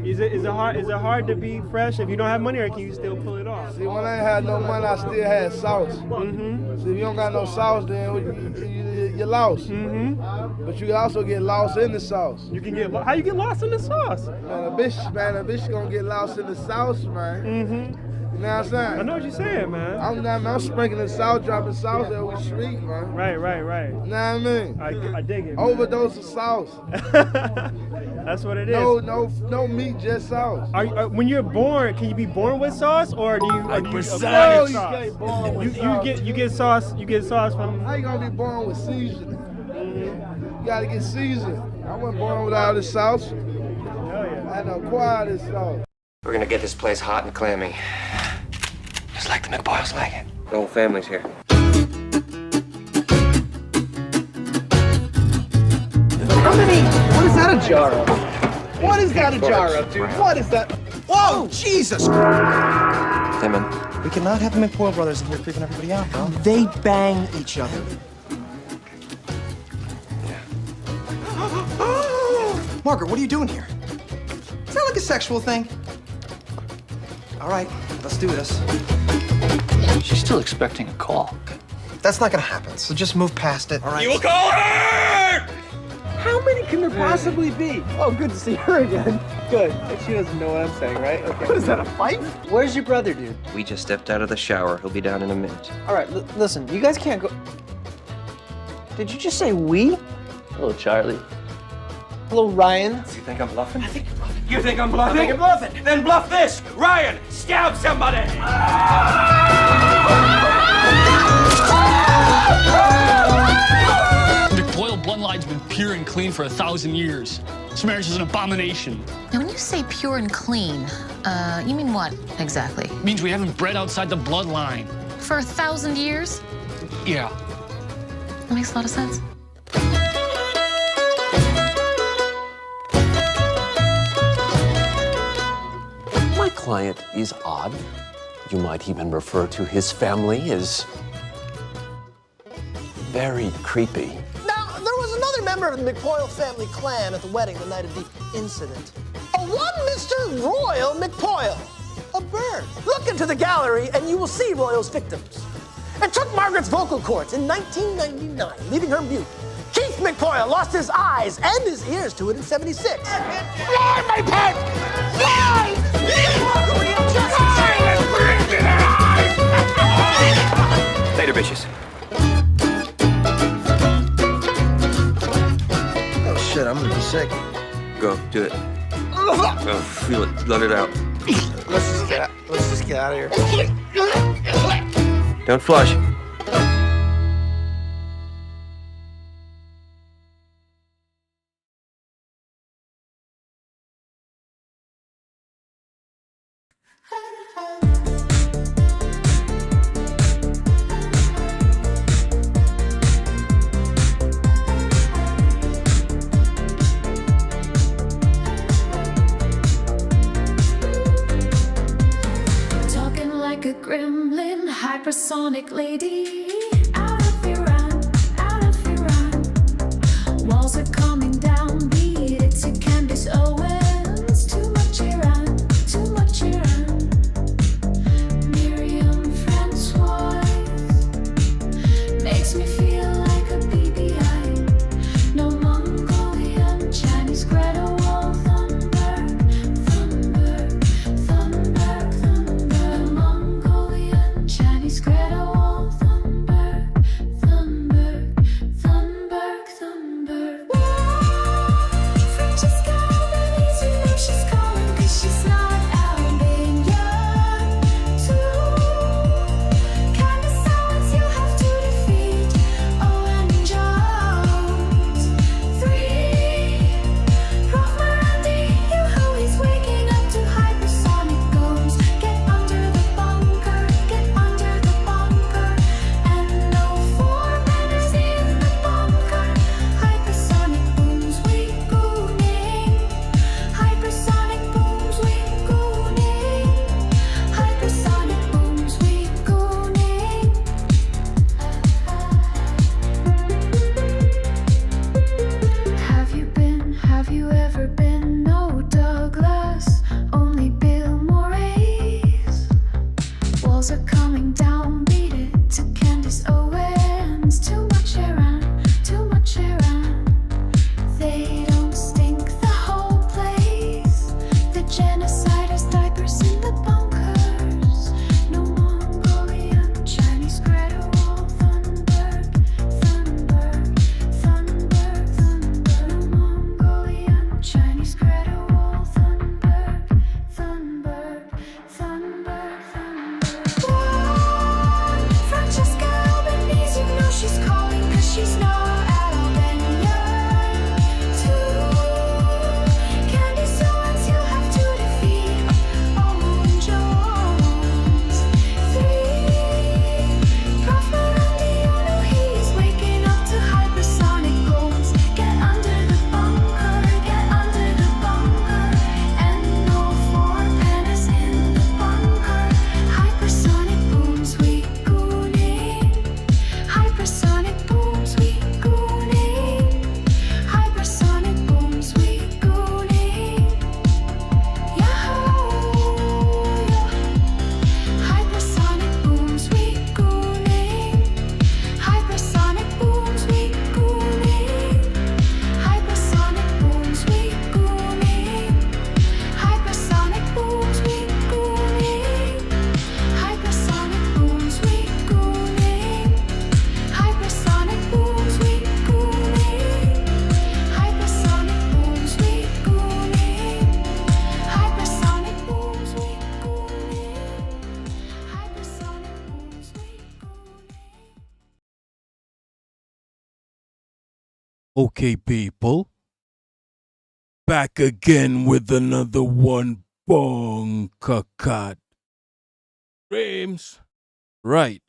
Is it hard to be fresh if you don't have money, or can you still pull it off? See, when I ain't had no money, I still had sauce. Mm-hmm. See, if you don't got no sauce, then you're lost. Mm-hmm. But you can also get lost in the sauce. You can get how you get lost in the sauce? Man, a bitch gonna get lost in the sauce, man. Mm-hmm. You know what I'm saying? I know what you're saying, man. I'm sprinkling sauce, dropping sauce every street, man. Right. You know what I mean? I dig it. Overdose of sauce. That's what it is. No meat, just sauce. When you're born, can you be born with sauce, or do you acquire sauce? You get sauce. You get sauce from. How you gonna be born with seasoning? You gotta get seasoned. I wasn't born without this sauce. Hell yeah. I had to acquire this sauce. We're gonna get this place hot and clammy. Just like the McBoyles like it. The whole family's here. How many? What is that a jar of? What is that a jar of, dude? What is that? Whoa, Jesus! Hey, man. We cannot have the McPoyle brothers in here creeping everybody out, bro. They bang each other. Margaret, what are you doing here? Is that like a sexual thing? All right, let's do this. She's still expecting a call. That's not gonna happen, so just move past it, all right? You will call her! How many can there possibly be? Oh, good to see her again. Good. She doesn't know what I'm saying, right? Okay. What is that, a fight? Where's your brother, dude? We just stepped out of the shower. He'll be down in a minute. All right, listen, you guys can't go... Did you just say we? Hello, Charlie. Hello, Ryan. You think I'm bluffing? I think you're bluffing. You think I'm bluffing? I think you're bluffing. Then bluff this. Ryan, stab somebody. McBoyle bloodline's been pure and clean for 1,000 years. This marriage is an abomination. Now, when you say pure and clean, you mean what exactly? It means we haven't bred outside the bloodline. For 1,000 years? Yeah. That makes a lot of sense. My client is odd. You might even refer to his family as very creepy. Now, there was another member of the McPoyle family clan at the wedding the night of the incident. A one Mr. Royal McPoyle, a bird. Look into the gallery and you will see Royal's victims. It took Margaret's vocal cords in 1999, leaving her mute. Keith McPoyle lost his eyes and his ears to it in 76. Fly, my pet! Fly! Later, bitches. Oh shit, I'm gonna be sick. Go, do it. Go, feel it. Let it out. Let's just get out of here. Don't flush. Talking like a gremlin, hypersonic lady. Out of Iran, out of Iran. Walls are coming down, beat it to Candace Owens. Too much Iran, too much Iran. Miriam Francois makes me feel like a BBI. No Mongolian, Chinese Greta Wall, Thunberg, Thunberg, Thunberg, Thunberg. Mongolian, Chinese Greta Wall, Thunberg. Okay, people. Back again with another one. Bong kakat. Frames. Right.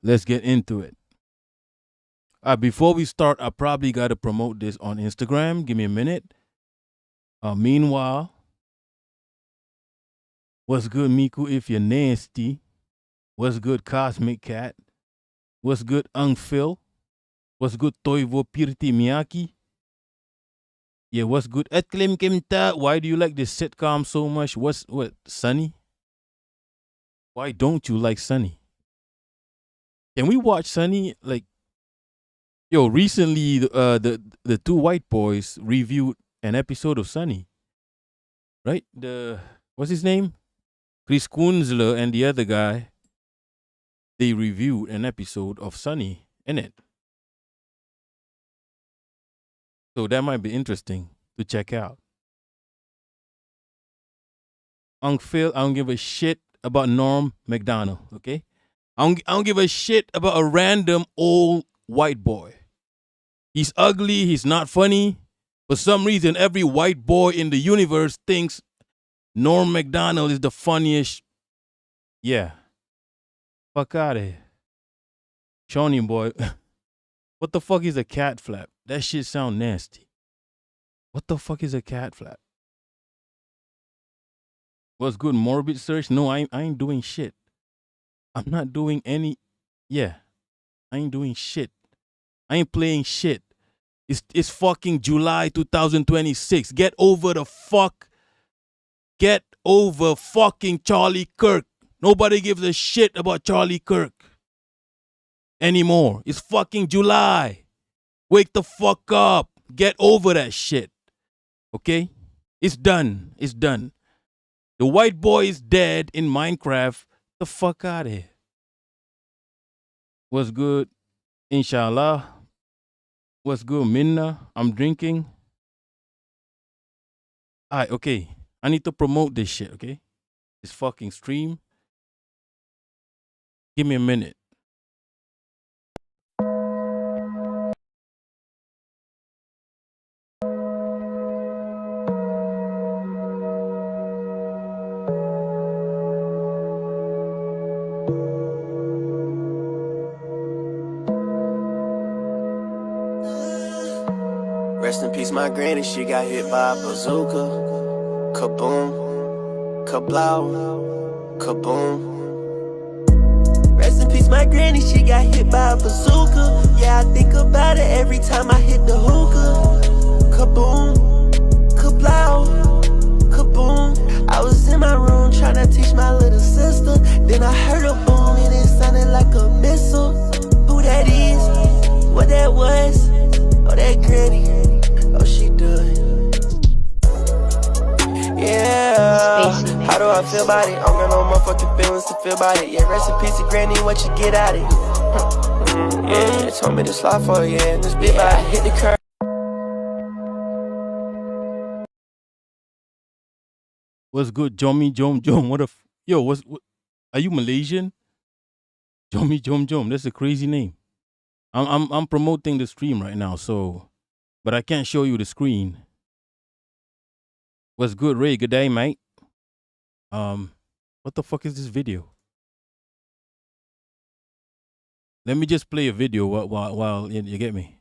Let's get into it. Before we start, I probably got to promote this on Instagram. Give me a minute. Meanwhile, what's good, Miku, if you're nasty? What's good, Cosmic Cat? What's good, Ung Phil? What's good, Toivo Pirti Miyaki? Yeah, what's good? Etklim Kimta, why do you like this sitcom so much? What, Sunny? Why don't you like Sunny? Can we watch Sunny? Like, yo, recently the two white boys reviewed an episode of Sunny. Right? What's his name? Chris Kunzler and the other guy. They reviewed an episode of Sunny, innit? So that might be interesting to check out. Unc Phil, I don't give a shit about Norm MacDonald, okay? I don't give a shit about a random old white boy. He's ugly, he's not funny. For some reason, every white boy in the universe thinks Norm MacDonald is the funniest. Yeah. Fuck out of here. Shawnee boy. What the fuck is a cat flap? That shit sound nasty. What the fuck is a cat flap? What's good, Morbid Search? No, I ain't doing shit. I'm not doing any. Yeah. I ain't doing shit. I ain't playing shit. It's fucking July 2026. Get over the fuck. Get over fucking Charlie Kirk. Nobody gives a shit about Charlie Kirk anymore. It's fucking July. Wake the fuck up. Get over that shit. Okay? It's done. It's done. The white boy is dead in Minecraft. The fuck out of here. What's good? Inshallah. What's good, Minna? I'm drinking. Alright, okay. I need to promote this shit, okay? This fucking stream. Give me a minute. Rest in peace, my granny, she got hit by a bazooka. Kaboom, kablow, kaboom. Rest in peace, my granny, she got hit by a bazooka. Yeah, I think about it every time I hit the hookah. Kaboom, kablow, kaboom. I was in my room trying to teach my little sister. Then I heard a boom and it sounded like a missile. Who that is? What that was? Oh, that granny. Oh, she done. Yeah. How do I feel about it? I don't got no motherfucking feelings to feel about it. Yeah, rest in peace to granny, what you get out of it? Yeah, they told me to slide for it, yeah. And this beat, I hit the curb. What's good, Jomi Jom? What yo? What? Are you Malaysian? Jomi Jom. That's a crazy name. I'm promoting the stream right now, so, but I can't show you the screen. What's good, Ray? Good day, mate. What the fuck is this video? Let me just play a video while you get me.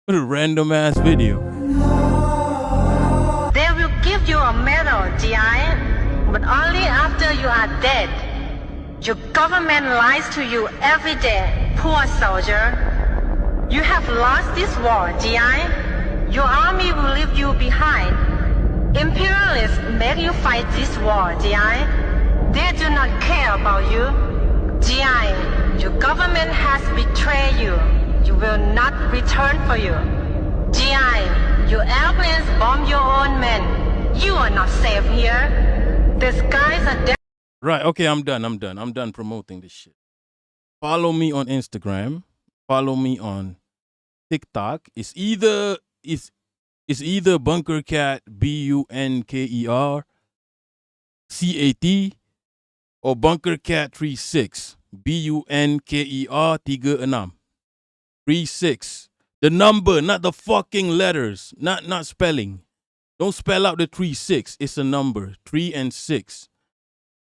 What a random ass video. They will give you a medal, GI, but only after you are dead. Your government lies to you every day, poor soldier. You have lost this war, GI. Your army will leave you behind. Imperialists make you fight this war, GI. They do not care about you. GI, your government has betrayed you. You will not return for you. GI, your airplanes bomb your own men. You are not safe here. The skies are dead. Right, okay, I'm done promoting this shit. Follow me on Instagram. Follow me on TikTok. It's either Bunker Cat BUNKER CAT or Bunker Cat 36 BUNKER 36 36. The number, not the fucking letters, not spelling. Don't spell out the 36. It's a number, 3 and 6.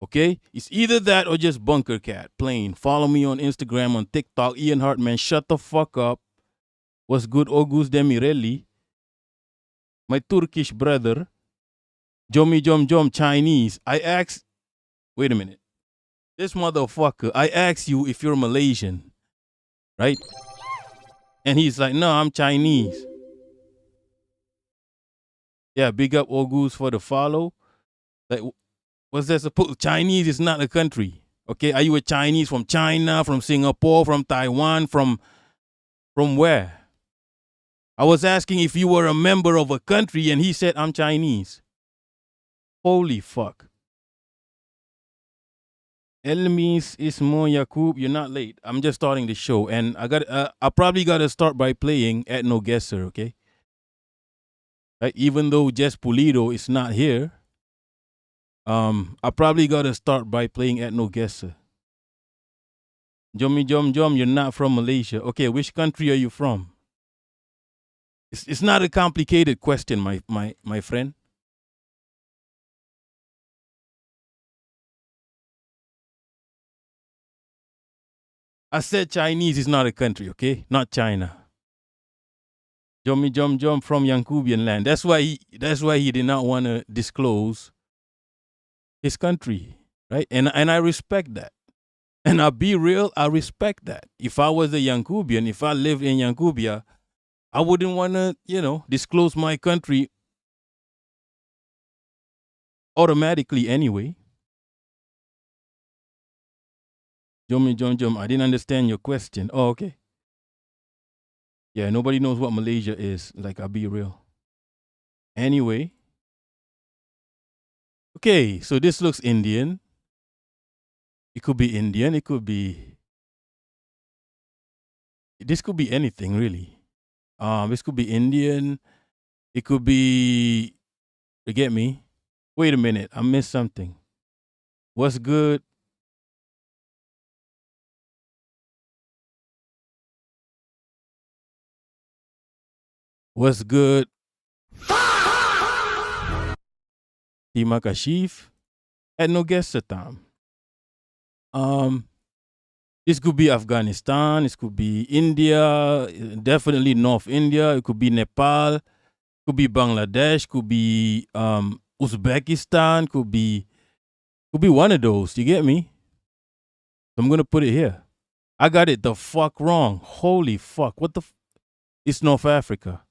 Okay? It's either that or just Bunker Cat, plain. Follow me on Instagram, on TikTok. Ian Hartman, shut the fuck up. What's good, August Demirelli? My Turkish brother. Jomi Jom Jom, Chinese. I asked, wait a minute. This motherfucker, I asked you if you're Malaysian, right? And he's like, no, I'm Chinese. Yeah, big up August for the follow. Like, what's that supposed? Chinese is not a country. Okay, are you a Chinese from China, from Singapore, from Taiwan, from where? I was asking if you were a member of a country, and he said, I'm Chinese. Holy fuck. Elmis Ismo Yakub, you're not late. I'm just starting the show, and I probably got to start by playing Ethno Guesser, okay? Right? Even though Jess Pulido is not here, I probably got to start by playing Ethno Guesser. Jomi Jom Jom, you're not from Malaysia. Okay, which country are you from? It's not a complicated question, my friend. I said Chinese is not a country, okay? Not China. Jomi Jom Jom from Yankubian land. That's why he did not want to disclose his country, right? And I respect that. And I'll be real, I respect that. If I was a Yankubian, if I lived in Yankubia, I wouldn't want to, disclose my country automatically anyway. Jomi Jom Jom, I didn't understand your question. Oh, okay. Yeah, nobody knows what Malaysia is. Like, I'll be real. Anyway. Okay, so this looks Indian. It could be Indian. It could be... This could be anything, really. This could be Indian. It could be... You get me? Wait a minute. I missed something. What's good? What's good? Terima kasih. No guess time. This could be Afghanistan. This could be India. Definitely North India. It could be Nepal. Could be Bangladesh. Could be Uzbekistan. Could be one of those. You get me? So I'm gonna put it here. I got it the fuck wrong. Holy fuck! What the? It's North Africa.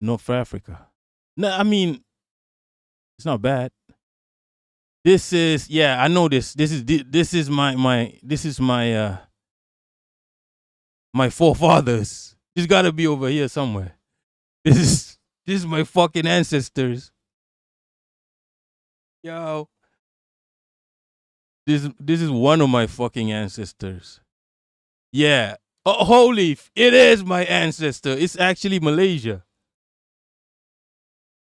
North Africa. No, I mean, it's not bad. This is, yeah, I know this. This is my my forefathers. It's got to be over here somewhere. This is my fucking ancestors. Yo, this is one of my fucking ancestors. Yeah. Oh, holy, it is my ancestor. It's actually Malaysia.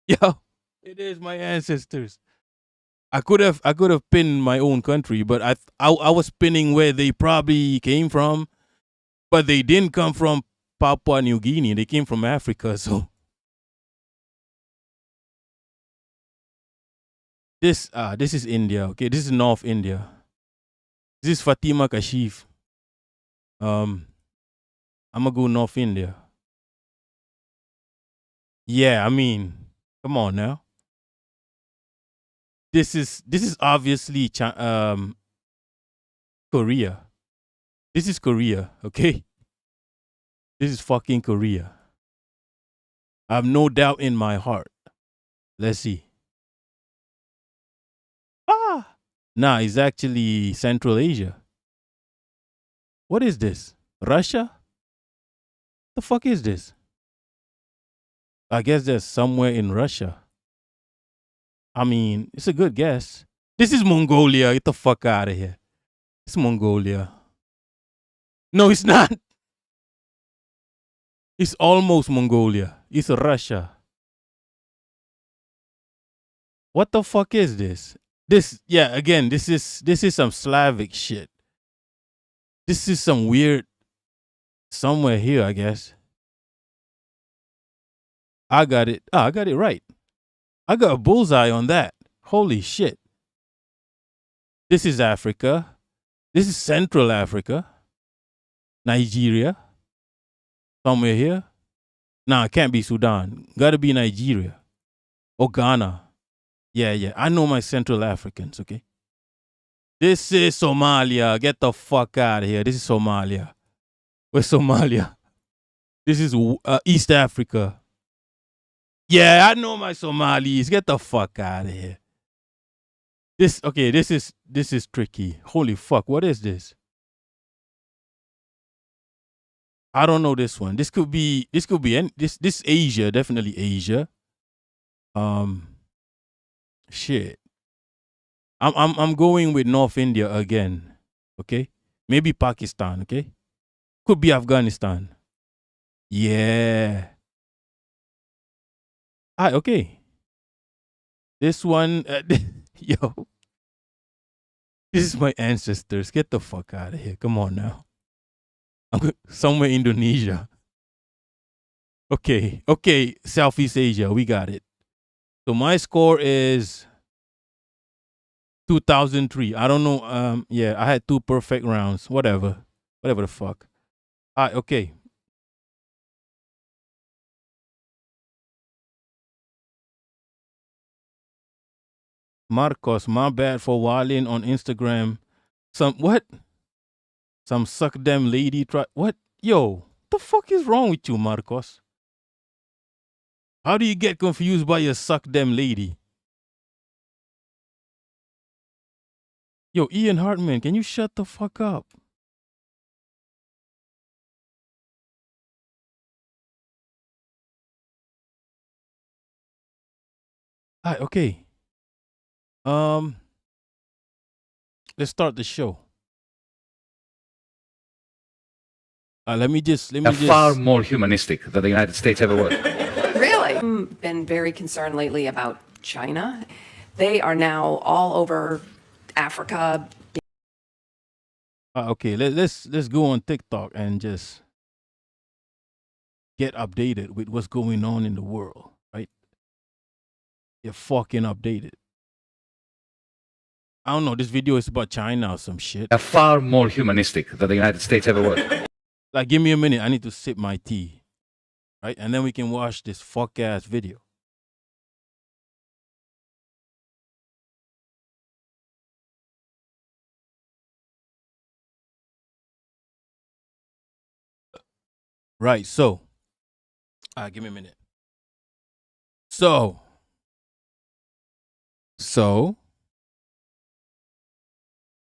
Yo, it is my ancestors. I could have pinned my own country, but I was pinning where they probably came from, but they didn't come from Papua New Guinea. They came from Africa. So this is India. Okay, this is North India. This is Fatima Kashif. I'm gonna go North India. Yeah, I mean, come on now. This is obviously Korea. This is Korea, okay? This is fucking Korea. I have no doubt in my heart. Let's see. Nah, it's actually Central Asia. What is this? Russia? The fuck is this? I guess there's somewhere in Russia. I mean, it's a good guess. This is Mongolia. Get the fuck out of here. It's Mongolia. No, it's not. It's almost Mongolia. It's Russia. What the fuck is this? This is some Slavic shit. This is some weird somewhere here, I guess. I got it. I got it right. I got a bullseye on that. Holy shit. This is Africa. This is Central Africa. Nigeria. Somewhere here. Nah, it can't be Sudan. Gotta be Nigeria. Or Ghana. Yeah. I know my Central Africans, okay? This is Somalia. Get the fuck out of here. This is Somalia. Where's Somalia? This is East Africa. Yeah, I know my Somalis. Get the fuck out of here. This is tricky. Holy fuck, what is this? I don't know this one. This could be this Asia, definitely Asia. Shit. I'm going with North India again. Okay? Maybe Pakistan, okay? Could be Afghanistan. Yeah. Okay. This one, yo. This is my ancestors. Get the fuck out of here. Come on now. I'm somewhere Indonesia. Okay. Southeast Asia. We got it. So my score is 2003. I don't know. I had 2 perfect rounds. Whatever the fuck. Okay. Marcos, my bad for wilding on Instagram. Some suck them lady try. What? Yo, the fuck is wrong with you, Marcos? How do you get confused by your suck them lady? Yo, Ian Hartman, can you shut the fuck up? Okay. Let's start the show. Let me just far more humanistic than the United States ever was. Really? Been very concerned lately about China. They are now all over Africa. Okay, let's go on TikTok and just get updated with what's going on in the world, right? Get fucking updated. I don't know, this video is about China or some shit. Far more humanistic than the United States ever was. Like, give me a minute. I need to sip my tea. Right? And then we can watch this fuck-ass video. Right, so. Give me a minute. So.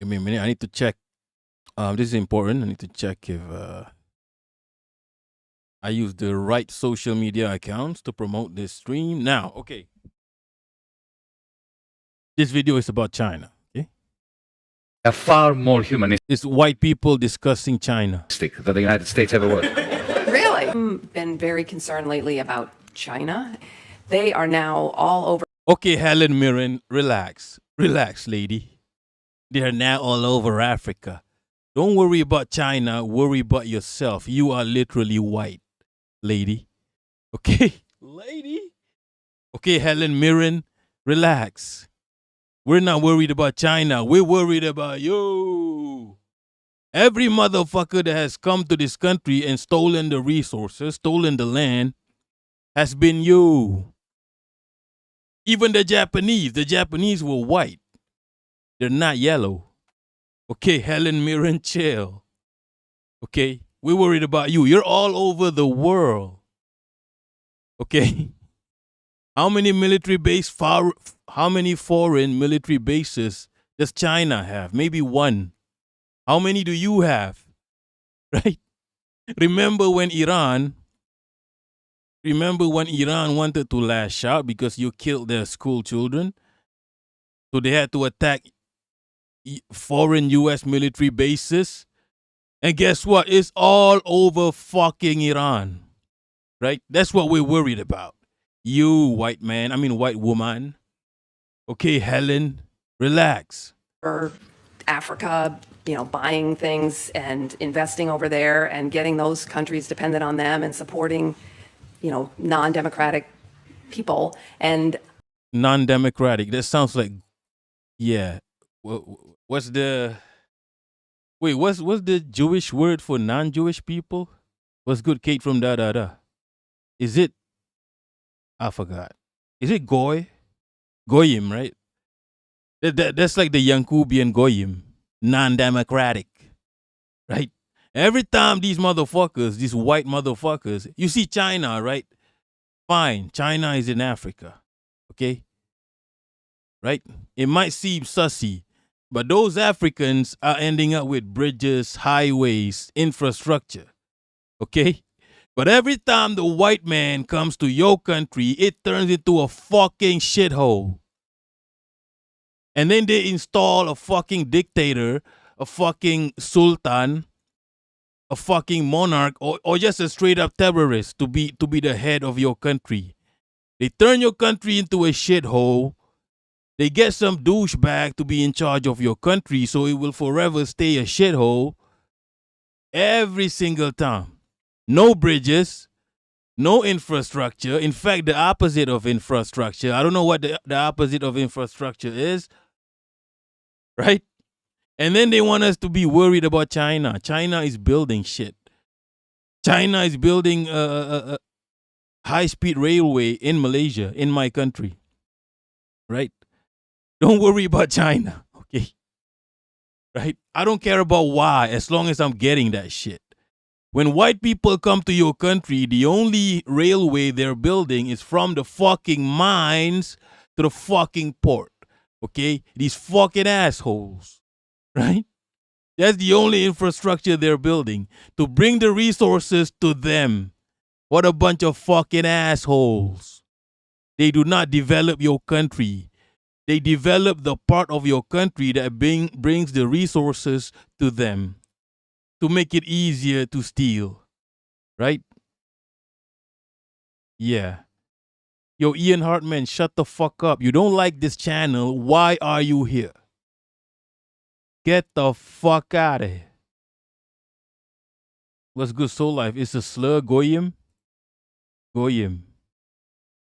Give me a minute. I need to check. This is important. I need to check if I use the right social media accounts to promote this stream. Now, okay. This video is about China. Okay. Far more humanistic. It's white people discussing China. Than the United States ever was. Really? Been very concerned lately about China. They are now all over. Okay, Helen Mirren, relax. Relax, lady. They are now all over Africa. Don't worry about China. Worry about yourself. You are literally white, lady. Okay? Lady? Okay, Helen Mirren, relax. We're not worried about China. We're worried about you. Every motherfucker that has come to this country and stolen the resources, stolen the land, has been you. Even the Japanese were white. They're not yellow. Okay, Helen Mirren, chill. Okay? We're worried about you. You're all over the world. Okay? How many how many foreign military bases does China have? Maybe one. How many do you have? Right? Remember when Iran wanted to lash out because you killed their school children? So they had to attack foreign US military bases. And guess what? It's all over fucking Iran. Right? That's what we're worried about. You, white woman. Okay, Helen, relax. For Africa, buying things and investing over there and getting those countries dependent on them and supporting, non-democratic people. And Non-democratic. That sounds like, yeah. What's the Jewish word for non-Jewish people? What's good, Kate from da da da? Is it? I forgot. Is it goy? Goyim, right? That's like the Yankubian goyim, non-democratic, right? Every time these white motherfuckers, you see China, right? Fine, China is in Africa, okay? Right? It might seem sussy, but those Africans are ending up with bridges, highways, infrastructure, okay? But every time the white man comes to your country, it turns into a fucking shithole. And then they install a fucking dictator, a fucking sultan, a fucking monarch, or just a straight up terrorist to be the head of your country. They turn your country into a shithole. They get some douchebag to be in charge of your country so it will forever stay a shithole every single time. No bridges, no infrastructure. In fact, the opposite of infrastructure. I don't know what the opposite of infrastructure is. Right? And then they want us to be worried about China. China is building shit. China is building a high-speed railway in Malaysia, in my country. Right? Don't worry about China. Okay? Right? I don't care about why, as long as I'm getting that shit. When white people come to your country, the only railway they're building is from the fucking mines to the fucking port. Okay? These fucking assholes. Right? That's the only infrastructure they're building. To bring the resources to them. What a bunch of fucking assholes. They do not develop your country. They develop the part of your country that brings the resources to them. To make it easier to steal. Right? Yeah. Yo, Ian Hartman, shut the fuck up. You don't like this channel. Why are you here? Get the fuck out of here. What's good, Soul Life? It's a slur, Goyim? Goyim.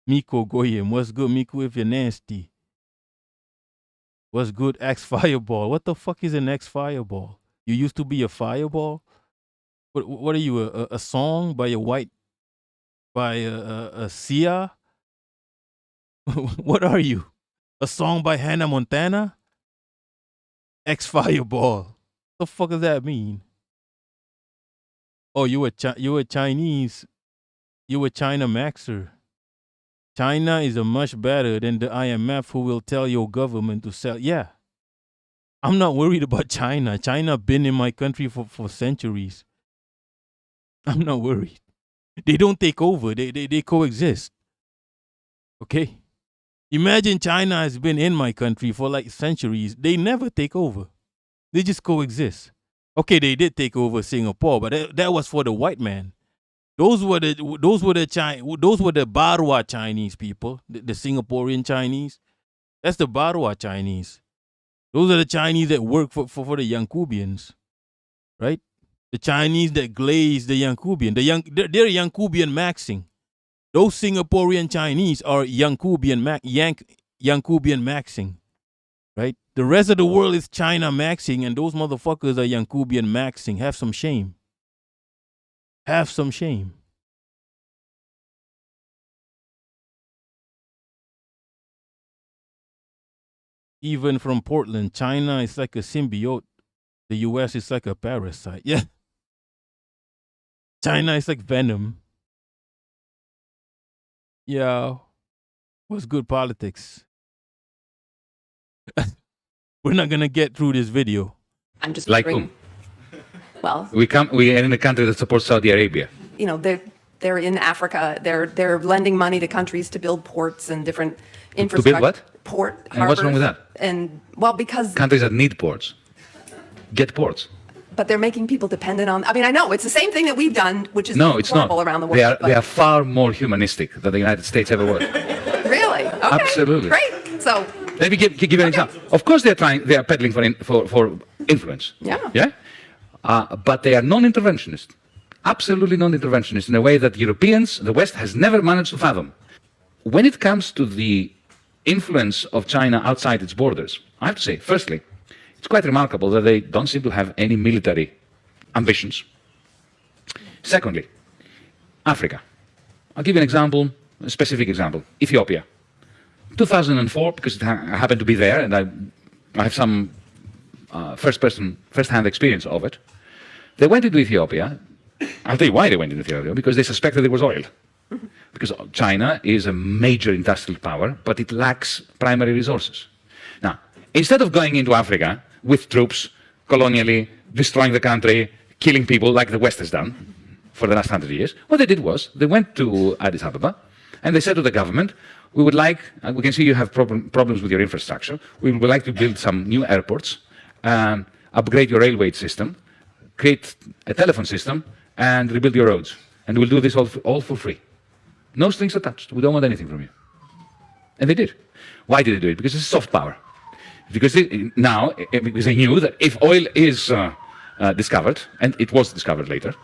Miko Goyim. What's good, Miko, if you're nasty? What's good, X Fireball? What the fuck is an X Fireball? You used to be a fireball? What are you, a song by a Sia? What are you? A song by Hannah Montana? X Fireball. The fuck does that mean? Oh, you were Chinese. You were China Maxer. China is a much better than the IMF who will tell your government to sell. Yeah. I'm not worried about China. China been in my country for centuries. I'm not worried. They don't take over. They coexist. Okay? Imagine China has been in my country for like centuries. They never take over. They just coexist. Okay, they did take over Singapore, but that was for the white man. Those were the Barwa Chinese people, the Singaporean Chinese. That's the Barwa Chinese. Those are the Chinese that work for the Yankubians, right? The Chinese that glaze the Yankubian. They're Yankubian maxing. Those Singaporean Chinese are Yankubian maxing, right? The rest of the world is China maxing, and those motherfuckers are Yankubian maxing. Have some shame. Have some shame. Even from Portland, China is like a symbiote. The US is like a parasite. Yeah. China is like venom. Yeah. What's good politics? We're not gonna get through this video. I'm just Like wondering- whom? Well, We are in a country that supports Saudi Arabia. you know, they're in Africa. They're lending money to countries to build ports and different infrastructure. what? Port. And what's wrong with harbors. that? And well, because Countries that need ports get ports. but they're making people dependent on. I mean, I know it's the same thing that we've done, which is No, it's not. horrible around the world. They are but- far more humanistic than the United States ever was. Really? Okay. Absolutely. Great. So Let me give you an example. Of course, they are peddling for influence. Yeah. Yeah. But they are non-interventionist, absolutely non-interventionist in a way that Europeans, the West, has never managed to fathom. When it comes to the influence of China outside its borders, I have to say, firstly, it's quite remarkable that they don't seem to have any military ambitions. Secondly, Africa. I'll give you an example, a specific example. Ethiopia. 2004, because I happened to be there and I have some first-hand experience of it. They went into Ethiopia. I'll tell you why they went into Ethiopia, because they suspected there was oil. Because China is a major industrial power, but it lacks primary resources. Now, instead of going into Africa with troops, colonially, destroying the country, killing people like the West has done for the last 100 years, what they did was they went to Addis Ababa and they said to the government, we would like, we can see you have problems with your infrastructure, we would like to build some new airports, upgrade your railway system, create a telephone system, and rebuild your roads. And we'll do this all for free. No strings attached. We don't want anything from you. And they did. Why did they do it? Because it's soft power. Because because they knew that if oil is discovered, and it was discovered later,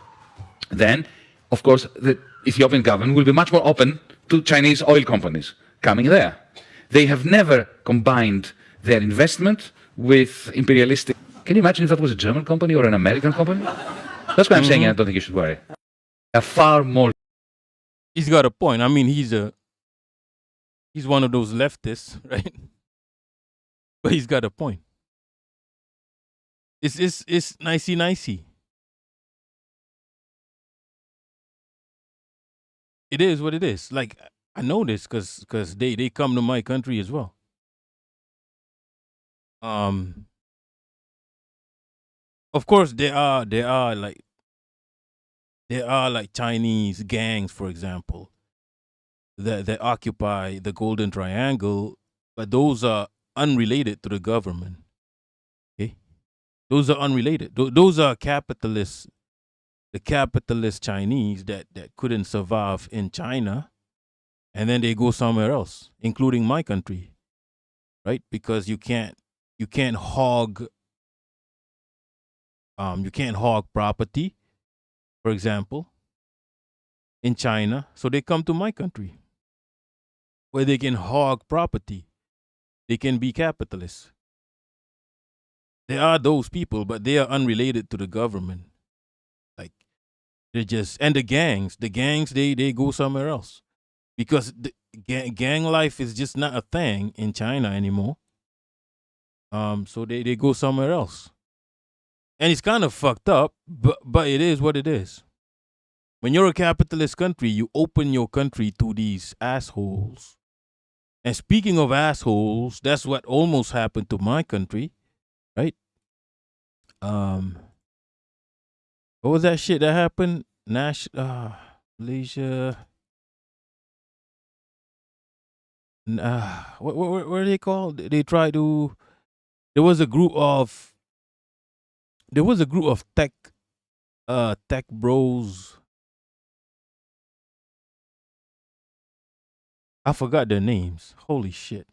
then, of course, the Ethiopian government will be much more open to Chinese oil companies coming there. They have never combined their investment with imperialistic. Can you imagine if that was a German company or an American company? That's why I'm saying I don't think you should worry. They're far more. He's got a point. I mean, he's one of those leftists, right? But he's got a point. It's nicey. It is what it is. Like, I know this because they come to my country as well. Of course there are like Chinese gangs, for example, that occupy the Golden Triangle, but those are unrelated to the government. Okay, those are unrelated. Those are capitalists. The capitalist Chinese that couldn't survive in China, and then they go somewhere else, including my country, right? Because you can't hog property, for example, in China. So they come to my country where they can hog property. They can be capitalists. There are those people, but they are unrelated to the government. Like, they're just, and the gangs, they go somewhere else. Because the gang life is just not a thing in China anymore. So they go somewhere else. And it's kind of fucked up, but it is what it is. When you're a capitalist country, you open your country to these assholes. And speaking of assholes, that's what almost happened to my country, right? What was that shit that happened? Malaysia. What are they called? They tried to. There was a group of tech bros. I forgot their names. Holy shit.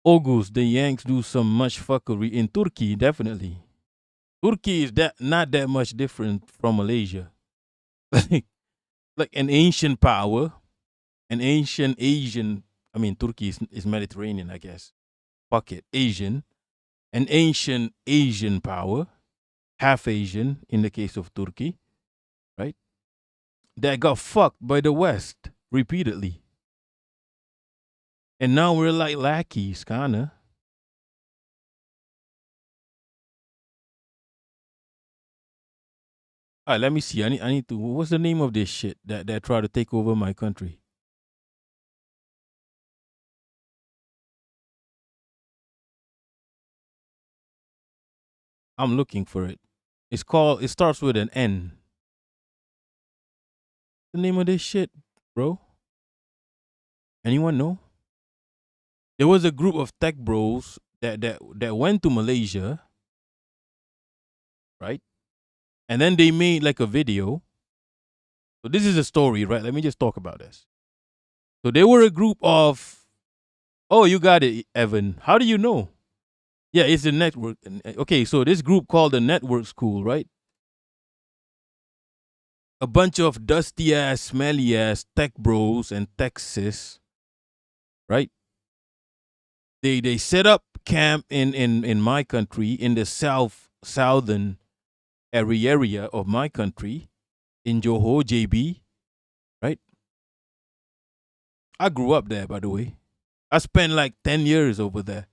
August, the Yanks do some much fuckery in Turkey, definitely. Turkey is not that much different from Malaysia. like an ancient power, an ancient Asian. I mean, Turkey is Mediterranean, I guess. Fuck it, Asian. An ancient Asian power, half Asian in the case of Turkey, right? That got fucked by the West repeatedly. And now we're like lackeys, kinda. All right, let me see. I need to. What's the name of this shit that try to take over my country? I'm looking for it. It's called. It starts with an N. The name of this shit, bro? Anyone know? There was a group of tech bros that went to Malaysia, right? And then they made like a video. So this is a story, right? Let me just talk about this. So they were a group of. Oh, you got it, Evan. How do you know? Yeah, it's a network. Okay, so this group called the Network School, right? A bunch of dusty ass, smelly ass tech bros and tech sis, right? They set up camp in my country, in the southern area of my country, in Johor, JB, right? I grew up there, by the way. I spent like 10 years over there.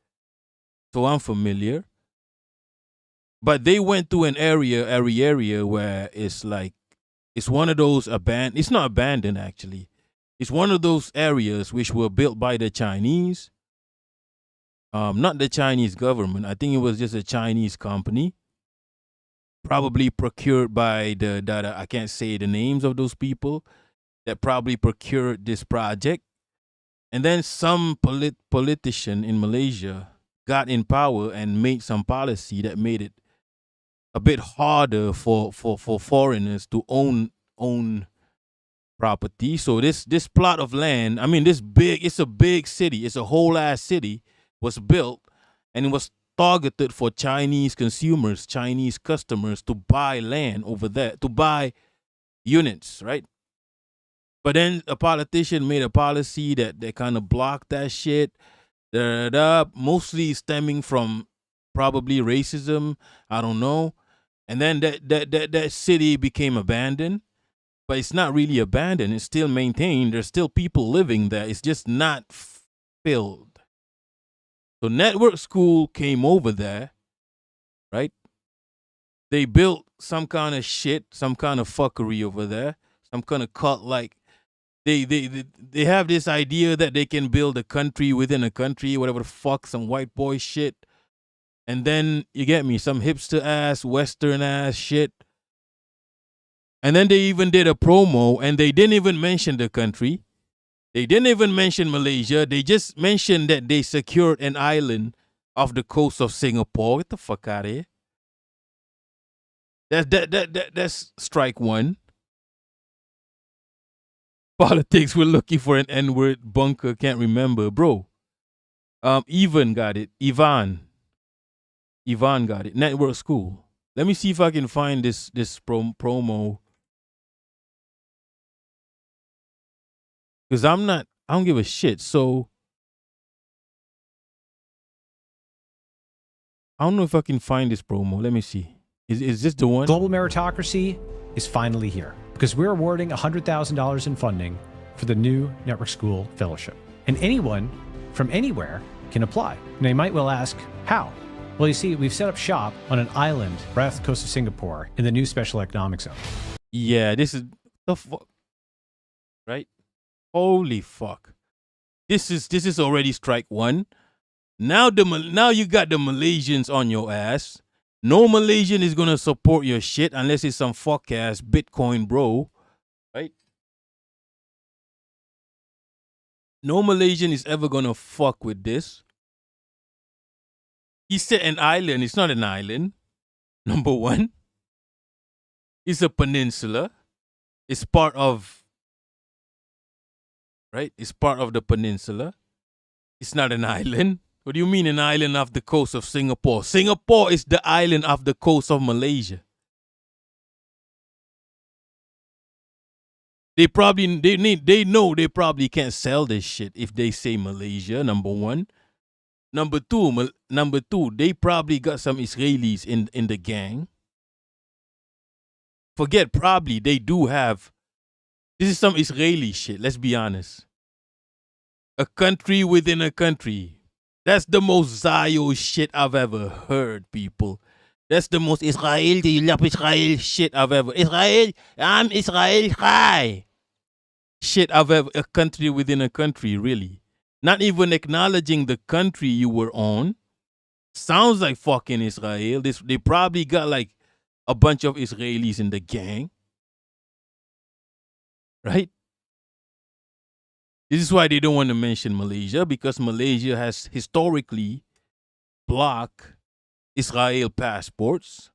So I'm familiar. But they went to an area where it's like, it's one of those abandoned, it's not abandoned actually. It's one of those areas which were built by the Chinese. Not the Chinese government. I think it was just a Chinese company. Probably procured by I can't say the names of those people that probably procured this project. And then some politician in Malaysia got in power and made some policy that made it a bit harder for foreigners to own property. So this plot of land, I mean, it's a big city. It's a whole ass city was built, and it was targeted for Chinese consumers, Chinese customers to buy land over there, to buy units, right? But then a politician made a policy that they kind of blocked that shit, mostly stemming from probably racism, I don't know. And then that city became abandoned, but it's not really abandoned. It's still maintained. There's still people living there. It's just not filled. So Network School came over there, right? They built some kind of shit, some kind of fuckery over there, some kind of cult. Like they have this idea that they can build a country within a country, whatever the fuck, some white boy shit. And then you get me, some hipster ass, Western ass shit. And then they even did a promo, and they didn't even mention the country. They didn't even mention Malaysia. They just mentioned that they secured an island off the coast of Singapore. Get the fuck out of here. That's strike one. Politics, we're looking for an N-word bunker. Can't remember, bro. Ivan got it. Ivan got it. Network School. Let me see if I can find this promo. Because I don't give a shit. So I don't know if I can find this promo. Let me see. Is this the one? Global meritocracy is finally here because we're awarding $100,000 in funding for the new Network School Fellowship. And anyone from anywhere can apply. Now you might well ask, how? Well, you see, we've set up shop on an island right off the coast of Singapore in the new special economic zone. Yeah, this is the fuck. Right? Holy fuck. This is already strike one. Now you got the Malaysians on your ass. No Malaysian is gonna support your shit unless it's some fuck ass Bitcoin bro. Right? No Malaysian is ever gonna fuck with this. He said an island. It's not an island. Number one. It's a peninsula. It's part of, right? It's part of the peninsula. It's not an island. What do you mean an island off the coast of Singapore? Singapore is the island off the coast of Malaysia. They know they probably can't sell this shit if they say Malaysia, number one. Number two, they probably got some Israelis in the gang. Forget probably, they do have. This is some Israeli shit, let's be honest. A country within a country. That's the most Zio shit I've ever heard, people. That's the most Israel shit I've ever. Israel, I'm Israel Chai. Shit I've ever. A country within a country, really. Not even acknowledging the country you were on. Sounds like fucking Israel. They probably got like a bunch of Israelis in the gang. Right? This is why they don't want to mention Malaysia, because Malaysia has historically blocked Israel passports,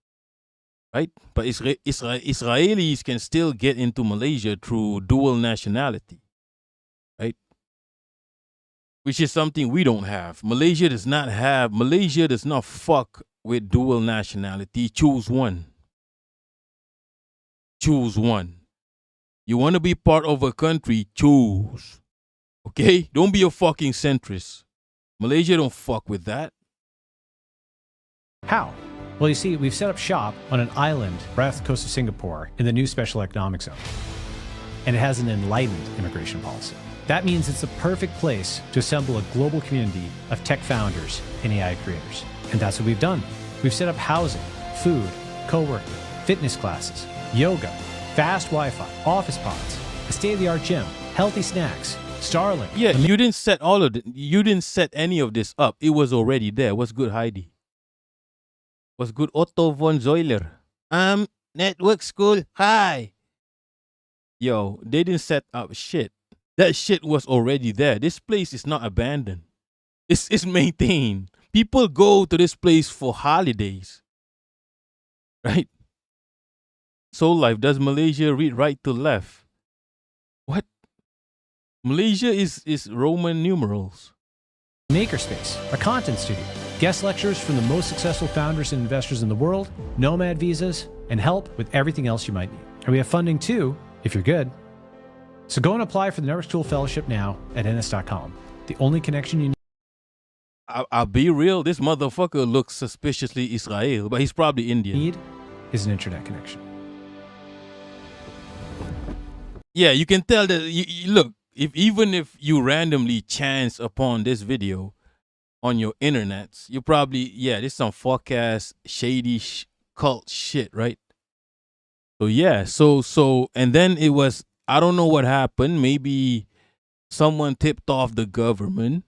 right? But Israelis can still get into Malaysia through dual nationality, right? Which is something we don't have. Malaysia does not fuck with dual nationality. Choose one. Choose one. You want to be part of a country, choose. Okay? Don't be a fucking centrist. Malaysia don't fuck with that. How? Well, you see, we've set up shop on an island right off the coast of Singapore in the new special economic zone. And it has an enlightened immigration policy. That means it's the perfect place to assemble a global community of tech founders and AI creators. And that's what we've done. We've set up housing, food, co-working, fitness classes, yoga, fast Wi-Fi, office pods, a state-of-the-art gym, healthy snacks, Starlink. Yeah, you didn't set all of it. You didn't set any of this up. It was already there. What's good, Heidi? What's good, Otto von Zoiler? Network school. Hi. Yo, they didn't set up shit. That shit was already there. This place is not abandoned. It's maintained. People go to this place for holidays. Right? Soul Life, does Malaysia read right to left? What? Malaysia is Roman numerals. Makerspace, a content studio, guest lectures from the most successful founders and investors in the world, nomad visas, and help with everything else you might need. And we have funding too, if you're good. So go and apply for the Network Tool Fellowship now at ns.com. The only connection you need. I'll be real, this motherfucker looks suspiciously Israel, but he's probably Indian. Need is an internet connection. Yeah, you can tell that, look, even if you randomly chance upon this video on your internets, you probably, this is some fuck-ass, shady cult shit, right? So yeah, so, and then it was, I don't know what happened. Maybe someone tipped off the government,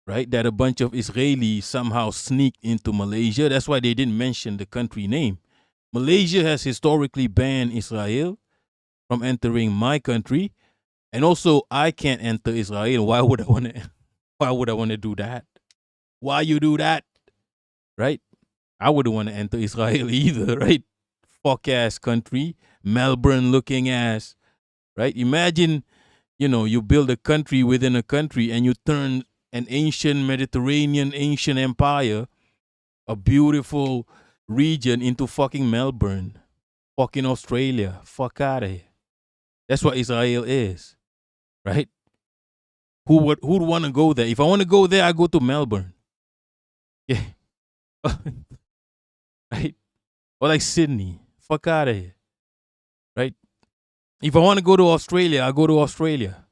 right? That a bunch of Israelis somehow sneaked into Malaysia. That's why they didn't mention the country name. Malaysia has historically banned Israel from entering my country. And also, I can't enter Israel. Why would I want to do that? Why you do that? Right? I wouldn't want to enter Israel either, right? Fuck ass country, Melbourne looking ass, right? Imagine, you build a country within a country and you turn an ancient Mediterranean, ancient empire, a beautiful region into fucking Melbourne, fucking Australia. Fuck out of here. That's what Israel is, right? Who'd want to go there? If I want to go there, I go to Melbourne. Yeah. Right? Or like Sydney. Fuck out of here. Right? If I want to go to Australia, I go to Australia.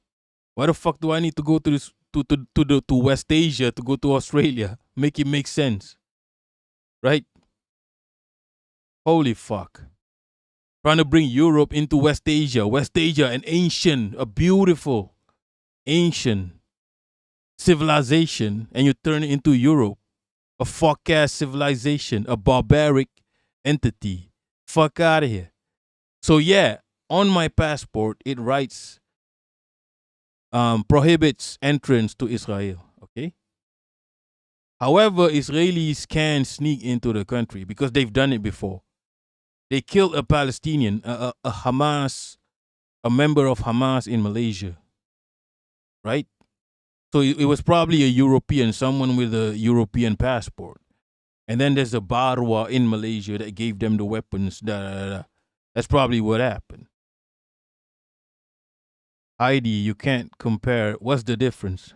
Why the fuck do I need to go to this to West Asia to go to Australia? Make it make sense. Right? Holy fuck. Trying to bring Europe into West Asia. West Asia, an ancient, a beautiful, ancient civilization, and you turn it into Europe. A fuck-ass civilization, a barbaric entity. Fuck out of here. So yeah, on my passport, it writes, prohibits entrance to Israel, okay? However, Israelis can sneak into the country because they've done it before. They killed a Palestinian, a member of Hamas in Malaysia, right? So it was probably a European, someone with a European passport. And then there's a Barwa in Malaysia that gave them the weapons. That's probably what happened. Heidi, you can't compare. What's the difference?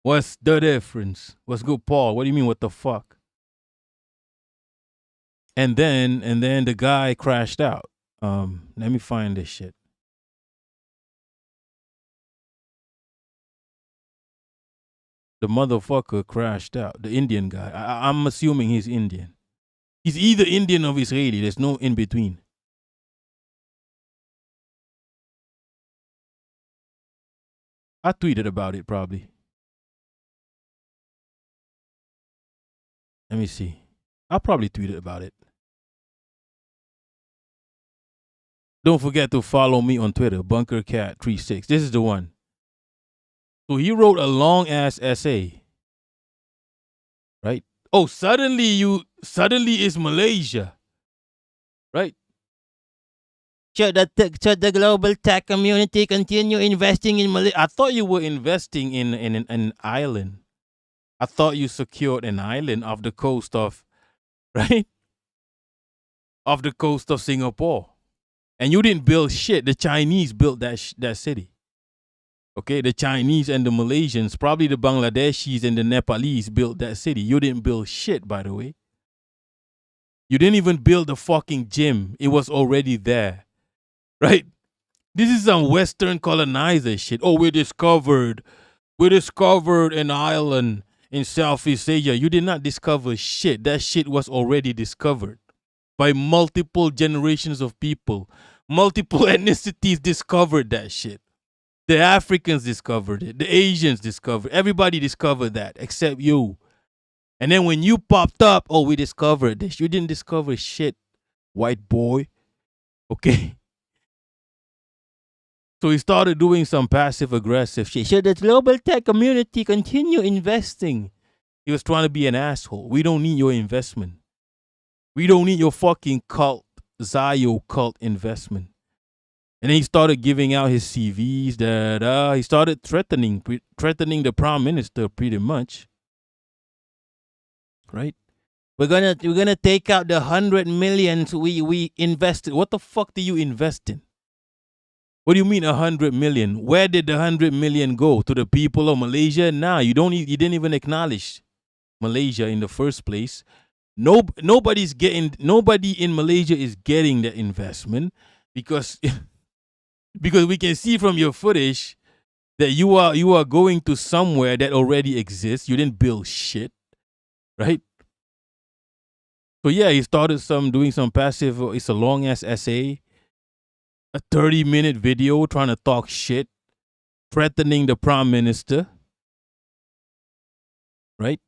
What's the difference? What's good, Paul? What do you mean, what the fuck? And then the guy crashed out. Let me find this shit. The motherfucker crashed out. The Indian guy. I'm assuming he's Indian. He's either Indian or Israeli. There's no in between. I tweeted about it probably. Let me see. I'll probably tweet about it. Don't forget to follow me on Twitter, BunkerCat36. This is the one. So he wrote a long ass essay. Right? Oh, suddenly it's Malaysia. Right? Should the global tech community continue investing in Malaysia? I thought you were investing in an island. I thought you secured an island off the coast of, right? Off the coast of Singapore. And you didn't build shit. The Chinese built that city. Okay, the Chinese and the Malaysians, probably the Bangladeshis and the Nepalese built that city. You didn't build shit, by the way. You didn't even build the fucking gym. It was already there. Right? This is some Western colonizer shit. Oh, we discovered an island in Southeast Asia. You did not discover shit. That shit was already discovered by multiple generations of people. Multiple ethnicities discovered that shit. The Africans discovered it. The Asians discovered it. Everybody discovered that except you. And then when you popped up, oh, we discovered this. You didn't discover shit, white boy. Okay? So he started doing some passive-aggressive shit. Should the global tech community continue investing? He was trying to be an asshole. We don't need your investment. We don't need your fucking cult, Zio cult investment. And then he started giving out his CVs. He started threatening the prime minister pretty much. Right? We're gonna take out the 100 million we invested. What the fuck do you invest in? What do you mean 100 million? Where did the 100 million go? To the people of Malaysia? Nah, you didn't even acknowledge Malaysia in the first place. Nobody in Malaysia is getting the investment because we can see from your footage that you are going to somewhere that already exists. You didn't build shit, right? So yeah, he started doing some passive. It's a long ass essay, a 30-minute video trying to talk shit, threatening the prime minister, right?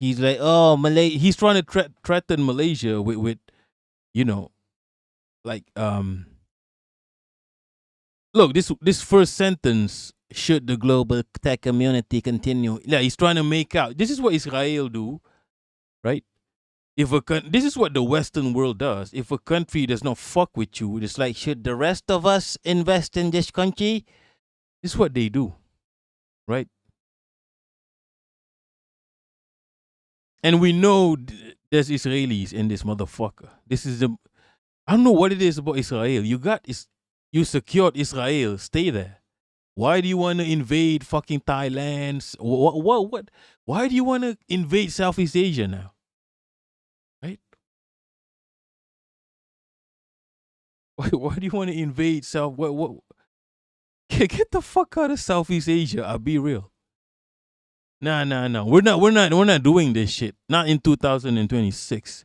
He's like, oh, Malaysia. He's trying to threaten Malaysia with, you know, like, look, this first sentence, should the global tech community continue? Yeah, he's trying to make out. This is what Israel do, right? This is what the Western world does. If a country does not fuck with you, it's like, should the rest of us invest in this country? This is what they do, right? And we know there's Israelis in this motherfucker. I don't know what it is about Israel. You secured Israel. Stay there. Why do you want to invade fucking Thailand? What? Why do you want to invade Southeast Asia now? Right? Why do you want to invade What? Get the fuck out of Southeast Asia. I'll be real. No. We're not doing this shit. Not in 2026.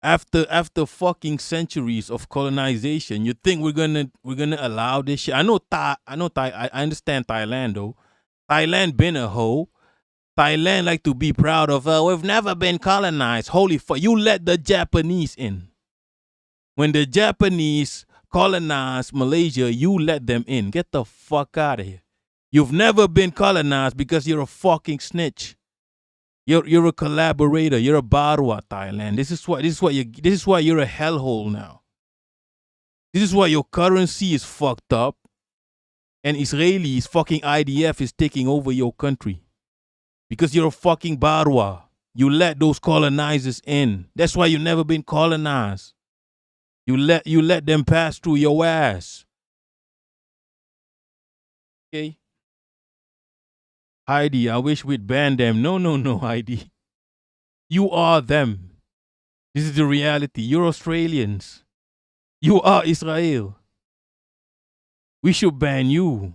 After fucking centuries of colonization, you think we're gonna allow this shit? I understand Thailand though. Thailand been a hoe. Thailand like to be proud of. We've never been colonized. Holy fuck! You let the Japanese in. When the Japanese colonized Malaysia, you let them in. Get the fuck out of here. You've never been colonized because you're a fucking snitch. You're a collaborator. You're a barwa, Thailand. This is why you're a hellhole now. This is why your currency is fucked up, and Israelis fucking IDF is taking over your country because you're a fucking barwa. You let those colonizers in. That's why you've never been colonized. You let them pass through your ass. Okay. Heidi, I wish we'd ban them. No, Heidi. You are them. This is the reality. You're Australians. You are Israel. We should ban you.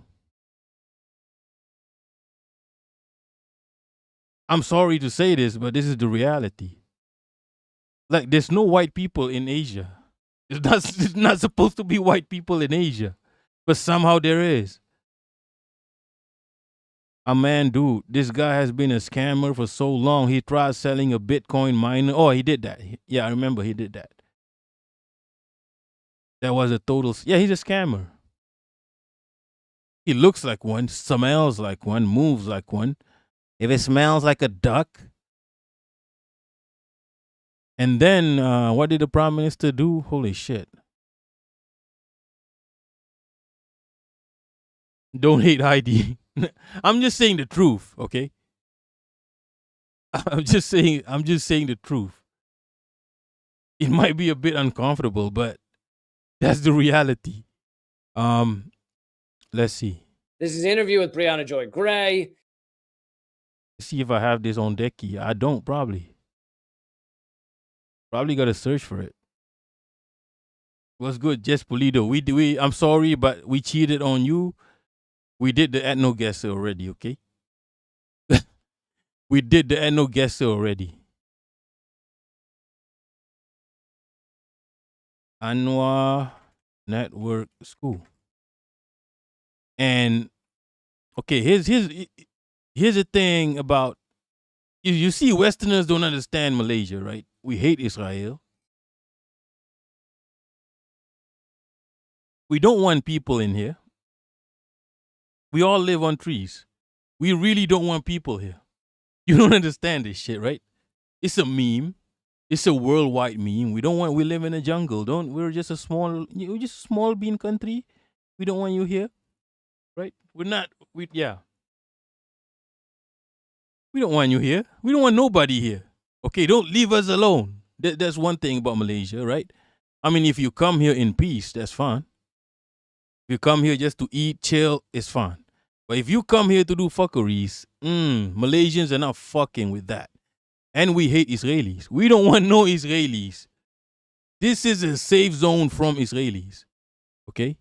I'm sorry to say this, but this is the reality. Like, there's no white people in Asia. It's not supposed to be white people in Asia, but somehow there is. Man, dude, this guy has been a scammer for so long. He tried selling a Bitcoin miner. Oh, he did that. Yeah, I remember he did that. That was a total. Yeah, he's a scammer. He looks like one, smells like one, moves like one. If it smells like a duck. And then, what did the Prime Minister do? Holy shit. Don't hate Heidi. I'm just saying the truth, okay? I'm just saying the truth. It might be a bit uncomfortable, but that's the reality. Let's see. This is an interview with Brianna Joy Gray. See if I have this on Decky. I don't, probably. Probably got to search for it. What's good, Jess Pulido? I'm sorry, but we cheated on you. We did the ethno guesser already, okay? We did the ethno guesser already. Anwar Network School. And okay, here's the thing about you see, Westerners don't understand Malaysia, right? We hate Israel. We don't want people in here. We all live on trees. We really don't want people here. You don't understand this shit, right? It's a meme. It's a worldwide meme. We live in a jungle. We're just a small bean country. We don't want you here. Right? We don't want you here. We don't want nobody here. Okay, don't leave us alone. That's one thing about Malaysia, right? I mean, if you come here in peace, that's fine. If you come here just to eat, chill, it's fine. But if you come here to do fuckeries, Malaysians are not fucking with that. And we hate Israelis. We don't want no Israelis. This is a safe zone from Israelis. Okay?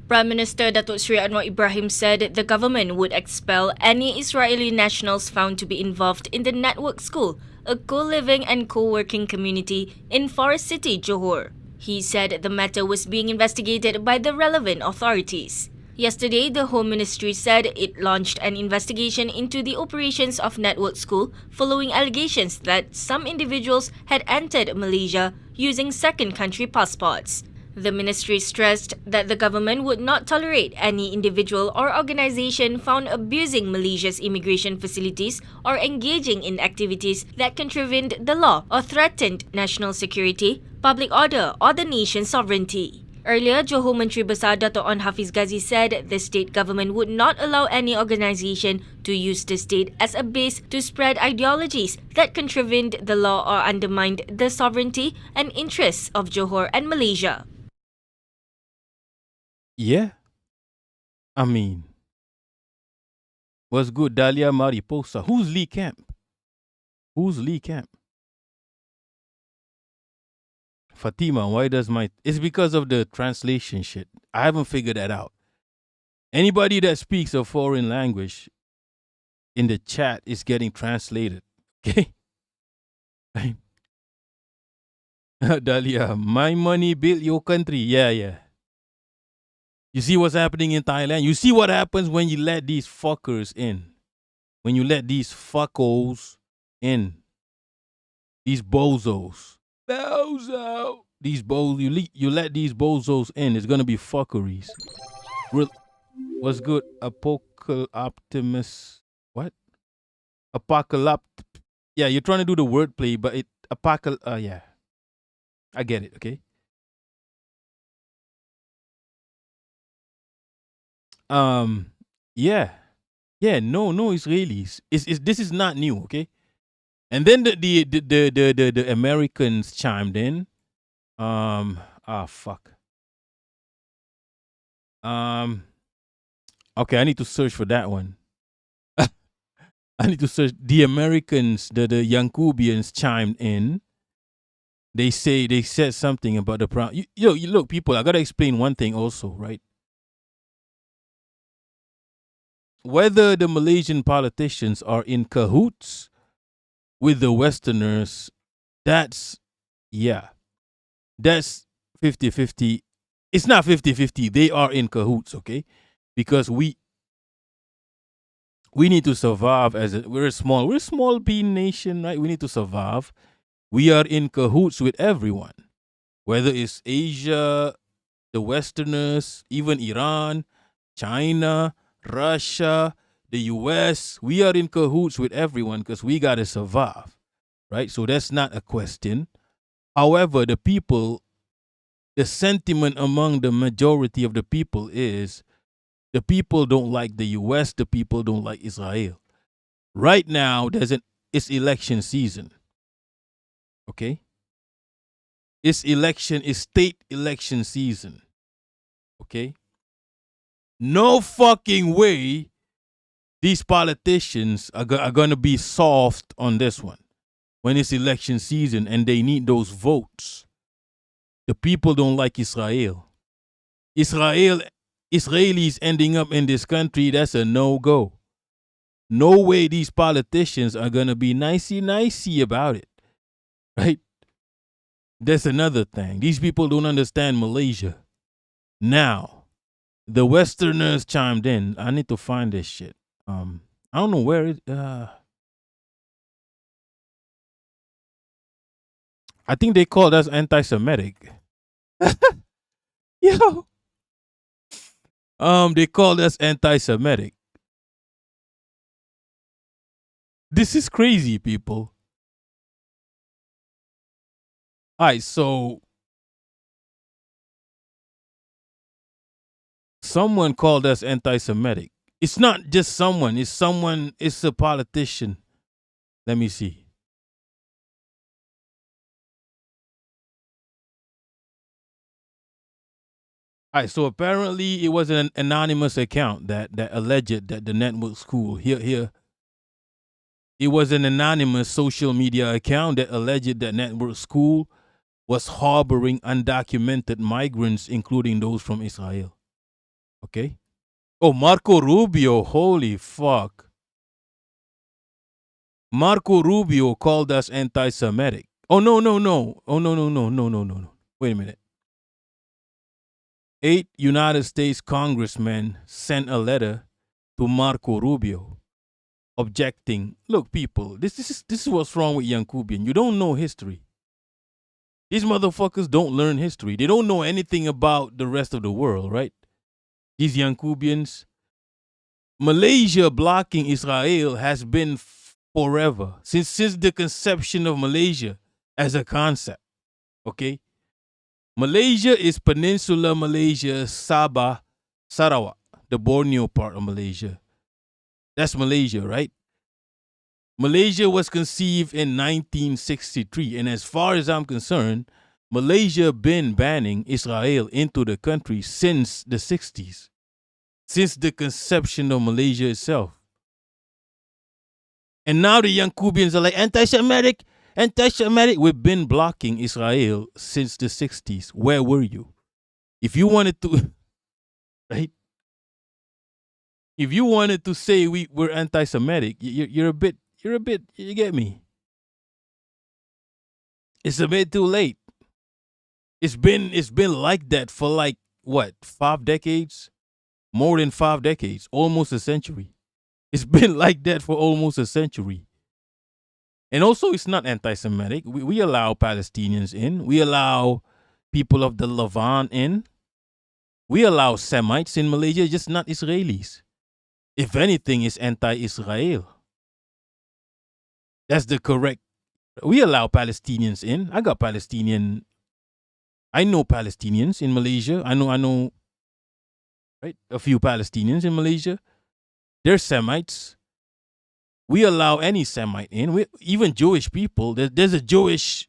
Prime Minister Datuk Sri Anwar Ibrahim said the government would expel any Israeli nationals found to be involved in the Network School, a co-living and co-working community in Forest City, Johor. He said the matter was being investigated by the relevant authorities. Yesterday, the Home Ministry said it launched an investigation into the operations of Network School following allegations that some individuals had entered Malaysia using second country passports. The ministry stressed that the government would not tolerate any individual or organization found abusing Malaysia's immigration facilities or engaging in activities that contravened the law or threatened national security, public order, or the nation's sovereignty. Earlier, Johor Menteri Besar Dato' On Hafiz Ghazi said the state government would not allow any organisation to use the state as a base to spread ideologies that contravened the law or undermined the sovereignty and interests of Johor and Malaysia. Yeah. I mean, what's good, Dahlia Mariposa? Who's Lee Camp? Fatima, why does it's because of the translation shit. I haven't figured that out. Anybody that speaks a foreign language in the chat is getting translated. Okay? Dahlia, my money built your country. Yeah. You see what's happening in Thailand? You see what happens when you let these fuckers in. When you let these fuckos in. These bozos. You let these bozos in. It's gonna be fuckeries. What's good? Optimus. What? Apocalypse. Yeah, you're trying to do the wordplay, but yeah. I get it, okay? Yeah, no Israelis. This is not new, okay? And then the Americans chimed in. Fuck. Okay, I need to search for that one. I need to search the Americans. The Yankubians chimed in. They said something about the problem. You look, people. I gotta explain one thing also, right? Whether the Malaysian politicians are in cahoots with the Westerners, that's 50-50. It's not 50-50. They are in cahoots, okay? Because we need to survive we're a small bean nation, right? We need to survive. We are in cahoots with everyone, whether it's Asia, the Westerners, even Iran, China, Russia, the US. We are in cahoots with everyone because we got to survive, right? So that's not a question. However, the sentiment among the majority of the people is the people don't like the US, the people don't like Israel. Right now, it's election season. Okay? It's state election season. Okay? No fucking way these politicians are going to be soft on this one when it's election season and they need those votes. The people don't like Israel. Israelis ending up in this country, that's a no-go. No way these politicians are going to be nicey about it. Right? That's another thing. These people don't understand Malaysia. Now, the Westerners chimed in. I need to find this shit. I don't know where it. I think they called us anti-Semitic. Yo. They called us anti-Semitic. This is crazy, people. All right, so someone called us anti-Semitic. It's not just someone. It's a politician. Let me see. All right, so apparently it was an anonymous account that alleged that the network school here. It was an anonymous social media account that alleged that network school was harboring undocumented migrants, including those from Israel. Okay? Oh, Marco Rubio, holy fuck. Marco Rubio called us anti-Semitic. Oh, no. Oh, no. Wait a minute. 8 United States congressmen sent a letter to Marco Rubio objecting. Look, people, this is what's wrong with Yankubian. You don't know history. These motherfuckers don't learn history. They don't know anything about the rest of the world, right? These Yankubians. Malaysia blocking Israel has been forever, since the conception of Malaysia as a concept. Okay? Malaysia is Peninsular Malaysia, Sabah, Sarawak, the Borneo part of Malaysia. That's Malaysia, right? Malaysia was conceived in 1963, and as far as I'm concerned, Malaysia been banning Israel into the country since the 60s, since the conception of Malaysia itself. And now the Yankubians are like anti-Semitic. We've been blocking Israel since the 60s. Where were you? If you wanted to, right? If you wanted to say we're anti-Semitic, you're a bit, you get me? It's a bit too late. It's been like that for like, what, 5 decades? More than 5 decades, almost a century. It's been like that for almost a century. And also, it's not anti-Semitic. We allow Palestinians in. We allow people of the Levant in. We allow Semites in Malaysia, just not Israelis. If anything, it's anti-Israel. That's the correct. We allow Palestinians in. I know Palestinians in Malaysia. I know, right? A few Palestinians in Malaysia. They're Semites. We allow any Semite in. Even Jewish people. There's a Jewish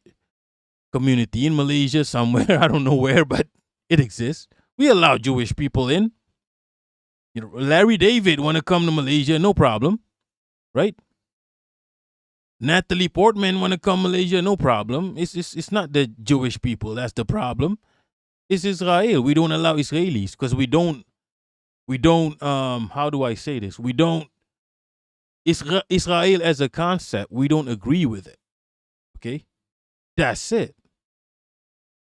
community in Malaysia somewhere. I don't know where, but it exists. We allow Jewish people in. You know, Larry David want to come to Malaysia, no problem, right? Natalie Portman want to come Malaysia, no problem. It's not the Jewish people that's the problem. It's Israel. We don't allow Israelis because we don't how do I say this? We don't Israel as a concept, we don't agree with it. Okay? That's it.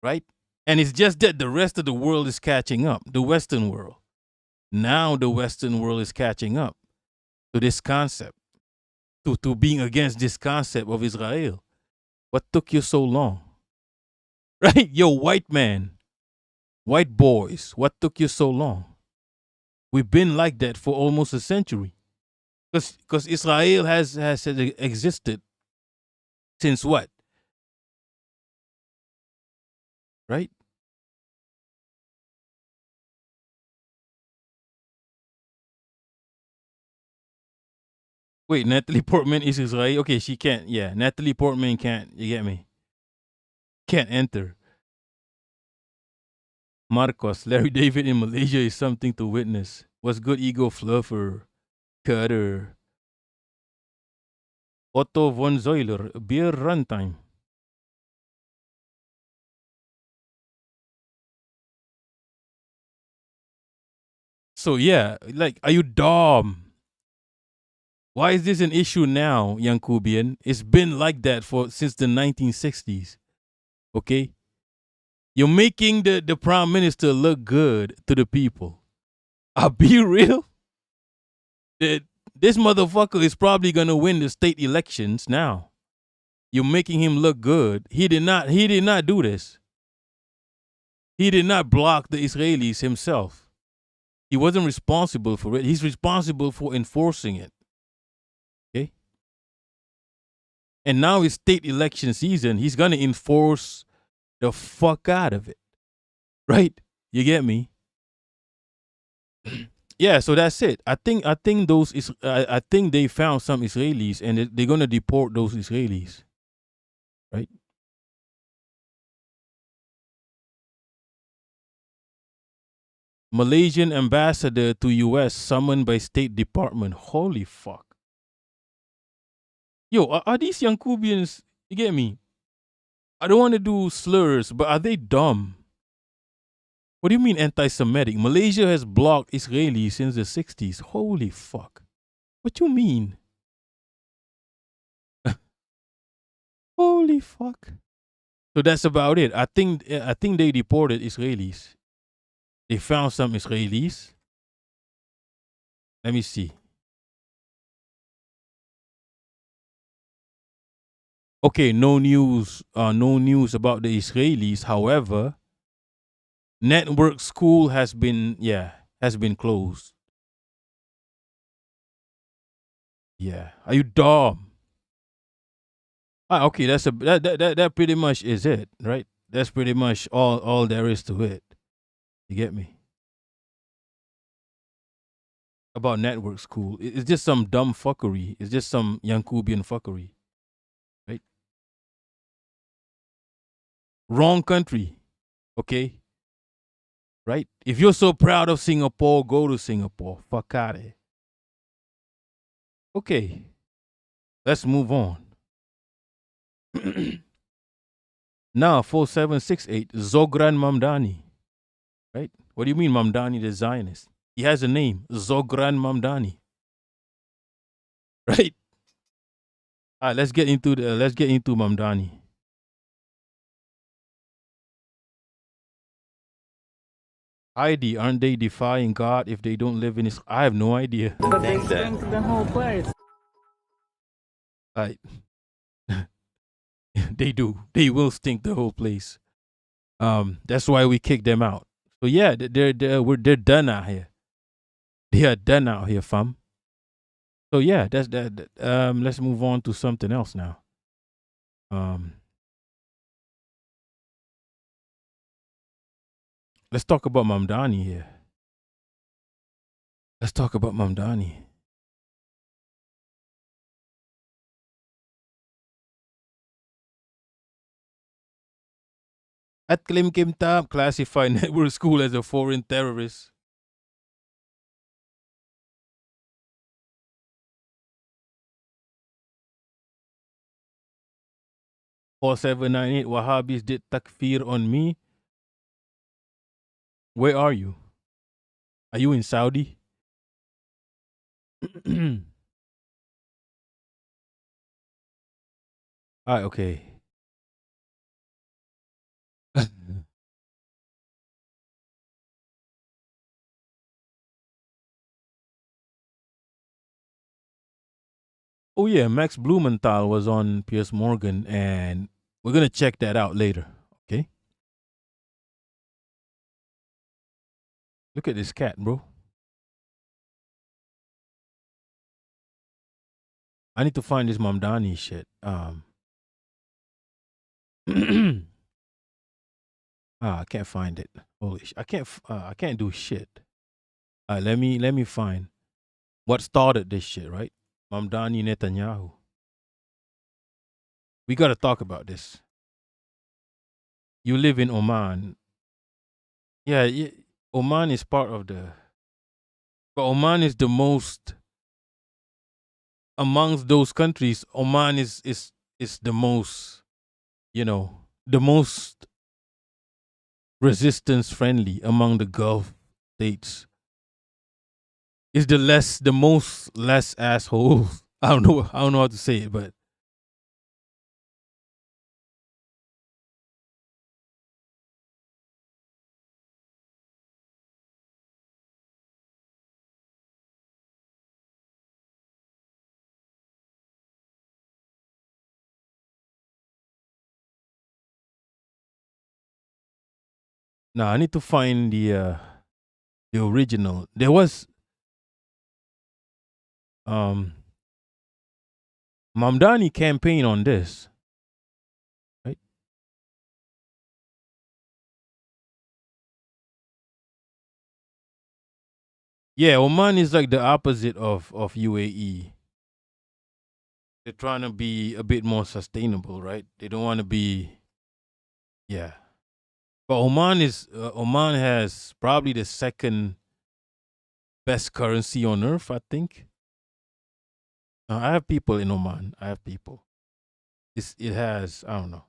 Right? And it's just that the rest of the world is catching up, the Western world. Now the Western world is catching up to this concept. To being against this concept of Israel. What took you so long? Right? Yo, white man, white boys, what took you so long? We've been like that for almost a century. Because Israel has existed since what? Right? Wait, Natalie Portman is Israeli? Okay, she can't. Yeah, Natalie Portman can't. You get me? Can't enter. Marcos, Larry David in Malaysia is something to witness. What's good, ego fluffer, cutter? Otto von Zoiler, beer runtime. So yeah, like, are you dumb? Why is this an issue now, Yankubian? It's been like that since the 1960s. Okay? You're making the prime minister look good to the people. I'll be real. This motherfucker is probably gonna win the state elections now. You're making him look good. He did not do this. He did not block the Israelis himself. He wasn't responsible for it. He's responsible for enforcing it. Okay? And now it's state election season. He's gonna enforce the fuck out of it. Right? You get me? Yeah, so that's it. I think they found some Israelis and they're gonna deport those Israelis. Right? Malaysian ambassador to US summoned by State Department. Holy fuck. Yo, are these Yankubians, you get me? I don't want to do slurs, but are they dumb? What do you mean anti-Semitic? Malaysia has blocked Israelis since the 60s. Holy fuck. What you mean? Holy fuck. So that's about it. I think they deported Israelis. They found some Israelis. Let me see. Okay, no news about the Israelis. However, network school has been closed. Yeah. Are you dumb? Okay, that pretty much is it, right? That's pretty much all there is to it. You get me? About network school. It's just some dumb fuckery. It's just some Yankubian fuckery. Right? Wrong country. Okay? Right? If you're so proud of Singapore, go to Singapore. Fuck out of here. Okay. Let's move on. Now, 4768, Zogran Mamdani. Right? What do you mean Mamdani the Zionist? He has a name, Zogran Mamdani. Right? All right, let's get into Mamdani. Heidi, aren't they defying God if they don't live in his? I have no idea. But they stink the whole place. Right. They do. They will stink the whole place. That's why we kicked them out. So yeah, they're done out here. They are done out here, fam. So yeah, that's that. Let's move on to something else now. Let's talk about Mamdani here. Let's talk about Mamdani. At Klim Kim Tab classified network school as a foreign terrorist. 4798 Wahhabis did takfir on me. Where are you? Are you in Saudi? Alright, okay. Oh yeah, Max Blumenthal was on Piers Morgan, and we're gonna check that out later. Okay. Look at this cat, bro. I need to find this Mamdani shit. I can't find it. Holy I can't do shit. Let me find what started this shit, right? Mamdani Netanyahu. We got to talk about this. You live in Oman. Yeah, Oman is part of but Oman is the most, amongst those countries, Oman is the most, the most resistance friendly among the Gulf states. Is the most less assholes. I don't know how to say it, but no, I need to find the original. There was Mamdani campaign on this, right? Yeah, Oman is like the opposite of UAE. They're trying to be a bit more sustainable, right? They don't want to be, yeah. But Oman has probably the second best currency on earth, I think. I have people in Oman. I have people. It has, I don't know.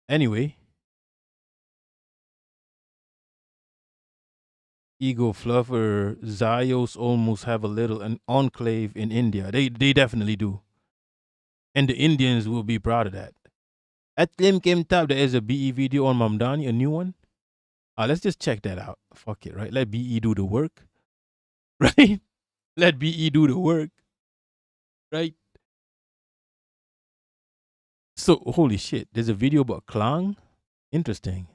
Anyway, Ego Fluffer, Zios almost have a little an enclave in India. They definitely do. And the Indians will be proud of that. At Klim Kim Tab, there is a BE video on Mamdani, a new one. Let's just check that out. Fuck it, right? Let BE do the work. Right? Let BE do the work. Right? So, holy shit. There's a video about Klang. Interesting.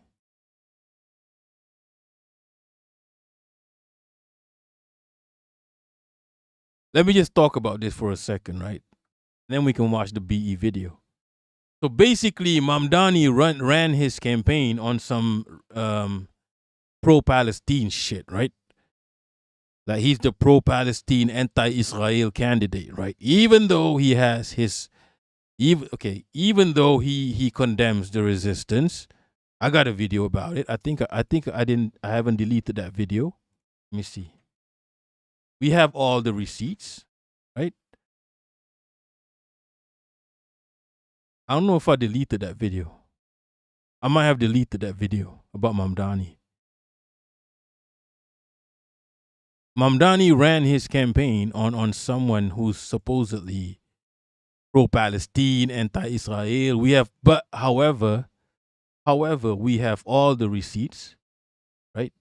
Let me just talk about this for a second, right? Then we can watch the BE video. So basically, Mamdani ran his campaign on some pro-Palestine shit, right? Like he's the pro-Palestine, anti-Israel candidate, right? Even though he has even though he condemns the resistance. I got a video about it. I haven't deleted that video. Let me see. We have all the receipts, right? I don't know if I deleted that video. I might have deleted that video about Mamdani. Mamdani ran his campaign on someone who's supposedly pro-Palestine, anti-Israel. However, we have all the receipts, right?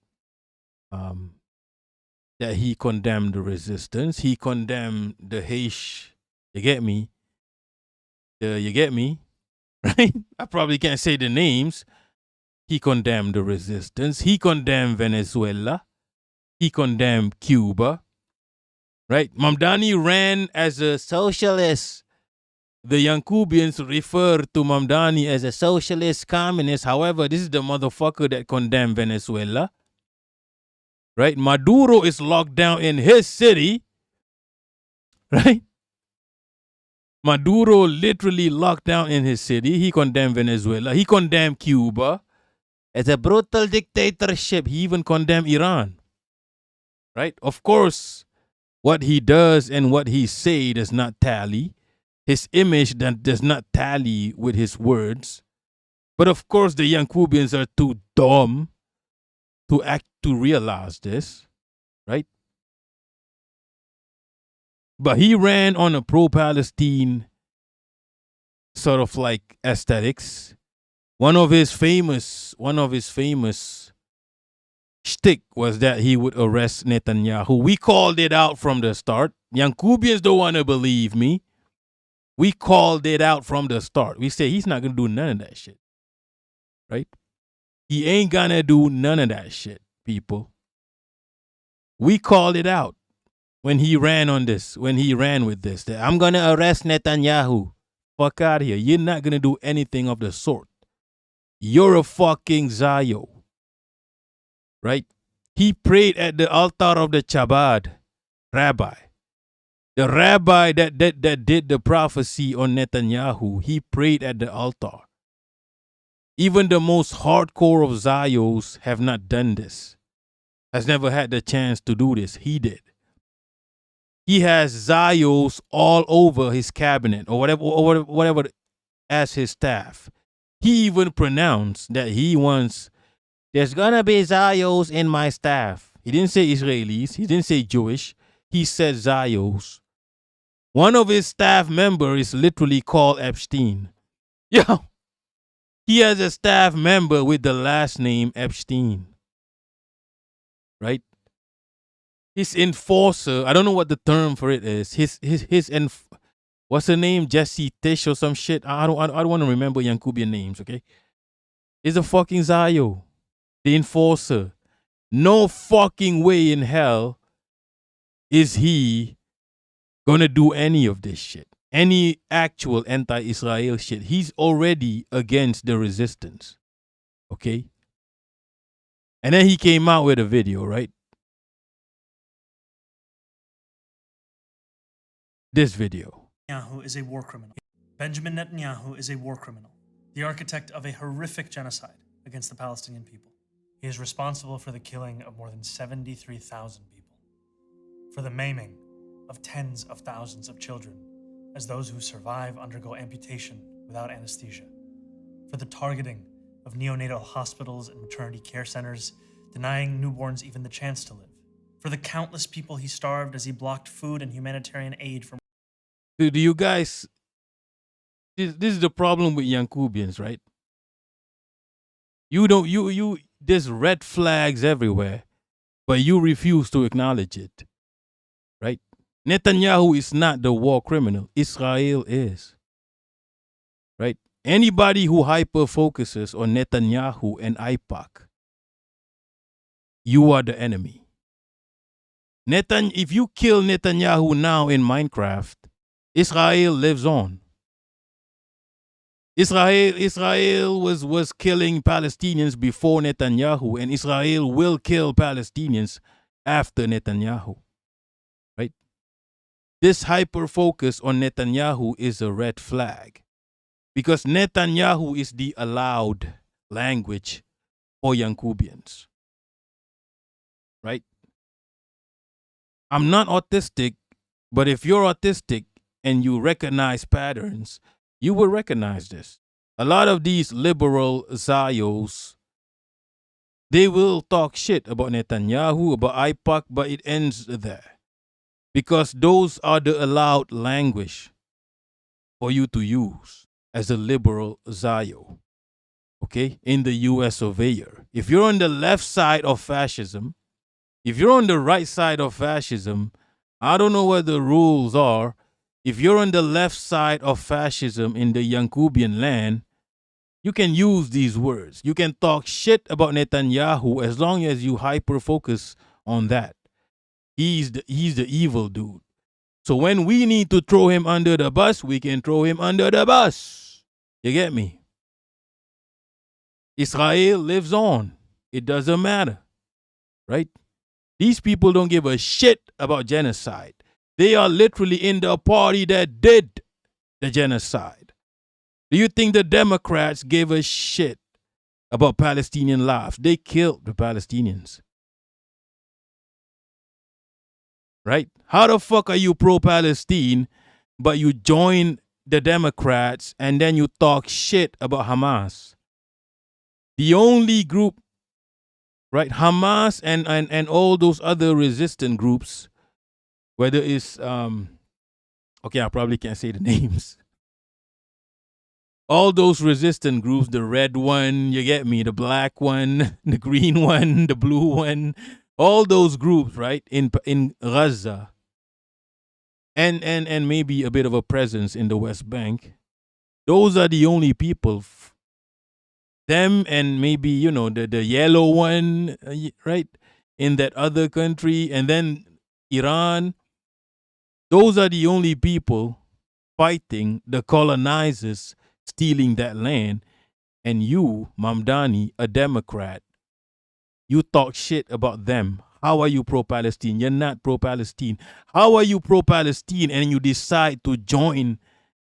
That he condemned the resistance. He condemned the Haish. You get me? You get me? Right? I probably can't say the names. He condemned the resistance. He condemned Venezuela. He condemned Cuba. Right? Mamdani ran as a socialist. The Yankubians refer to Mamdani as a socialist communist. However, this is the motherfucker that condemned Venezuela. Right? Maduro is locked down in his city. Right? Maduro literally locked down in his city. He condemned Venezuela. He condemned Cuba as a brutal dictatorship. He even condemned Iran. Right? Of course, what he does and what he say does not tally. his image that does not tally with his words. But of course, the Yankubians are too dumb to realize this, right? But he ran on a pro-Palestine sort of like aesthetics. One of his famous shtick was that he would arrest Netanyahu. We called it out from the start. Yankubians don't want to believe me. We called it out from the start. We say he's not going to do none of that shit. Right? He ain't going to do none of that shit, people. We called it out when he ran on this, when he ran with this. That I'm going to arrest Netanyahu. Fuck out of here. You're not going to do anything of the sort. You're a fucking Zayo. Right? He prayed at the altar of the Chabad rabbi. The rabbi that did the prophecy on Netanyahu, he prayed at the altar. Even the most hardcore of Zayos have not done this. Has never had the chance to do this. He did. He has Zayos all over his cabinet or whatever as his staff. He even pronounced that he wants, there's gonna be Zayos in my staff. He didn't say Israelis. He didn't say Jewish. He said Zayos. One of his staff members is literally called Epstein. Yo, he has a staff member with the last name Epstein. Right? His enforcer, I don't know what the term for it is. What's her name? Jesse Tish or some shit. I don't want to remember Yankubian names, okay? Is a fucking Zayo. The enforcer. No fucking way in hell is he gonna do any of this shit. Any actual anti-Israel shit. He's already against the resistance. Okay? And then he came out with a video, right? This video. Netanyahu is a war criminal. Benjamin Netanyahu is a war criminal, the architect of a horrific genocide against the Palestinian people. He is responsible for the killing of more than 73,000 people, for the maiming of tens of thousands of children as those who survive undergo amputation without anesthesia, for the targeting of neonatal hospitals and maternity care centers, denying newborns even the chance to live, for the countless people he starved as he blocked food and humanitarian aid from. Do you guys, this is the problem with Yankubians, right? There's red flags everywhere, but you refuse to acknowledge it, right? Netanyahu is not the war criminal. Israel is, right? Anybody who hyper-focuses on Netanyahu and AIPAC, you are the enemy. If you kill Netanyahu now in Minecraft, Israel lives on. Israel was killing Palestinians before Netanyahu, and Israel will kill Palestinians after Netanyahu. Right? This hyper focus on Netanyahu is a red flag, because Netanyahu is the allowed language for Yankubians. Right? I'm not autistic, but if you're autistic and you recognize patterns, you will recognize this. A lot of these liberal Zayos, they will talk shit about Netanyahu, about AIPAC, but it ends there. Because those are the allowed language for you to use as a liberal Zayo. Okay? In the US surveyor. If you're on the left side of fascism, if you're on the right side of fascism, I don't know what the rules are. If you're on the left side of fascism in the Yankubian land, you can use these words. You can talk shit about Netanyahu as long as you hyper-focus on that. He's the evil dude. So when we need to throw him under the bus, we can throw him under the bus. You get me? Israel lives on. It doesn't matter. Right? These people don't give a shit about genocide. They are literally in the party that did the genocide. Do you think the Democrats gave a shit about Palestinian lives? They killed the Palestinians. Right? How the fuck are you pro-Palestine, but you join the Democrats and then you talk shit about Hamas. The only group, right, Hamas and all those other resistant groups, whether it's, okay, I probably can't say the names. All those resistant groups, the red one, you get me, the black one, the green one, the blue one, all those groups, right, in Gaza, and maybe a bit of a presence in the West Bank, those are the only people, them and maybe, you know, the yellow one, right, in that other country, and then Iran, those are the only people fighting the colonizers stealing that land. And you, Mamdani, a Democrat, you talk shit about them. How are you pro-Palestine? You're not pro-Palestine. How are you pro-Palestine and you decide to join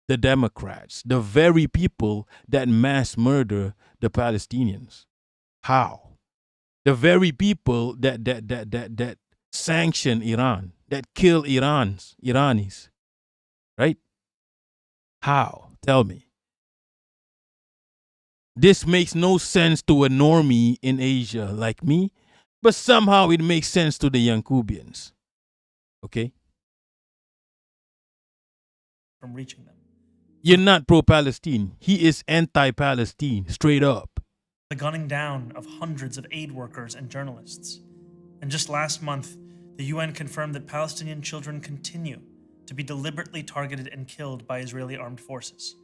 the Democrats, the very people that mass murder the Palestinians? How? The very people that sanction Iran, that kill Iranis, right? How? Tell me. This makes no sense to a normie in Asia like me, but somehow it makes sense to the Yankubians. Okay? From reaching them. You're not pro-Palestine. He is anti-Palestine, straight up. The gunning down of hundreds of aid workers and journalists. And just last month, the UN confirmed that Palestinian children continue to be deliberately targeted and killed by Israeli armed forces,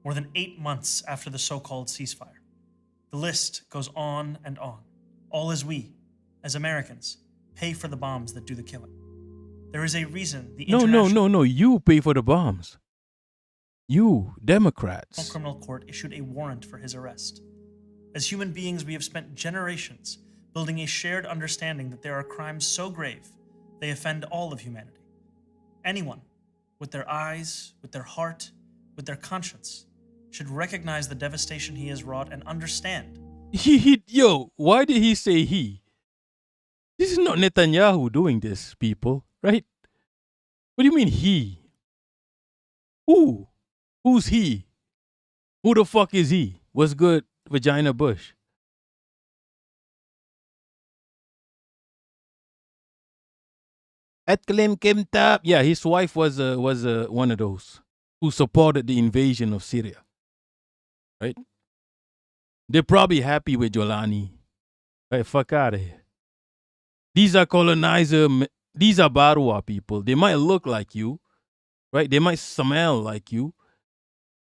more than 8 months after the so-called ceasefire. The list goes on and on, all as we, as Americans, pay for the bombs that do the killing. There is a reason the No, you pay for the bombs. You, Democrats. International Criminal Court issued a warrant for his arrest. As human beings, we have spent generations building a shared understanding that there are crimes so grave, they offend all of humanity. Anyone, with their eyes, with their heart, with their conscience, should recognize the devastation he has wrought and understand. Yo, why did he say he? This is not Netanyahu doing this, people, right? What do you mean he? Who? Who's he? Who the fuck is he? What's good, Vagina Bush? At Kim Tab. Yeah, his wife was one of those who supported the invasion of Syria. Right? They're probably happy with Jolani. Right, fuck out of here. These are colonizer, these are Barua people. They might look like you, right? They might smell like you.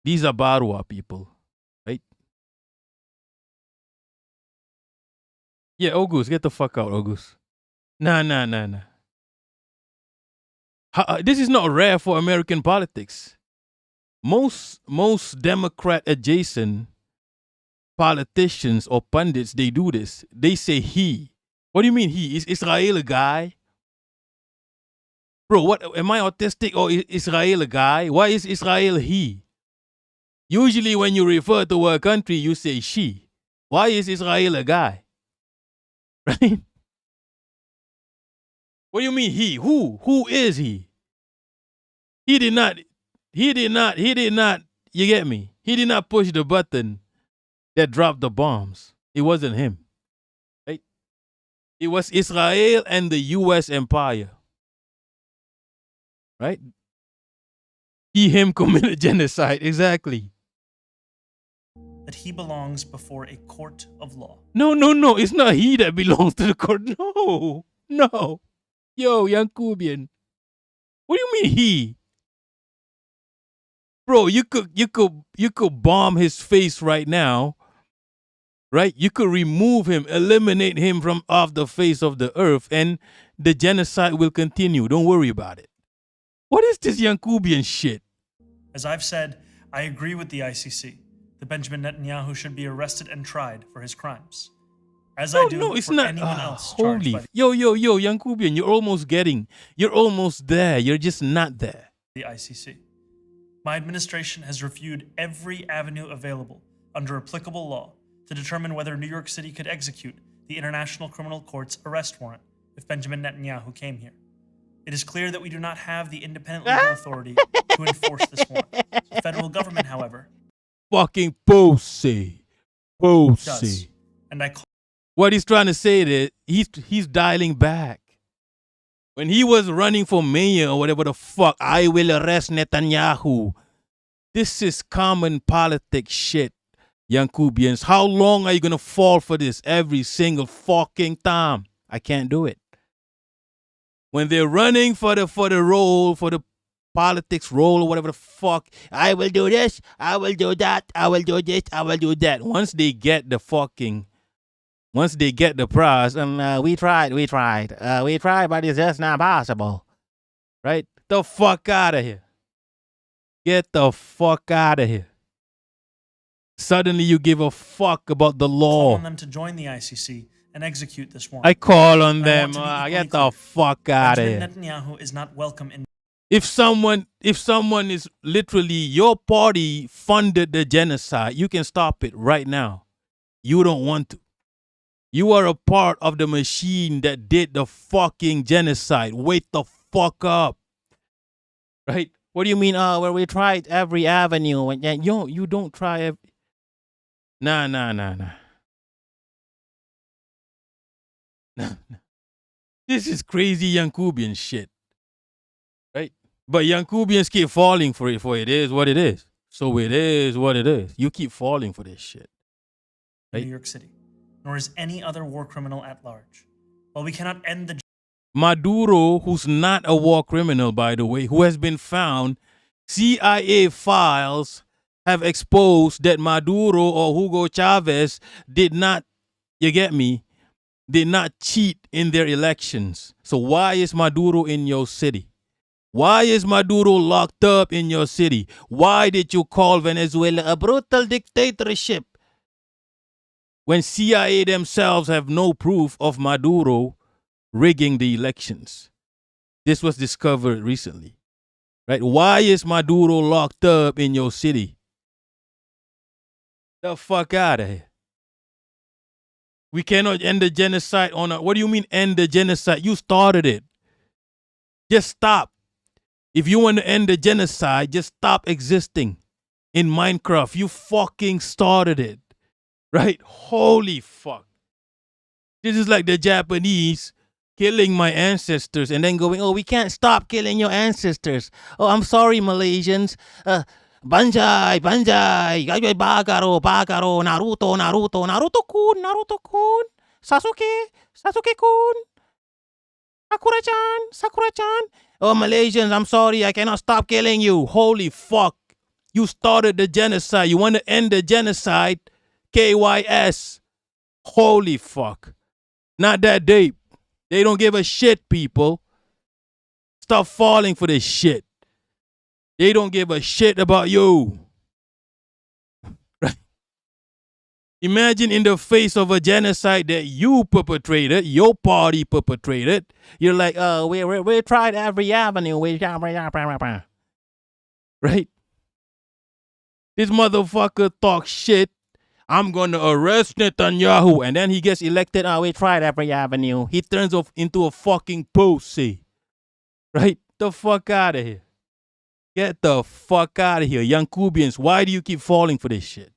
These are Barua people, right? Yeah, August, get the fuck out, August. Nah. This is not rare for American politics. Most Democrat adjacent politicians or pundits, they do this. They say he. What do you mean he? Is Israel a guy? Bro, what, am I autistic or is Israel a guy? Why is Israel he? Usually when you refer to a country, you say she. Why is Israel a guy? Right? What do you mean he? Who is he? He did not, you get me? He did not push the button that dropped the bombs. It wasn't him. Right? It was Israel and the US empire. Right? Him committed genocide, exactly. That he belongs before a court of law. No, it's not he that belongs to the court. No. Yo, Yankubian. What do you mean he? Bro, you could bomb his face right now, right? You could remove him, eliminate him from off the face of the earth, and the genocide will continue. Don't worry about it. What is this Yankubian shit? As I've said, I agree with the ICC that Benjamin Netanyahu should be arrested and tried for his crimes. As I do it's for not, anyone else charged by Yo, Yankubian, you're almost there. You're just not there. The ICC. My administration has reviewed every avenue available under applicable law to determine whether New York City could execute the International Criminal Court's arrest warrant if Benjamin Netanyahu came here. It is clear that we do not have the independent legal authority to enforce this warrant. The federal fucking pussy. Pussy. does. And I call What he's trying to say is he's dialing back. When he was running for mayor or whatever the fuck, I will arrest Netanyahu. This is common politics shit, Yankubians. How long are you going to fall for this every single fucking time? I can't do it. When they're running for the role, for the politics role or whatever the fuck, I will do this, I will do that, I will do this, I will do that. Once they get the prize, and we tried, but it's just not possible. Right? The fuck out of here. Get the fuck out of here. Suddenly you give a fuck about the law. call on them to join the ICC and execute this warrant. I call on And them. want to be equally Get the clear. fuck out of here. Benjamin Netanyahu is not welcome in. If someone is literally your party funded the genocide, you can stop it right now. You don't want to. You are a part of the machine that did the fucking genocide. Wake the fuck up. Right? What do you mean? Well, we tried every avenue. And you don't try every. Nah. Nah. This is crazy Yankubian shit. Right? But Yankubians keep falling for it, it is what it is. So it is what it is. You keep falling for this shit. Right? New York City, nor is any other war criminal at large. While we cannot end the Maduro, who's not a war criminal, by the way, who has been found, CIA files have exposed that Maduro or Hugo Chavez did not, you get me, did not cheat in their elections. So why is Maduro in your city? Why is Maduro locked up in your city? Why did you call Venezuela a brutal dictatorship when CIA themselves have no proof of Maduro rigging the elections? This was discovered recently, right? Why is Maduro locked up in your city? The fuck out of here. We cannot end the genocide on what do you mean end the genocide? You started it. Just stop. If you want to end the genocide, just stop existing in Minecraft. You fucking started it. Right? Holy fuck. This is like the Japanese killing my ancestors and then going, oh, we can't stop killing your ancestors. Oh, I'm sorry, Malaysians. Banzai, Banzai, Bagaro, Bagaro, Naruto, Naruto, Naruto-kun, Naruto-kun, Sasuke, Sasuke-kun, Sakura-chan, Sakura-chan. Oh, Malaysians, I'm sorry, I cannot stop killing you. Holy fuck. You started the genocide. You want to end the genocide? KYS. Holy fuck. Not that deep. They don't give a shit, people. Stop falling for this shit. They don't give a shit about you. Right? Imagine in the face of a genocide that you perpetrated, your party perpetrated, you're like, oh, we tried every avenue. Right? This motherfucker talks shit. I'm going to arrest Netanyahu. And then he gets elected. Oh, we tried every avenue. He turns off into a fucking pussy. Right? The fuck out of here. Get the fuck out of here. Yankubians, why do you keep falling for this shit?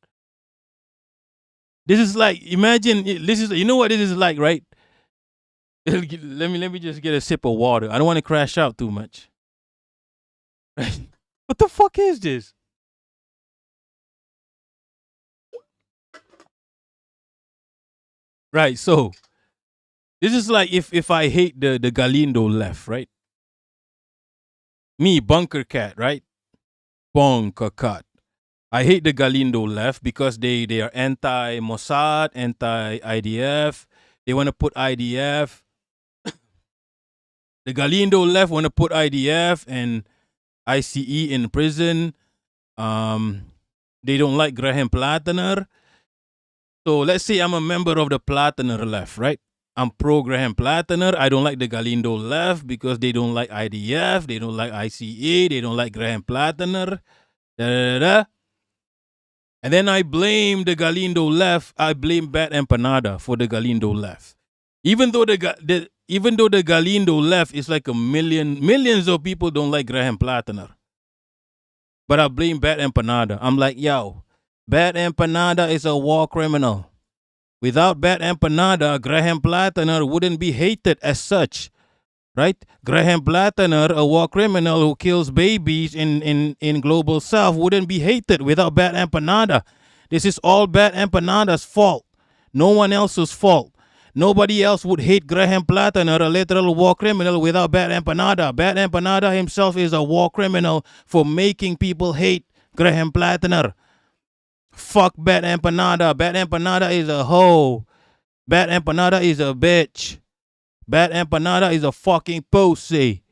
This is like, imagine, this is, you know what this is like, right? Let me just get a sip of water. I don't want to crash out too much. Right? What the fuck is this? Right, so this is like if I hate the Galindo left, right? Me, Bunker Cat, right? Bunker Cat. I hate the Galindo left because they are anti-Mossad, anti-IDF. They want to put IDF. The Galindo left want to put IDF and ICE in prison. They don't like Graham Platner. So let's say I'm a member of the Platner left, right? I'm pro-Graham Platner. I don't like the Galindo left because they don't like IDF. They don't like ICE. They don't like Graham Platner. And then I blame the Galindo left. I blame Bad Empanada for the Galindo left. Even though the Galindo left is like millions of people don't like Graham Platner. But I blame Bad Empanada. I'm like, yo, Bad Empanada is a war criminal. Without Bad Empanada, Graham Platner wouldn't be hated as such. Right? Graham Platner, a war criminal who kills babies in Global South, wouldn't be hated without Bad Empanada. This is all Bad Empanada's fault. No one else's fault. Nobody else would hate Graham Platner, a literal war criminal, without Bad Empanada. Bad Empanada himself is a war criminal for making people hate Graham Platner. Fuck Bad Empanada. Bad Empanada is a hoe. Bad Empanada is a bitch. Bad Empanada is a fucking pussy.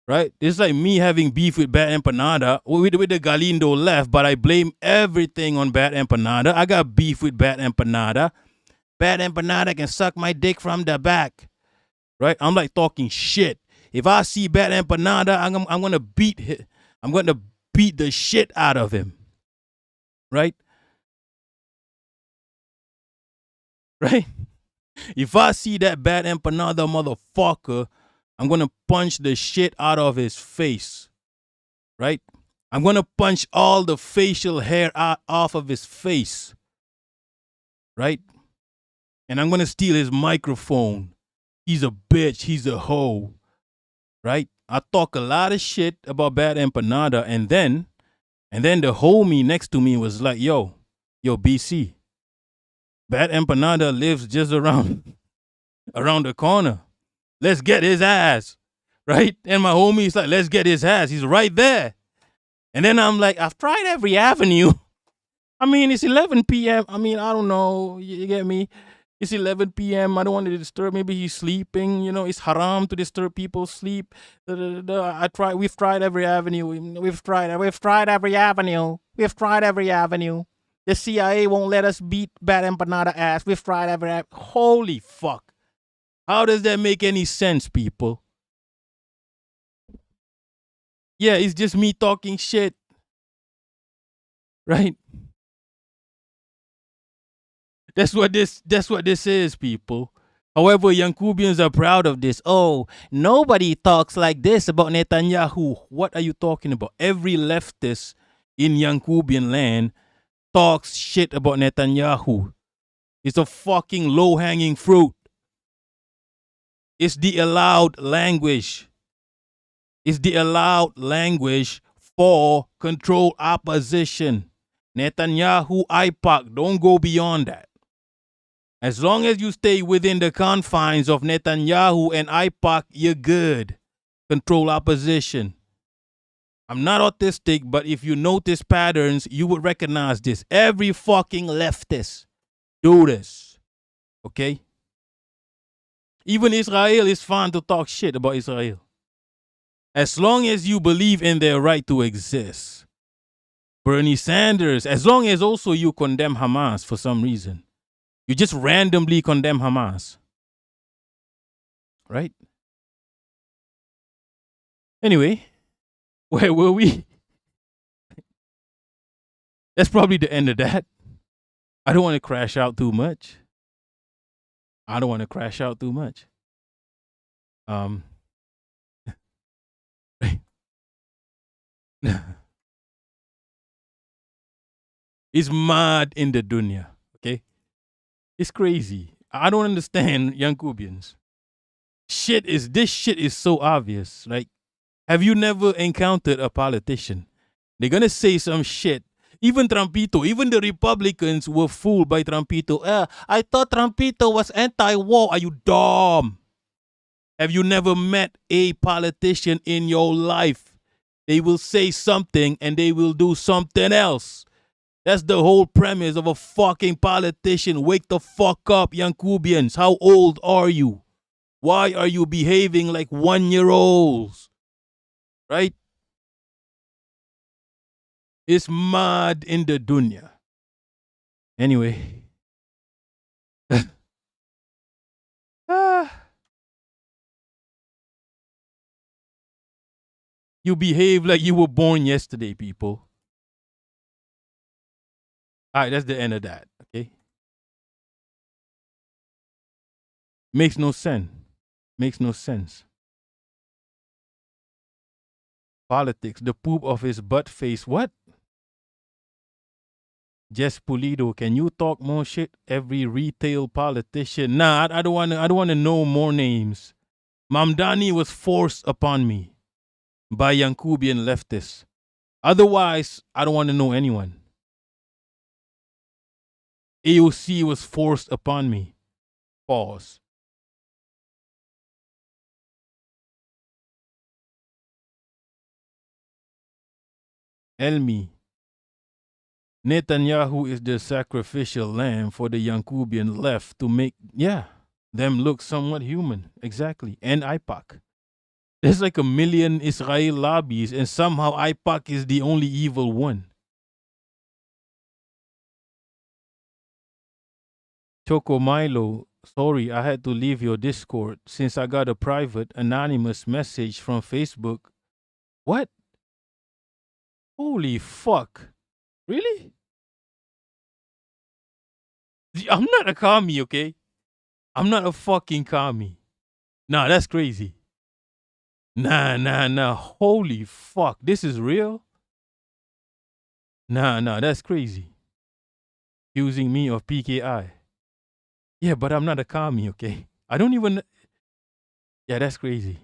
Right? It's like me having beef with Bad Empanada with the Galindo left, but I blame everything on Bad Empanada. I got beef with Bad Empanada. Bad Empanada can suck my dick from the back. Right? I'm like talking shit. If I see Bad Empanada, I'm gonna beat him. I'm gonna beat the shit out of him. Right? Right? If I see that Bad Empanada motherfucker, I'm going to punch the shit out of his face. Right? I'm going to punch all the facial hair off of his face. Right? And I'm going to steal his microphone. He's a bitch. He's a hoe. Right? I talk a lot of shit about Bad Empanada, and then the homie next to me was like, yo, BC. Bad Empanada lives just around the corner. Let's get his ass. Right? And my homie's like, let's get his ass. He's right there. And then I'm like, I've tried every avenue. I mean, it's 11 p.m. I mean, I don't know. You get me? It's 11 p.m. I don't want to disturb. Maybe he's sleeping. You know, it's haram to disturb people's sleep. We've tried every avenue. We've tried every avenue. We've tried every avenue. The CIA won't let us beat Bad Empanada ass. We've tried every avenue. Holy fuck. How does that make any sense, people? Yeah, it's just me talking shit. Right? That's what this is, people. However, Yankubians are proud of this. Oh, nobody talks like this about Netanyahu. What are you talking about? Every leftist in Yankubian land talks shit about Netanyahu. It's a fucking low-hanging fruit. It's the allowed language. It's the allowed language for controlled opposition. Netanyahu, IPAC, don't go beyond that. As long as you stay within the confines of Netanyahu and IPAC, you're good. Control opposition. I'm not autistic, but if you notice patterns, you would recognize this. Every fucking leftist do this. Okay? Even Israel is fine to talk shit about Israel. As long as you believe in their right to exist. Bernie Sanders, as long as also you condemn Hamas for some reason. You just randomly condemn Hamas. Right? Anyway, where were we? That's probably the end of that. I don't want to crash out too much. It's mad in the dunya, okay? It's crazy. I don't understand Yankubians. This shit is so obvious. Like, have you never encountered a politician? They're gonna say some shit. Even Trumpito, even the Republicans were fooled by Trumpito. I thought Trumpito was anti-war. Are you dumb? Have you never met a politician in your life? They will say something and they will do something else. That's the whole premise of a fucking politician. Wake the fuck up, Yankubians. How old are you? Why are you behaving like 1-year-olds? Right? It's mad in the dunya. Anyway. You behave like you were born yesterday, people. All right, that's the end of that, okay? Makes no sense. Politics, the poop of his butt face. What? Jess Pulido, can you talk more shit? Every retail politician. Nah, I don't wanna know more names. Mamdani was forced upon me by Yankubian leftists. Otherwise, I don't want to know anyone. AOC was forced upon me. Pause. Elmi. Netanyahu is the sacrificial lamb for the Yankubian left to make, them look somewhat human. Exactly. And IPAC. There's like 1 million Israel lobbies, and somehow IPAC is the only evil one. Choco Milo, sorry, I had to leave your Discord since I got a private anonymous message from Facebook. What? Holy fuck. Really? I'm not a commie, okay? I'm not a fucking commie. Nah, that's crazy. Nah. Holy fuck. This is real? Nah, that's crazy. Accusing me of PKI. Yeah, but I'm not a commie, okay? I don't even... Yeah, that's crazy.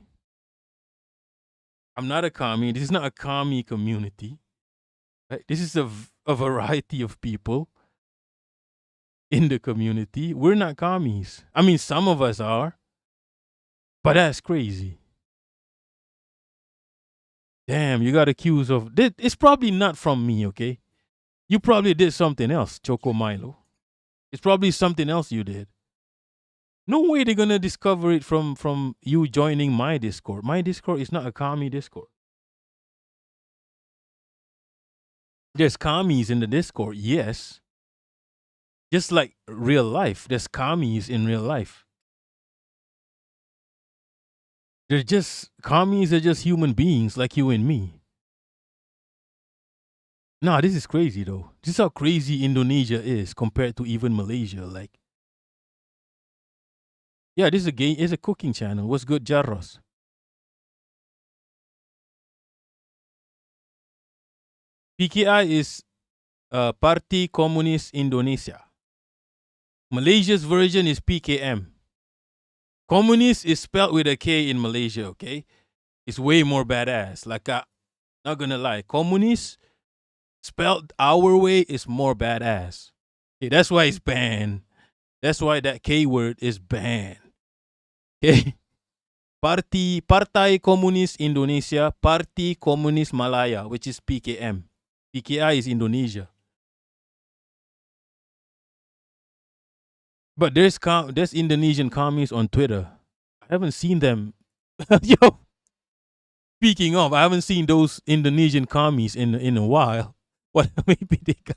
I'm not a commie. This is not a commie community. Right? This is a variety of people in the community. We're not commies. I mean, some of us are. But that's crazy. Damn, you got accused of... It's probably not from me, okay? You probably did something else, Choco Milo. It's probably something else you did. No way they're going to discover it from you joining my Discord. My Discord is not a commie Discord. There's commies in the Discord, yes. Just like real life, there's commies in real life. Commies are just human beings like you and me. Nah, this is crazy though. This is how crazy Indonesia is compared to even Malaysia. Like, yeah, this is it's a cooking channel. What's good, Jarros? PKI is Parti Komunis Indonesia. Malaysia's version is PKM. Communist is spelled with a K in Malaysia, okay? It's way more badass. Like, not gonna lie. Communist spelled our way is more badass. Okay, that's why it's banned. That's why that K word is banned. Okay? Partai Komunis Indonesia, Parti Komunis Malaya, which is PKM. PKI is Indonesia. But there's Indonesian commies on Twitter. I haven't seen them. Yo, speaking of, I haven't seen those Indonesian commies in a while. What? Maybe they got...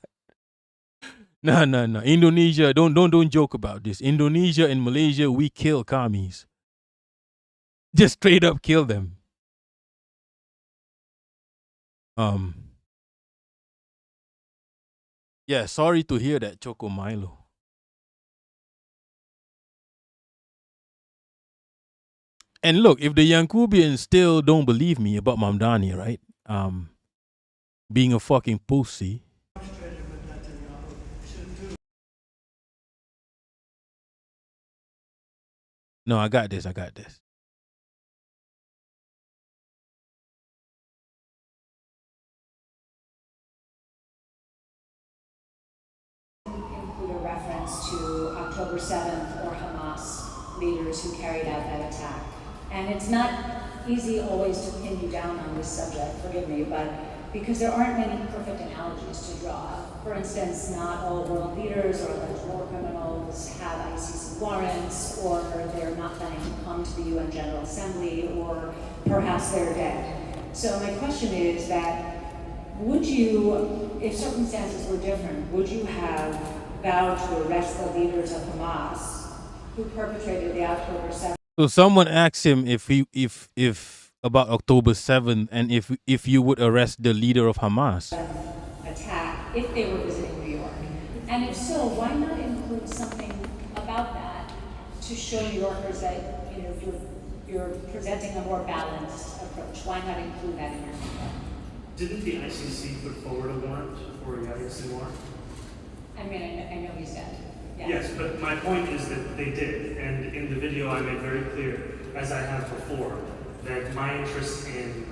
No. Indonesia, don't joke about this. Indonesia and Malaysia, we kill commies. Just straight up kill them. Yeah, sorry to hear that, Choco Milo. And look, if the Yankubians still don't believe me about Mamdani, right? Being a fucking pussy. No, I got this. Include a reference to October 7th or Hamas leaders who carried out that attack. And it's not easy always to pin you down on this subject, forgive me, but because there aren't many perfect analogies to draw. For instance, not all world leaders or alleged war criminals have ICC warrants, or they're not planning to come to the UN General Assembly, or perhaps they're dead. So my question is that, would you, if circumstances were different, would you have vowed to arrest the leaders of Hamas who perpetrated the October 7th? So someone asked him if about October 7th and if you would arrest the leader of Hamas. Attack if they were visiting New York. And if so, why not include something about that to show New Yorkers that you're presenting a more balanced approach? Why not include that in your contract? Didn't the ICC put forward a warrant or a ICC warrant? mean, I know he's dead. Yeah. Yes, but my point is that they did, and in the video I made very clear, as I have before, that my interest in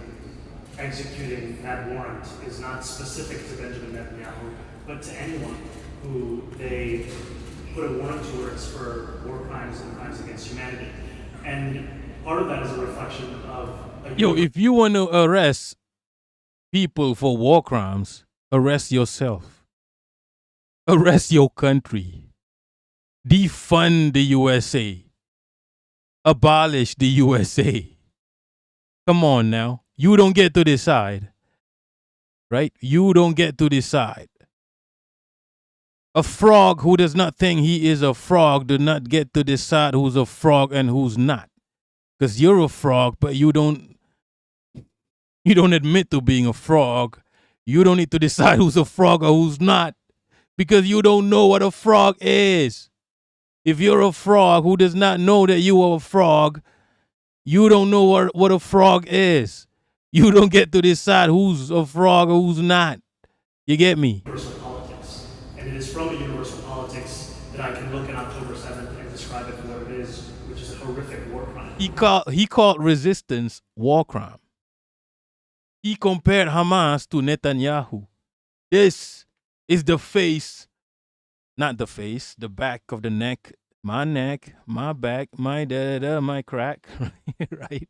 executing that warrant is not specific to Benjamin Netanyahu, but to anyone who they put a warrant towards for war crimes and crimes against humanity. And part of that is a reflection of Yo, if you want to arrest people for war crimes, arrest yourself. Arrest your country. Defund the USA. Abolish the USA. Come on now. You don't get to decide. Right? You don't get to decide. A frog who does not think he is a frog does not get to decide who's a frog and who's not. Because you're a frog, but you don't admit to being a frog. You don't need to decide who's a frog or who's not. Because you don't know what a frog is. If you're a frog who does not know that you are a frog, you don't know what a frog is. You don't get to decide who's a frog or who's not. You get me? Universal politics. And it is from a universal politics that I can look at October 7th and describe it for what it is, which is a horrific war crime. He called resistance war crime. He compared Hamas to Netanyahu. This is the face, not the face, the back of the neck, my back, my da-da-da, my crack, right?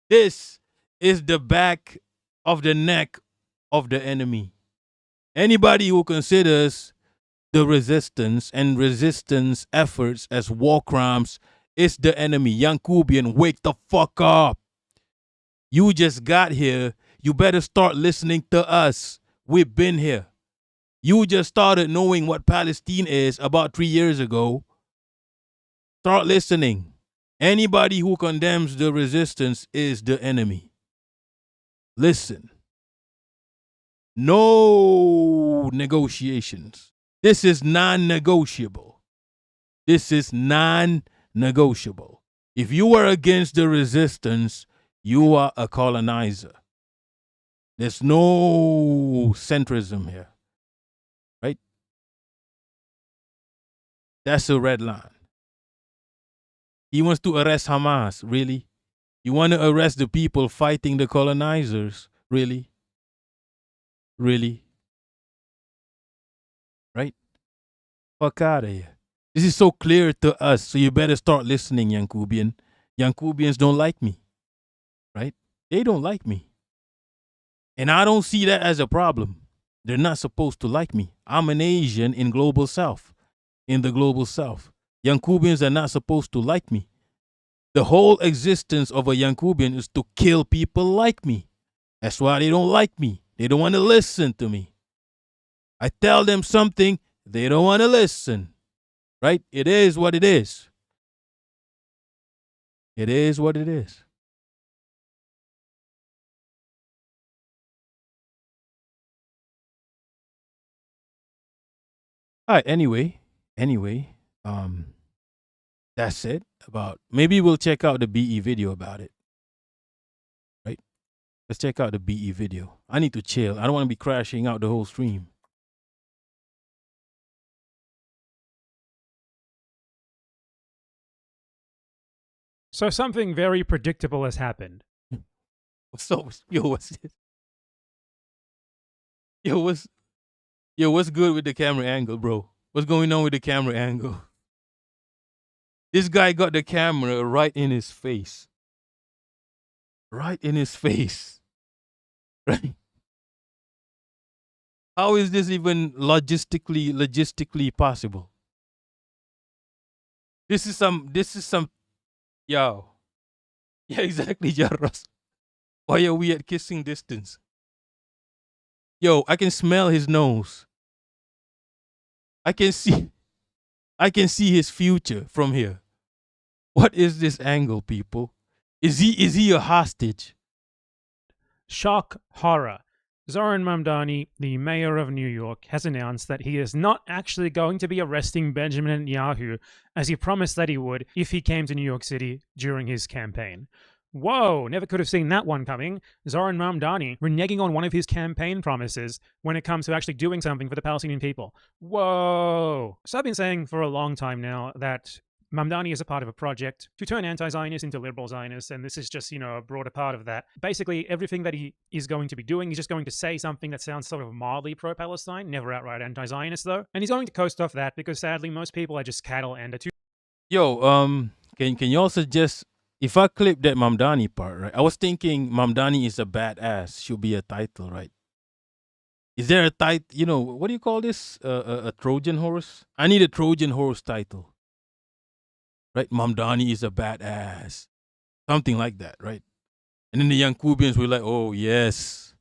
This is the back of the neck of the enemy. Anybody who considers the resistance and resistance efforts as war crimes is the enemy. Yankubian, wake the fuck up. You just got here. You better start listening to us. We've been here. You just started knowing what Palestine is about 3 years ago. Start listening. Anybody who condemns the resistance is the enemy. Listen. No negotiations. This is non-negotiable. This is non-negotiable. If you are against the resistance, you are a colonizer. There's no centrism here. Right? That's a red line. He wants to arrest Hamas, really? You want to arrest the people fighting the colonizers, really? Really? Right? Fuck out of here. This is so clear to us, so you better start listening, Yankubian. Yankubians don't like me. Right? They don't like me. And I don't see that as a problem. They're not supposed to like me. I'm an Asian in Global South. In the Global South. Yankubians are not supposed to like me. The whole existence of a Yankubian is to kill people like me. That's why they don't like me. They don't want to listen to me. I tell them something, they don't want to listen. Right? It is what it is. It is what it is. All right, anyway, that's it about, maybe we'll check out the BE video about it. Right? Let's check out the BE video. I need to chill. I don't want to be crashing out the whole stream. So something very predictable has happened. What's this? What's good with the camera angle, bro? What's going on with the camera angle? This guy got the camera right in his face. Right in his face. Right? How is this even logistically possible? This is some, yo. Yeah, exactly, Jarros. Why are we at kissing distance? Yo, I can smell his nose. I can see his future from here. What is this angle, people? Is he a hostage? Shock, horror. Zoran Mamdani, the mayor of New York, has announced that he is not actually going to be arresting Benjamin Netanyahu as he promised that he would if he came to New York City during his campaign. Whoa, never could have seen that one coming. Zoran Mamdani reneging on one of his campaign promises when it comes to actually doing something for the Palestinian people. Whoa. So I've been saying for a long time now that Mamdani is a part of a project to turn anti-Zionists into liberal Zionists, and this is just, a broader part of that. Basically, everything that he is going to be doing, he's just going to say something that sounds sort of mildly pro-Palestine, never outright anti-Zionist though, and he's going to coast off that because sadly most people are just cattle and are too... Yo, can y'all suggest, if I clip that Mamdani part, right? I was thinking Mamdani is a badass should be a title, right? Is there a title, what do you call this? A Trojan horse? I need a Trojan horse title. Right? Mamdani is a badass. Something like that, right? And then the Yankubians were like, oh, yes.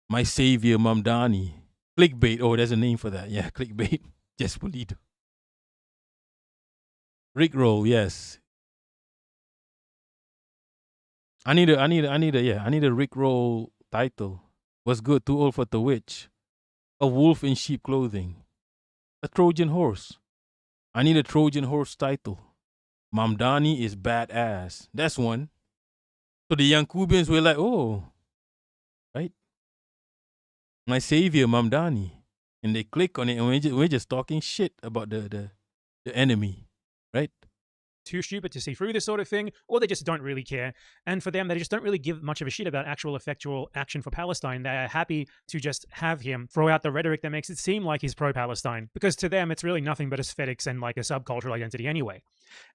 My savior, Mamdani. Clickbait. Oh, there's a name for that. Yeah, clickbait. Just Polito. Rickroll, yes. I need a Rickroll title. What's good? Too old for the witch. A wolf in sheep clothing. A Trojan horse. I need a Trojan horse title. Mamdani is badass. That's one. So the Yankubians were like, oh, right? My savior, Mamdani. And they click on it and we're just talking shit about the enemy, right? Too stupid to see through this sort of thing, or they just don't really care. And for them, they just don't really give much of a shit about actual effectual action for Palestine. They are happy to just have him throw out the rhetoric that makes it seem like he's pro-Palestine, because to them, it's really nothing but aesthetics and like a subcultural identity anyway.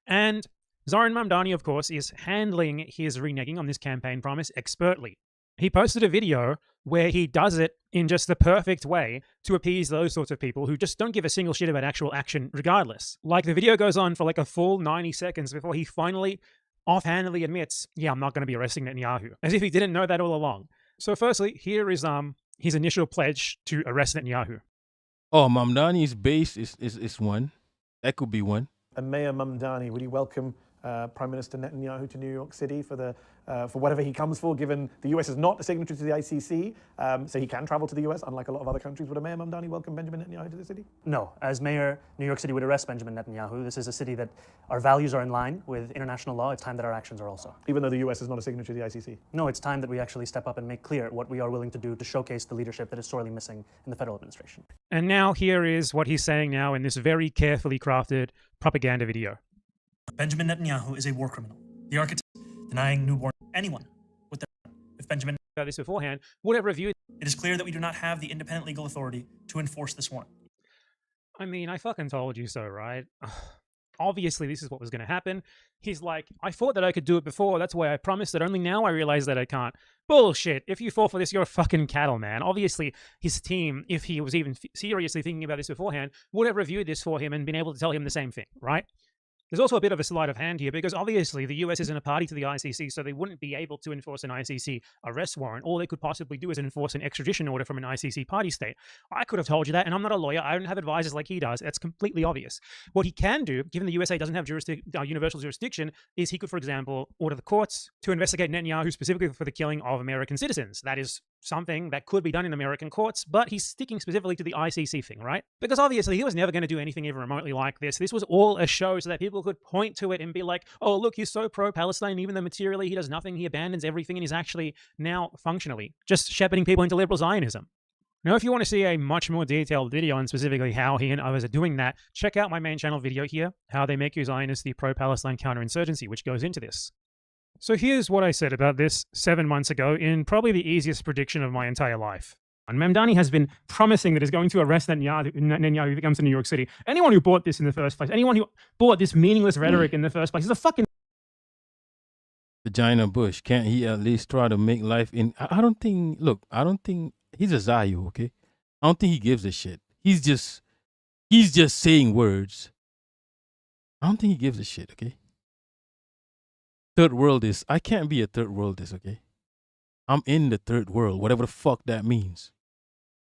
And Zoran Mamdani, of course, is handling his reneging on this campaign promise expertly. He posted a video where he does it in just the perfect way to appease those sorts of people who just don't give a single shit about actual action regardless. Like, the video goes on for like a full 90 seconds before he finally offhandedly admits, yeah, I'm not going to be arresting Netanyahu, as if he didn't know that all along. So firstly, here is his initial pledge to arrest Netanyahu. Oh, Mamdani's base is one. That could be one. And Mayor Mamdani, would you welcome Prime Minister Netanyahu to New York City for whatever he comes for, given the US is not a signatory to the ICC, so he can travel to the US, unlike a lot of other countries. Would Mayor Mamdani welcome Benjamin Netanyahu to the city? No. As mayor, New York City would arrest Benjamin Netanyahu. This is a city that our values are in line with international law. It's time that our actions are also. Even though the US is not a signatory to the ICC? No, it's time that we actually step up and make clear what we are willing to do to showcase the leadership that is sorely missing in the federal administration. And now here is what he's saying now in this very carefully crafted propaganda video. Benjamin Netanyahu is a war criminal. The architect denying newborn anyone with their... If Benjamin... About this beforehand, would have reviewed... It is clear that we do not have the independent legal authority to enforce this warrant. I mean, I fucking told you so, right? Obviously, this is what was going to happen. He's like, I thought that I could do it before. That's why I promised it. Only now I realize that I can't. Bullshit. If you fall for this, you're a fucking cattle, man. Obviously, his team, if he was even seriously thinking about this beforehand, would have reviewed this for him and been able to tell him the same thing, right? There's also a bit of a sleight of hand here because obviously the US isn't a party to the ICC, so they wouldn't be able to enforce an ICC arrest warrant. All they could possibly do is enforce an extradition order from an ICC party state. I could have told you that, and I'm not a lawyer. I don't have advisors like he does. That's completely obvious. What he can do, given the USA doesn't have universal jurisdiction, is he could, for example, order the courts to investigate Netanyahu specifically for the killing of American citizens. That is something that could be done in American courts, but he's sticking specifically to the ICC thing, right? Because obviously he was never going to do anything even remotely like this. This was all a show so that people could point to it and be like, oh, look, he's so pro-Palestine, even though materially he does nothing, he abandons everything, and he's actually now functionally just shepherding people into liberal Zionism. Now, if you want to see a much more detailed video on specifically how he and others are doing that, check out my main channel video here, How They Make You Zionists, the Pro-Palestine Counterinsurgency, which goes into this. So here's what I said about this 7 months ago in probably the easiest prediction of my entire life. And Mamdani has been promising that he's going to arrest Netanyahu if he comes to New York City. Anyone who bought this in the first place, anyone who bought this meaningless rhetoric in the first place is a fucking... Vagina Bush, can't he at least try to make life in... I don't think... Look, I don't think... He's a Zayu, okay? I don't think he gives a shit. He's just saying words. I don't think he gives a shit, okay? Third worldist. I can't be a third worldist, okay? I'm in the third world, whatever the fuck that means.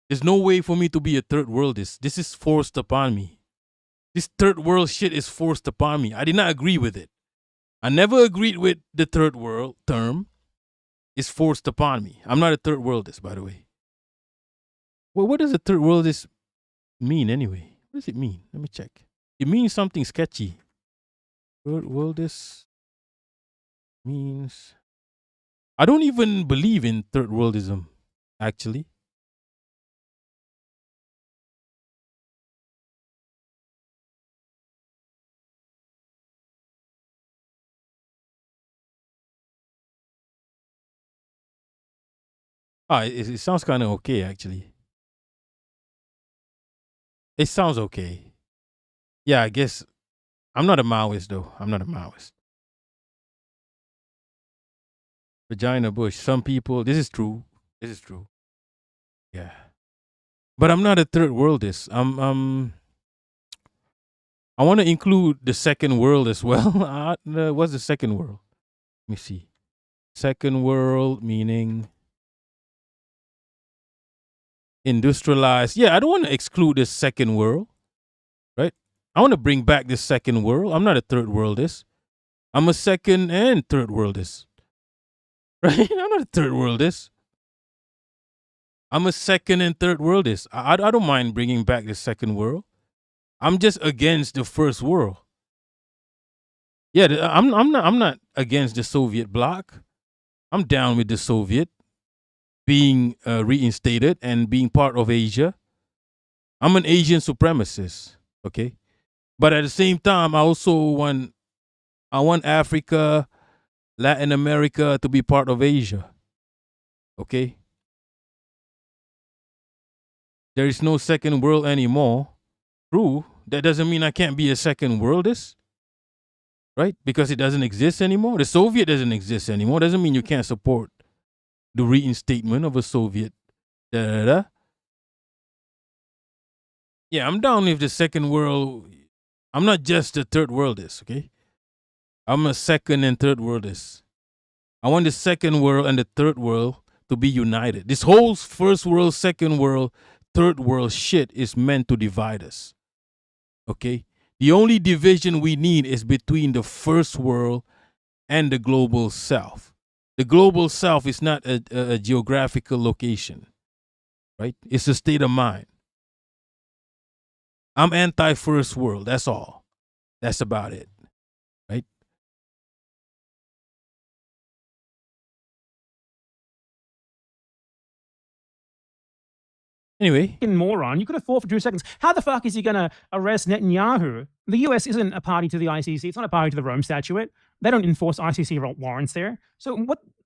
There's no way for me to be a third worldist. This is forced upon me. This third world shit is forced upon me. I did not agree with it. I never agreed with the third world term. It's forced upon me. I'm not a third worldist, by the way. Well, what does a third worldist mean anyway? What does it mean? Let me check. It means something sketchy. Third worldist. means I don't even believe in third worldism, actually. It sounds kind of okay, actually. It sounds okay. Yeah, I guess I'm not a Maoist, though. I'm not a Maoist. Vagina bush. Some people, this is true. This is true. Yeah. But I'm not a third worldist. I want to include the second world as well. What's the second world? Let me see. Second world meaning industrialized. Yeah, I don't want to exclude the second world, right? I want to bring back the second world. I'm not a third worldist. I'm a second and third worldist, right? I'm not a third worldist. I'm a second and third worldist. I don't mind bringing back the second world. I'm just against the first world. Yeah, I'm not against the Soviet bloc. I'm down with the Soviet being reinstated and being part of Asia. I'm an Asian supremacist, okay? But at the same time, I want Africa, Latin America to be part of Asia, okay? There is no second world anymore. True, that doesn't mean I can't be a second worldist, right? Because it doesn't exist anymore. The Soviet doesn't exist anymore. Doesn't mean you can't support the reinstatement of a Soviet. Yeah, I'm down with the second world. I'm not just a third worldist, okay? I'm a second and third worldist. I want the second world and the third world to be united. This whole first world, second world, third world shit is meant to divide us. Okay? The only division we need is between the first world and the global south. The global south is not a geographical location, right? It's a state of mind. I'm anti-first world, that's all. That's about it, right? Anyway. Moron. You could have thought for 2 seconds. How the fuck is he going to arrest Netanyahu? The US isn't a party to the ICC. It's not a party to the Rome Statute. They don't enforce ICC warrants there. So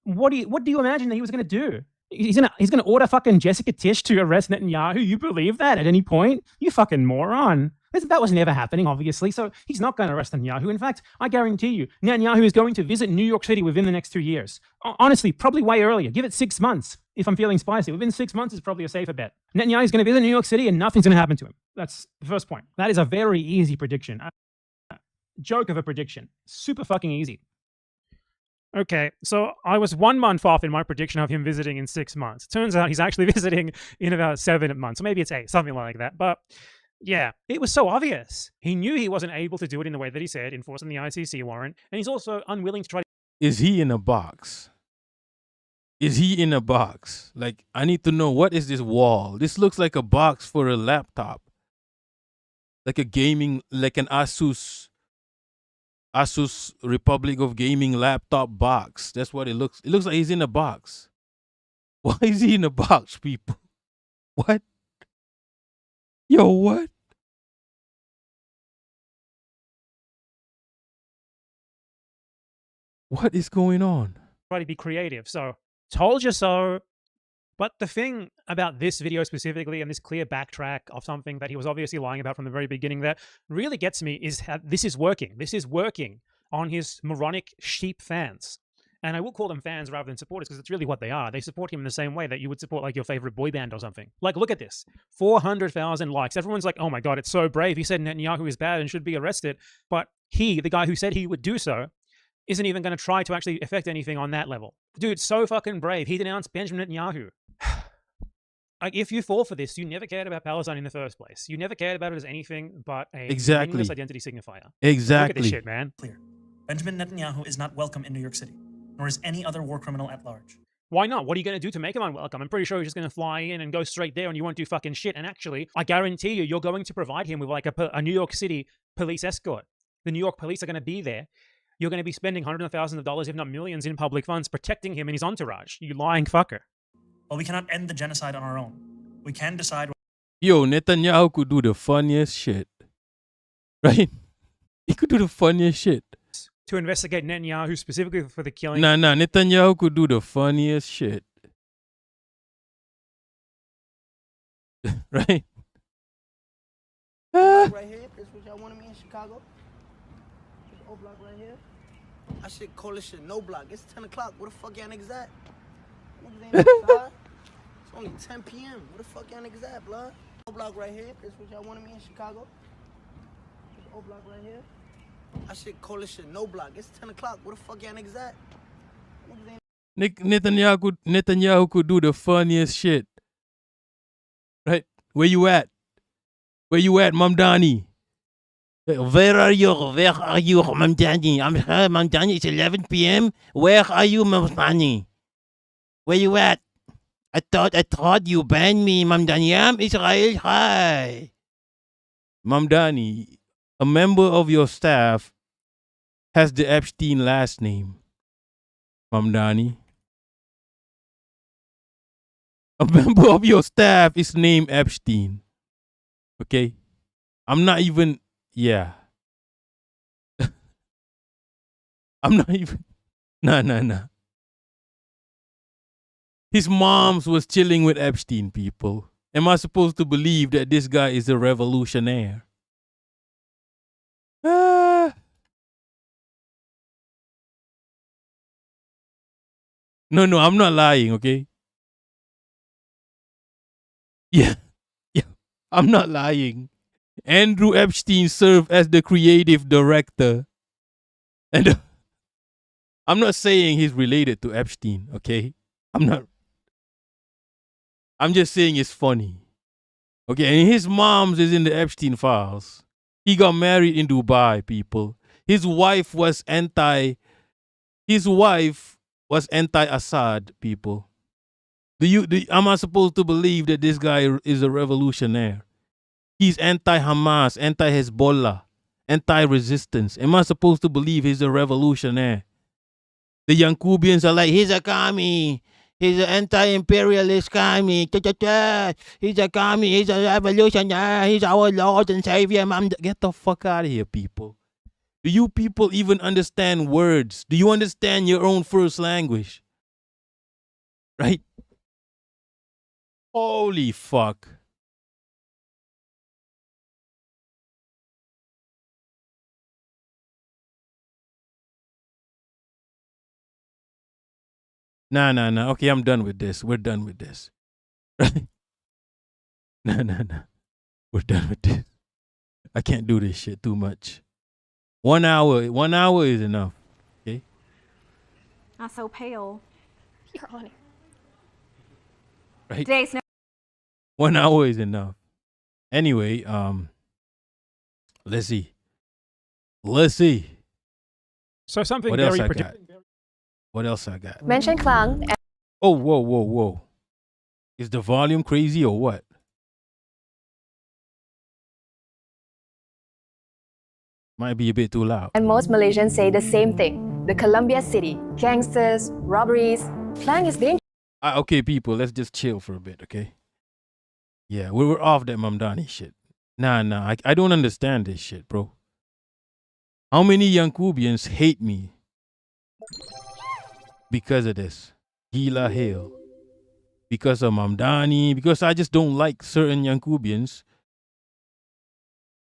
what do you imagine that he was going to do? He's gonna order fucking Jessica Tisch to arrest Netanyahu? You believe that at any point? You fucking moron. That was never happening, obviously, so he's not going to arrest Netanyahu. In fact, I guarantee you, Netanyahu is going to visit New York City within the next 2 years. Honestly, probably way earlier. Give it 6 months. If I'm feeling spicy, within 6 months is probably a safer bet. Netanyahu is going to visit New York City and nothing's going to happen to him. That's the first point. That is a very easy prediction. Joke of a prediction. Super fucking easy. Okay, so I was 1 month off in my prediction of him visiting in 6 months. Turns out he's actually visiting in about 7 months, or maybe it's 8, something like that. But yeah, it was so obvious. He knew he wasn't able to do it in the way that he said, enforcing the ICC warrant, and he's also unwilling to try to... Is he in a box? Is he in a box? Like, I need to know, what is this wall? This looks like a box for a laptop. Like a gaming, like an Asus Republic of Gaming laptop box. That's what it looks. It looks like he's in a box. Why is he in a box, people? What? Yo, what? What is going on? Try to be creative. So, told you so. But the thing about this video specifically and this clear backtrack of something that he was obviously lying about from the very beginning that really gets me is how this is working. This is working on his moronic sheep fans. And I will call them fans rather than supporters because it's really what they are. They support him in the same way that you would support like your favorite boy band or something. Like, look at this. 400,000 likes. Everyone's like, oh my God, it's so brave. He said Netanyahu is bad and should be arrested. But he, the guy who said he would do so, isn't even going to try to actually affect anything on that level. Dude, so fucking brave. He denounced Benjamin Netanyahu. Like, if you fall for this, you never cared about Palestine in the first place. You never cared about it as anything but a meaningless identity signifier. Exactly. Look at this shit, man. Clear. Benjamin Netanyahu is not welcome in New York City, nor is any other war criminal at large. Why not? What are you going to do to make him unwelcome? I'm pretty sure you're just going to fly in and go straight there and you won't do fucking shit. And actually, I guarantee you're going to provide him with like a New York City police escort. The New York police are going to be there you're going to be spending hundreds of thousands of dollars, if not millions, in public funds protecting him and his entourage. You lying fucker. Well, we cannot end the genocide on our own. We can decide. Yo, Netanyahu could do the funniest shit. Right? He could do the funniest shit. To investigate Netanyahu specifically for the killing. Nah, Netanyahu could do the funniest shit. Right? Right here, this what y'all wanted me in Chicago. This old block right here. I should call this shit no block. It's 10 o'clock. Where the fuck y'all niggas at? Niggas ain't outside. It's only 10 p.m. Where the fuck y'all niggas at, blood? Old block right here. This what y'all wanted me in Chicago. This old block right here. I should call this shit no block. It's 10 o'clock. Where the fuck y'all niggas at? Niggas ain't Netanyahu could do the funniest shit. Right? Where you at? Where you at, Mamdani? Where are you? Where are you, Mamdani? I'm here, Mamdani. It's 11 p.m. Where are you, Mamdani? Where you at? I thought you banned me, Mamdani. I'm Israel. Hi. Mamdani, a member of your staff has the Epstein last name. Mamdani. A member of your staff is named Epstein. Okay? I'm not even, yeah. I'm not even, nah. His mom's was chilling with Epstein, people. Am I supposed to believe that this guy is a revolutionaire? No, I'm not lying, okay? Yeah, I'm not lying. Andrew Epstein served as the creative director. And I'm not saying he's related to Epstein, okay? I'm just saying it's funny. Okay, and his mom's is in the Epstein files. He got married in Dubai, people. His wife was anti-Assad, people. Am I supposed to believe that this guy is a revolutionaire? He's anti-Hamas, anti-Hezbollah, anti-resistance. Am I supposed to believe he's a revolutionaire? The Yankubians are like, he's a commie. He's an anti-imperialist commie. He's a commie. He's a revolutionary. He's our Lord and Savior. Get the fuck out of here, people. Do you people even understand words? Do you understand your own first language? Right? Holy fuck. Nah. Okay, I'm done with this. We're done with this. Right? Nah. We're done with this. I can't do this shit too much. 1 hour. 1 hour is enough. Okay? Not so pale. You're on it. Right? Today's 1 hour is enough. Anyway, let's see. So something What very else I got? What else I got? Mention Klang. Oh, whoa. Is the volume crazy or what? Might be a bit too loud. And most Malaysians say the same thing. The Columbia City, gangsters, robberies. Klang is dangerous. Okay, people, let's just chill for a bit, okay? Yeah, we were off that Mamdani shit. Nah, I don't understand this shit, bro. How many Yankubians hate me because of this? Gila Hill. Because of Mamdani. Because I just don't like certain Yankubians.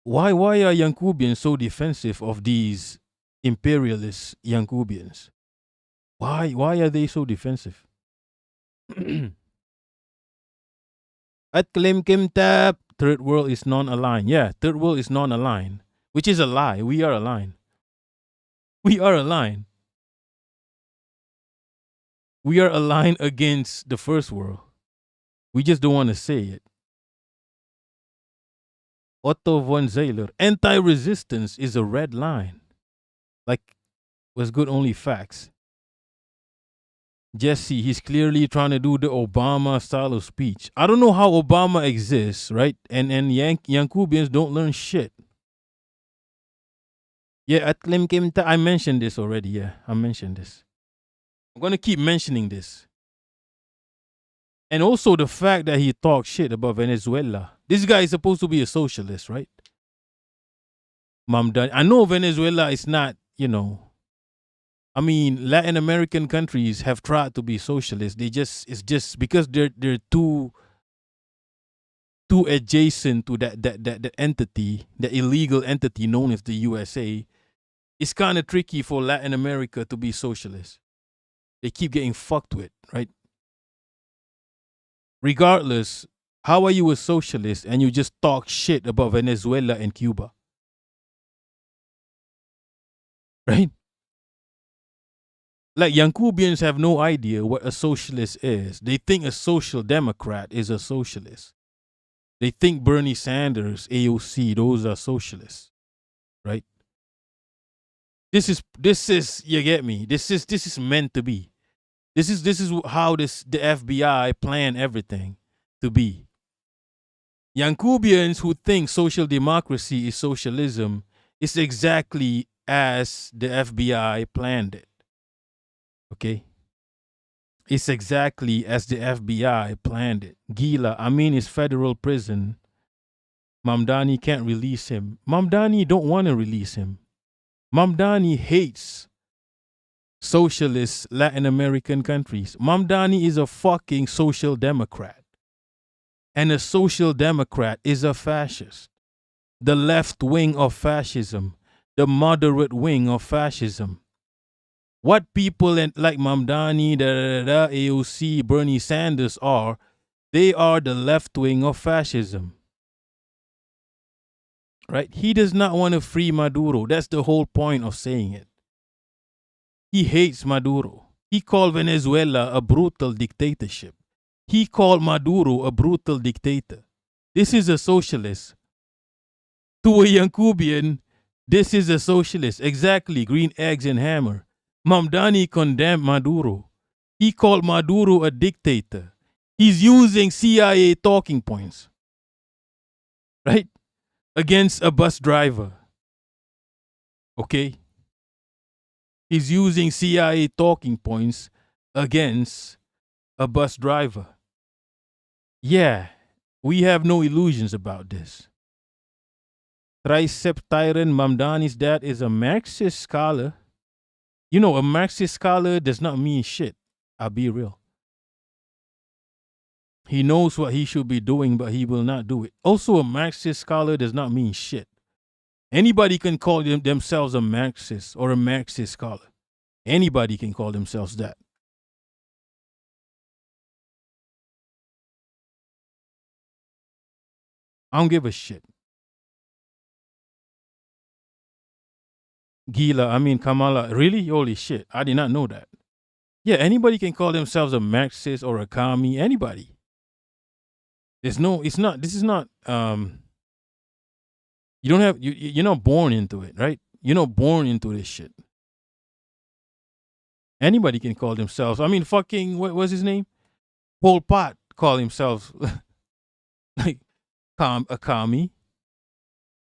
Why are Yankubians so defensive of these imperialist Yankubians? Why are they so defensive? At Klim Kim Tap, Third World is non-aligned. Yeah, Third World is non-aligned, which is a lie. We are aligned. We are aligned against the First World. We just don't want to say it. Otto von Zayler, anti-resistance is a red line. Like, was good only facts. Jesse, he's clearly trying to do the Obama style of speech. I don't know how Obama exists, right? And Yankubians don't learn shit. Yeah, at Lim Kim Ta, I mentioned this already. Yeah, I mentioned this. I'm gonna keep mentioning this. And also the fact that he talks shit about Venezuela. This guy is supposed to be a socialist, right? Mamdani. I know Venezuela is not, I mean, Latin American countries have tried to be socialist. It's just because they're too adjacent to that entity, the illegal entity known as the USA. It's kind of tricky for Latin America to be socialist. They keep getting fucked with, right? Regardless, how are you a socialist and you just talk shit about Venezuela and Cuba? Right? Like Yankubians have no idea what a socialist is. They think a social democrat is a socialist. They think Bernie Sanders, AOC, those are socialists. Right? This is you get me. This is meant to be. This is how the FBI planned everything to be. Yankubians who think social democracy is socialism is exactly as the FBI planned it. Okay? It's exactly as the FBI planned it. Gila, Amin is federal prison. Mamdani can't release him. Mamdani don't want to release him. Mamdani hates socialist Latin American countries. Mamdani is a fucking social democrat. And a social democrat is a fascist. The left wing of fascism. The moderate wing of fascism. What people like Mamdani, AOC, Bernie Sanders are, they are the left wing of fascism. Right? He does not want to free Maduro. That's the whole point of saying it. He hates Maduro. He called Venezuela a brutal dictatorship. He called Maduro a brutal dictator. This is a socialist. To a Yankubian, this is a socialist. Exactly, green eggs and hammer. Mamdani condemned Maduro. He called Maduro a dictator. He's using CIA talking points. Right? Against a bus driver. Okay? He's using CIA talking points against a bus driver. Yeah, we have no illusions about this. Tricep Tyrant Mamdani's dad is a Marxist scholar. You know, a Marxist scholar does not mean shit. I'll be real. He knows what he should be doing, but he will not do it. Also, a Marxist scholar does not mean shit. Anybody can call themselves a Marxist or a Marxist scholar. Anybody can call themselves that. I don't give a shit. Kamala, really? Holy shit. I did not know that. Yeah, anybody can call themselves a Marxist or a commie. Anybody. This is not, you're not born into it, right? You're not born into this shit. Anybody can call themselves, fucking, what was his name? Pol Pot called himself like a commie.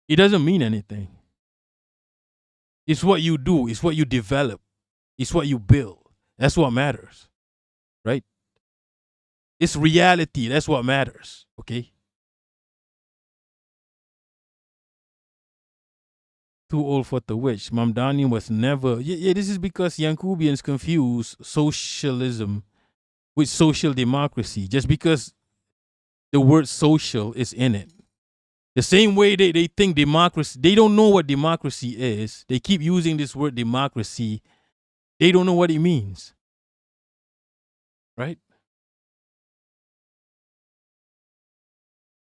It doesn't mean anything. It's what you do. It's what you develop. It's what you build. That's what matters, right? It's reality. That's what matters, okay? Too old for the witch. Mamdani was never... Yeah, this is because Yankubians confuse socialism with social democracy just because the word social is in it. The same way they think democracy, they don't know what democracy is. They keep using this word democracy. They don't know what it means. Right?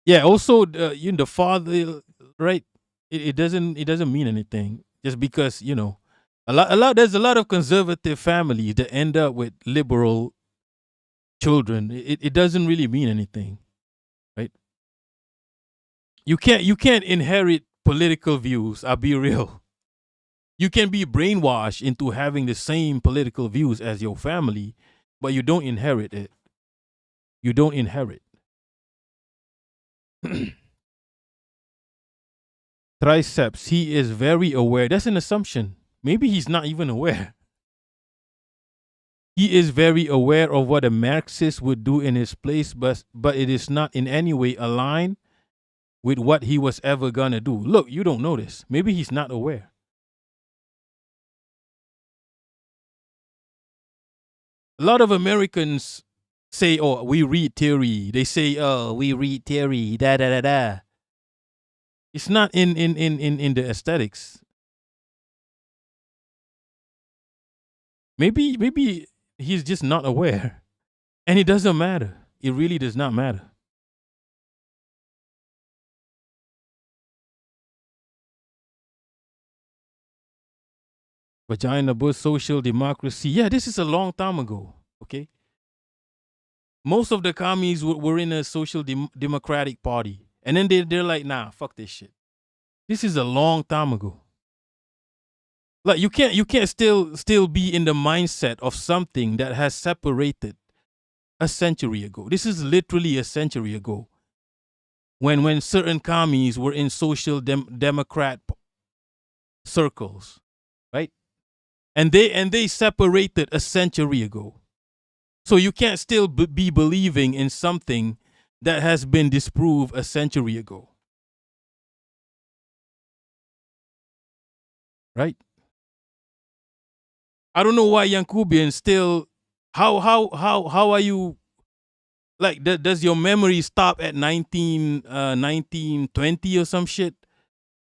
Yeah, also, the father, right? It doesn't mean anything just because, there's a lot of conservative families that end up with liberal children. It doesn't really mean anything. Right? You can't inherit political views. I'll be real. You can be brainwashed into having the same political views as your family, but you don't inherit it. You don't inherit. Triceps, he is very aware. That's an assumption. Maybe he's not even aware. He is very aware of what a Marxist would do in his place, but it is not in any way aligned with what he was ever gonna do. Look, you don't know this. Maybe he's not aware. A lot of Americans say, oh, we read theory. They say, oh, we read theory, da da da da. It's not in the aesthetics. Maybe he's just not aware. And it doesn't matter. It really does not matter. Vagina Bush social democracy. Yeah, this is a long time ago. Okay. Most of the commies were in a social democratic party. And then they're like, nah, fuck this shit. This is a long time ago. Like you can't still be in the mindset of something that has separated a century ago. This is literally a century ago. When certain commies were in social democrat circles, right? And they separated a century ago. So you can't still be believing in something that has been disproved a century ago. Right? I don't know why Yankubian still how are you like does your memory stop at 1920 or some shit?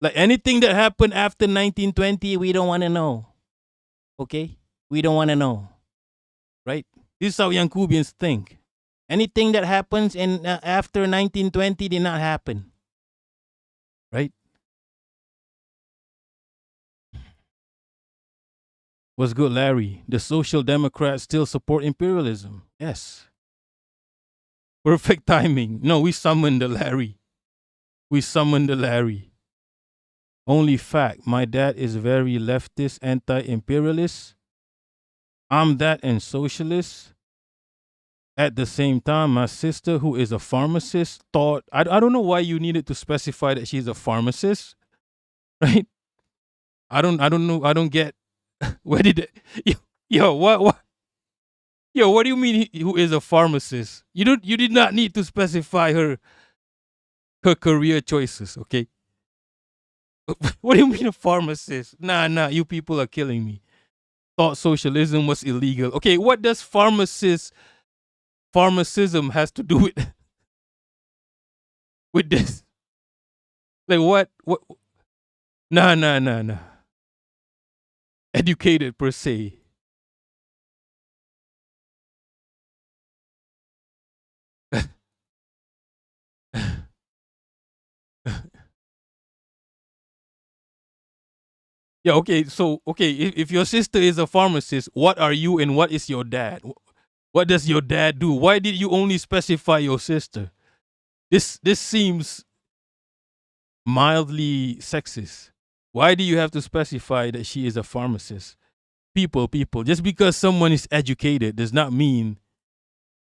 Like anything that happened after 1920 we don't want to know. Okay? We don't want to know. Right? This is how Yankubians think. Anything that happens in after 1920 did not happen. Right? What's good, Larry? The Social Democrats still support imperialism. Yes. Perfect timing. No, we summoned the Larry. We summoned the Larry. Only fact, my dad is very leftist, anti-imperialist. I'm that and socialist. At the same time, my sister, who is a pharmacist, thought, I don't know why you needed to specify that she's a pharmacist, right? I don't know. I don't get, where did it, what do you mean who is a pharmacist? You did not need to specify her career choices, okay? What do you mean a pharmacist? Nah, you people are killing me. Thought socialism was illegal. Okay, what does pharmacism has to do with this? Like what? Nah. Educated per se. Yeah, okay, so if your sister is a pharmacist, what are you and what is your dad? What does your dad do? Why did you only specify your sister? This seems mildly sexist. Why do you have to specify that she is a pharmacist? People, just because someone is educated does not mean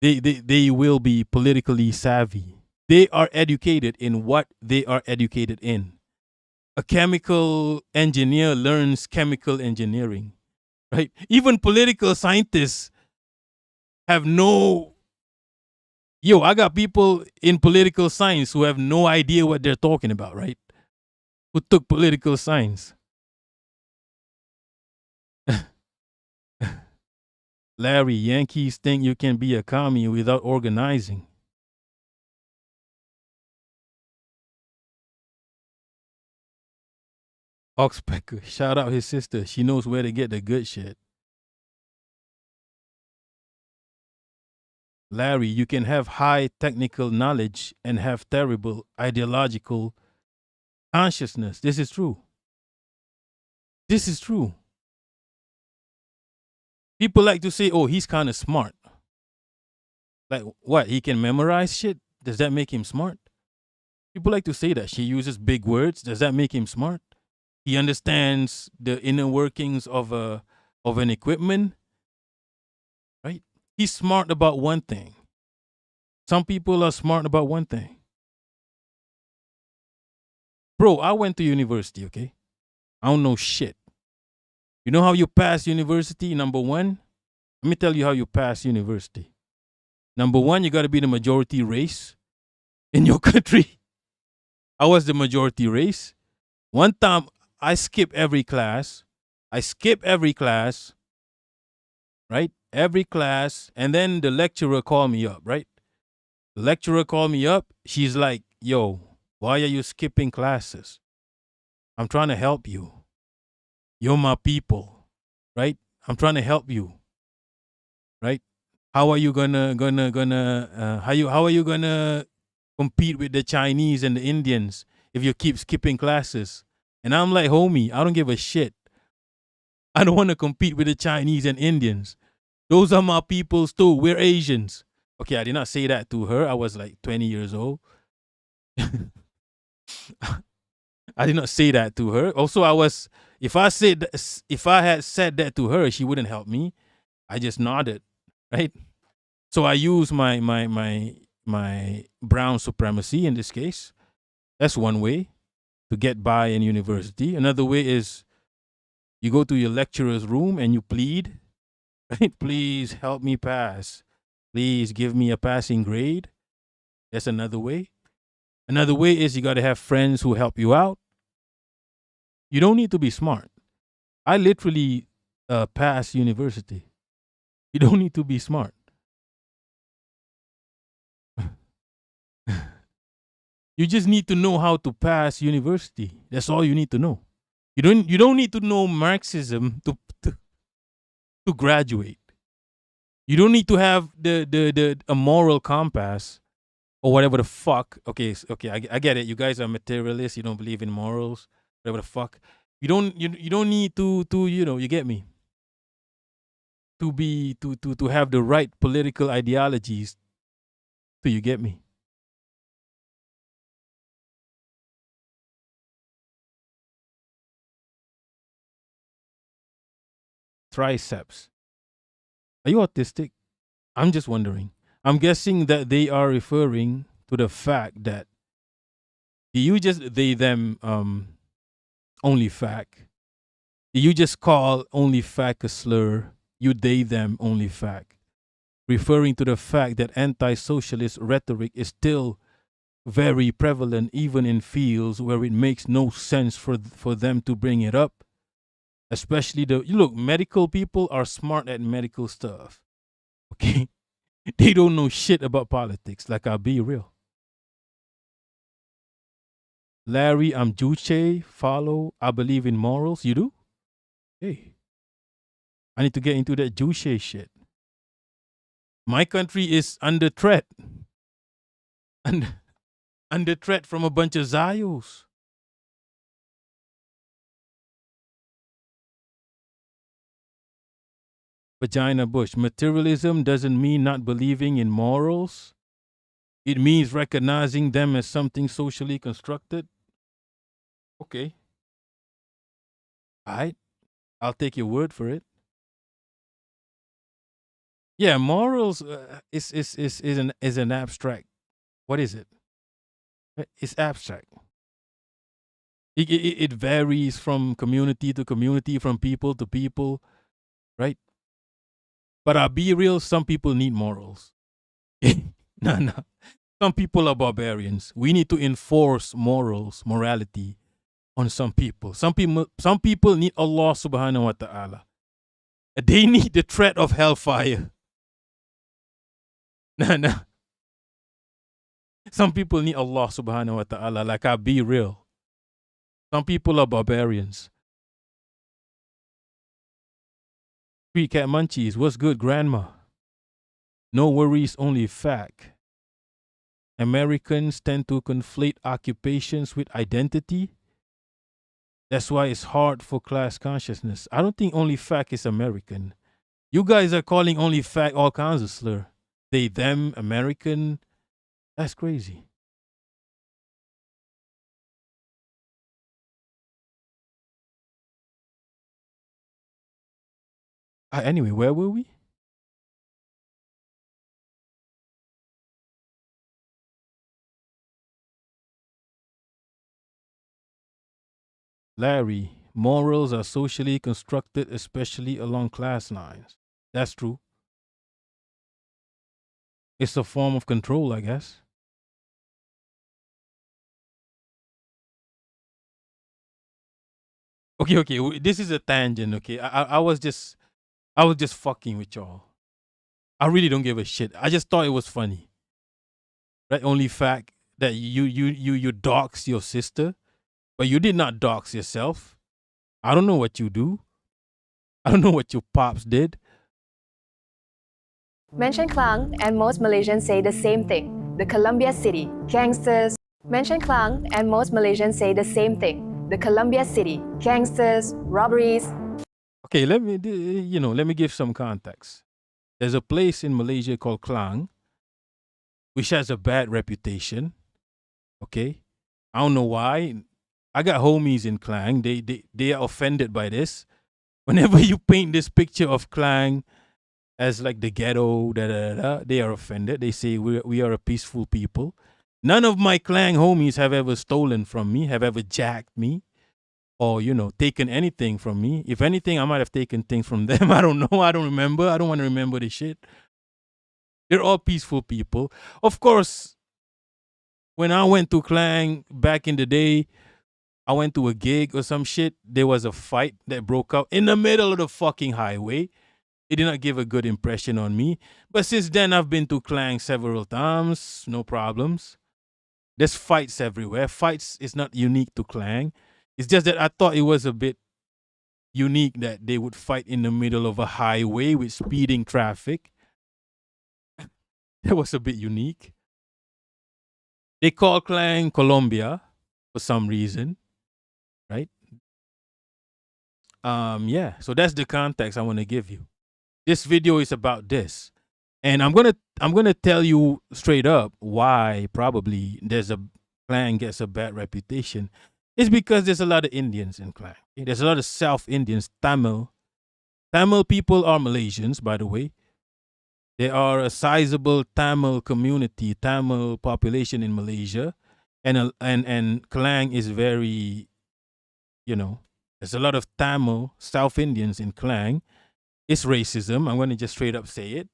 they will be politically savvy. They are educated in what they are educated in. A chemical engineer learns chemical engineering, right? Even political scientists have no... I got people in political science who have no idea what they're talking about, right? Who took political science. Larry, Yankees think you can be a commie without organizing. Oxpecker, shout out his sister. She knows where to get the good shit. Larry, you can have high technical knowledge and have terrible ideological consciousness. This is true. This is true. People like to say, oh, he's kind of smart. Like, what? He can memorize shit? Does that make him smart? People like to say that. She uses big words. Does that make him smart? He understands the inner workings of an equipment, right? He's smart about one thing. Some people are smart about one thing. Bro, I went to university, okay? I don't know shit. You know how you pass university? Number one, let me tell you how you pass university. Number one, you got to be the majority race in your country. I was the majority race. One time, I skipped every class. Right? Every class. And then the lecturer called me up, right? The lecturer called me up. She's like, yo, why are you skipping classes? I'm trying to help you. You're my people, right? I'm trying to help you, right? How are you how are you gonna compete with the Chinese and the Indians if you keep skipping classes? And I'm like, homie, I don't give a shit. I don't want to compete with the Chinese and Indians. Those are my peoples too. We're Asians. Okay, I did not say that to her. I was like 20 years old. I did not say that to her. Also, if I had said that to her, she wouldn't help me. I just nodded, right? So I use my brown supremacy in this case. That's one way to get by in university. Another way is you go to your lecturer's room and you plead, right? Please help me pass. Please give me a passing grade. That's another way. Another way is you got to have friends who help you out. You don't need to be smart. I literally passed university. You don't need to be smart. You just need to know how to pass university. That's all you need to know. You don't need to know Marxism to graduate. You don't need to have a moral compass or whatever the fuck. Okay, I get it. You guys are materialists. You don't believe in morals. Whatever the fuck. You don't need to you get me. To have the right political ideologies. Do you get me? Triceps. Are you autistic? I'm just wondering. I'm guessing that they are referring to the fact that do you just they them only fact? Do you just call only fact a slur? You they them only fact, referring to the fact that anti-socialist rhetoric is still very prevalent even in fields where it makes no sense for them to bring it up. Especially medical people are smart at medical stuff. Okay? They don't know shit about politics. Like, I'll be real. Larry, I'm Juche. Follow. I believe in morals. You do? Hey. I need to get into that Juche shit. My country is under threat. Under threat from a bunch of Zayos. Vagina Bush. Materialism doesn't mean not believing in morals. It means recognizing them as something socially constructed. Okay. All right. I'll take your word for it. Yeah, morals is an abstract. What is it? It's abstract. It varies from community to community, from people to people, right? But I'll be real, some people need morals. No. Some people are barbarians. We need to enforce morality on some people. Some people need Allah subhanahu wa ta'ala. They need the threat of hellfire. No. Some people need Allah subhanahu wa ta'ala. Like, I'll be real. Some people are barbarians. Street Cat Munchies, what's good, grandma? No worries, only fact. Americans tend to conflate occupations with identity. That's why it's hard for class consciousness. I don't think only fact is American. You guys are calling only fact all kinds of slur. They, them, American. That's crazy. Anyway, where were we? Larry, morals are socially constructed, especially along class lines. That's true. It's a form of control, I guess. Okay. This is a tangent. Okay, I was just fucking with y'all. I really don't give a shit. I just thought it was funny. Right? Only fact that you dox your sister, but you did not dox yourself. I don't know what you do. I don't know what your pops did. Mention Klang, and most Malaysians say the same thing. The Columbia City, gangsters. Mention Klang, and most Malaysians say the same thing. The Columbia City, gangsters, robberies. Okay, let me give some context. There's a place in Malaysia called Klang, which has a bad reputation. Okay, I don't know why. I got homies in Klang. They are offended by this. Whenever you paint this picture of Klang as like the ghetto, they are offended. They say we are a peaceful people. None of my Klang homies have ever stolen from me, have ever jacked me, or taken anything from me. If anything, I might have taken things from them. I don't know. I don't remember. I don't want to remember the shit. They're all peaceful people. Of course, when I went to Klang back in the day, I went to a gig or some shit. There was a fight that broke out in the middle of the fucking highway. It did not give a good impression on me. But since then, I've been to Klang several times. No problems. There's fights everywhere. Fights is not unique to Klang. It's just that I thought it was a bit unique that they would fight in the middle of a highway with speeding traffic. That was a bit unique. They call Klang Colombia for some reason, right? Yeah. So that's the context I want to give you. This video is about this, and I'm gonna tell you straight up why probably Klang gets a bad reputation. It's because there's a lot of Indians in Klang. There's a lot of South Indians, Tamil. Tamil people are Malaysians, by the way. There are a sizable Tamil community, Tamil population in Malaysia, and Klang is very, there's a lot of Tamil South Indians in Klang. It's racism. I'm going to just straight up say it.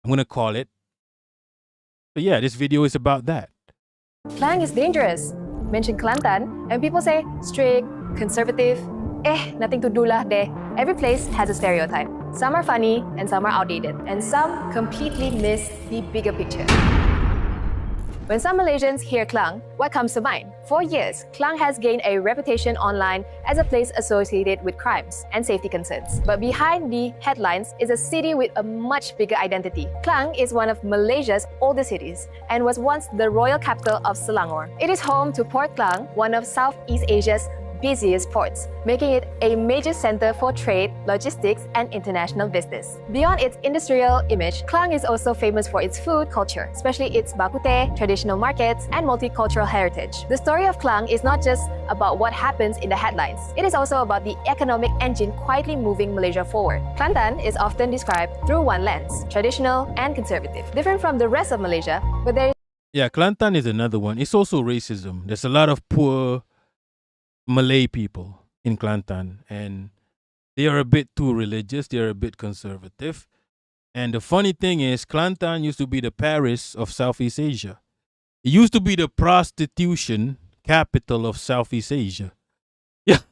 I'm going to call it. But yeah, this video is about that. Klang is dangerous. Mention Kelantan, and people say strict, conservative. Nothing to do lah deh. Every place has a stereotype. Some are funny and some are outdated, and some completely miss the bigger picture. When some Malaysians hear Klang, what comes to mind? For years, Klang has gained a reputation online as a place associated with crimes and safety concerns. But behind the headlines is a city with a much bigger identity. Klang is one of Malaysia's oldest cities and was once the royal capital of Selangor. It is home to Port Klang, one of Southeast Asia's busiest ports, making it a major center for trade, logistics, and international business. Beyond its industrial image, Klang is also famous for its food culture, especially its bak kut teh, traditional markets, and multicultural heritage. The story of Klang is not just about what happens in the headlines. It is also about the economic engine quietly moving Malaysia forward. Kelantan is often described through one lens, traditional and conservative. Different from the rest of Malaysia, but there is... Yeah, Kelantan is another one. It's also racism. There's a lot of poor Malay people in Kelantan, and they are a bit too religious. They are a bit conservative. And the funny thing is, Kelantan used to be the Paris of Southeast Asia. It used to be the prostitution capital of Southeast Asia. Yeah.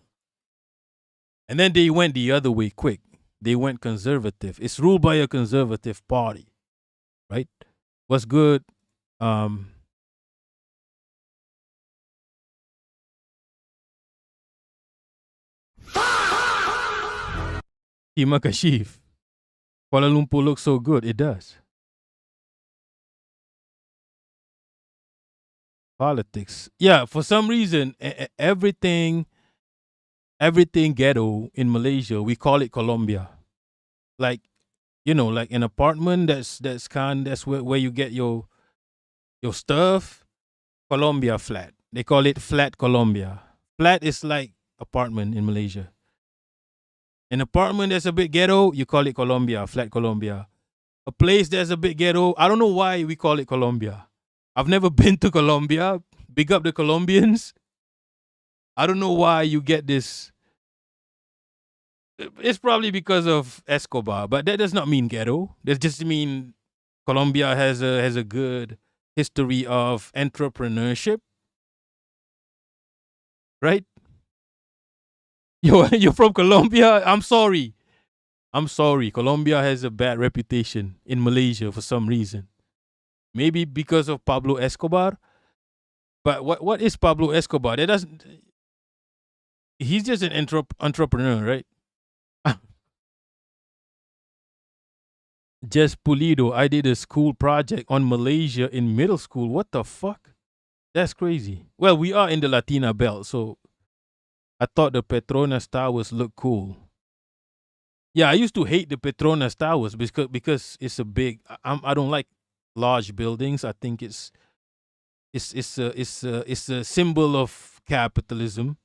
And then they went the other way quick. They went conservative. It's ruled by a conservative party, right? What's good? Terima kasih. Kuala Lumpur looks so good. It does. Politics. Yeah, for some reason, everything ghetto in Malaysia, we call it Colombia. Like, like an apartment that's where you get your stuff. Colombia flat. They call it flat Colombia. Flat is like apartment in Malaysia. An apartment that's a bit ghetto, you call it Colombia, flat Colombia. A place that's a bit ghetto, I don't know why we call it Colombia. I've never been to Colombia. Big up the Colombians. I don't know why you get this. It's probably because of Escobar, but that does not mean ghetto. That just mean Colombia has a good history of entrepreneurship, right? You're from Colombia. I'm sorry. Colombia has a bad reputation in Malaysia for some reason. Maybe because of Pablo Escobar. But what is Pablo Escobar? That doesn't. He's just an entrepreneur, right? Just Pulido. I did a school project on Malaysia in middle school. What the fuck? That's crazy. Well, we are in the Latina belt, so I thought the Petronas Towers looked cool. Yeah, I used to hate the Petronas Towers because it's a big. I don't like large buildings. I think it's a symbol of capitalism.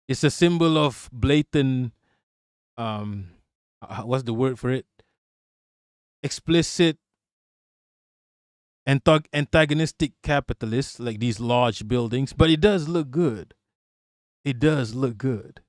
It's a symbol of blatant. What's the word for it? Explicit antagonistic capitalists, like these large buildings. But it does look good. It does look good.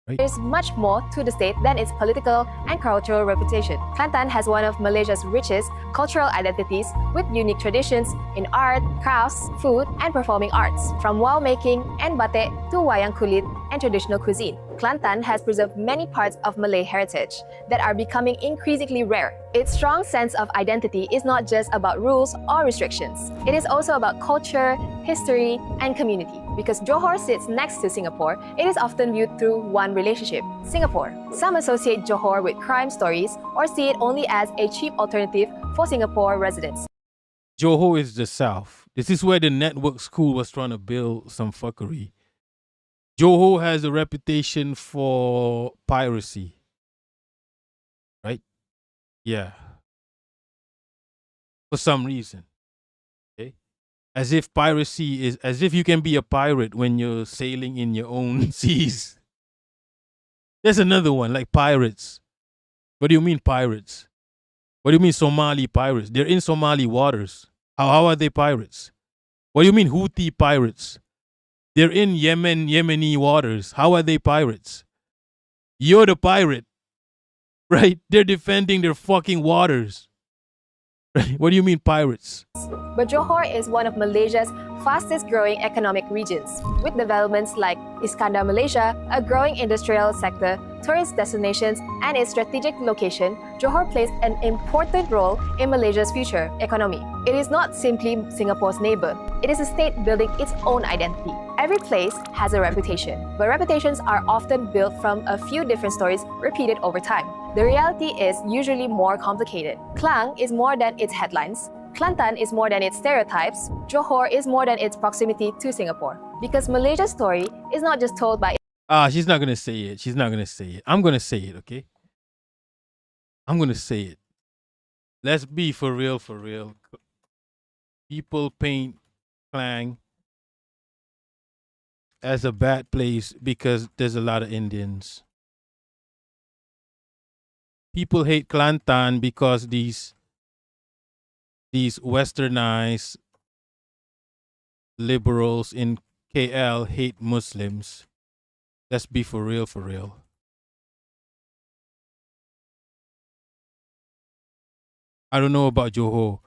Right? There's much more to the state than its political and cultural reputation. Kelantan has one of Malaysia's richest cultural identities with unique traditions in art, crafts, food, and performing arts. From wall making and batik to wayang kulit and traditional cuisine, Kelantan has preserved many parts of Malay heritage that are becoming increasingly rare. Its strong sense of identity is not just about rules or restrictions. It is also about culture, history, and community. Because Johor sits next to Singapore, it is often viewed through one relationship, Singapore. Some associate Johor with crime stories or see it only as a cheap alternative for Singapore residents. Johor is the south. This is where the network school was trying to build some fuckery. Johor has a reputation for piracy. Right? Yeah. For some reason. Okay? As if piracy is, as if you can be a pirate when you're sailing in your own seas. There's another one, like pirates. What do you mean pirates? What do you mean Somali pirates? They're in Somali waters. How are they pirates? What do you mean Houthi pirates? They're in Yemeni waters. How are they pirates? You're the pirate, right? They're defending their fucking waters. Right? What do you mean pirates? But Johor is one of Malaysia's fastest growing economic regions, with developments like Iskandar Malaysia, a growing industrial sector, tourist destinations, and its strategic location. Johor plays an important role in Malaysia's future economy. It is not simply Singapore's neighbor. It is a state building its own identity. Every place has a reputation, but reputations are often built from a few different stories repeated over time. The reality is usually more complicated. Klang is more than its headlines. Kelantan is more than its stereotypes. Johor is more than its proximity to Singapore. Because Malaysia's story is not just told by... She's not going to say it. She's not going to say it. I'm going to say it, okay? I'm going to say it. Let's be for real, for real. People paint Klang as a bad place because there's a lot of Indians. People hate Kelantan because these westernized liberals in KL hate Muslims. Let's be for real, for real. I don't know about Johor.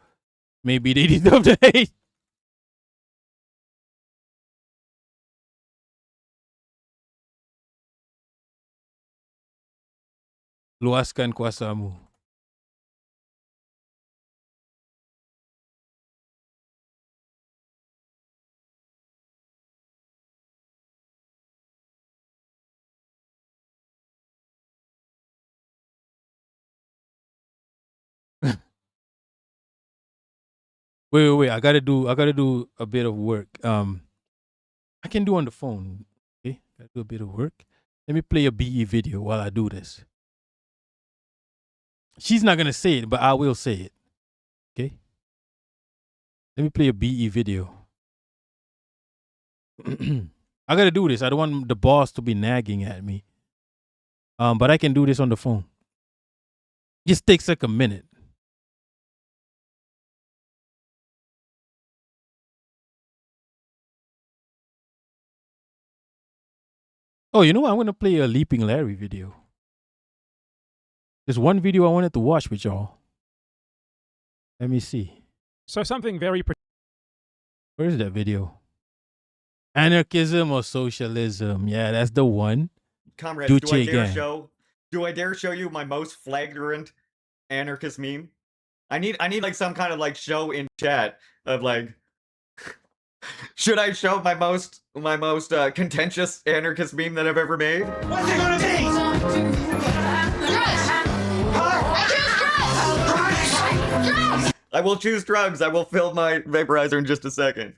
Maybe they deserve the hate. Luaskan kuasamu. Wait. I gotta do a bit of work. I can do on the phone. Okay, gotta do a bit of work. Let me play a BE video while I do this. She's not gonna say it, but I will say it. Okay. Let me play a BE video. I gotta do this. I don't want the boss to be nagging at me. But I can do this on the phone. Just takes like a minute. Oh, you know what? I'm gonna play a Leaping Larry video. There's one video I wanted to watch with y'all. Let me see. So something very Where's that video? Anarchism or socialism? Yeah, that's the one. Comrades, do I Duce dare gang. show you my most flagrant anarchist meme? I need like some kind of like show in chat of like should I show my most contentious anarchist meme that I've ever made? What's it gonna be? I will choose drugs. I will fill my vaporizer in just a second.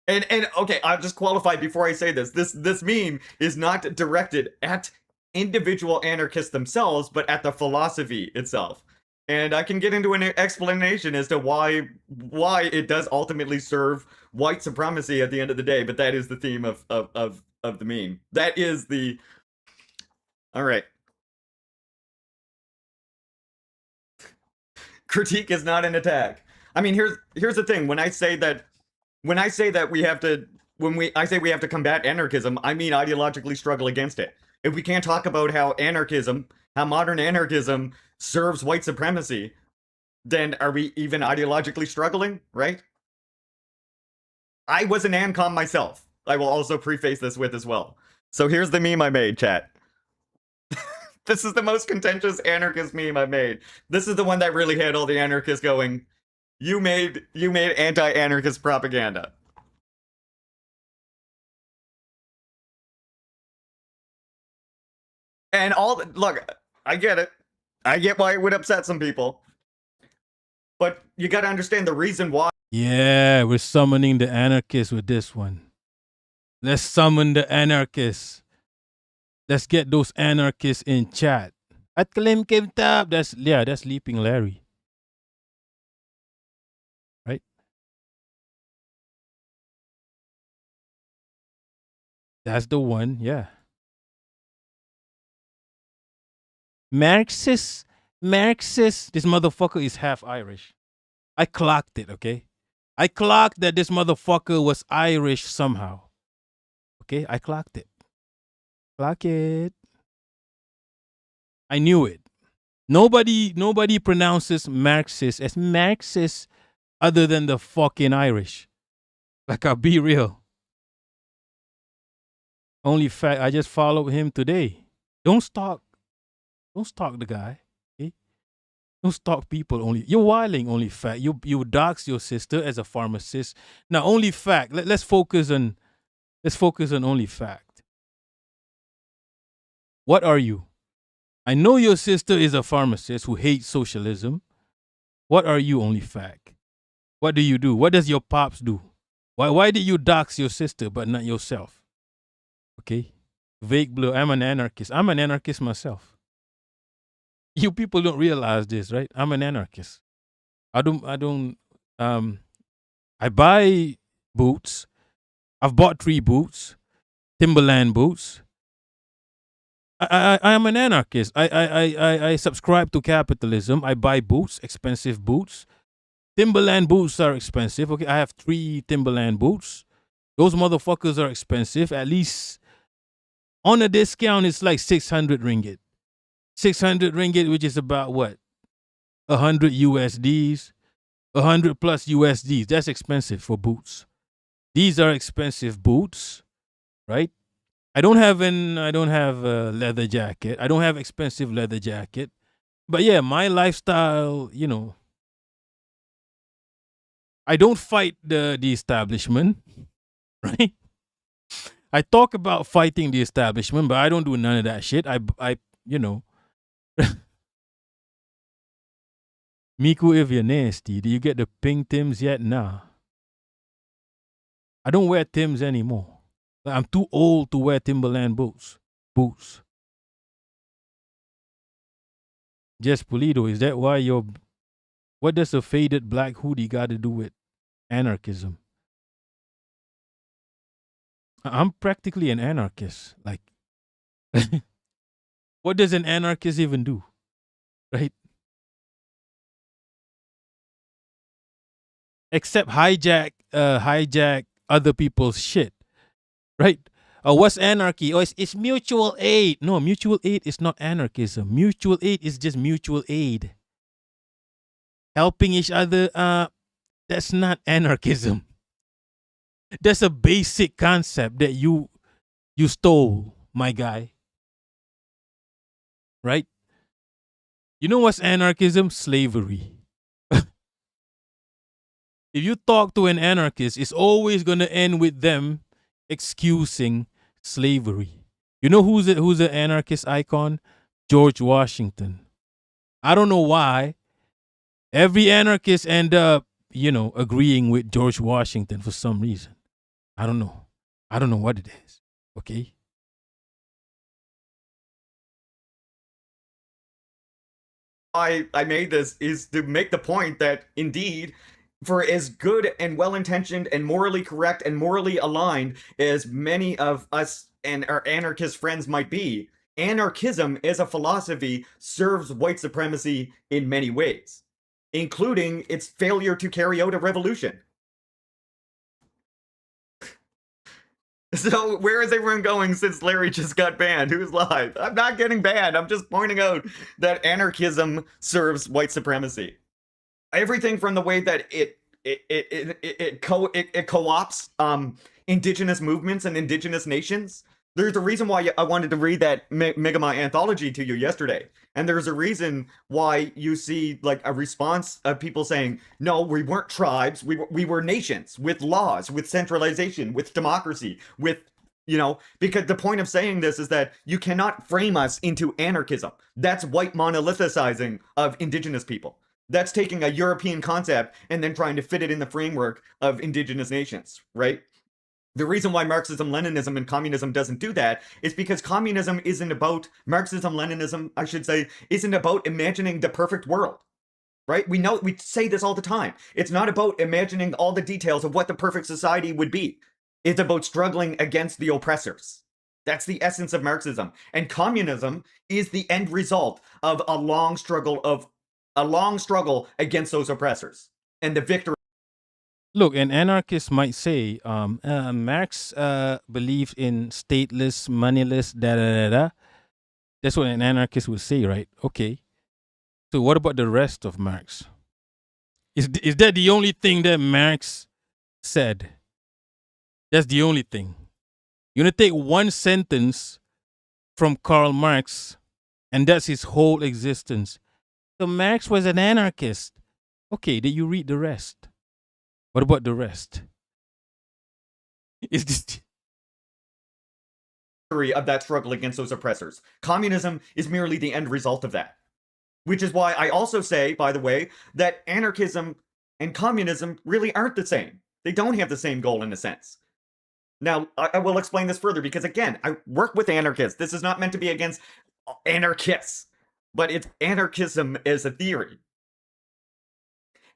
And okay, I'll just qualify before I say this. This meme is not directed at individual anarchists themselves, but at the philosophy itself. And I can get into an explanation as to why it does ultimately serve white supremacy at the end of the day, but that is the theme of the meme. That is the... All right. Critique is not an attack. I mean, here's the thing. When I say that we have to combat anarchism, I mean ideologically struggle against it. If we can't talk about how modern anarchism serves white supremacy, then are we even ideologically struggling, right? I was an ANCOM myself. I will also preface this with as well. So here's the meme I made, chat. This is the most contentious anarchist meme I've made. This is the one that really had all the anarchists going, you made anti-anarchist propaganda. And look, I get it. I get why it would upset some people. But you gotta understand the reason why. Yeah, we're summoning the anarchists with this one. Let's summon the anarchists. Let's get those anarchists in chat. At Kalim Kim Tab. That's Leaping Larry. Right? That's the one, yeah. Marxist. This motherfucker is half Irish. I clocked it, okay? I clocked that this motherfucker was Irish somehow. Okay, I clocked it. Clock it. I knew it. Nobody pronounces Marxist as Marxist other than the fucking Irish. Like, I'll be real. Only fact, I just followed him today. Don't stalk the guy. Okay? Don't stalk people only. You're wilding, only fact. You dox your sister as a pharmacist. Now, only fact. Let's focus on only fact. What are you? I know your sister is a pharmacist who hates socialism. What are you, only fact? What do you do? What does your pops do? Why did you dox your sister but not yourself? Okay? Vague blue. I'm an anarchist. I'm an anarchist myself. You people don't realize this, right? I'm an anarchist. I buy boots. I've bought 3 boots. Timberland boots. I am an anarchist. I subscribe to capitalism. I buy boots, expensive boots. Timberland boots are expensive. Okay, I have 3 Timberland boots. Those motherfuckers are expensive. At least on a discount, it's like 600 ringgit. 600 ringgit, which is about what? 100 USDs. 100 plus USDs. That's expensive for boots. These are expensive boots, right? I don't have a leather jacket. I don't have expensive leather jacket. But yeah, my lifestyle, I don't fight the establishment, right? I talk about fighting the establishment, but I don't do none of that shit. Miku, if you're nasty, do you get the pink Tims yet? Nah. I don't wear Tims anymore. I'm too old to wear Timberland boots. Just Polito, is that why what does a faded black hoodie got to do with anarchism? I'm practically an anarchist. Like, what does an anarchist even do? Right? Except hijack other people's shit. Right? Oh, what's anarchy? Oh, it's mutual aid. No, mutual aid is not anarchism. Mutual aid is just mutual aid. Helping each other, that's not anarchism. That's a basic concept that you stole, my guy. Right? You know what's anarchism? Slavery. If you talk to an anarchist, it's always going to end with them excusing slavery. You know who's an anarchist icon? George Washington. I don't know why. Every anarchist end up, agreeing with George Washington for some reason. I don't know. I don't know what it is. Okay? I made this is to make the point that indeed, for as good and well-intentioned and morally correct and morally aligned as many of us and our anarchist friends might be, anarchism as a philosophy serves white supremacy in many ways, including its failure to carry out a revolution. So where is everyone going since Larry just got banned? Who's live? I'm not getting banned. I'm just pointing out that anarchism serves white supremacy. Everything from the way that it co-ops indigenous movements and indigenous nations. There's a reason why I wanted to read that Megama anthology to you yesterday. And there's a reason why you see like a response of people saying, no, we weren't tribes. We were nations with laws, with centralization, with democracy, with, because the point of saying this is that you cannot frame us into anarchism. That's white monolithicizing of indigenous people. That's taking a European concept and then trying to fit it in the framework of indigenous nations, right? The reason why Marxism, Leninism, and communism doesn't do that is because communism isn't about, Marxism, Leninism, I should say, isn't about imagining the perfect world, right? We say this all the time. It's not about imagining all the details of what the perfect society would be. It's about struggling against the oppressors. That's the essence of Marxism. And communism is the end result of a long struggle against those oppressors. And the victory. Look, an anarchist might say, Marx believed in stateless, moneyless, da-da-da-da. That's what an anarchist would say, right? Okay. So what about the rest of Marx? Is that the only thing that Marx said? That's the only thing. You're going to take one sentence from Karl Marx, and that's his whole existence. So Marx was an anarchist. Okay, did you read the rest? What about the rest? Is this of that struggle against those oppressors? Communism is merely the end result of that. Which is why I also say, by the way, that anarchism and communism really aren't the same. They don't have the same goal in a sense. Now, I will explain this further because, again, I work with anarchists. This is not meant to be against anarchists, but it's anarchism as a theory.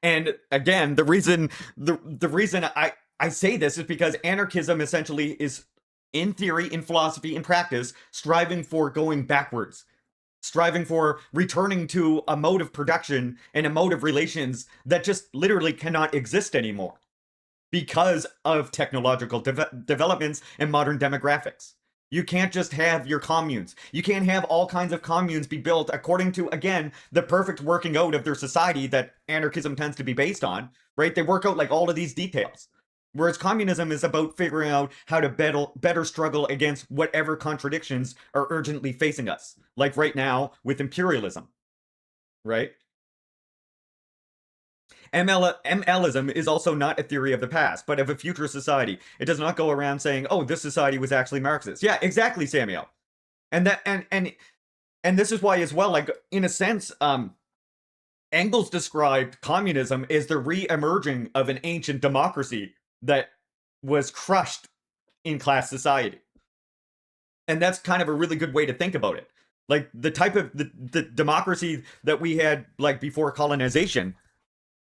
And again, the reason I say this is because anarchism essentially is, in theory, in philosophy, in practice, striving for going backwards, striving for returning to a mode of production and a mode of relations that just literally cannot exist anymore because of technological developments and modern demographics. You can't just have your communes. You can't have all kinds of communes be built according to, again, the perfect working out of their society that anarchism tends to be based on, right? They work out like all of these details. Whereas communism is about figuring out how to better struggle against whatever contradictions are urgently facing us. Like right now with imperialism, right? MLism is also not a theory of the past, but of a future society. It does not go around saying, "Oh, this society was actually Marxist." Yeah, exactly, Samuel. And that and this is why, as well, like in a sense, Engels described communism as the re-emerging of an ancient democracy that was crushed in class society. And that's kind of a really good way to think about it. Like the type of the democracy that we had like before colonization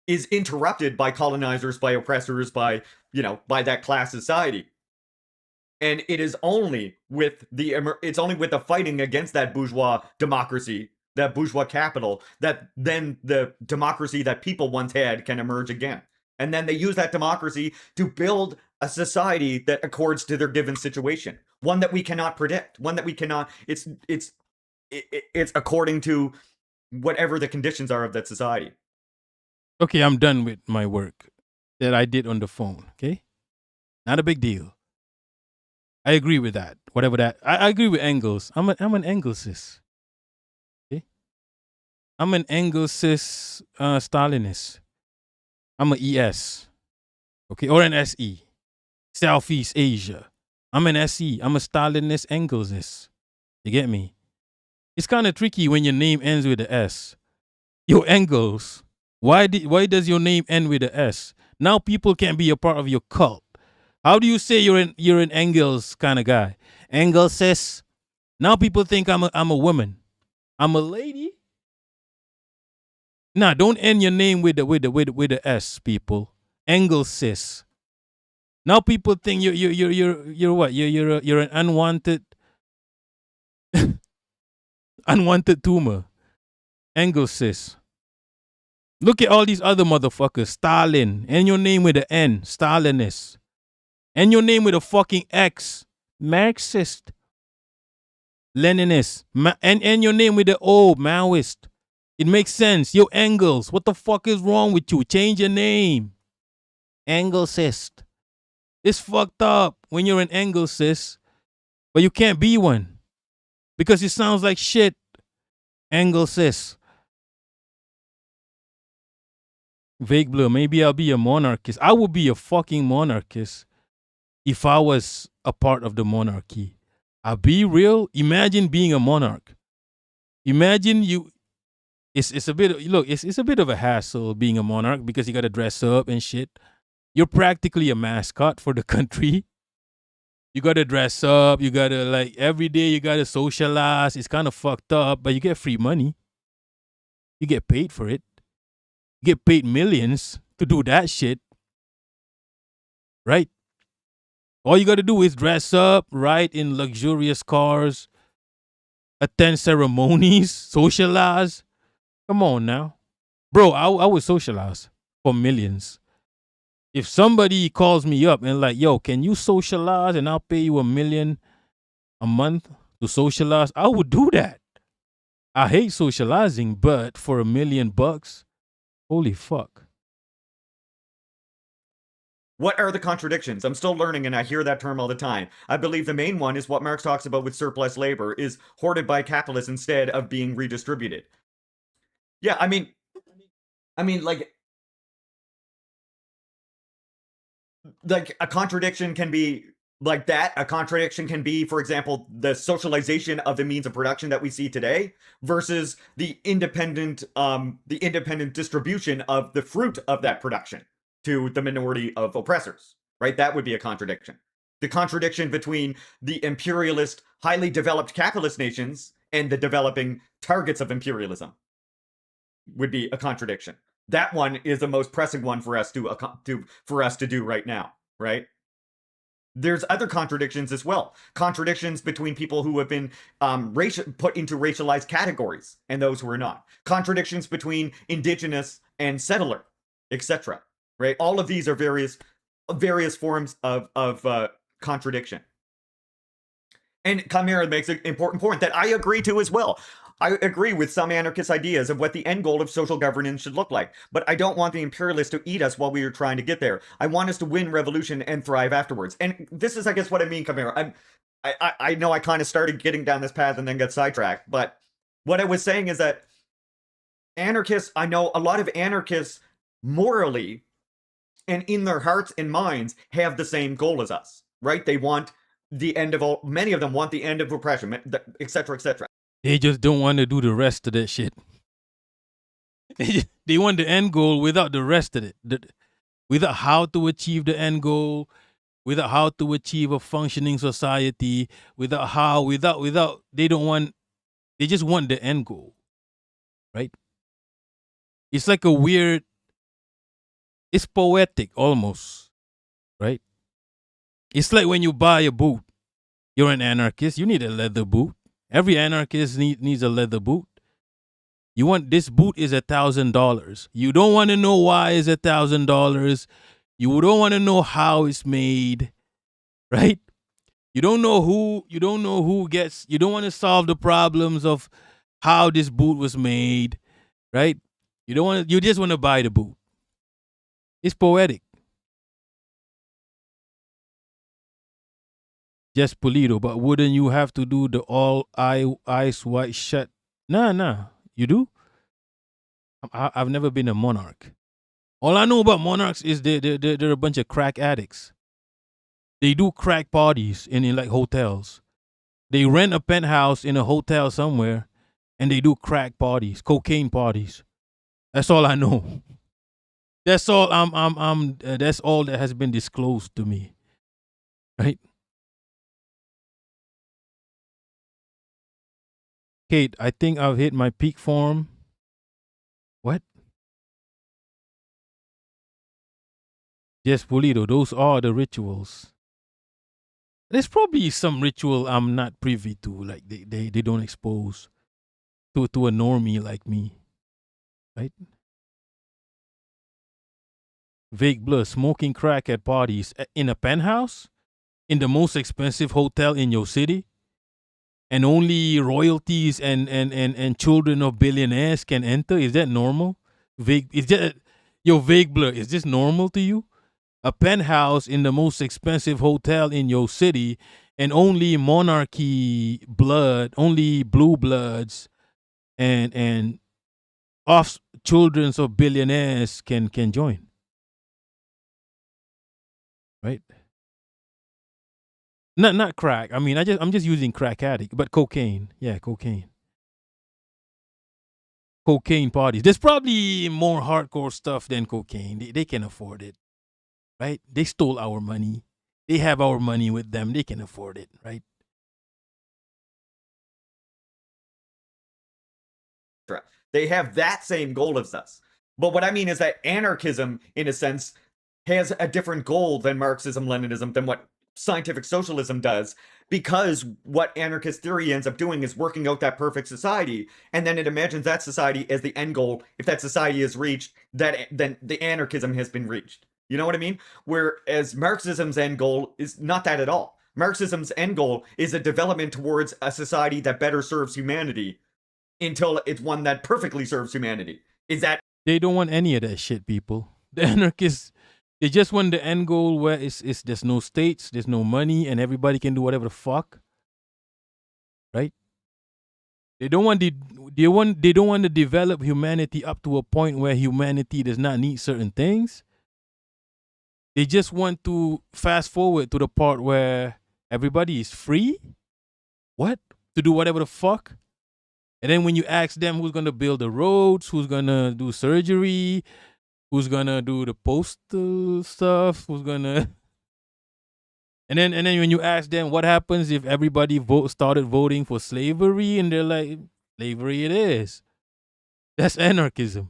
is interrupted by colonizers, by oppressors, by that class society. And it is only with the fighting against that bourgeois democracy, that bourgeois capital, that then the democracy that people once had can emerge again. And then they use that democracy to build a society that accords to their given situation, one that we cannot predict, one that we cannot. It's according to whatever the conditions are of that society. Okay, I'm done with my work that I did on the phone. Okay, not a big deal. I agree with that. Whatever that, I agree with Engels. I'm an Engelsist. Okay, I'm an Engelsist Stalinist. I'm an ES. Okay, or an SE. Southeast Asia. I'm an SE. I'm a Stalinist Engelsist. You get me? It's kind of tricky when your name ends with a S. Yo, Engels. Why does your name end with a S? Now people can't be a part of your cult. How do you say you're an Engels kind of guy? Engelsist. Now people think I'm a woman. I'm a lady. Nah, don't end your name with the S, people. Engelsist. Now people think you're what? You're an unwanted unwanted tumor. Engelsist. Look at all these other motherfuckers. Stalin. End your name with an N. Stalinist. End your name with a fucking X. Marxist. Leninist. End your name with the O. Maoist. It makes sense. Yo, Engels, what the fuck is wrong with you? Change your name. Engelsist. It's fucked up when you're an Engelsist, but you can't be one because it sounds like shit. Engelsist. Vague Blue, maybe I'll be a monarchist. I would be a fucking monarchist if I was a part of the monarchy. I'll be real. Imagine being a monarch. Imagine you. It's a bit. Look, it's a bit of a hassle being a monarch because you got to dress up and shit. You're practically a mascot for the country. You got to dress up. You got to, like, every day you got to socialize. It's kind of fucked up, but you get free money. You get paid for it. You get paid millions to do that shit. Right? All you got to do is dress up, ride in luxurious cars, attend ceremonies, socialize. Come on now. Bro, I would socialize for millions. If somebody calls me up and like, yo, can you socialize and I'll pay you $1 million a month to socialize, I would do that. I hate socializing, but for $1 million, holy fuck. What are the contradictions? I'm still learning and I hear that term all the time. I believe the main one is what Marx talks about with surplus labor is hoarded by capitalists instead of being redistributed. Yeah, I mean, like a contradiction can be like that. A contradiction can be, for example, the socialization of the means of production that we see today versus the independent distribution of the fruit of that production to the minority of oppressors, right? That would be a contradiction. The contradiction between the imperialist, highly developed capitalist nations and the developing targets of imperialism would be a contradiction. That one is the most pressing one for us to do right now, right? There's other contradictions as well. Contradictions between people who have been put into racialized categories and those who are not. Contradictions between indigenous and settler, etc. Right? All of these are various forms of contradiction. And Chimera makes an important point that I agree to as well. I agree with some anarchist ideas of what the end goal of social governance should look like, but I don't want the imperialists to eat us while we are trying to get there. I want us to win revolution and thrive afterwards. And this is, I guess, what I mean, Chimera. I know I kind of started getting down this path and then got sidetracked, but what I was saying is that anarchists, I know a lot of anarchists morally and in their hearts and minds have the same goal as us, right? They want the end of all, many of them want the end of oppression, etc., etc. They just don't want to do the rest of that shit. They want the end goal without the rest of it. Without how to achieve the end goal, without how to achieve a functioning society, they just want the end goal. Right? It's like a weird, it's poetic almost. Right? It's like when you buy a boot. You're an anarchist, you need a leather boot. Every anarchist needs a leather boot. You want this boot is $1,000. You don't want to know why it's $1,000. You don't want to know how it's made, right? You don't know who gets, you don't want to solve the problems of how this boot was made, right? You just want to buy the boot. It's poetic. Just Polito, but wouldn't you have to do the all eyes wide shut? Nah. You do? I've never been a monarch. All I know about monarchs is they're a bunch of crack addicts. They do crack parties in like hotels. They rent a penthouse in a hotel somewhere, and they do crack parties, cocaine parties. That's all I know. That's all that's all that has been disclosed to me. Right? Kate, I think I've hit my peak form. What? Yes, Polito, those are the rituals. There's probably some ritual I'm not privy to, like they don't expose to a normie like me. Right? Vague blur, smoking crack at parties in a penthouse? In the most expensive hotel in your city? And only royalties and children of billionaires can enter? Is that normal? Vague blur, is this normal to you? A penthouse in the most expensive hotel in your city, and only monarchy blood, only blue bloods and off children of billionaires can join. Right? Not crack. I mean, I'm just using crack addict, but cocaine. Yeah, cocaine. Cocaine parties. There's probably more hardcore stuff than cocaine. They can afford it. Right? They stole our money. They have our money with them. They can afford it, right? They have that same goal as us. But what I mean is that anarchism, in a sense, has a different goal than Marxism, Leninism, than what scientific socialism does, because what anarchist theory ends up doing is working out that perfect society, and then it imagines that society as the end goal. If that society is reached, then the anarchism has been reached. You know what I mean? Whereas Marxism's end goal is not that at all. Marxism's end goal is a development towards a society that better serves humanity until it's one that perfectly serves humanity. Is that... They don't want any of that shit, people. The anarchists, they just want the end goal where it's there's no states, there's no money, and everybody can do whatever the fuck. Right? They don't want to develop humanity up to a point where humanity does not need certain things. They just want to fast forward to the part where everybody is free. What? To do whatever the fuck? And then when you ask them who's going to build the roads, who's going to do surgery, who's going to do the postal stuff, who's going to... And then when you ask them what happens if everybody started voting for slavery, and they're like, slavery it is. That's anarchism.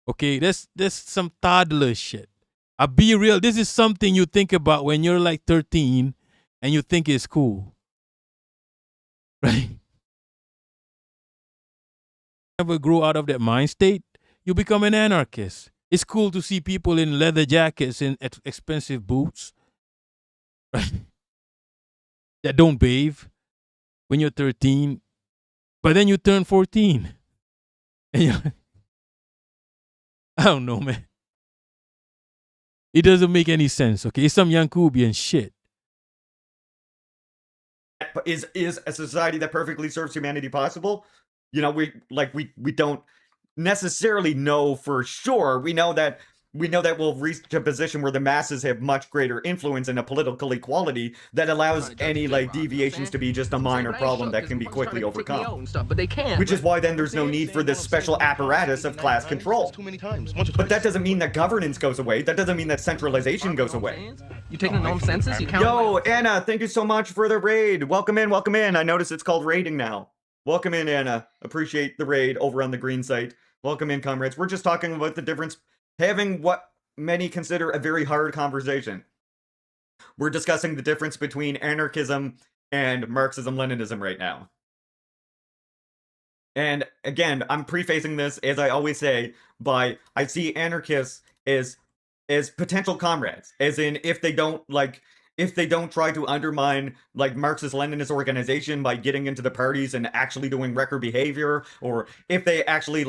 Okay, that's some toddler shit. I'll be real, this is something you think about when you're like 13 and you think it's cool. Right? Never grow out of that mind state, you become an anarchist. It's cool to see people in leather jackets and expensive boots, right? That don't bathe when you're 13, but then you turn 14. And you're, I don't know, man. It doesn't make any sense, okay? It's some Yankubian shit. Is a society that perfectly serves humanity possible? You know, we don't necessarily know for sure. We know that we'll reach a position where the masses have much greater influence and a political equality that allows any like deviations to be just a minor problem that can be quickly overcome. But they can't. Which is why then there's no need for this special apparatus of class control. But that doesn't mean that governance goes away. That doesn't mean that centralization goes away. You taking a known census? You count. Yo, Anna, thank you so much for the raid. Welcome in, welcome in. I notice it's called raiding now. Welcome in, Anna. Appreciate the raid over on the green site. Welcome in, comrades. We're just talking about the difference, having what many consider a very hard conversation. We're discussing the difference between anarchism and Marxism-Leninism right now. And again, I'm prefacing this, as I always say, by I see anarchists as as potential comrades, as in if they don't try to undermine like Marxist-Leninist organization by getting into the parties and actually doing record behavior, or if they actually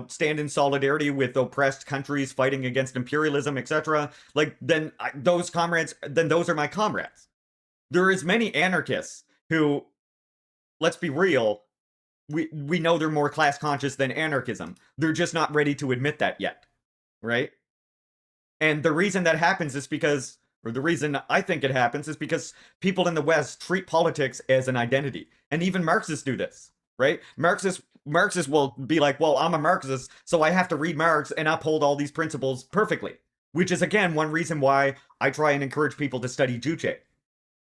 stand in solidarity with oppressed countries fighting against imperialism, etc. Then those are my comrades. There is many anarchists who, let's be real, we know they're more class conscious than anarchism. They're just not ready to admit that yet, right? And the reason that happens is because, or the reason I think it happens is because people in the West treat politics as an identity. And even Marxists do this, right? Marxists will be like, well, I'm a Marxist, so I have to read Marx and uphold all these principles perfectly. Which is, again, one reason why I try and encourage people to study Juche.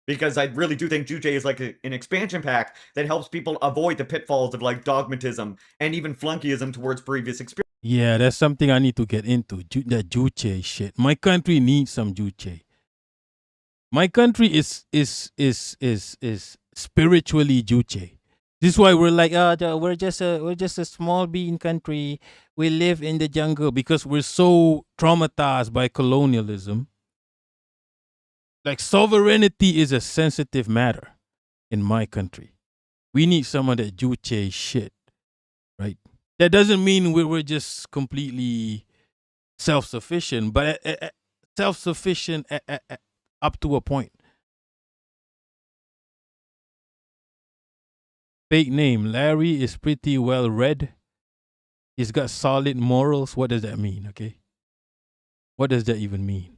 Because I really do think Juche is like an expansion pack that helps people avoid the pitfalls of like dogmatism and even flunkyism towards previous experience. Yeah, that's something I need to get into. That Juche shit. My country needs some Juche. My country is spiritually Juche. This is why we're like, we're just a small bean country. We live in the jungle because we're so traumatized by colonialism. Like, sovereignty is a sensitive matter in my country. We need some of that Juche shit, right? That doesn't mean we're just completely self-sufficient, but self-sufficient up to a point. Fake name. Larry is pretty well read. He's got solid morals. What does that mean, okay? What does that even mean?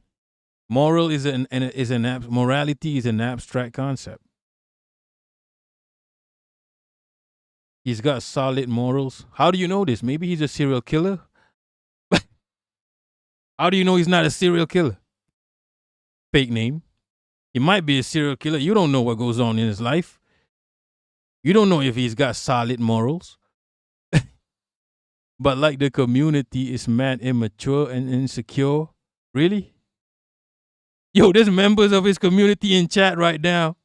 Morality is an abstract concept. He's got solid morals. How do you know this? Maybe he's a serial killer. How do you know he's not a serial killer? Fake name. He might be a serial killer. You don't know what goes on in his life. You don't know if he's got solid morals. But like the community is mad immature and insecure. Really? Yo, there's members of his community in chat right now.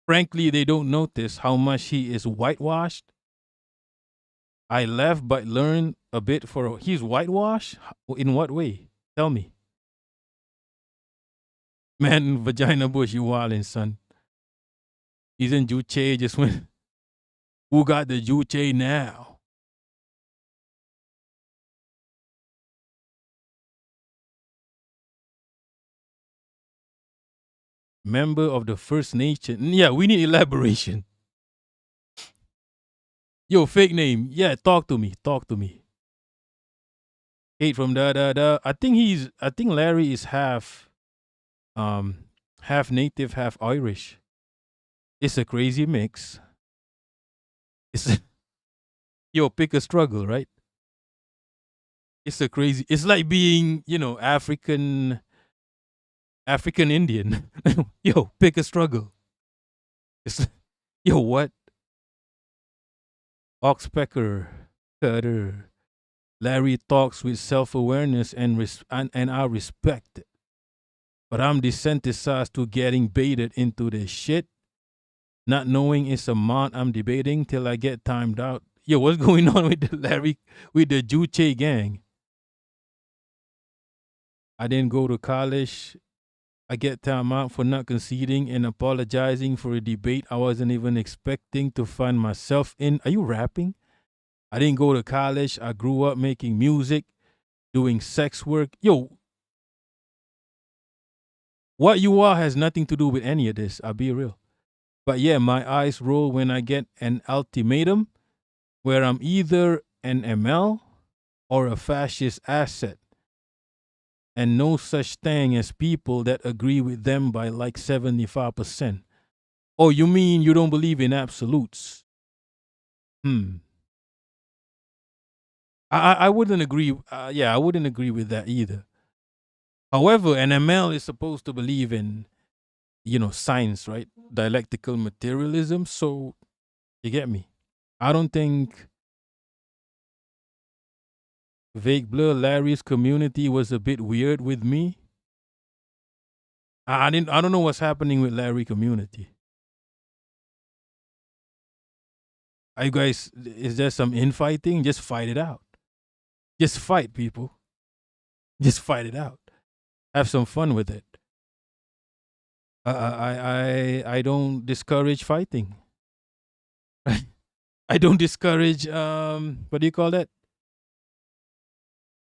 Frankly, they don't notice how much he is whitewashed. I left but learned a bit he's whitewashed? In what way? Tell me. Man, Vagina Bush, you wildin', son. He's in Juche, just went. Who got the Juche now? Member of the First Nation. Yeah, we need elaboration. Yo, fake name. Yeah, talk to me. Hate from I think Larry is half native, half Irish. It's a crazy mix. Yo, pick a struggle, right? It's like being, African Indian. Yo, pick a struggle. Yo, what? Oxpecker, Cutter. Larry talks with self-awareness and I respect it. But I'm desensitized to getting baited into this shit. Not knowing it's a mount I'm debating till I get timed out. Yo, what's going on with the Juche gang? I didn't go to college. I get time out for not conceding and apologizing for a debate I wasn't even expecting to find myself in. Are you rapping? I didn't go to college. I grew up making music, doing sex work. Yo, what you are has nothing to do with any of this. I'll be real. But yeah, my eyes roll when I get an ultimatum where I'm either an ML or a fascist asset. And no such thing as people that agree with them by like 75%. Oh, you mean you don't believe in absolutes? I wouldn't agree. I wouldn't agree with that either. However, an ML is supposed to believe in, science, right? Dialectical materialism. So, you get me? I don't think Vague Blur Larry's community was a bit weird with me. I don't know what's happening with Larry community. Are you guys, is there some infighting? Just fight it out. Just fight, people. Just fight it out. Have some fun with it. I don't discourage fighting. I don't discourage what do you call that?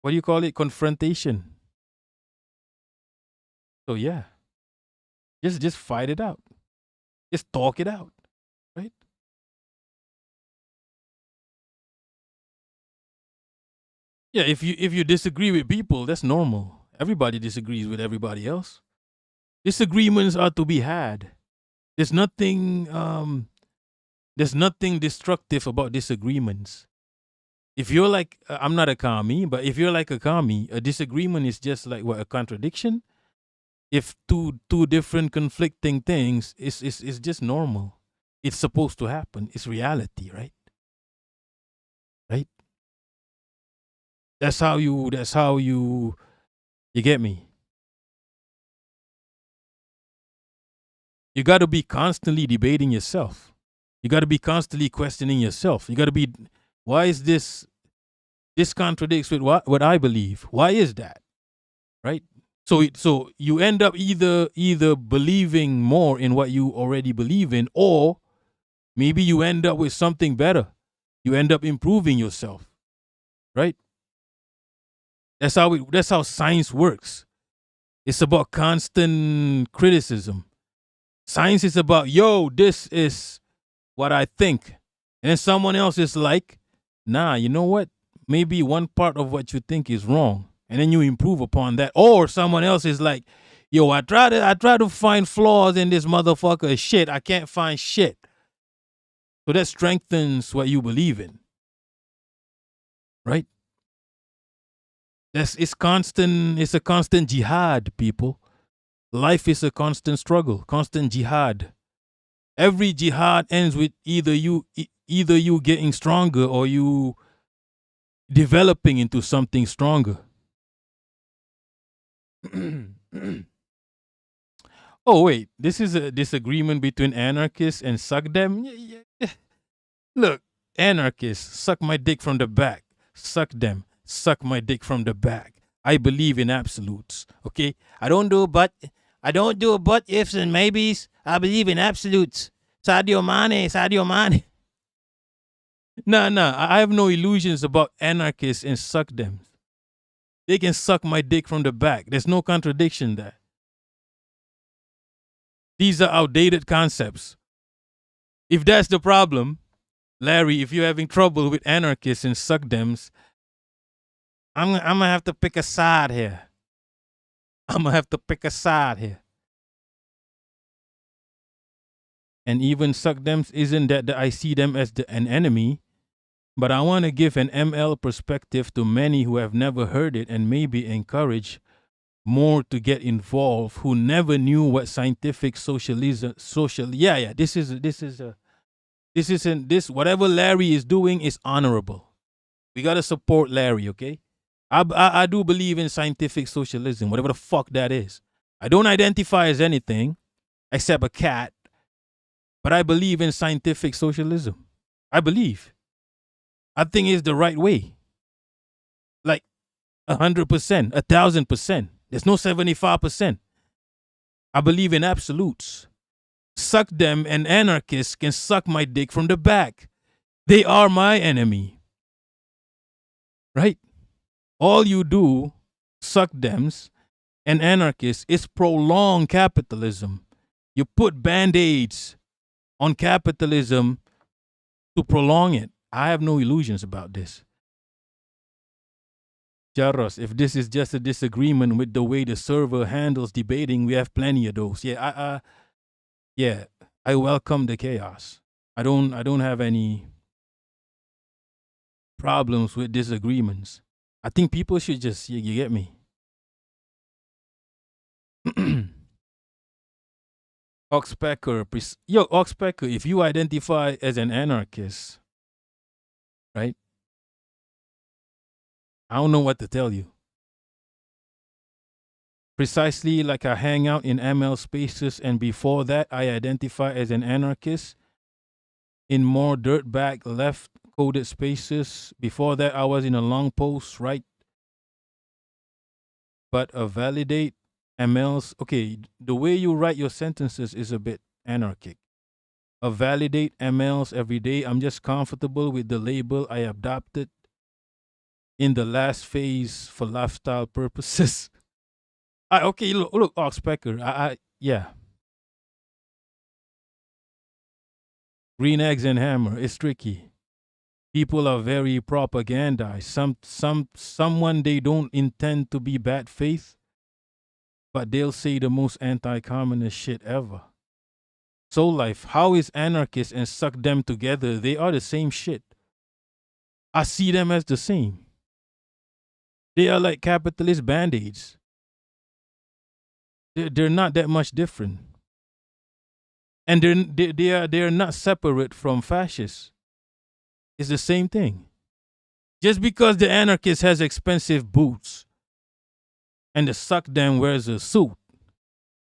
What do you call it? Confrontation. So yeah. Just fight it out. Just talk it out. Right? Yeah, if you disagree with people, that's normal. Everybody disagrees with everybody else. Disagreements are to be had. There's nothing destructive about disagreements. If you're like I'm not a commie, but if you're like a commie, a disagreement is just like what, a contradiction? If two different conflicting things is just normal. It's supposed to happen. It's reality, right? Right? That's how you get me. You got to be constantly debating yourself. You got to be constantly questioning yourself. You got to be, why is this contradicts with what I believe? Why is that? Right? So you end up either believing more in what you already believe in, or maybe you end up with something better. You end up improving yourself. Right? That's how science works. It's about constant criticism. Science is about, yo, this is what I think. And then someone else is like, nah, you know what? Maybe one part of what you think is wrong. And then you improve upon that. Or someone else is like, yo, I try to find flaws in this motherfucker. Shit, I can't find shit. So that strengthens what you believe in. Right? It's a constant jihad, people. Life is a constant struggle, constant jihad. Every jihad ends with either you getting stronger or you developing into something stronger. Oh wait, this is a disagreement between anarchists and suck them. Look, anarchists, suck my dick from the back. Suck them, suck my dick from the back. I believe in absolutes. Okay, I don't do but ifs and maybes. I believe in absolutes. Sadio Mane. Nah. I have no illusions about anarchists and suck them. They can suck my dick from the back. There's no contradiction there. These are outdated concepts. If that's the problem, Larry, if you're having trouble with anarchists and suck dems, I'm gonna have to pick a side here. And even suck dems isn't that I see them as an enemy, but I want to give an ML perspective to many who have never heard it and maybe encourage more to get involved who never knew what scientific whatever Larry is doing is honorable. We got to support Larry, okay? I do believe in scientific socialism, whatever the fuck that is. I don't identify as anything except a cat, but I believe in scientific socialism. I think it's the right way. Like 100%, 1,000%. There's no 75%. I believe in absolutes. Suck them and anarchists can suck my dick from the back. They are my enemy. Right? All you do, suck dems and anarchists, is prolong capitalism. You put band-aids on capitalism to prolong it. I have no illusions about this. Charros, if this is just a disagreement with the way the server handles debating, we have plenty of those. I welcome the chaos. I don't have any problems with disagreements. I think people should just, you get me? Oxpecker, if you identify as an anarchist, right? I don't know what to tell you. Precisely like I hang out in ML spaces, and before that, I identify as an anarchist in more dirtbag left coded spaces. Before that, I was in a long post, right? But a validate MLs. Okay, the way you write your sentences is a bit anarchic. Validate MLs every day. I'm just comfortable with the label I adopted in the last phase for lifestyle purposes. Okay, look, Oxpecker. Yeah. Green eggs and hammer. It's tricky. People are very propagandized. Someone they don't intend to be bad faith, but they'll say the most anti-communist shit ever. Soul Life, how is anarchist and suck them together? They are the same shit. I see them as the same. They are like capitalist band-aids. They're not that much different. And they're not separate from fascists. It's the same thing. Just because the anarchist has expensive boots and the suck them wears a suit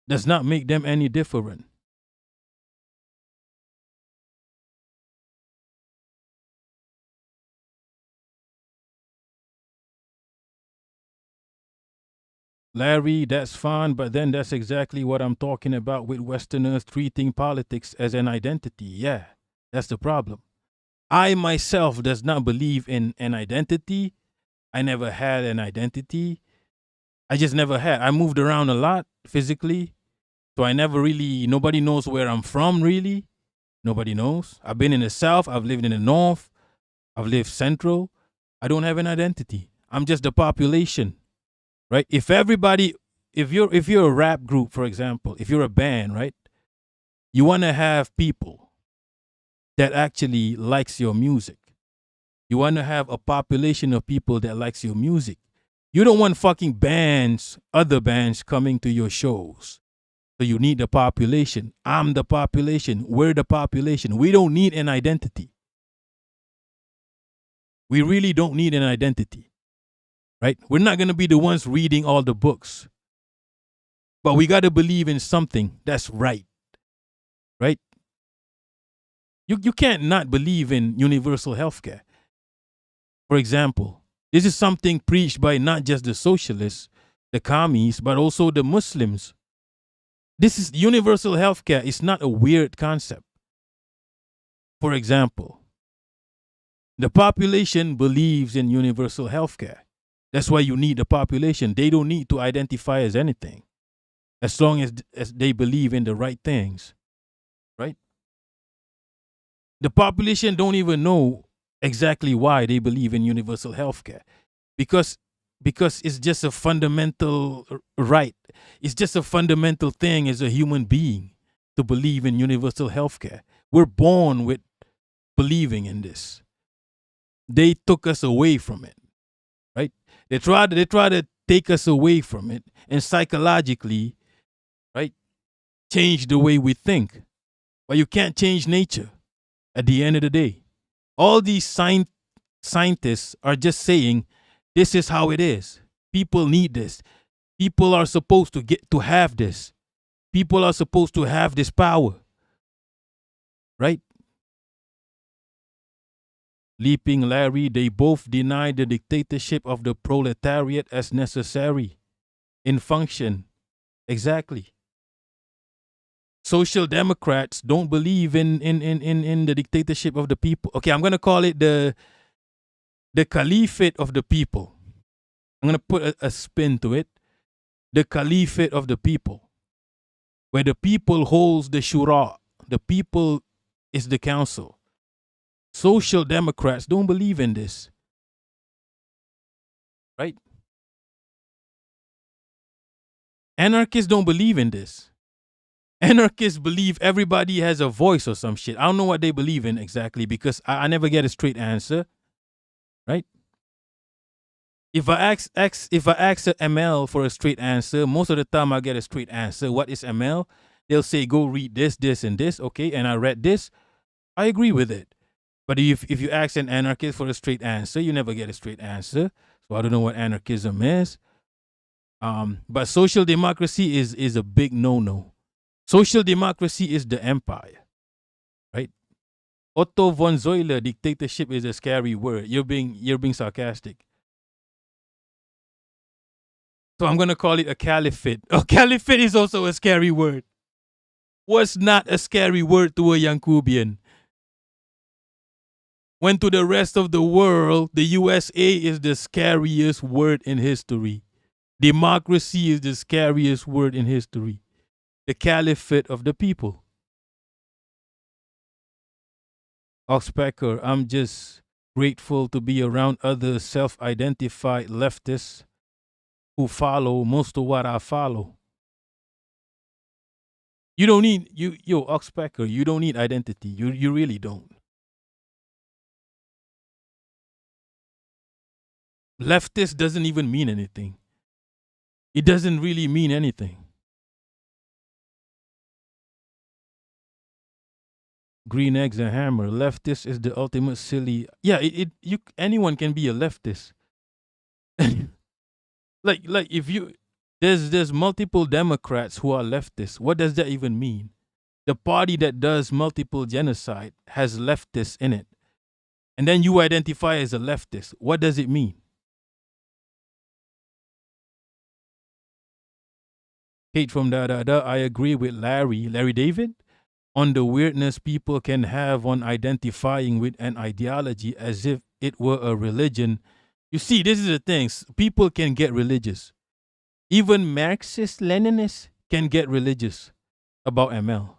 does not make them any different. Larry, that's fine, but then that's exactly what I'm talking about with Westerners treating politics as an identity. Yeah, that's the problem. I myself does not believe in an identity. I never had an identity. I just never had. I moved around a lot physically, so I never really, nobody knows where I'm from really. Nobody knows. I've been in the South, I've lived in the North, I've lived Central. I don't have an identity. I'm just the population. Right? If everybody, if you're a rap group, for example, if you're a band, right? You want to have people that actually likes your music. You want to have a population of people that likes your music. You don't want fucking bands, other bands coming to your shows. So you need the population. I'm the population. We're the population. We don't need an identity. We really don't need an identity. Right? We're not going to be the ones reading all the books. But we got to believe in something that's right. Right? You can't not believe in universal healthcare. For example, this is something preached by not just the socialists, the commies, but also the Muslims. This is universal healthcare. It's not a weird concept. For example, the population believes in universal healthcare. That's why you need the population. They don't need to identify as anything, as long as they believe in the right things, right? The population don't even know exactly why they believe in universal healthcare, because it's just a fundamental right. It's just a fundamental thing as a human being to believe in universal healthcare. We're born with believing in this. They took us away from it, right? They try to take us away from it and psychologically, right, change the way we think. But you can't change nature at the end of the day. All these scientists are just saying, this is how it is. People need this. People are supposed to get to have this. People are supposed to have this power. Right? Leaping Larry, they both deny the dictatorship of the proletariat as necessary in function. Exactly. Social Democrats don't believe in the dictatorship of the people. Okay, I'm going to call it the caliphate of the people. I'm going to put a spin to it. The caliphate of the people, where the people holds the shura. The people is the council. Social Democrats don't believe in this. Right? Anarchists don't believe in this. Anarchists believe everybody has a voice or some shit. I don't know what they believe in exactly because I never get a straight answer. Right? If I ask a ML for a straight answer, most of the time I get a straight answer. What is ML? They'll say, go read this, this, and this. Okay, and I read this. I agree with it. But if you ask an anarchist for a straight answer, you never get a straight answer. So I don't know what anarchism is. But social democracy is a big no-no. Social democracy is the empire, right? Otto von Zoller, dictatorship is a scary word. You're being sarcastic. So I'm gonna call it a caliphate. Oh, caliphate is also a scary word. What's not a scary word to a Yankubian? When to the rest of the world, the USA is the scariest word in history. Democracy is the scariest word in history. The caliphate of the people. Oxpecker, I'm just grateful to be around other self-identified leftists who follow most of what I follow. You don't need Oxpecker, you don't need identity. You really don't. Leftist doesn't even mean anything. It doesn't really mean anything. Green eggs and hammer. Leftist is the ultimate silly. Yeah, anyone can be a leftist. like if you there's multiple Democrats who are leftists. What does that even mean? The party that does multiple genocide has leftists in it. And then you identify as a leftist. What does it mean? Hate from I agree with Larry David, on the weirdness people can have on identifying with an ideology as if it were a religion. You see, this is the thing. People can get religious. Even Marxist Leninists can get religious about ML.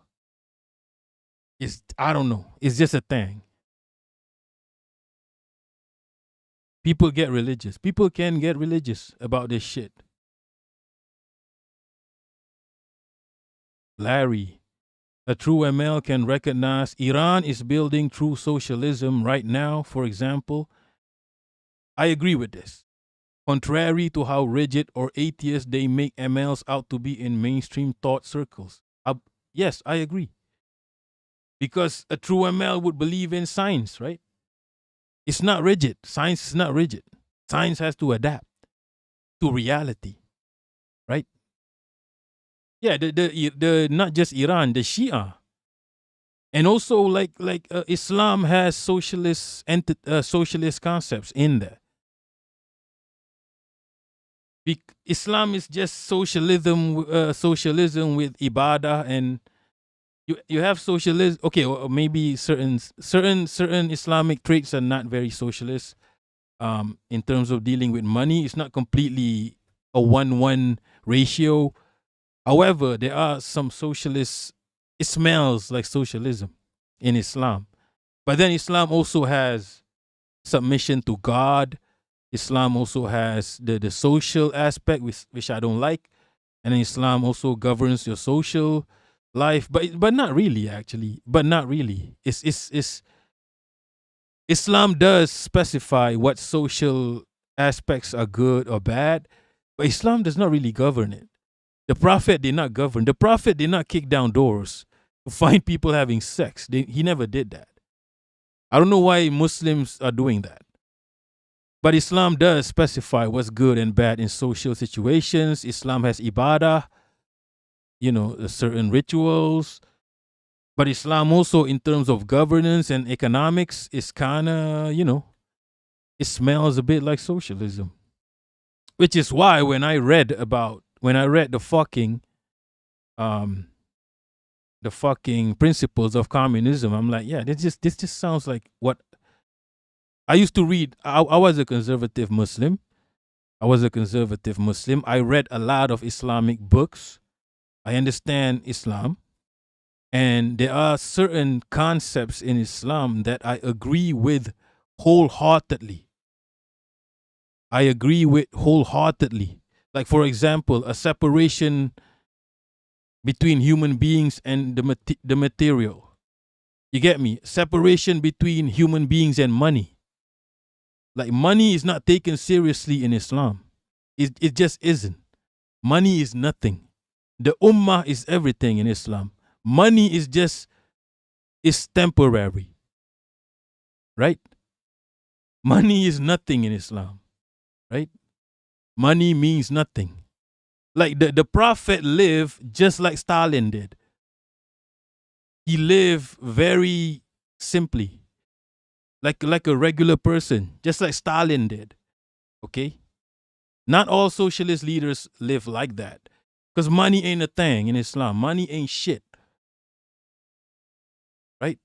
I don't know. It's just a thing. People get religious. People can get religious about this shit. Larry, a true ML can recognize Iran is building true socialism right now, for example. I agree with this. Contrary to how rigid or atheist they make MLs out to be in mainstream thought circles. Yes, I agree. Because a true ML would believe in science, right? It's not rigid. Science is not rigid. Science has to adapt to reality, right? Yeah, the not just Iran, the Shia, and also like Islam has socialist concepts in there. Islam is just socialism with ibadah, and you have socialism. Okay, or maybe certain Islamic traits are not very socialist. In terms of dealing with money, it's not completely a 1-1 ratio. However, there are some socialists. It smells like socialism in Islam, but then Islam also has submission to God. Islam also has the social aspect, which I don't like, and then Islam also governs your social life, but not really actually. But not really. It's Islam does specify what social aspects are good or bad, but Islam does not really govern it. The Prophet did not govern. The Prophet did not kick down doors to find people having sex. He never did that. I don't know why Muslims are doing that. But Islam does specify what's good and bad in social situations. Islam has ibadah, certain rituals. But Islam also, in terms of governance and economics, is kind of, it smells a bit like socialism. Which is why when I read the fucking principles of communism, I'm like, yeah, this just sounds like what I used to read. I was a conservative Muslim. I read a lot of Islamic books. I understand Islam. And there are certain concepts in Islam that I agree with wholeheartedly. Like, for example, a separation between human beings and the material. You get me? Separation between human beings and money. Like, money is not taken seriously in Islam. It just isn't. Money is nothing. The ummah is everything in Islam. Money is temporary. Right? Money is nothing in Islam. Right? Money means nothing. Like the Prophet lived just like Stalin did. He lived very simply. Like a regular person, just like Stalin did. Okay? Not all socialist leaders live like that. Because money ain't a thing in Islam. Money ain't shit. Right?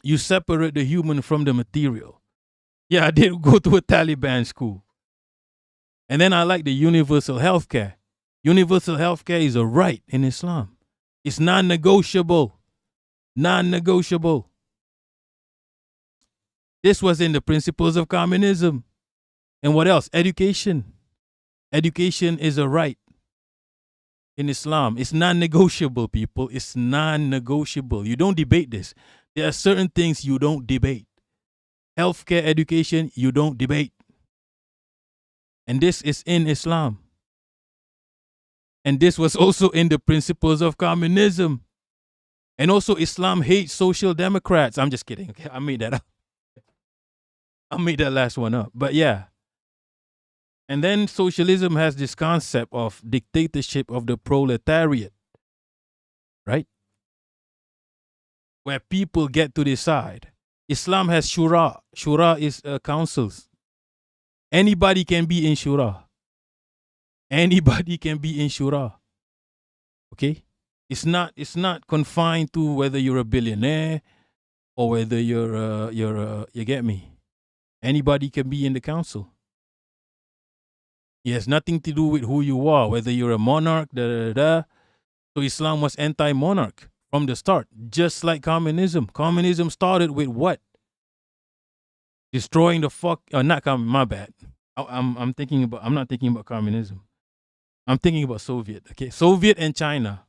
You separate the human from the material. Yeah, I did go to a Taliban school. And then I like the universal healthcare. Universal healthcare is a right in Islam. It's non-negotiable. Non-negotiable. This was in the principles of communism. And what else? Education. Education is a right in Islam. It's non-negotiable, people. It's non-negotiable. You don't debate this. There are certain things you don't debate. Healthcare, education, you don't debate. And this is in Islam. And this was also in the principles of communism. And also Islam hates social democrats. I'm just kidding. Okay, I made that up. I made that last one up. But yeah. And then socialism has this concept of dictatorship of the proletariat. Right? Where people get to decide. Islam has shura. Shura is councils. Anybody can be in shura. Anybody can be in shura. Okay? It's not confined to whether you're a billionaire or whether you get me. Anybody can be in the council. It has nothing to do with who you are, whether you're a monarch, So Islam was anti-monarch from the start, just like communism. Communism started with what? Destroying the my bad. I'm not thinking about communism. I'm thinking about Soviet, okay? Soviet and China.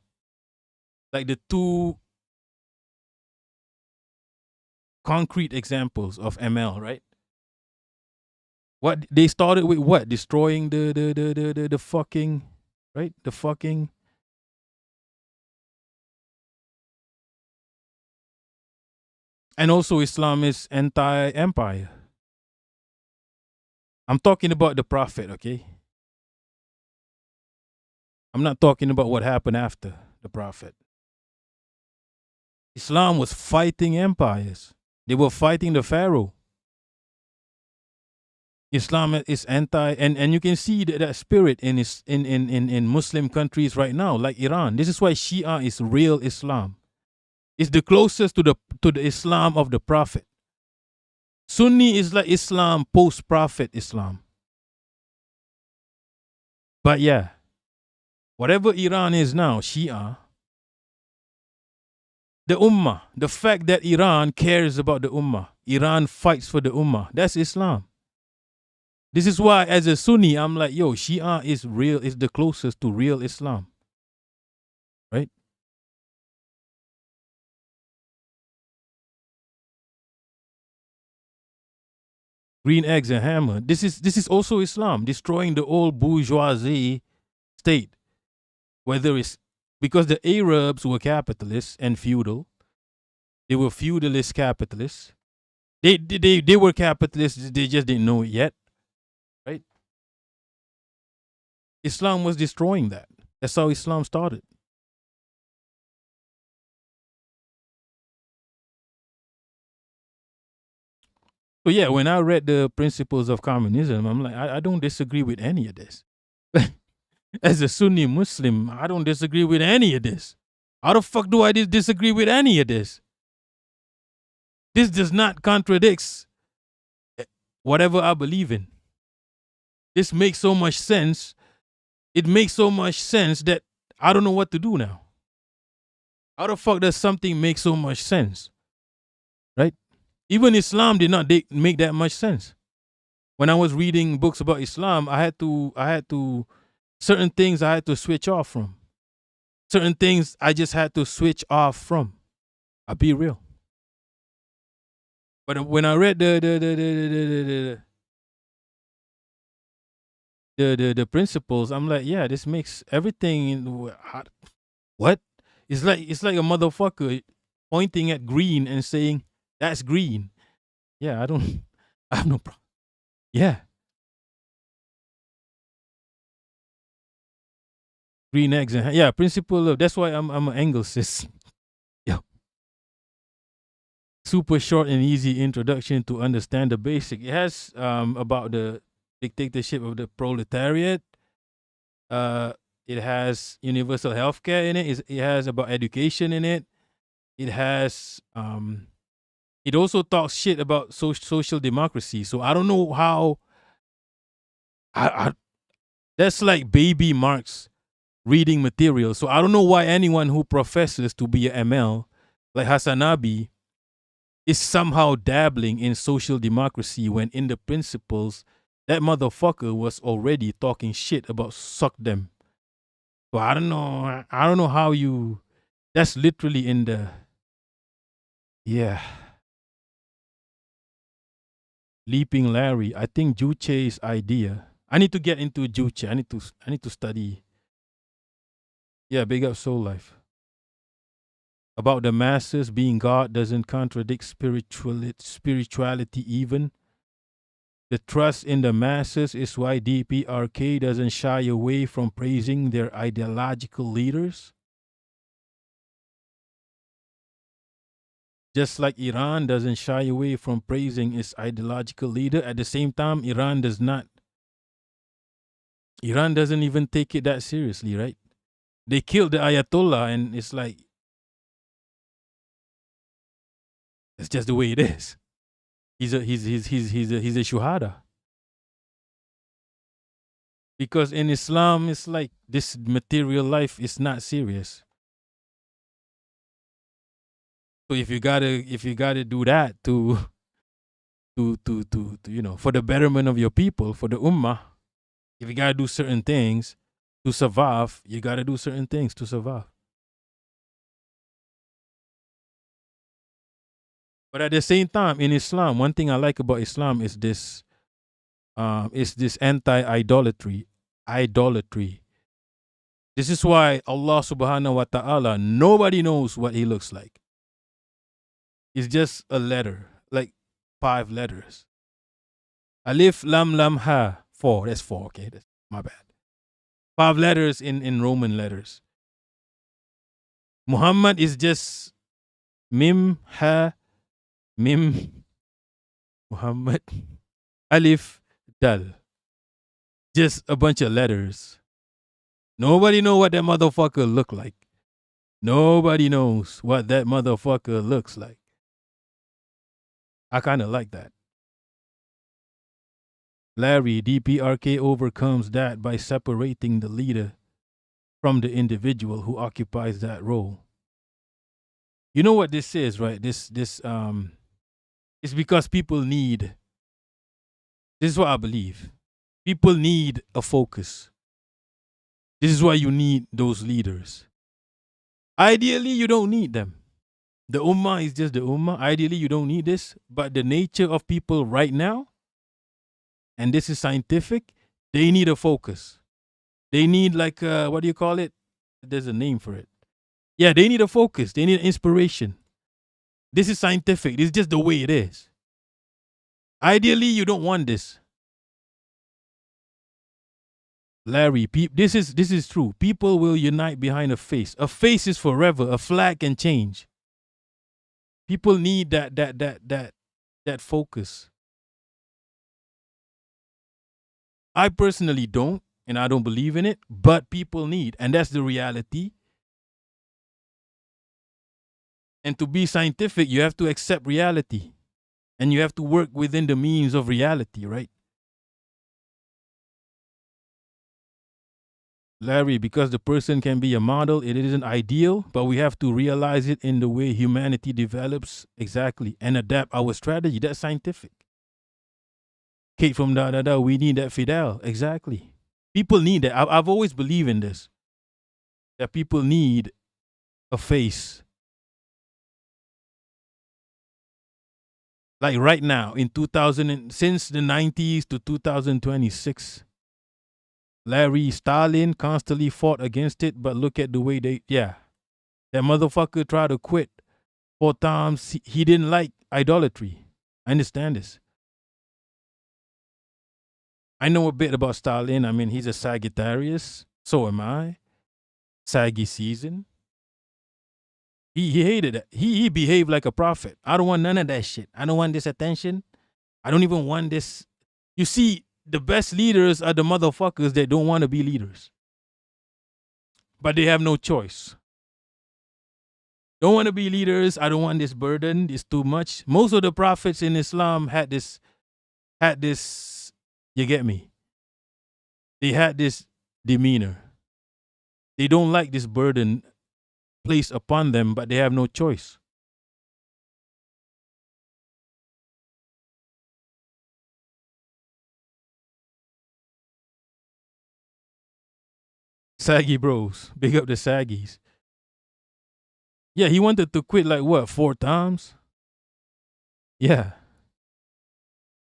Like the two concrete examples of ML, right? What they started with what? Destroying the fucking, right? The fucking. And also Islam is anti-empire. I'm talking about the Prophet, okay? I'm not talking about what happened after the Prophet. Islam was fighting empires. They were fighting the Pharaoh. Islam is anti, and you can see that spirit in Muslim countries right now, like Iran. This is why Shia is real Islam. It's the closest to the Islam of the Prophet. Sunni is like Islam post-Prophet Islam. But yeah, whatever Iran is now, Shia, the Ummah, the fact that Iran cares about the Ummah, Iran fights for the Ummah, that's Islam. This is why, as a Sunni, I'm like, yo, Shia is the closest to real Islam. Right? Green eggs and hammer. This is also Islam, destroying the old bourgeoisie state. Whether it's because the Arabs were capitalists and feudal. They were feudalist capitalists. They were capitalists, they just didn't know it yet. Right? Islam was destroying that. That's how Islam started. So yeah, when I read the principles of communism, I'm like, I don't disagree with any of this. As a Sunni Muslim, I don't disagree with any of this. How the fuck do I disagree with any of this? This does not contradict whatever I believe in. This makes so much sense. It makes so much sense that I don't know what to do now. How the fuck does something make so much sense? Right? Even Islam did not make that much sense. When I was reading books about Islam, I had to certain things I had to switch off from. Certain things I just had to switch off from. I'll be real. But when I read the principles, I'm like, yeah, this makes everything. What? It's like a motherfucker pointing at green and saying that's green. Yeah, I have no problem. Yeah. Green eggs and yeah, principle of, that's why I'm an Anglesist. Yeah. Super short and easy introduction to understand the basic. It has about the dictatorship of the proletariat. It has universal healthcare in it. It has about education in it. It has it also talks shit about social democracy. So I don't know how I that's like baby Marx reading material. So I don't know why anyone who professes to be a ML like Hassanabi is somehow dabbling in social democracy when in the principles that motherfucker was already talking shit about suck them. So I don't know. I don't know how you. That's literally in the. Yeah. Leaping Larry. I think Juche's idea. I need to get into Juche. I need to study. Yeah, big up Soul Life. About the masses being God doesn't contradict spirituality even. The trust in the masses is why DPRK doesn't shy away from praising their ideological leaders. Just like Iran doesn't shy away from praising its ideological leader, at the same time, Iran doesn't even take it that seriously, right? They killed the Ayatollah and it's like, it's just the way it is. He's a shuhada. Because in Islam, it's like this material life is not serious. So if you gotta do that to for the betterment of your people, for the ummah, if you gotta do certain things to survive, you gotta do certain things to survive. But at the same time, in Islam, one thing I like about Islam is this anti-idolatry. This is why Allah subhanahu wa ta'ala, nobody knows what he looks like. It's just a letter, like 5 letters. Alif, lam, lam, ha. 4. That's 4, okay? That's my bad. 5 letters in Roman letters. Muhammad is just mim, ha, mim, Muhammad, alif, dal. Just a bunch of letters. Nobody know what that motherfucker look like. Nobody knows what that motherfucker looks like. I kind of like that. Larry, DPRK overcomes that by separating the leader from the individual who occupies that role. You know what this is, right? It's because people need, this is what I believe. People need a focus. This is why you need those leaders. Ideally, you don't need them. The ummah is just the ummah. Ideally, you don't need this. But the nature of people right now, and this is scientific, they need a focus. They need like, what do you call it? There's a name for it. Yeah, they need a focus. They need inspiration. This is scientific. This is just the way it is. Ideally, you don't want this. Larry, this is true. People will unite behind a face. A face is forever. A flag can change. People need that focus. I personally don't, and I don't believe in it, but people need, and that's the reality. And to be scientific, you have to accept reality. And you have to work within the means of reality, right? Larry, because the person can be a model, it isn't ideal, but we have to realize it in the way humanity develops exactly and adapt our strategy. That's scientific. Kate from we need that Fidel. Exactly. People need that. I've always believed in this. That people need a face. Like right now, in 2000, since the 90s to 2026, Larry, Stalin constantly fought against it, but look at the way that motherfucker tried to quit 4 times. He didn't like idolatry. I understand this. I know a bit about Stalin. I mean, he's a Sagittarius. So am I. Saggy season. He hated it. He behaved like a prophet. I don't want none of that shit. I don't want this attention. I don't even want this. You see, the best leaders are the motherfuckers that don't want to be leaders. But they have no choice. Don't want to be leaders. I don't want this burden. It's too much. Most of the prophets in Islam had this, you get me? They had this demeanor. They don't like this burden placed upon them, but they have no choice. Saggy bros. Big up the saggies. Yeah, he wanted to quit like what, 4 times? Yeah.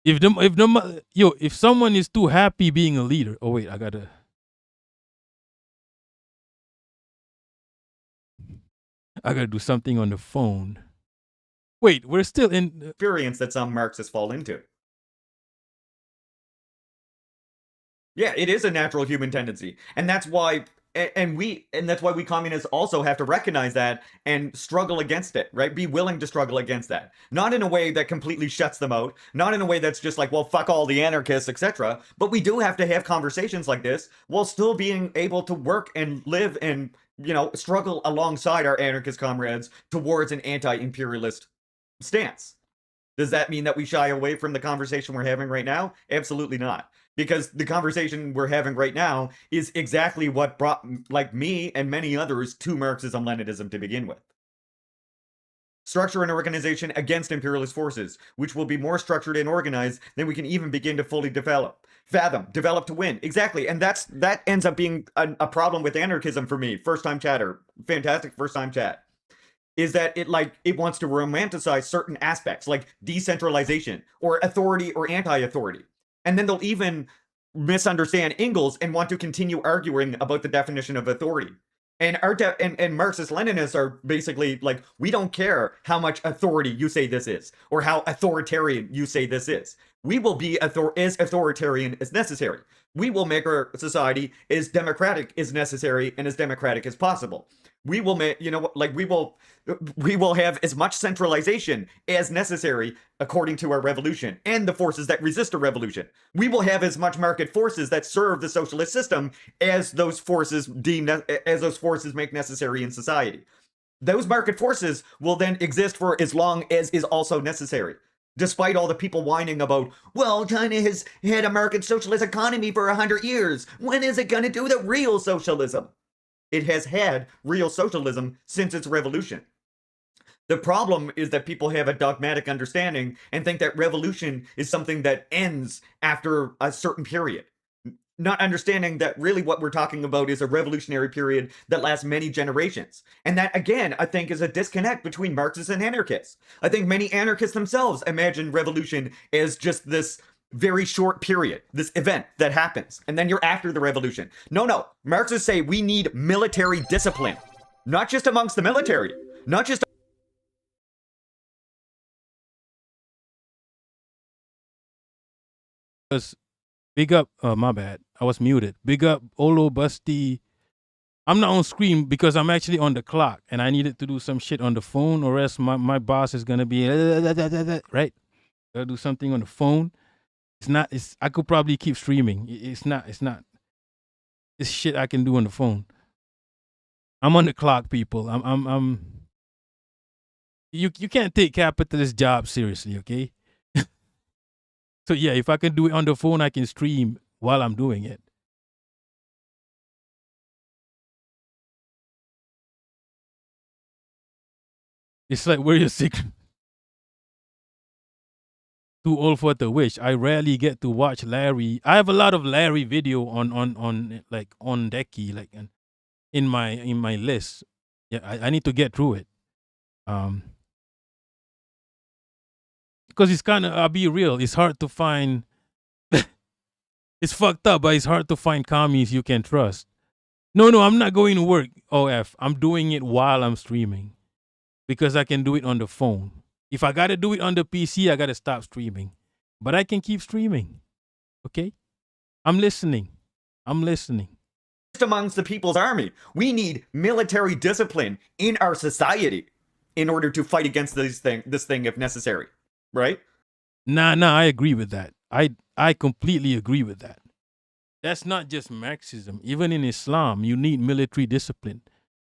If someone is too happy being a leader. Oh wait, I gotta do something on the phone. Wait, we're still in experience that some Marxists fall into. Yeah, it is a natural human tendency. And that's why that's why we communists also have to recognize that and struggle against it, right? Be willing to struggle against that. Not in a way that completely shuts them out, not in a way that's just like, well, fuck all the anarchists, etc. But we do have to have conversations like this while still being able to work and live and, struggle alongside our anarchist comrades towards an anti-imperialist stance. Does that mean that we shy away from the conversation we're having right now? Absolutely not. Because the conversation we're having right now is exactly what brought, like me and many others, to Marxism-Leninism to begin with. Structure an organization against imperialist forces, which will be more structured and organized than we can even begin to fully develop. Fathom, develop to win. Exactly, and that ends up being a problem with anarchism for me. First-time chatter, fantastic first-time chat. Is that it wants to romanticize certain aspects, like decentralization, or authority or anti-authority. And then they'll even misunderstand Engels and want to continue arguing about the definition of authority. And and Marxist-Leninists are basically like, we don't care how much authority you say this is, or how authoritarian you say this is. We will be as authoritarian as necessary. We will make our society as democratic as necessary and as democratic as possible. We will make, we will have as much centralization as necessary according to our revolution and the forces that resist a revolution. We will have as much market forces that serve the socialist system as those forces make necessary in society. Those market forces will then exist for as long as is also necessary. Despite all the people whining about, well, China has had a market socialist economy for 100 years. When is it going to do the real socialism? It has had real socialism since its revolution. The problem is that people have a dogmatic understanding and think that revolution is something that ends after a certain period. Not understanding that really what we're talking about is a revolutionary period that lasts many generations. And that, again, I think is a disconnect between Marxists and anarchists. I think many anarchists themselves imagine revolution as just this very short period, this event that happens, and then you're after the revolution. No. Marxists say we need military discipline, not just amongst the military, not just big up, my bad, I was muted. Big up Olo Busty. I'm not on screen because I'm actually on the clock and I needed to do some shit on the phone, or else my boss is gonna be right. Gotta do something on the phone. I could probably keep streaming. It's not it's shit I can do on the phone. I'm on the clock, people. You can't take capitalist jobs seriously, okay? So yeah, if I can do it on the phone, I can stream while I'm doing it. It's like, where your secret? Too old for the wish. I rarely get to watch Larry. I have a lot of Larry video on Decky, like in my list. Yeah, I need to get through it. Because it's kind of, I'll be real, it's hard to find. It's fucked up, but it's hard to find commies you can trust. No, I'm not going to work. OF, I'm doing it while I'm streaming because I can do it on the phone. If I got to do it on the PC, I got to stop streaming. But I can keep streaming. Okay? I'm listening. Just amongst the people's army. We need military discipline in our society in order to fight against this thing if necessary. Right? Nah, I agree with that. I completely agree with that. That's not just Marxism. Even in Islam, you need military discipline.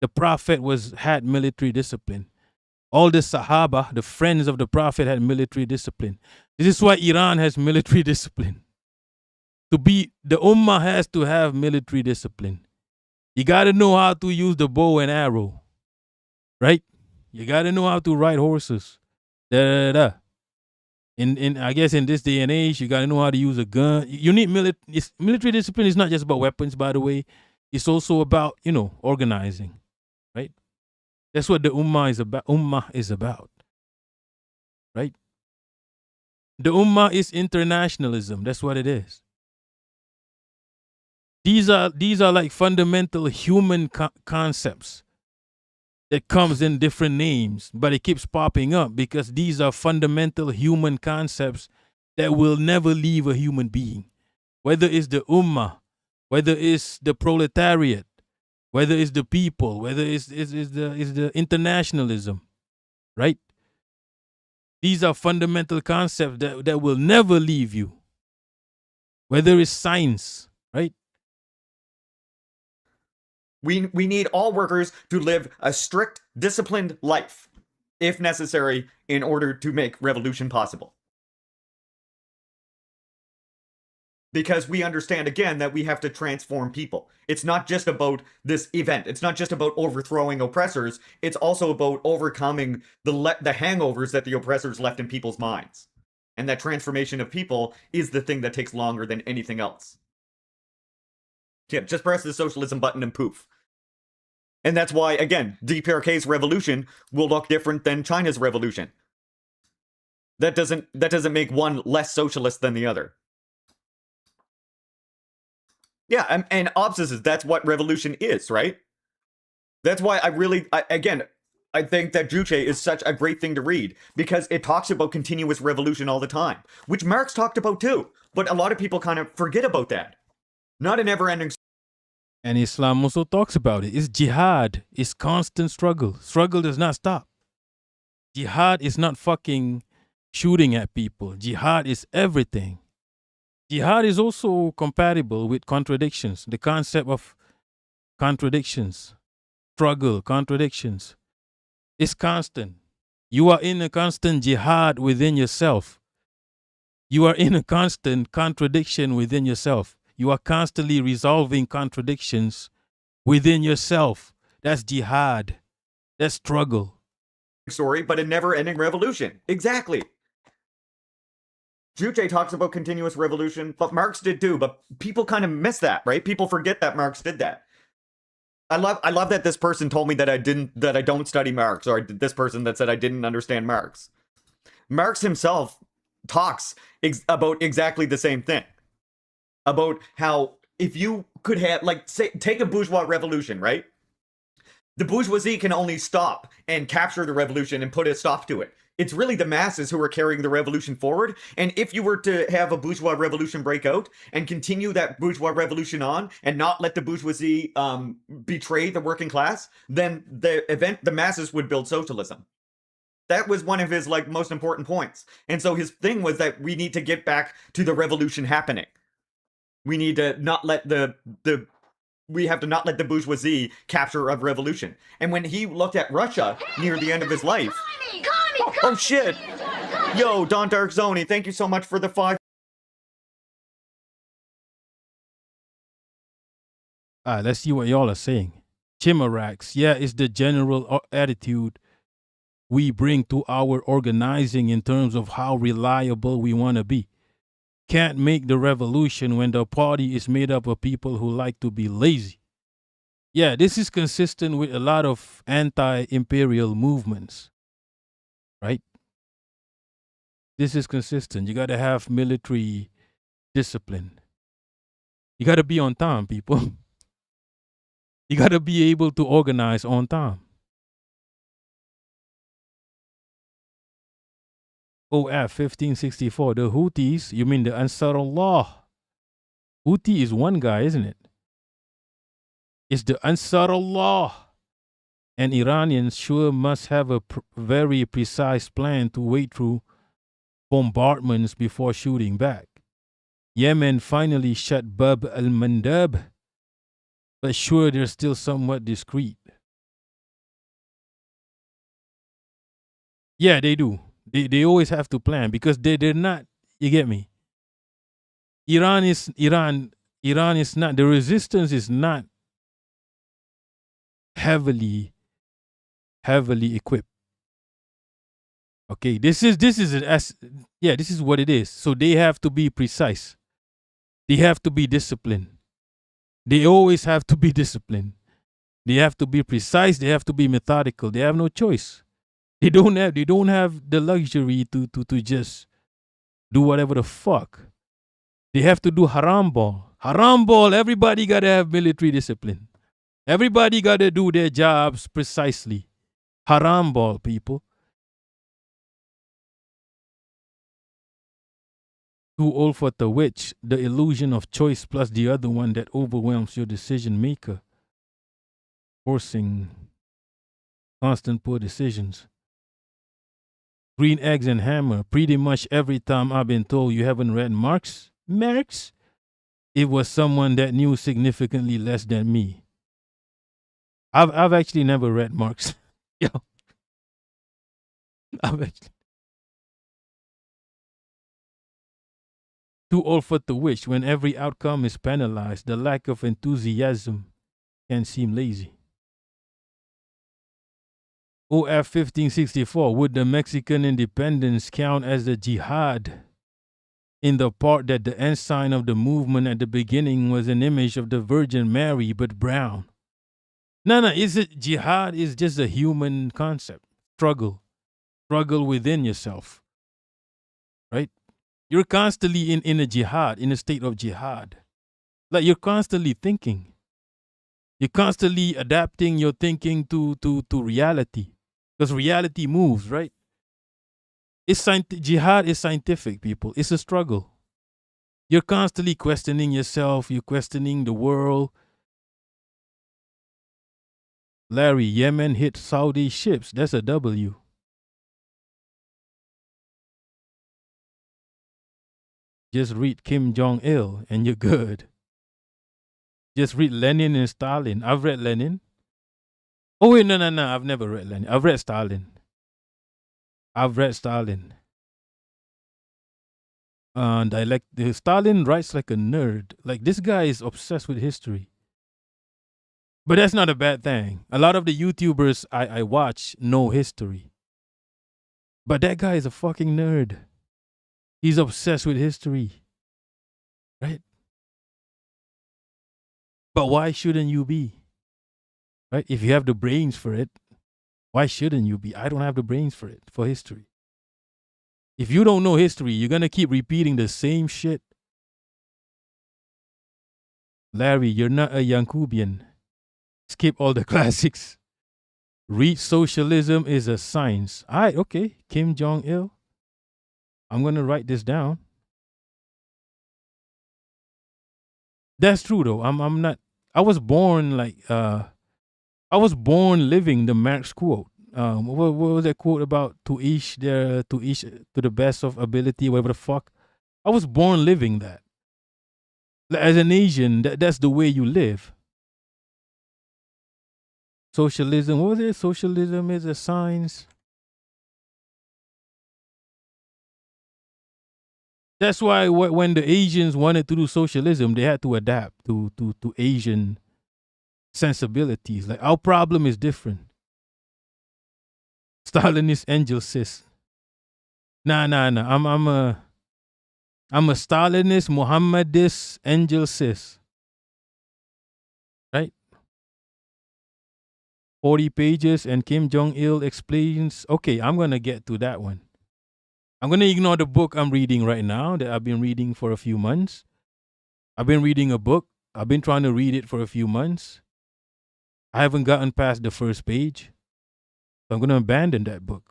The Prophet had military discipline. All the Sahaba, the friends of the Prophet, had military discipline. This is why Iran has military discipline. The Ummah has to have military discipline. You got to know how to use the bow and arrow, right? You got to know how to ride horses. I guess in this day and age, you got to know how to use a gun. You need military discipline. Is not just about weapons, by the way. It's also about, organizing, right? That's what the Ummah is about, right? The Ummah is internationalism. That's what it is. These are like fundamental human concepts that comes in different names, but it keeps popping up because these are fundamental human concepts that will never leave a human being. Whether it's the Ummah, whether it's the proletariat, whether it's the people, whether it's the internationalism, right? These are fundamental concepts that will never leave you. Whether it's science, right? We need all workers to live a strict, disciplined life, if necessary, in order to make revolution possible. Because we understand, again, that we have to transform people. It's not just about this event. It's not just about overthrowing oppressors. It's also about overcoming the hangovers that the oppressors left in people's minds. And that transformation of people is the thing that takes longer than anything else. Yeah, just press the socialism button and poof. And that's why, again, DPRK's revolution will look different than China's revolution. That doesn't make one less socialist than the other. Yeah, and obsesses, that's what revolution is, right? That's why I think that Juche is such a great thing to read, because it talks about continuous revolution all the time, which Marx talked about too, but a lot of people kind of forget about that. Not a never-ending. And Islam also talks about it. It's jihad. It's constant struggle. Struggle does not stop. Jihad is not fucking shooting at people. Jihad is everything. Jihad is also compatible with contradictions. The concept of contradictions, struggle, contradictions. It's constant. You are in a constant jihad within yourself. You are in a constant contradiction within yourself. You are constantly resolving contradictions within yourself. That's jihad. That's struggle. Story, but a never-ending revolution. Exactly. Juche talks about continuous revolution, but Marx did too, but people kind of miss that, right? People forget that Marx did that. I love that this person told me that I don't study Marx, or this person that said I didn't understand Marx. Marx himself talks about exactly the same thing. About how if you could have, like, say, take a bourgeois revolution, right? The bourgeoisie can only stop and capture the revolution and put a stop to it. It's really the masses who are carrying the revolution forward. And if you were to have a bourgeois revolution break out and continue that bourgeois revolution on and not let the bourgeoisie betray the working class, then the masses would build socialism. That was one of his most important points. And so his thing was that we need to get back to the revolution happening. We need to not let we have to not let the bourgeoisie capture a revolution. And when he looked at Russia near the end of his life, oh shit! Yo, Don Dark Zoni, thank you so much for the 5. Let's see what y'all are saying. Chimerax, yeah, it's the general attitude we bring to our organizing in terms of how reliable we want to be. Can't make the revolution when the party is made up of people who like to be lazy. Yeah, this is consistent with a lot of anti-imperial movements, right? This is consistent. You got to have military discipline. You got to be on time, people. You got to be able to organize on time. OF 1564, the Houthis, you mean the Ansar Allah? Houthi is one guy, isn't it? It's the Ansar Allah. And Iranians sure must have a very precise plan to wade through bombardments before shooting back. Yemen finally shut Bab al-Mandab, but sure, they're still somewhat discreet. Yeah, they do. They always have to plan because they're not. You get me? Iran is not. The resistance is not heavily equipped. Okay, this is this is what it is. So they have to be precise. They have to be disciplined. They always have to be disciplined. They have to be precise. They have to be methodical. They have no choice. They don't have the luxury to just do whatever the fuck. They have to do haram ball. Haram ball, everybody gotta have military discipline. Everybody gotta do their jobs precisely. Haram ball, people. Too old for the witch, the illusion of choice plus the other one that overwhelms your decision maker, forcing constant poor decisions. Green eggs and hammer. Pretty much every time I've been told you haven't read Marx, it was someone that knew significantly less than me. I've actually never read Marx. Yo. I've actually. Too old for the wish when every outcome is penalized. The lack of enthusiasm can seem lazy. OF 1564, would the Mexican independence count as a jihad? In the part that the ensign of the movement at the beginning was an image of the Virgin Mary but brown. No, is it jihad is just a human concept. Struggle within yourself. Right? You're constantly in a jihad, in a state of jihad. Like you're constantly thinking. You're constantly adapting your thinking to reality. Because reality moves, right? Jihad is scientific, people. It's a struggle. You're constantly questioning yourself. You're questioning the world. Larry, Yemen hit Saudi ships. That's a W. Just read Kim Jong-il and you're good. Just read Lenin and Stalin. I've read Lenin. Oh, wait, no. I've never read Lenin. I've read Stalin. And I like Stalin writes like a nerd. Like this guy is obsessed with history. But that's not a bad thing. A lot of the YouTubers I watch know history. But that guy is a fucking nerd. He's obsessed with history. Right? But why shouldn't you be? Right? If you have the brains for it, why shouldn't you be? I don't have the brains for it, for history. If you don't know history, you're going to keep repeating the same shit. Larry, you're not a Yankubian. Skip all the classics. Read Socialism is a Science. All right, okay. Kim Jong-il. I'm going to write this down. That's true, though. I'm not. I was born living the Marx quote. What was that quote about? To the best of ability, whatever the fuck. I was born living that. As an Asian, that's the way you live. Socialism, what was it? Socialism is a science. That's why when the Asians wanted to do socialism, they had to adapt to Asian sensibilities. Like our problem is different. Stalinist angel sis. Nah. I'm a Stalinist Muhammadist angel sis. Right? 40 pages and Kim Jong-il explains. Okay, I'm gonna get to that one. I'm going to ignore the book I'm reading right now that I've been reading for a few months. I've been reading a book. I've been trying to read it for a few months. I haven't gotten past the first page. So I'm going to abandon that book.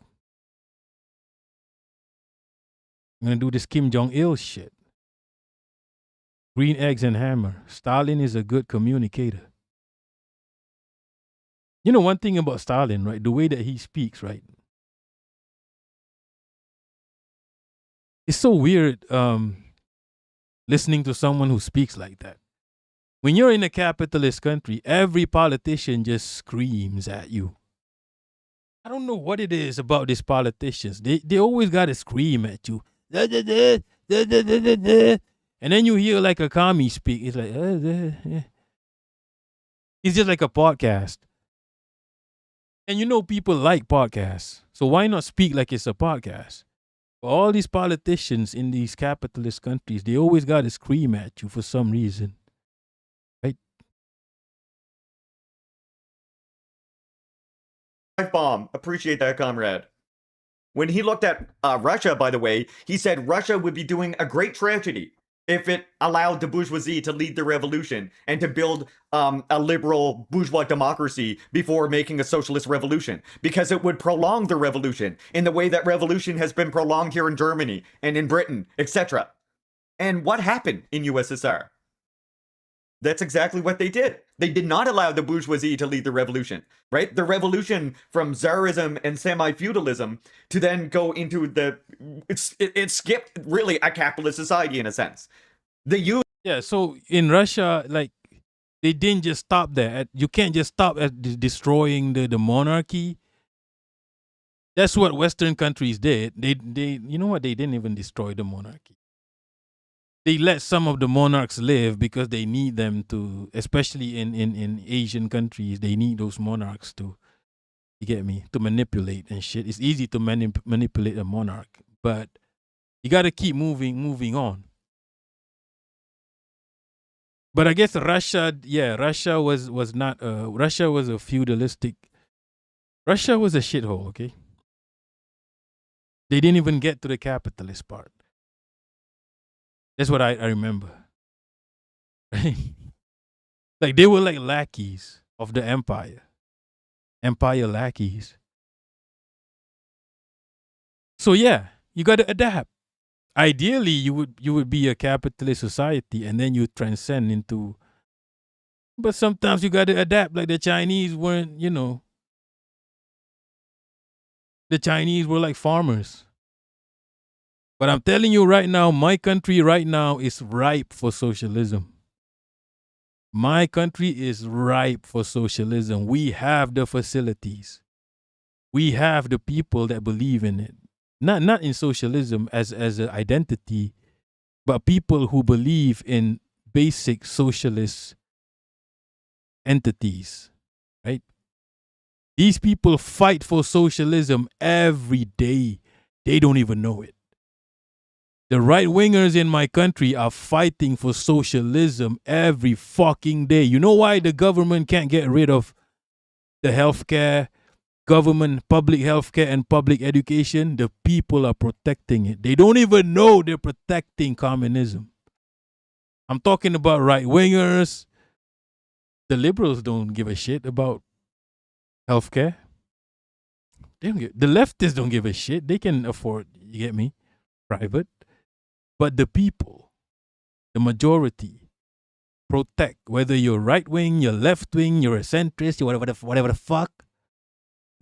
I'm going to do this Kim Jong-il shit. Green eggs and hammer. Stalin is a good communicator. You know one thing about Stalin, right? The way that he speaks, right? It's so weird listening to someone who speaks like that. When you're in a capitalist country, every politician just screams at you. I don't know what it is about these politicians. They always got to scream at you. And then you hear like a commie speak. It's like, it's just like a podcast. And you know people like podcasts. So why not speak like it's a podcast? All these politicians in these capitalist countries, they always got to scream at you for some reason. Right? Bomb. Appreciate that, comrade. When he looked at Russia, by the way, he said Russia would be doing a great tragedy if it allowed the bourgeoisie to lead the revolution and to build a liberal bourgeois democracy before making a socialist revolution, because it would prolong the revolution in the way that revolution has been prolonged here in Germany and in Britain, etc. And what happened in USSR? That's exactly what they did. They did not allow the bourgeoisie to lead the revolution, right? The revolution from Tsarism and semi-feudalism to then go into it skipped really a capitalist society in a sense. Yeah, so in Russia, like, they didn't just stop there. You can't just stop at destroying the monarchy. That's what Western countries did. They you know what? They didn't even destroy the monarchy. They let some of the monarchs live because they need them to, especially in Asian countries, they need those monarchs to, you get me, to manipulate and shit. It's easy to manipulate a monarch, but you got to keep moving on. But I guess Russia was not, Russia was a feudalistic, Russia was a shithole, okay? They didn't even get to the capitalist part. That's what I remember. Like, they were like lackeys of the empire. Empire lackeys. So yeah, you got to adapt. Ideally, you would be a capitalist society and then you transcend into, but sometimes you got to adapt. Like the Chinese weren't, the Chinese were like farmers. But I'm telling you right now, my country right now is ripe for socialism. My country is ripe for socialism. We have the facilities. We have the people that believe in it. Not in socialism as an identity, but people who believe in basic socialist entities, right? These people fight for socialism every day. They don't even know it. The right-wingers in my country are fighting for socialism every fucking day. You know why the government can't get rid of the healthcare, government, public healthcare, and public education? The people are protecting it. They don't even know they're protecting communism. I'm talking about right-wingers. The liberals don't give a shit about healthcare. The leftists don't give a shit. They can afford, you get me, private. But the people, the majority, protect, whether you're right wing, you're left wing, you're a centrist, you're whatever the fuck,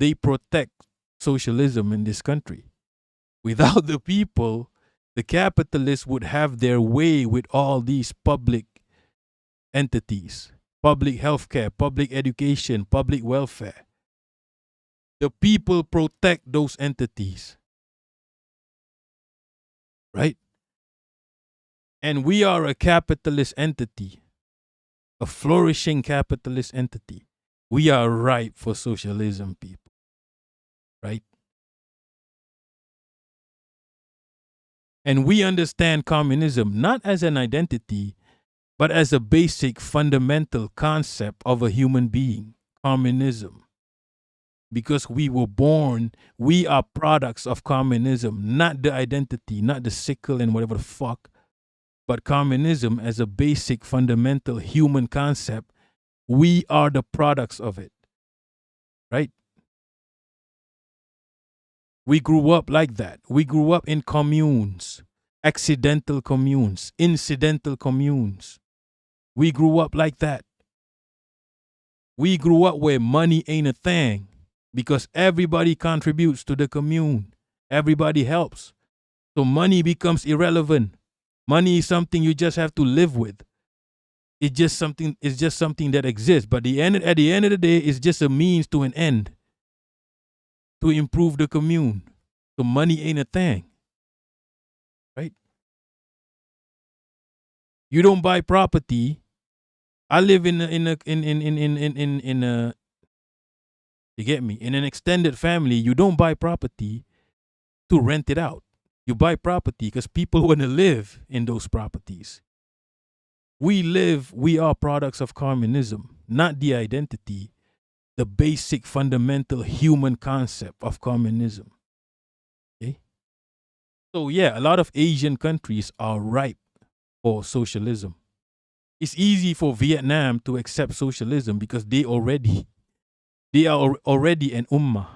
they protect socialism in this country. Without the people, the capitalists would have their way with all these public entities, public healthcare, public education, public welfare. The people protect those entities. Right? And we are a capitalist entity, a flourishing capitalist entity. We are ripe for socialism, people. Right? And we understand communism not as an identity, but as a basic fundamental concept of a human being, communism. Because we were born, we are products of communism, not the identity, not the sickle and whatever the fuck. But communism as a basic fundamental human concept, we are the products of it. Right? We grew up like that. We grew up in communes, accidental communes, incidental communes. We grew up like that. We grew up where money ain't a thing because everybody contributes to the commune. Everybody helps. So money becomes irrelevant. Money is something you just have to live with. It's just something that exists. But at the end of the day, it's just a means to an end to improve the commune. So money ain't a thing. Right? You don't buy property. I live in a you get me? In an extended family, you don't buy property to rent it out. You buy property because people want to live in those properties. We are products of communism, not the identity, the basic fundamental human concept of communism. Okay? So yeah, a lot of Asian countries are ripe for socialism. It's easy for Vietnam to accept socialism because they are already an ummah.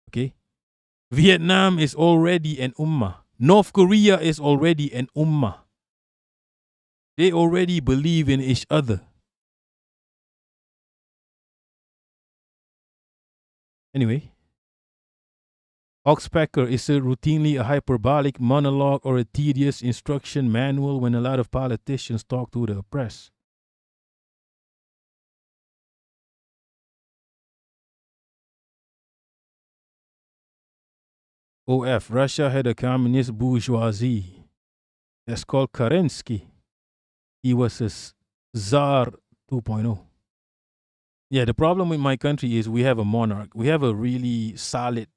Okay? Vietnam is already an ummah. North Korea is already an ummah. They already believe in each other. Anyway, Oxpecker is routinely a hyperbolic monologue or a tedious instruction manual when a lot of politicians talk to the press. OF, Russia had a communist bourgeoisie. That's called Kerensky. He was a Tsar 2.0. Yeah, the problem with my country is we have a monarch. We have a really solid.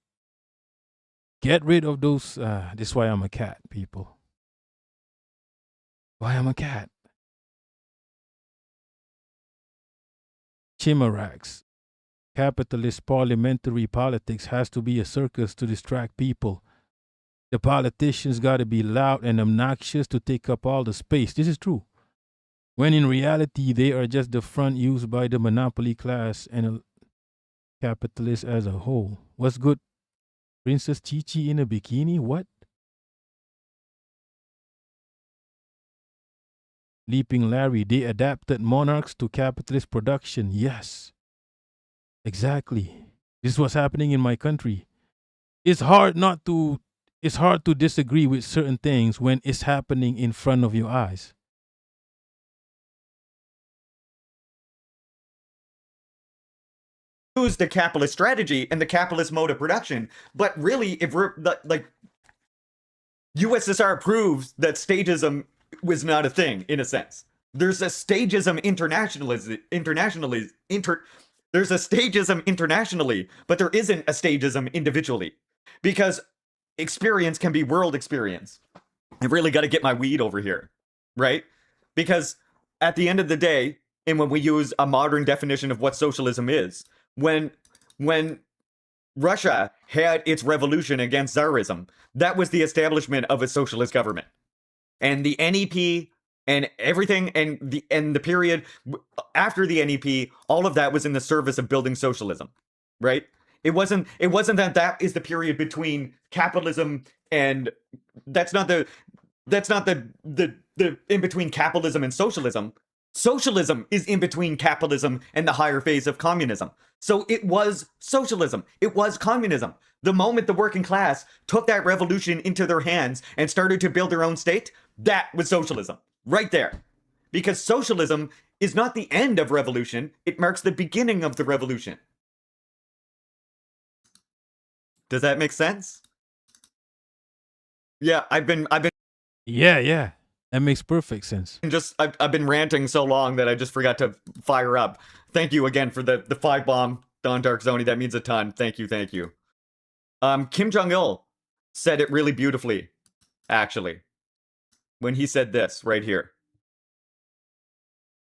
Get rid of those. This is why I'm a cat, people. Why I'm a cat. Chimerax. Capitalist parliamentary politics has to be a circus to distract people. The politicians got to be loud and obnoxious to take up all the space. This is true. When in reality, they are just the front used by the monopoly class and capitalists as a whole. What's good? Princess Chi-Chi in a bikini? What? Leaping Larry, they adapted monarchs to capitalist production. Yes. Exactly. This is what's happening in my country. It's hard to disagree with certain things when it's happening in front of your eyes. Use the capitalist strategy and the capitalist mode of production. But really, if we're like, USSR proves that stagism was not a thing in a sense. There's a stagism there's a stagism internationally, but there isn't a stagism individually, because experience can be world experience. I really got to get my weed over here, right? Because at the end of the day, and when we use a modern definition of what socialism is, when Russia had its revolution against Tsarism, that was the establishment of a socialist government. And the NEP and everything and the period after the NEP, all of that was in the service of building socialism, right? It wasn't that is the period between capitalism and that's not the in between capitalism and socialism. Socialism is in between capitalism and the higher phase of communism. So it was socialism. It was communism. The moment the working class took that revolution into their hands and started to build their own state, that was socialism. Right there. Because socialism is not the end of revolution. It marks the beginning of the revolution. Does that make sense? Yeah, I've been Yeah. That makes perfect sense. I've been ranting so long that I just forgot to fire up. Thank you again for the 5-bomb, Don Dark Zoni. That means a ton. Thank you. Kim Jong-il said it really beautifully, actually, when he said this right here.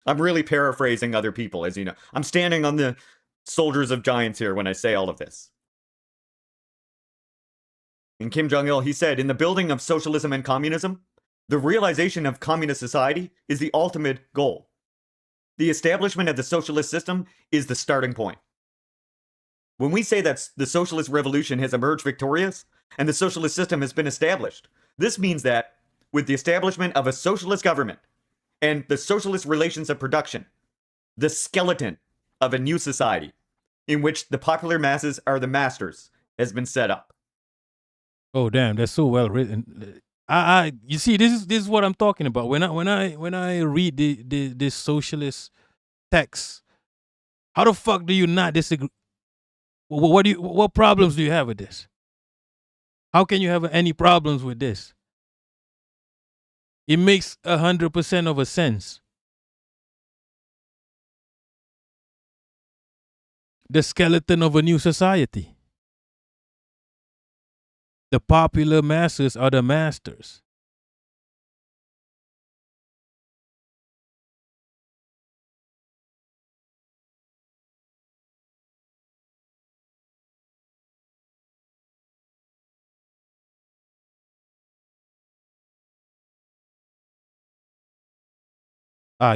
I'm really paraphrasing other people, as you know. I'm standing on the shoulders of giants here when I say all of this. And Kim Jong-il, he said, in the building of socialism and communism, the realization of communist society is the ultimate goal. The establishment of the socialist system is the starting point. When we say that the socialist revolution has emerged victorious and the socialist system has been established, this means that with the establishment of a socialist government and the socialist relations of production, the skeleton of a new society in which the popular masses are the masters has been set up. Oh, damn, that's so well written. You see, this is what I'm talking about. When I read this socialist text, how the fuck do you not disagree? What problems do you have with this? How can you have any problems with this? It makes 100% of a sense. The skeleton of a new society. The popular masses are the masters.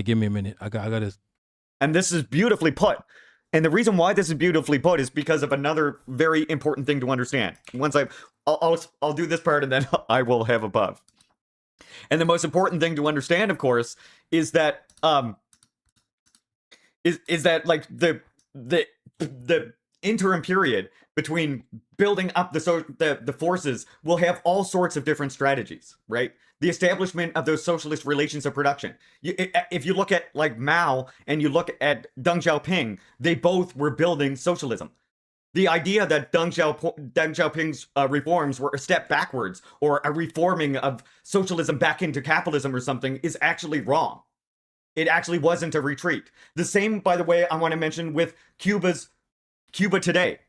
Give me a minute. I got to. And this is beautifully put. And the reason why this is beautifully put is because of another very important thing to understand. I'll do this part and then I will have above. And the most important thing to understand, of course, is that is that like the interim period between building up the forces will have all sorts of different strategies, right? The establishment of those socialist relations of production. If you look at like Mao and you look at Deng Xiaoping, they both were building socialism. The idea that Deng Xiaoping's reforms were a step backwards or a reforming of socialism back into capitalism or something is actually wrong. It actually wasn't a retreat. The same, by the way, I want to mention with Cuba today.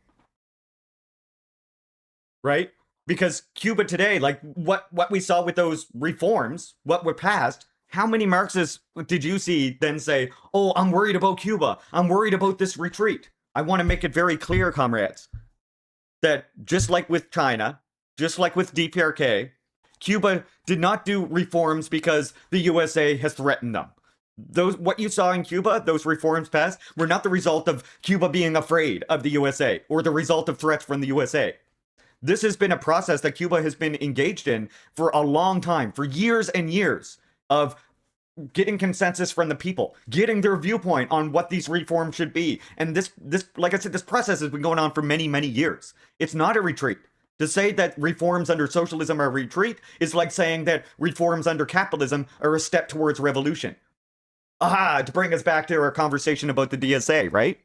Right? Because Cuba today, like what we saw with those reforms, what were passed, how many Marxists did you see then say, oh, I'm worried about Cuba. I'm worried about this retreat. I want to make it very clear, comrades, that just like with China, just like with DPRK, Cuba did not do reforms because the USA has threatened them. What you saw in Cuba, those reforms passed, were not the result of Cuba being afraid of the USA or the result of threats from the USA. This has been a process that Cuba has been engaged in for a long time, for years and years, of getting consensus from the people, getting their viewpoint on what these reforms should be. And this, like I said, this process has been going on for many, many years. It's not a retreat. To say that reforms under socialism are a retreat is like saying that reforms under capitalism are a step towards revolution. To bring us back to our conversation about the DSA, right?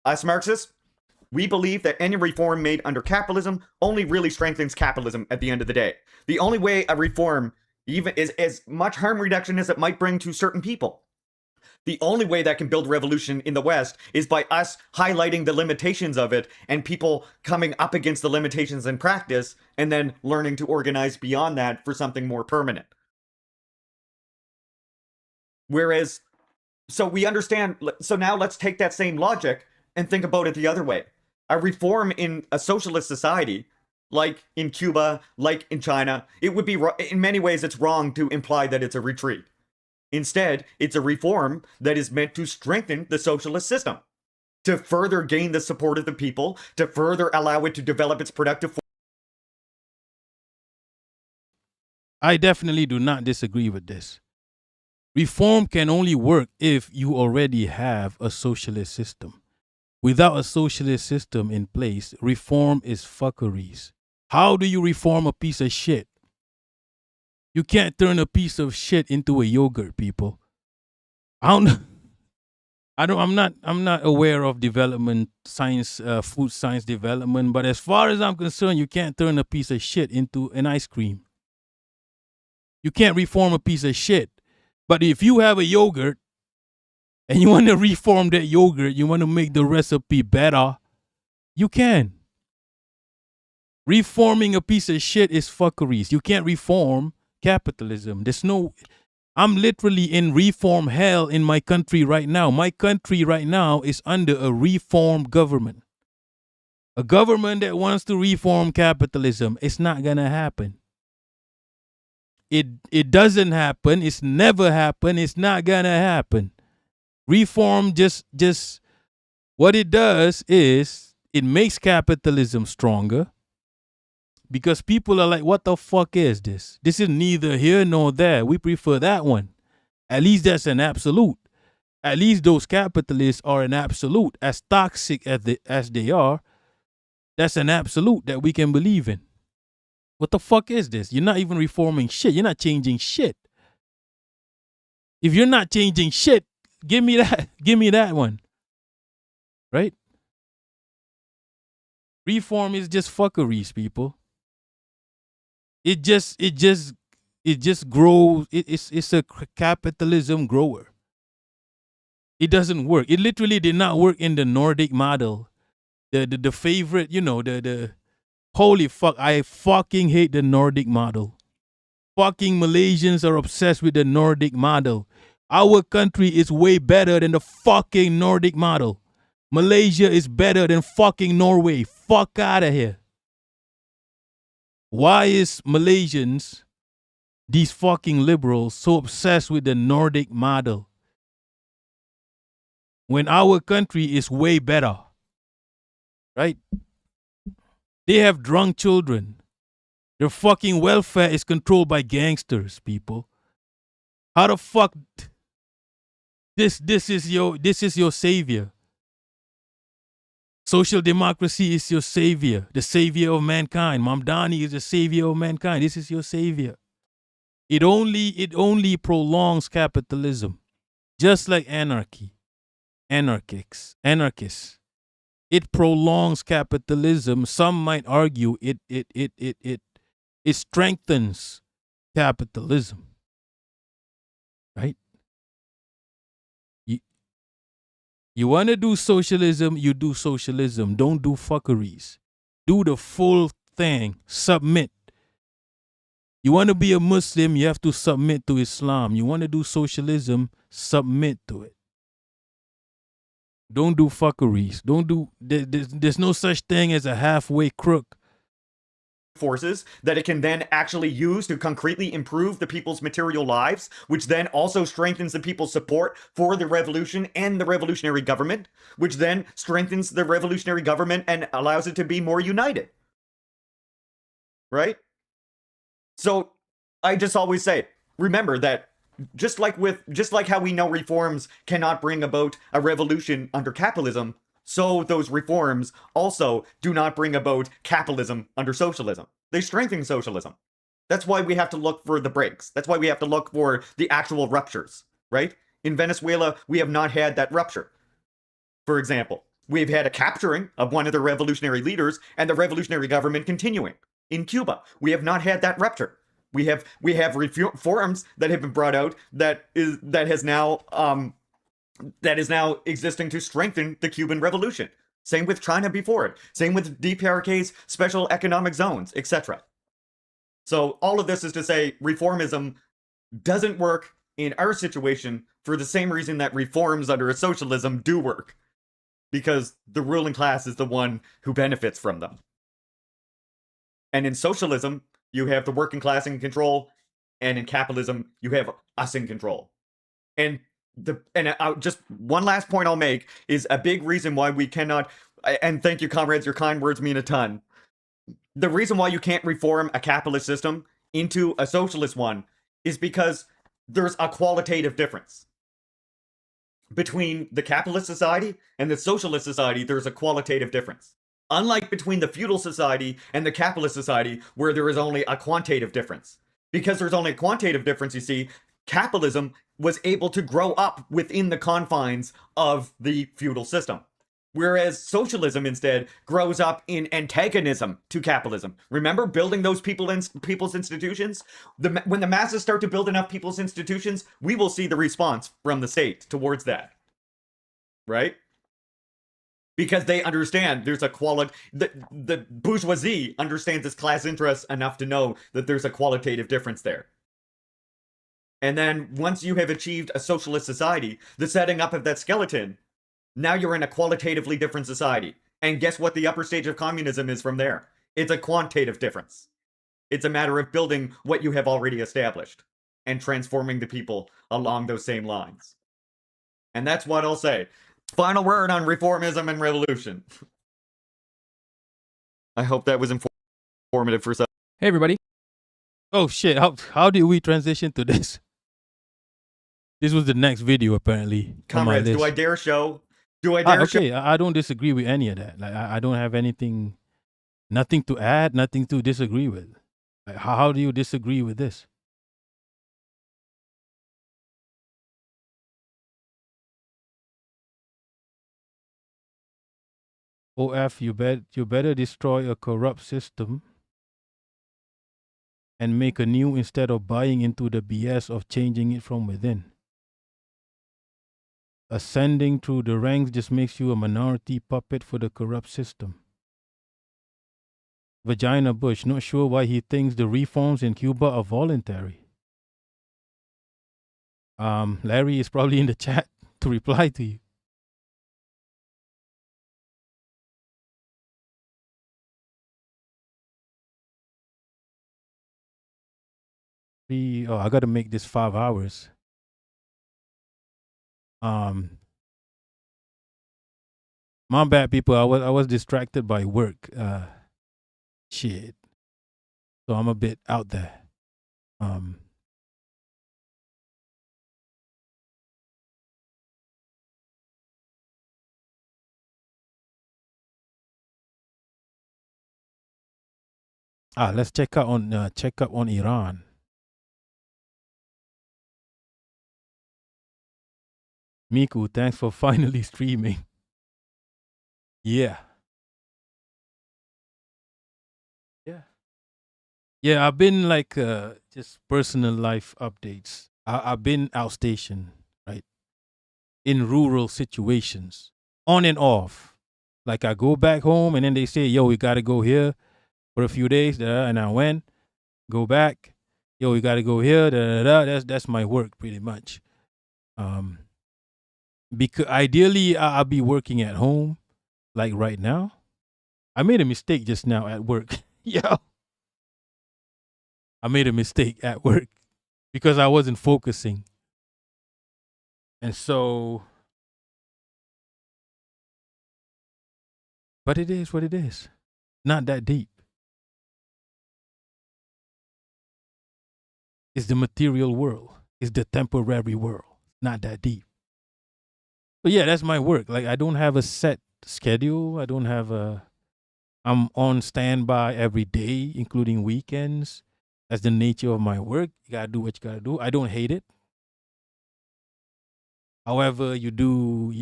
Us Marxists, we believe that any reform made under capitalism only really strengthens capitalism at the end of the day. The only way a reform even is as much harm reduction as it might bring to certain people. The only way that can build revolution in the West is by us highlighting the limitations of it and people coming up against the limitations in practice and then learning to organize beyond that for something more permanent. Whereas, so we understand, so now let's take that same logic and think about it the other way. A reform in a socialist society, like in Cuba, like in China, it would be, in many ways, it's wrong to imply that it's a retreat. Instead, it's a reform that is meant to strengthen the socialist system, to further gain the support of the people, to further allow it to develop its productive form. I definitely do not disagree with this. Reform can only work if you already have a socialist system. Without a socialist system in place, reform is fuckeries. How do you reform a piece of shit? You can't turn a piece of shit into a yogurt, people. I'm not aware of development science, food science development, but as far as I'm concerned, you can't turn a piece of shit into an ice cream. You can't reform a piece of shit. But if you have a yogurt and you want to reform that yogurt, you want to make the recipe better, you can. Reforming a piece of shit is fuckeries. You can't reform capitalism. I'm literally in reform hell in my country right now. My country right now is under a reform government. A government that wants to reform capitalism. It's not going to happen. It doesn't happen. It's never happened. It's not going to happen. Reform just what it does is it makes capitalism stronger because people are like, what the fuck is this? This is neither here nor there. We prefer that one. At least that's an absolute. At least those capitalists are an absolute. As toxic as they are, that's an absolute that we can believe in. What the fuck is this? You're not even reforming shit. You're not changing shit. If you're not changing shit, give me that. Give me that one. Right? Reform is just fuckeries, people. It just grows. It's a capitalism grower. It doesn't work. It literally did not work in the Nordic model. The favorite, the holy fuck, I fucking hate the Nordic model. Fucking Malaysians are obsessed with the Nordic model. Our country is way better than the fucking Nordic model. Malaysia is better than fucking Norway. Fuck out of here. Why is Malaysians, these fucking liberals, so obsessed with the Nordic model when our country is way better? Right? They have drunk children. Their fucking welfare is controlled by gangsters, people. How the fuck this is your savior? Social democracy is your savior, the savior of mankind. Mamdani is the savior of mankind. This is your savior. It only prolongs capitalism, just like anarchists. It prolongs capitalism. Some might argue it strengthens capitalism. Right? You want to do socialism, you do socialism. Don't do fuckeries. Do the full thing. Submit. You want to be a Muslim, you have to submit to Islam. You want to do socialism, submit to it. Don't do fuckeries. There's no such thing as a halfway crook. Forces that it can then actually use to concretely improve the people's material lives, which then also strengthens the people's support for the revolution and the revolutionary government, which then strengthens the revolutionary government and allows it to be more united. Right? So I just always say, remember that just like how we know reforms cannot bring about a revolution under capitalism, so those reforms also do not bring about capitalism under socialism. They strengthen socialism. That's why we have to look for the breaks. That's why we have to look for the actual ruptures, right? In Venezuela, we have not had that rupture. For example, we've had a capturing of one of the revolutionary leaders and the revolutionary government continuing. In Cuba, we have not had that rupture. We have reforms that have been brought out that is now existing to strengthen the Cuban Revolution. Same with China before it. Same with DPRK's special economic zones, etc. So all of this is to say reformism doesn't work in our situation for the same reason that reforms under a socialism do work. Because the ruling class is the one who benefits from them. And in socialism, you have the working class in control, and in capitalism, you have us in control. And just one last point I'll make is a big reason why we cannot, and thank you, comrades, your kind words mean a ton. The reason why you can't reform a capitalist system into a socialist one is because there's a qualitative difference. Between the capitalist society and the socialist society, there's a qualitative difference. Unlike between the feudal society and the capitalist society, where there is only a quantitative difference. Because there's only a quantitative difference, you see, capitalism was able to grow up within the confines of the feudal system. Whereas socialism instead grows up in antagonism to capitalism. Remember building those people's institutions? When the masses start to build enough people's institutions, we will see the response from the state towards that. Right? Because they understand there's a the bourgeoisie understands its class interests enough to know that there's a qualitative difference there. And then once you have achieved a socialist society, the setting up of that skeleton, now you're in a qualitatively different society. And guess what the upper stage of communism is from there? It's a quantitative difference. It's a matter of building what you have already established and transforming the people along those same lines. And that's what I'll say. Final word on reformism and revolution. I hope that was informative for some. Hey, everybody. Oh, shit. How did we transition to this? This was the next video, apparently. Comrades, do I dare show? Okay, I don't disagree with any of that. Like, I don't have nothing to add, nothing to disagree with. Like, how do you disagree with this? OF, you better destroy a corrupt system and make a new instead of buying into the BS of changing it from within. Ascending through the ranks just makes you a minority puppet for the corrupt system. Vagina Bush, not sure why he thinks the reforms in Cuba are voluntary. Larry is probably in the chat to reply to you. I got to make this 5 hours. My bad, people. I was distracted by work. Shit. So I'm a bit out there. Let's check up on Iran. Miku, thanks for finally streaming. Yeah. Yeah, I've been like just personal life updates. I've been outstation, right? In rural situations, on and off. Like I go back home and then they say, yo, we got to go here for a few days. And I went, go back. Yo, we got to go here. That's my work pretty much. Because ideally I'll be working at home like right now. I made a mistake just now at work. Yo. I made a mistake at work because I wasn't focusing. And so, but it is what it is. Not that deep. It's the material world. It's the temporary world. Not that deep. But yeah, that's my work. Like I don't have a set schedule. I'm on standby every day, including weekends. That's the nature of my work. You gotta do what you gotta do. I don't hate it. However, you do,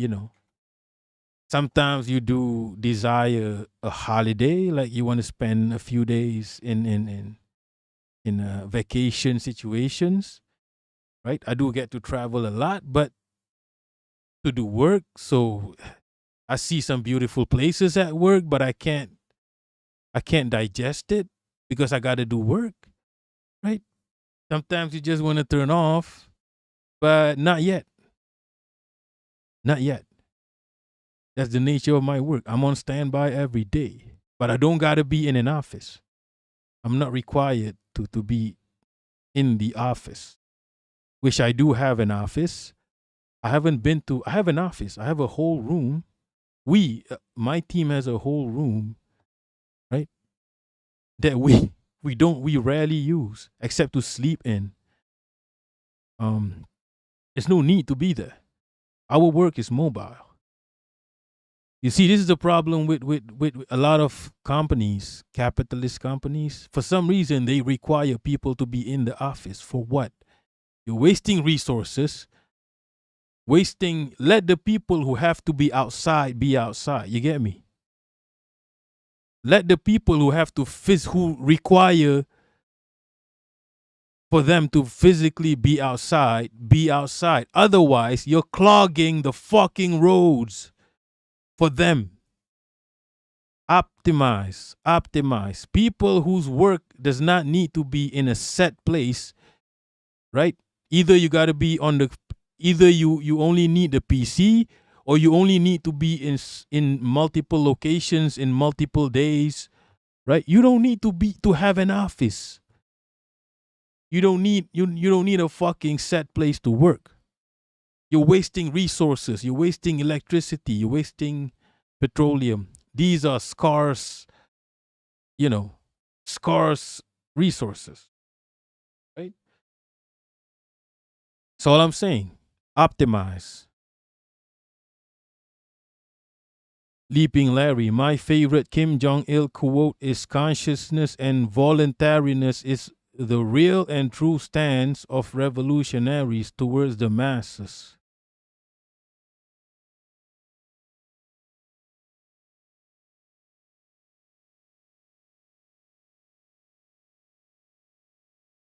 sometimes you do desire a holiday, like you want to spend a few days in vacation situations, right? I do get to travel a lot, but to do work, so I see some beautiful places at work, but I can't digest it because I got to do work, right? Sometimes you just want to turn off, but not yet. Not yet. That's the nature of my work. I'm on standby every day, but I don't got to be in an office. I'm not required to be in the office, which I do have an office. I have an office. I have a whole room. My team has a whole room, right? That we rarely use except to sleep in. There's no need to be there. Our work is mobile. You see, this is the problem with a lot of companies, capitalist companies. For some reason, they require people to be in the office. For what? You're wasting resources. Let the people who have to be outside be outside. You get me? Let the people who who require for them to physically be outside. Otherwise, you're clogging the fucking roads for them. Optimize. People whose work does not need to be in a set place, right? Either you got to be either you only need the PC, or you only need to be in multiple locations in multiple days, right? You don't need to have an office. You don't need a fucking set place to work. You're wasting resources. You're wasting electricity. You're wasting petroleum. These are scarce resources, right? That's all I'm saying. Optimize. Leaping Larry, my favorite Kim Jong-il quote is consciousness and voluntariness is the real and true stance of revolutionaries towards the masses.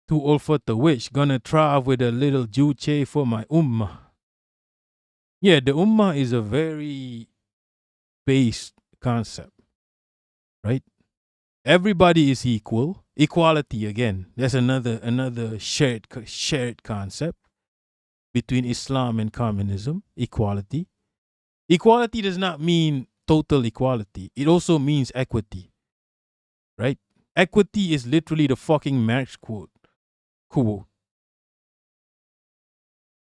Too old for the witch, gonna try with a little juche for my ummah. Yeah, the ummah is a very base concept, right? Everybody is equal. Equality again. That's another shared concept between Islam and communism. Equality. Equality does not mean total equality. It also means equity, right? Equity is literally the fucking Marx quote.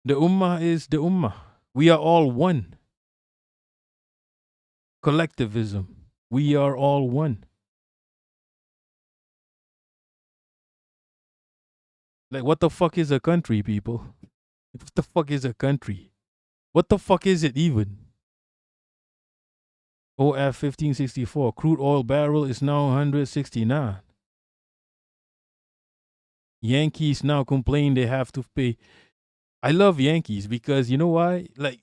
The ummah is the ummah. We are all one. Collectivism. We are all one. Like, what the fuck is a country, people? What the fuck is a country? What the fuck is it even? OF 1564. Crude oil barrel is now 169. Yankees now complain they have to pay. I love Yankees because you know why? Like,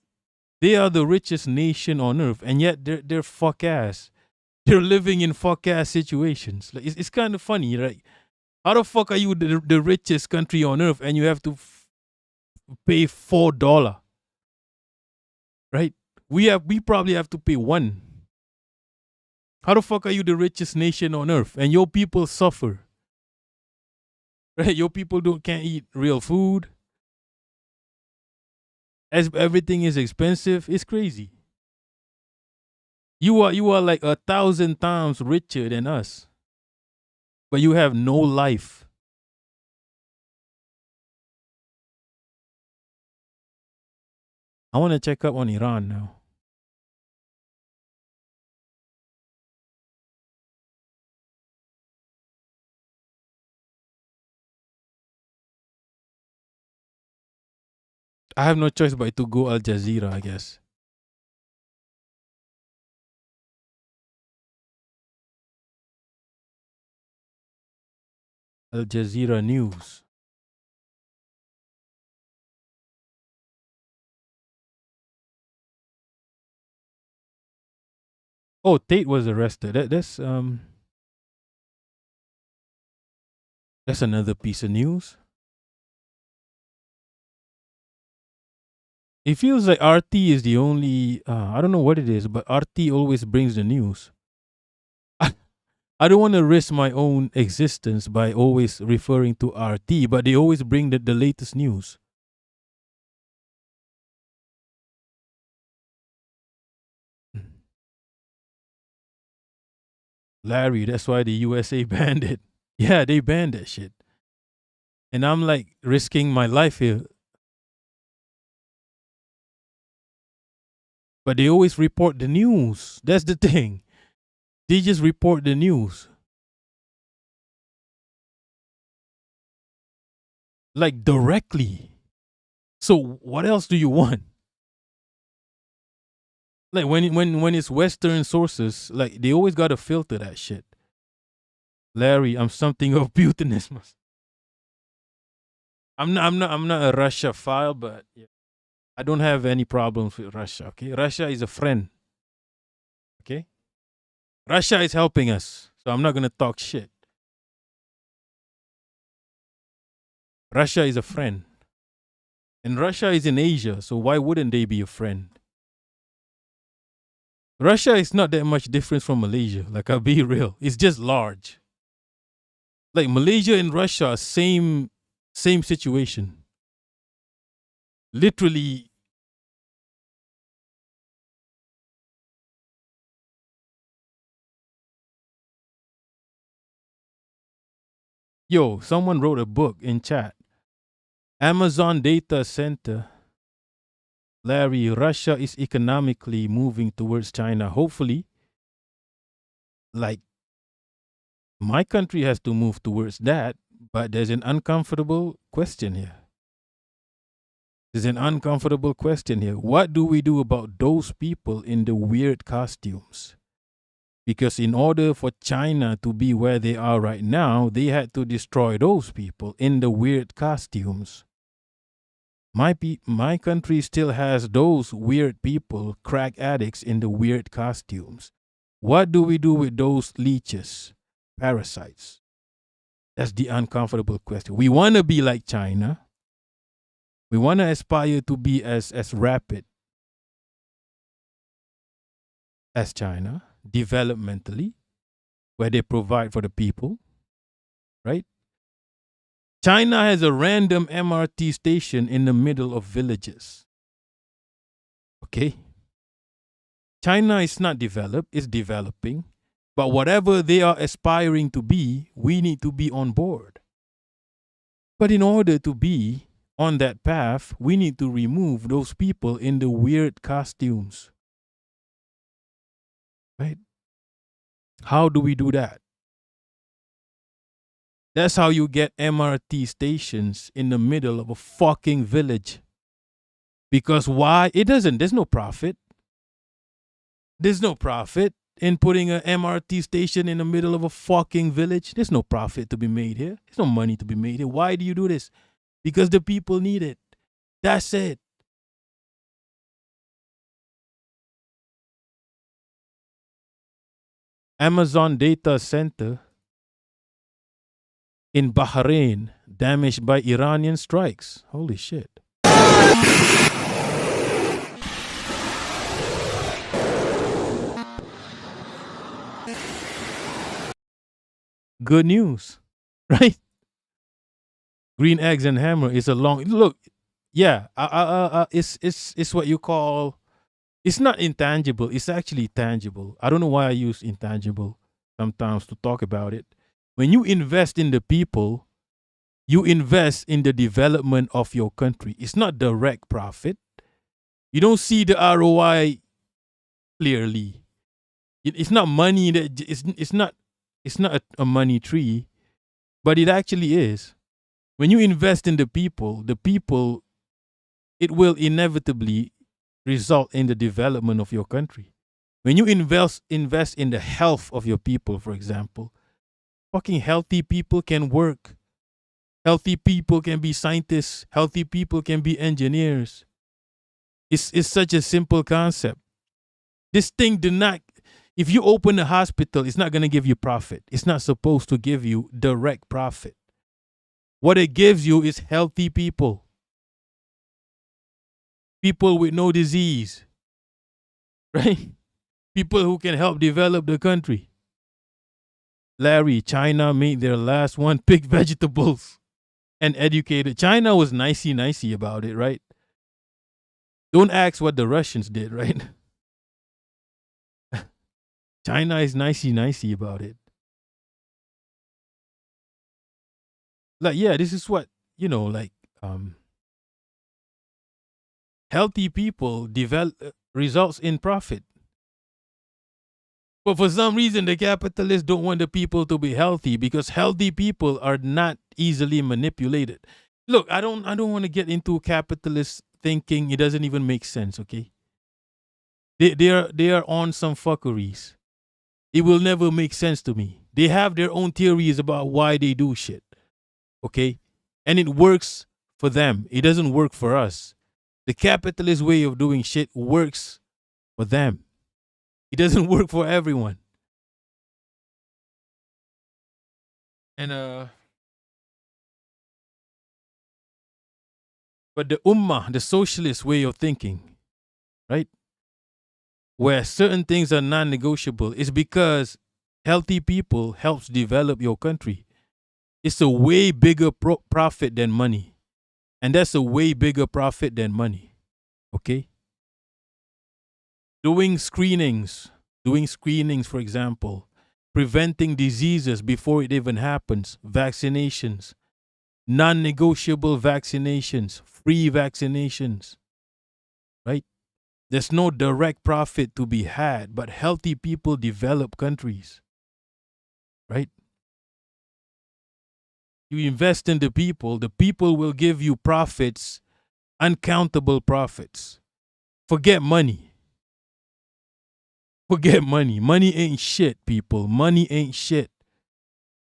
they are the richest nation on earth, and yet they're fuck ass. They're living in fuck ass situations. Like, it's kind of funny, right? How the fuck are you the richest country on earth and you have to pay $4? Right? We probably have to pay $1. How the fuck are you the richest nation on earth and your people suffer? Right? Your people can't eat real food. As everything is expensive, it's crazy. You are like 1,000 times richer than us, but you have no life. I want to check up on Iran now. I have no choice but to go Al Jazeera, I guess. Al Jazeera News. Oh, Tate was arrested. That's another piece of news. It feels like RT is the only, I don't know what it is, but RT always brings the news. I don't want to risk my own existence by always referring to RT, but they always bring the latest news. Larry, that's why the USA banned it. Yeah, they banned that shit. And I'm like risking my life here. But they always report the news. That's the thing. They just report the news. Like directly. So what else do you want? Like when it's Western sources, like they always gotta filter that shit. Larry, I'm something of Putinism. I'm not a Russia file, but yeah, I don't have any problems with Russia. Okay, Russia is a friend. Okay, Russia is helping us, so I'm not gonna talk shit. Russia is a friend, and Russia is in Asia, so why wouldn't they be a friend? Russia is not that much different from Malaysia. Like, I'll be real, it's just large. Like Malaysia and Russia, same situation. Literally. Yo, someone wrote a book in chat. Amazon Data Center. Larry, Russia is economically moving towards China. Hopefully, like, my country has to move towards that, but there's an uncomfortable question here. There's an uncomfortable question here. What do we do about those people in the weird costumes? Because in order for China to be where they are right now, they had to destroy those people in the weird costumes. My country still has those weird people, crack addicts in the weird costumes. What do we do with those leeches, parasites? That's the uncomfortable question. We want to be like China. We want to aspire to be as rapid as China, developmentally, where they provide for the people, right? China has a random MRT station in the middle of villages. Okay? China is not developed, it's developing. But whatever they are aspiring to be, we need to be on board. But in order to be on that path, we need to remove those people in the weird costumes. Right? How do we do that? That's how you get MRT stations in the middle of a fucking village. Because why? There's no profit. There's no profit in putting an MRT station in the middle of a fucking village. There's no profit to be made here. There's no money to be made here. Why do you do this? Because the people need it. That's it. Amazon data center in Bahrain damaged by Iranian strikes. Holy shit. Good news, right? Green eggs and hammer is a long look. Yeah, it's what you call. It's not intangible. It's actually tangible. I don't know why I use intangible sometimes to talk about it. When you invest in the people, you invest in the development of your country. It's not direct profit. You don't see the ROI clearly. It's not money that it's not a money tree, but it actually is. When you invest in the people, it will inevitably result in the development of your country. When you invest in the health of your people, for example, fucking healthy people can work. Healthy people can be scientists. Healthy people can be engineers. It's such a simple concept. This thing if you open a hospital, it's not going to give you profit. It's not supposed to give you direct profit. What it gives you is healthy people. People with no disease. Right? People who can help develop the country. Larry, China made their last one pick vegetables and educated. China was nicey about it, right? Don't ask what the Russians did, right? China is nicey about it. Like, yeah, this is what, healthy people results in profit. But for some reason, the capitalists don't want the people to be healthy because healthy people are not easily manipulated. Look, I don't want to get into capitalist thinking. It doesn't even make sense, okay? They are on some fuckeries. It will never make sense to me. They have their own theories about why they do shit, okay? And it works for them. It doesn't work for us. The capitalist way of doing shit works for them. It doesn't work for everyone. And but the ummah, the socialist way of thinking, right? Where certain things are non-negotiable is because healthy people helps develop your country. It's a way bigger profit than money. And that's a way bigger profit than money. Okay? Doing screenings, for example, preventing diseases before it even happens, vaccinations, non-negotiable vaccinations, free vaccinations, right? There's no direct profit to be had, but healthy people develop countries, right? You invest in the people will give you profits uncountable profits. Forget money. Forget money. Money ain't shit, people. Money ain't shit.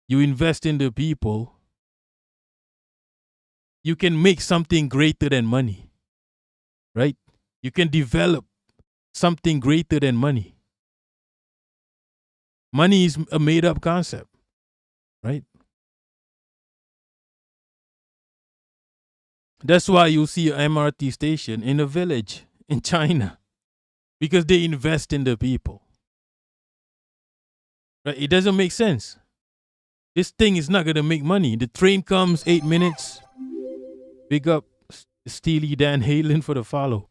You invest in the people, you can make something greater than money, right? You can develop something greater than money. Money is a made-up concept, right? That's why you see an MRT station in a village in China, because they invest in the people. Right? It doesn't make sense. This thing is not going to make money. The train comes 8 minutes. Big up Steely Dan Halen for the follow.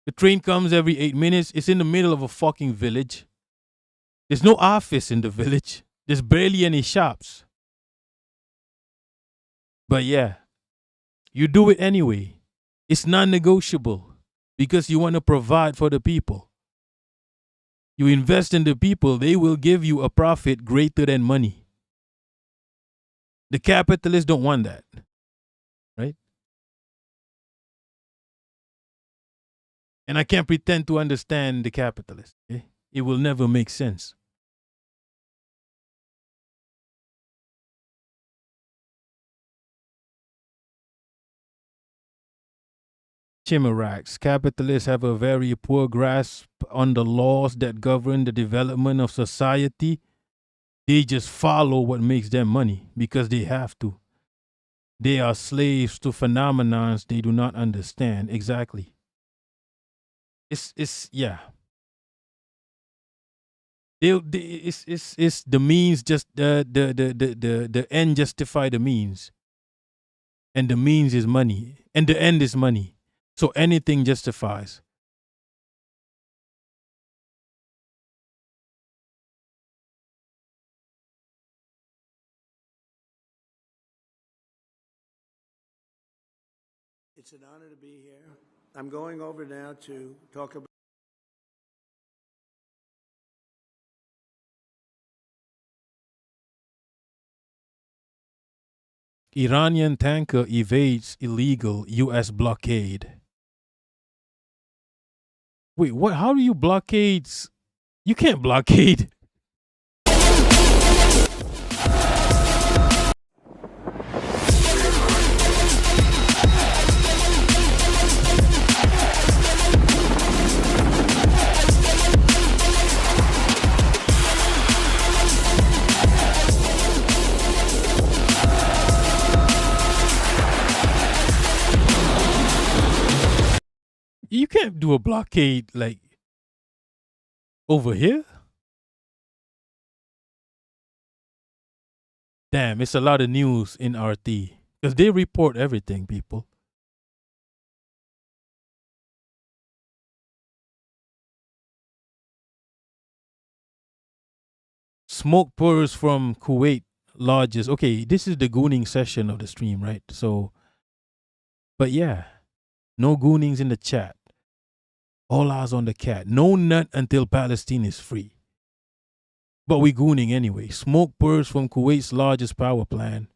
The train comes every 8 minutes. It's in the middle of a fucking village. There's no office in the village. There's barely any shops. But yeah, you do it anyway. It's non-negotiable because you want to provide for the people. You invest in the people, they will give you a profit greater than money. The capitalists don't want that, right? And I can't pretend to understand the capitalists. Okay? It will never make sense. Chimerax, capitalists have a very poor grasp on the laws that govern the development of society. They just follow what makes them money because they have to. They are slaves to phenomena they do not understand. Exactly. It's yeah. It's the means just the end justify the means, and the means is money, and the end is money. So anything justifies. It's an honor to be here. I'm going over now to talk about Iranian tanker evades illegal U.S. blockade. Wait, what? How do you blockade? You can't blockade. You can't do a blockade like over here. Damn, it's a lot of news in RT because they report everything, people. Smoke pours from Kuwait lodges. Okay, this is the gooning session of the stream, right? So, but yeah, no goonings in the chat. All eyes on the cat. No nut until Palestine is free. But we gooning anyway. Smoke pours from Kuwait's largest power plant.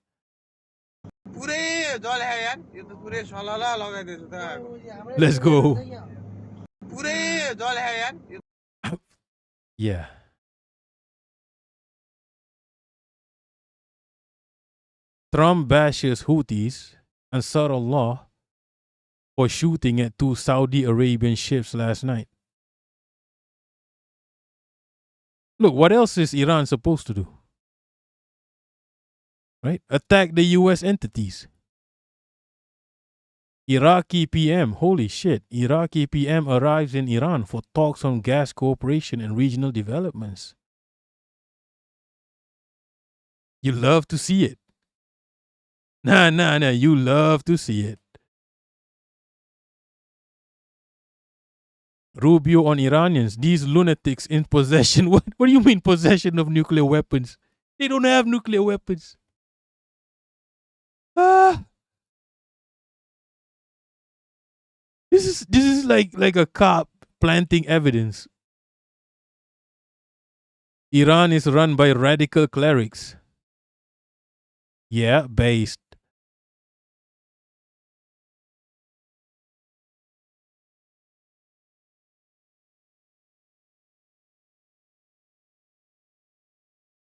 Let's go. Yeah. Trump bashes Houthis and subtle law for shooting at 2 Saudi Arabian ships last night. Look, what else is Iran supposed to do? Right? Attack the U.S. entities. Iraqi PM, holy shit. Iraqi PM arrives in Iran for talks on gas cooperation and regional developments. You love to see it. Nah, you love to see it. Rubio on Iranians, these lunatics in possession. What do you mean possession of nuclear weapons? They don't have nuclear weapons. This is like a cop planting evidence. Iran is run by radical clerics. Yeah, based.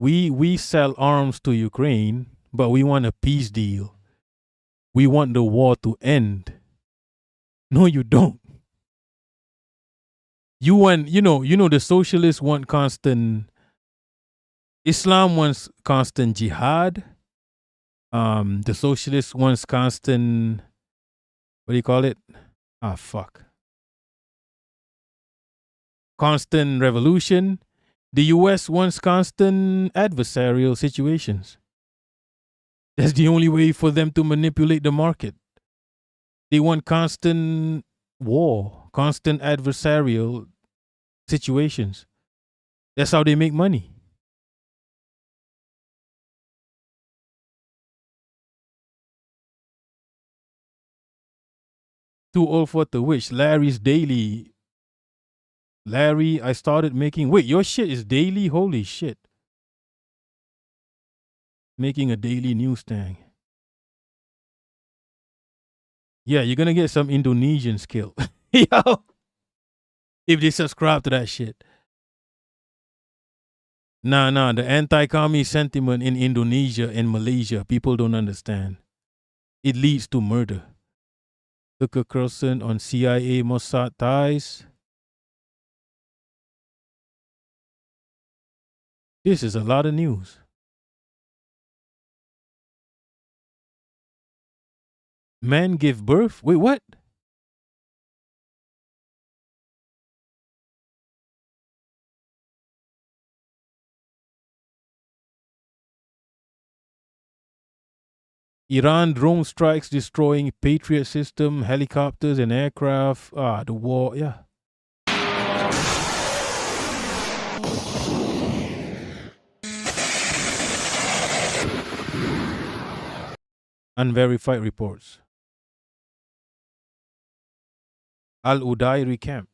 We sell arms to Ukraine, but we want a peace deal. We want the war to end. No, you don't. You want, the socialists want constant. Islam wants constant jihad. The socialists wants constant. What do you call it? Ah, fuck. Constant revolution. The US wants constant adversarial situations. That's the only way for them to manipulate the market. They want constant war, constant adversarial situations. That's how they make money. Too old for the witch. Larry's daily. Larry, I started making. Wait, your shit is daily? Holy shit. Making a daily news thing. Yeah, you're gonna get some Indonesians killed. Yo. If they subscribe to that shit. Nah, the anti-commie sentiment in Indonesia and Malaysia, people don't understand. It leads to murder. Tucker Carlson on CIA Mossad ties. This is a lot of news. Man give birth? Wait, what? Iran drone strikes destroying Patriot system, helicopters and aircraft. The war, yeah. Unverified reports. Al-Udairi camp.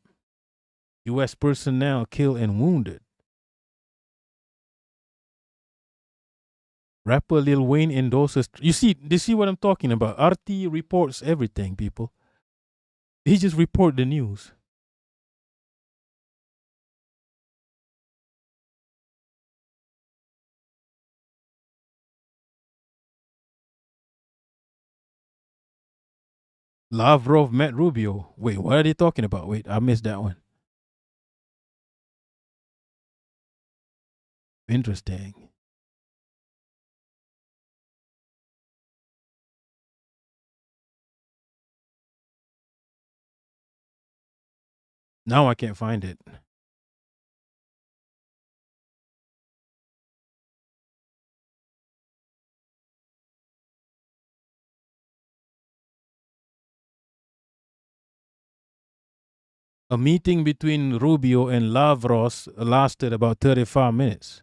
U.S. personnel killed and wounded. Rapper Lil Wayne endorses. You see what I'm talking about? RT reports everything, people. He just report the news. Lavrov met Rubio. Wait, what are they talking about? Wait, I missed that one. Interesting. Now I can't find it. A meeting between Rubio and Lavros lasted about 35 minutes.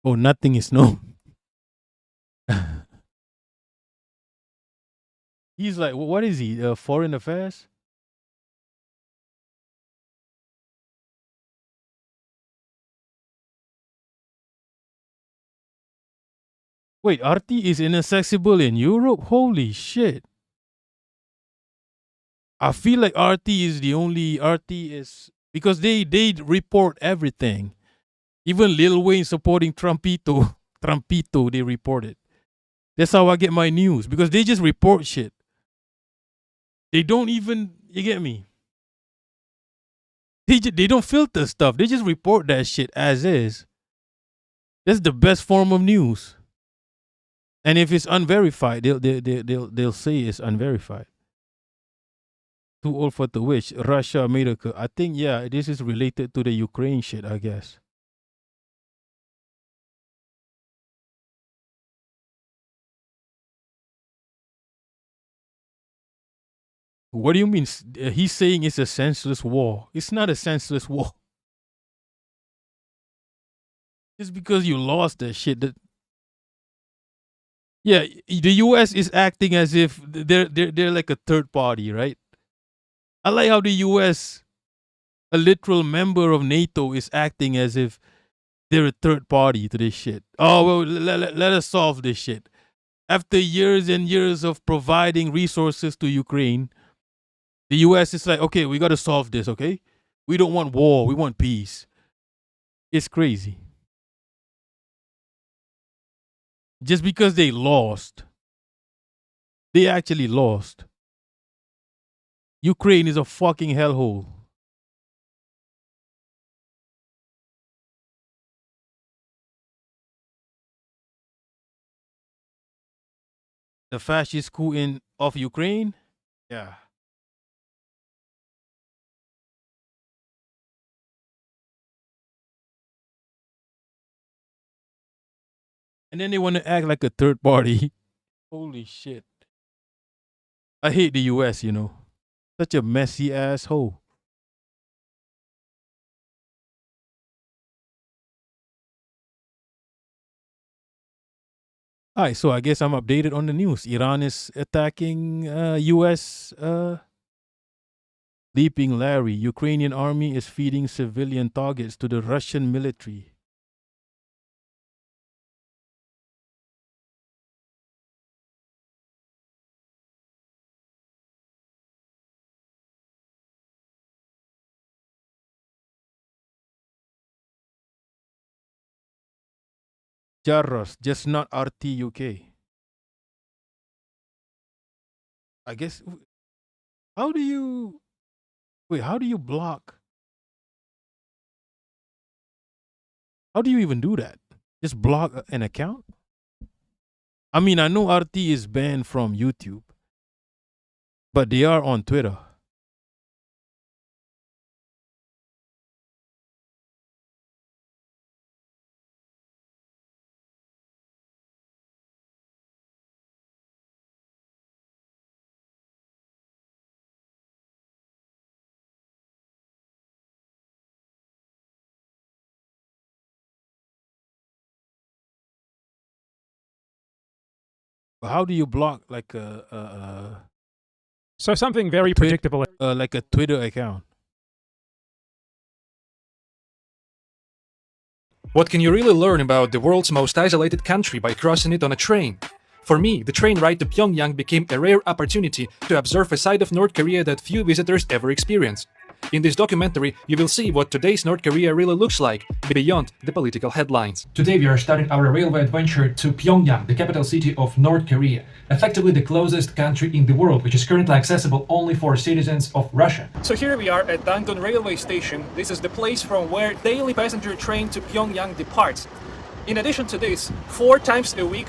Oh, nothing is known. He's like, what is he? Foreign affairs? Wait, RT is inaccessible in Europe? Holy shit. I feel like RT is the only RT is because they report everything. Even Lil Wayne supporting Trumpito, they report it. That's how I get my news because they just report shit. They don't even, you get me? They don't filter stuff. They just report that shit as is. That's the best form of news. And if it's unverified, they'll say it's unverified. Too old for the witch. Russia made a. I think this is related to the Ukraine shit, I guess. What do you mean? He's saying it's a senseless war. It's not a senseless war. Just because you lost that shit. The U.S. is acting as if they're like a third party, right? I like how the U.S., a literal member of NATO, is acting as if they're a third party to this shit. Oh, well, let us solve this shit. After years and years of providing resources to Ukraine, the U.S. is like, okay, we got to solve this, okay? We don't want war. We want peace. It's crazy. just because they lost, they actually lost. Ukraine is a fucking hellhole. The fascist coup of Ukraine? Yeah. And then they want to act like a third party. Holy shit. I hate the US, you know. Such a messy asshole. Alright, so I guess I'm updated on the news. Iran is attacking US Leaping Larry. Ukrainian army is feeding civilian targets to the Russian military. Jarros, just not RT UK. I guess. How do you block? How do you even do that? Just block an account? I mean, I know RT is banned from YouTube, but they are on Twitter. But how do you block like So something very predictable. Like a Twitter account? What can you really learn about the world's most isolated country by crossing it on a train? For me, the train ride to Pyongyang became a rare opportunity to observe a side of North Korea that few visitors ever experience. In this documentary, you will see what today's North Korea really looks like, beyond the political headlines. Today we are starting our railway adventure to Pyongyang, the capital city of North Korea, effectively the closest country in the world, which is currently accessible only for citizens of Russia. So here we are at Dandong railway station. This is the place from where daily passenger train to Pyongyang departs. In addition to this, 4 times a week,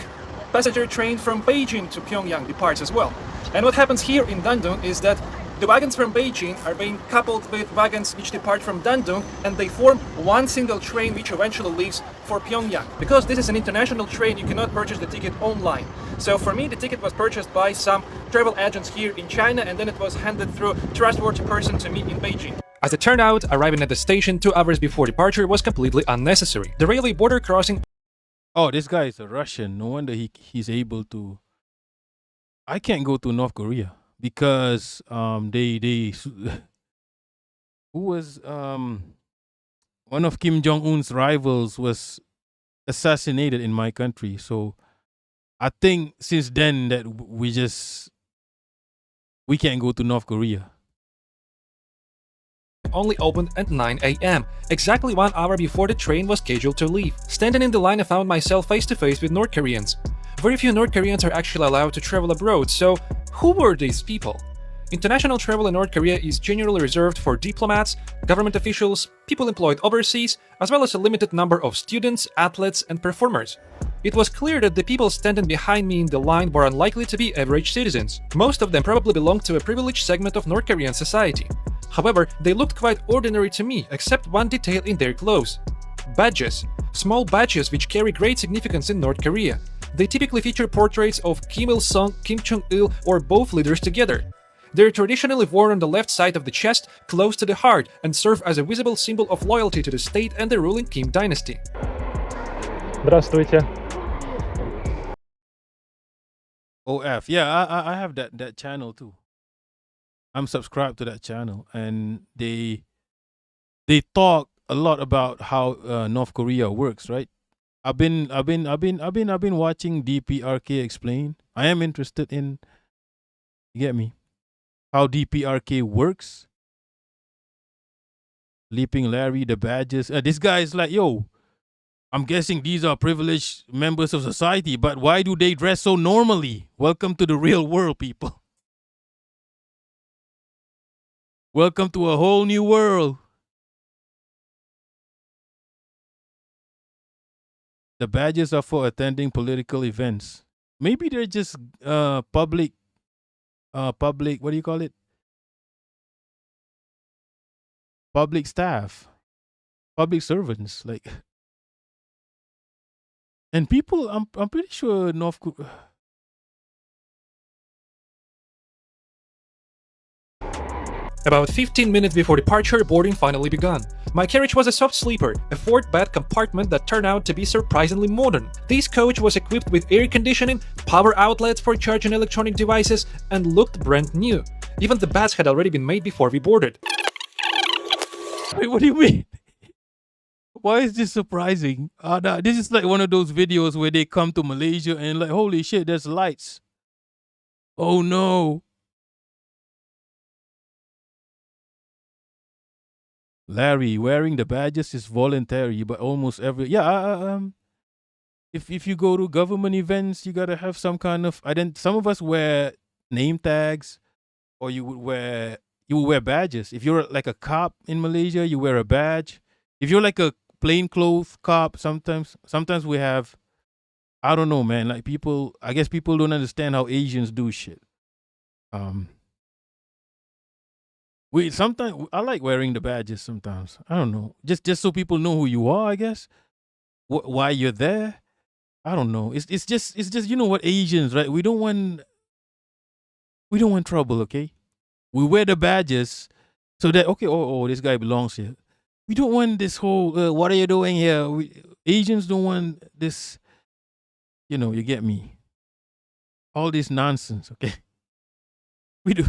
passenger train from Beijing to Pyongyang departs as well. And what happens here in Dandong is that the wagons from Beijing are being coupled with wagons which depart from Dandong, and they form one single train which eventually leaves for Pyongyang. Because this is an international train, you cannot purchase the ticket online. So for me, the ticket was purchased by some travel agents here in China, and then it was handed through a trustworthy person to me in Beijing. As it turned out, arriving at the station 2 hours before departure was completely unnecessary. The railway border crossing... Oh, this guy is a Russian. No wonder he's able to... I can't go to North Korea because they who was one of Kim Jong-un's rivals was assassinated in my country. So I think since then that we can't go to North Korea. Only opened at 9 a.m., exactly 1 hour before the train was scheduled to leave. Standing in the line, I found myself face to face with North Koreans. Very few North Koreans are actually allowed to travel abroad, so who were these people? International travel in North Korea is generally reserved for diplomats, government officials, people employed overseas, as well as a limited number of students, athletes, and performers. It was clear that the people standing behind me in the line were unlikely to be average citizens. Most of them probably belonged to a privileged segment of North Korean society. However, they looked quite ordinary to me, except one detail in their clothes. Badges. Small badges which carry great significance in North Korea. They typically feature portraits of Kim Il-sung, Kim Jong-il, or both leaders together. They're traditionally worn on the left side of the chest, close to the heart, and serve as a visible symbol of loyalty to the state and the ruling Kim dynasty. Здравствуйте. OF. Yeah, I have that channel too. I'm subscribed to that channel, and they talk a lot about how North Korea works, right? I've been watching DPRK explain. I am interested in, you get me, how DPRK works. Leaping Larry, the badges. This guy is like, yo, I'm guessing these are privileged members of society, but why do they dress so normally? Welcome to the real world, people. Welcome to a whole new world. The badges are for attending political events. Maybe they're just public, what do you call it? Public staff, public servants, like. And people, I'm pretty sure North Korea. About 15 minutes before departure, boarding finally began. My carriage was a soft sleeper, a 4th-bed compartment that turned out to be surprisingly modern. This coach was equipped with air conditioning, power outlets for charging electronic devices, and looked brand new. Even the beds had already been made before we boarded. Wait, what do you mean? Why is this surprising? Nah, this is like one of those videos where they come to Malaysia and like, holy shit, there's lights. Oh no. Larry, wearing the badges is voluntary, but almost every if you go to government events, you gotta have some kind of some of us wear name tags, or you would wear badges. If you're like a cop in Malaysia, you wear a badge. If you're like a plainclothes cop, sometimes we have, I don't know, man. Like I guess people don't understand how Asians do shit. Sometimes I like wearing the badges. Sometimes I don't know, just so people know who you are. I guess why you're there. I don't know. It's just you know what, Asians, right? We don't want trouble. Okay, we wear the badges so that this guy belongs here. We don't want this whole what are you doing here? Asians don't want this. You know, you get me. All this nonsense. Okay, we do.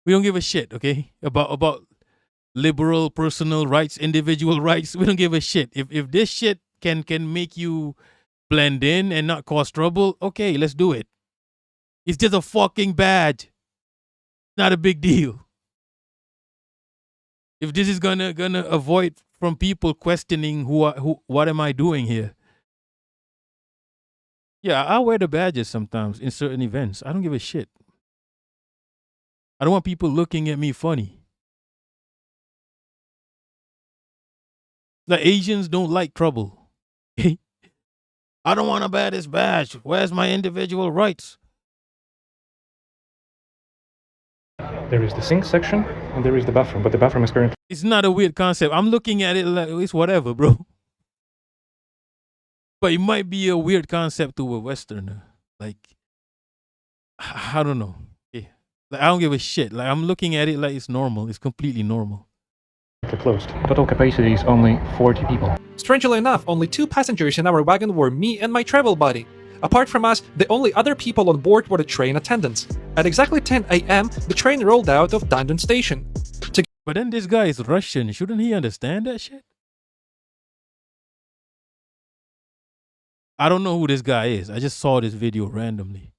We don't give a shit, okay, about liberal personal rights, individual rights. We don't give a shit. If this shit can make you blend in and not cause trouble, okay, let's do it. It's just a fucking badge. Not a big deal. If this is gonna avoid from people questioning what am I doing here? Yeah, I wear the badges sometimes in certain events. I don't give a shit. I don't want people looking at me funny. The Asians don't like trouble. I don't want to wear this badge. Where's my individual rights? There is the sink section and there is the bathroom, but the bathroom is currently... It's not a weird concept. I'm looking at it like it's whatever, bro. But it might be a weird concept to a Westerner. Like, I don't know. Like, I don't give a shit. Like, I'm looking at it like it's normal. It's completely normal. Closed. Total capacity is only 40 people. Strangely enough, only 2 passengers in our wagon were me and my travel buddy. Apart from us, the only other people on board were the train attendants. At exactly 10 a.m., the train rolled out of Dandun Station. But then this guy is Russian. Shouldn't he understand that shit? I don't know who this guy is. I just saw this video randomly.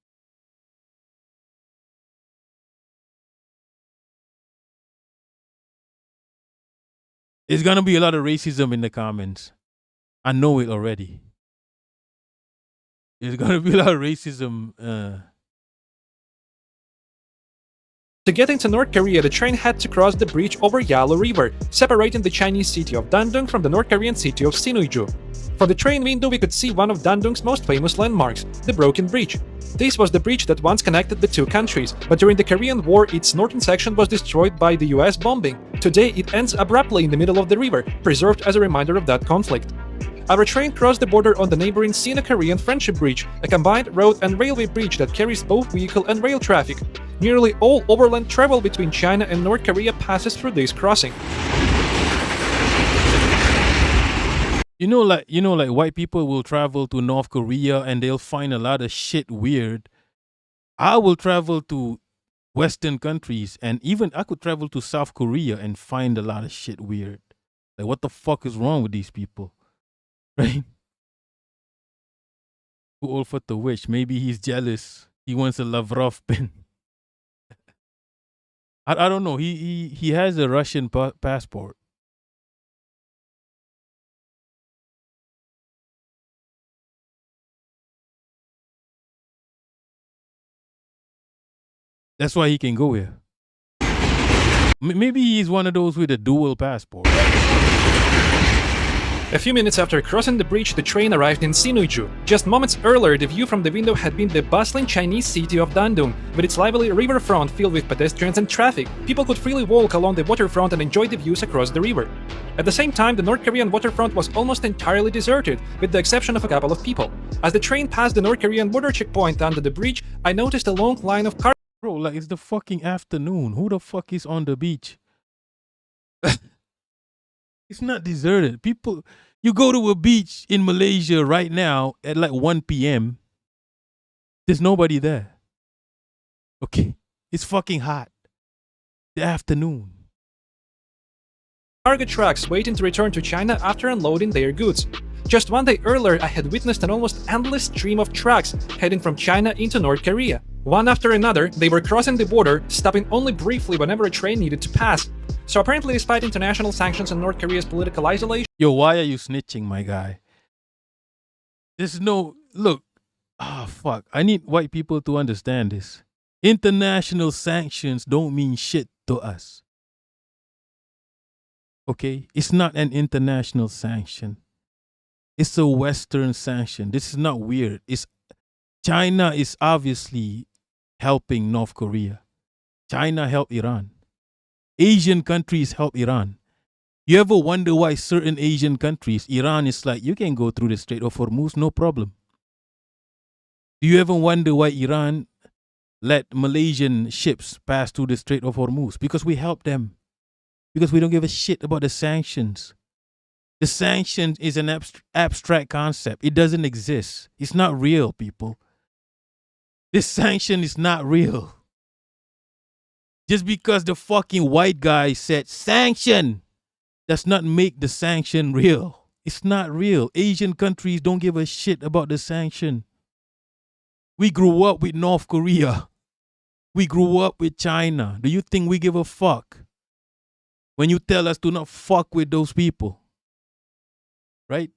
There's gonna be a lot of racism in the comments. I know it already. There's gonna be a lot of racism. To get into North Korea, the train had to cross the bridge over Yalu River, separating the Chinese city of Dandung from the North Korean city of Sinuiju. From the train window, we could see one of Dandung's most famous landmarks, the Broken Bridge. This was the bridge that once connected the two countries, but during the Korean War, its northern section was destroyed by the US bombing. Today, it ends abruptly in the middle of the river, preserved as a reminder of that conflict. Our train crossed the border on the neighboring Sino-Korean Friendship Bridge, a combined road and railway bridge that carries both vehicle and rail traffic. Nearly all overland travel between China and North Korea passes through this crossing. You know, like white people will travel to North Korea and they'll find a lot of shit weird. I will travel to Western countries, and even I could travel to South Korea and find a lot of shit weird. Like, what the fuck is wrong with these people? Right? Too old for the wish. Maybe he's jealous. He wants a Lavrov pen. I don't know. He has a Russian passport. That's why he can go here. Maybe he's one of those with a dual passport. A few minutes after crossing the bridge, the train arrived in Sinuiju. Just moments earlier, the view from the window had been the bustling Chinese city of Dandong, with its lively riverfront filled with pedestrians and traffic. People could freely walk along the waterfront and enjoy the views across the river. At the same time, the North Korean waterfront was almost entirely deserted, with the exception of a couple of people. As the train passed the North Korean border checkpoint under the bridge, I noticed a long line of cars. Bro, like it's the fucking afternoon. Who the fuck is on the beach? It's not deserted. People, you go to a beach in Malaysia right now at like 1 p.m. There's nobody there. Okay, it's fucking hot. The afternoon. Cargo trucks waiting to return to China after unloading their goods. Just one day earlier, I had witnessed an almost endless stream of trucks heading from China into North Korea. One after another, they were crossing the border, stopping only briefly whenever a train needed to pass. So apparently, despite international sanctions and North Korea's political isolation... Yo, why are you snitching, my guy? There's no... Look. Fuck. I need white people to understand this. International sanctions don't mean shit to us. Okay? It's not an international sanction. It's a Western sanction. This is not weird. China is obviously helping North Korea. China helped Iran. Asian countries help Iran. You ever wonder why certain Asian countries, Iran is like, you can go through the Strait of Hormuz, no problem. Do you ever wonder why Iran let Malaysian ships pass through the Strait of Hormuz? Because we help them. Because we don't give a shit about the sanctions. The sanctions is an abstract concept. It doesn't exist. It's not real, people. This sanction is not real. Just because the fucking white guy said sanction does not make the sanction real. It's not real. Asian countries don't give a shit about the sanction. We grew up with North Korea. We grew up with China. Do you think we give a fuck when you tell us to not fuck with those people? Right?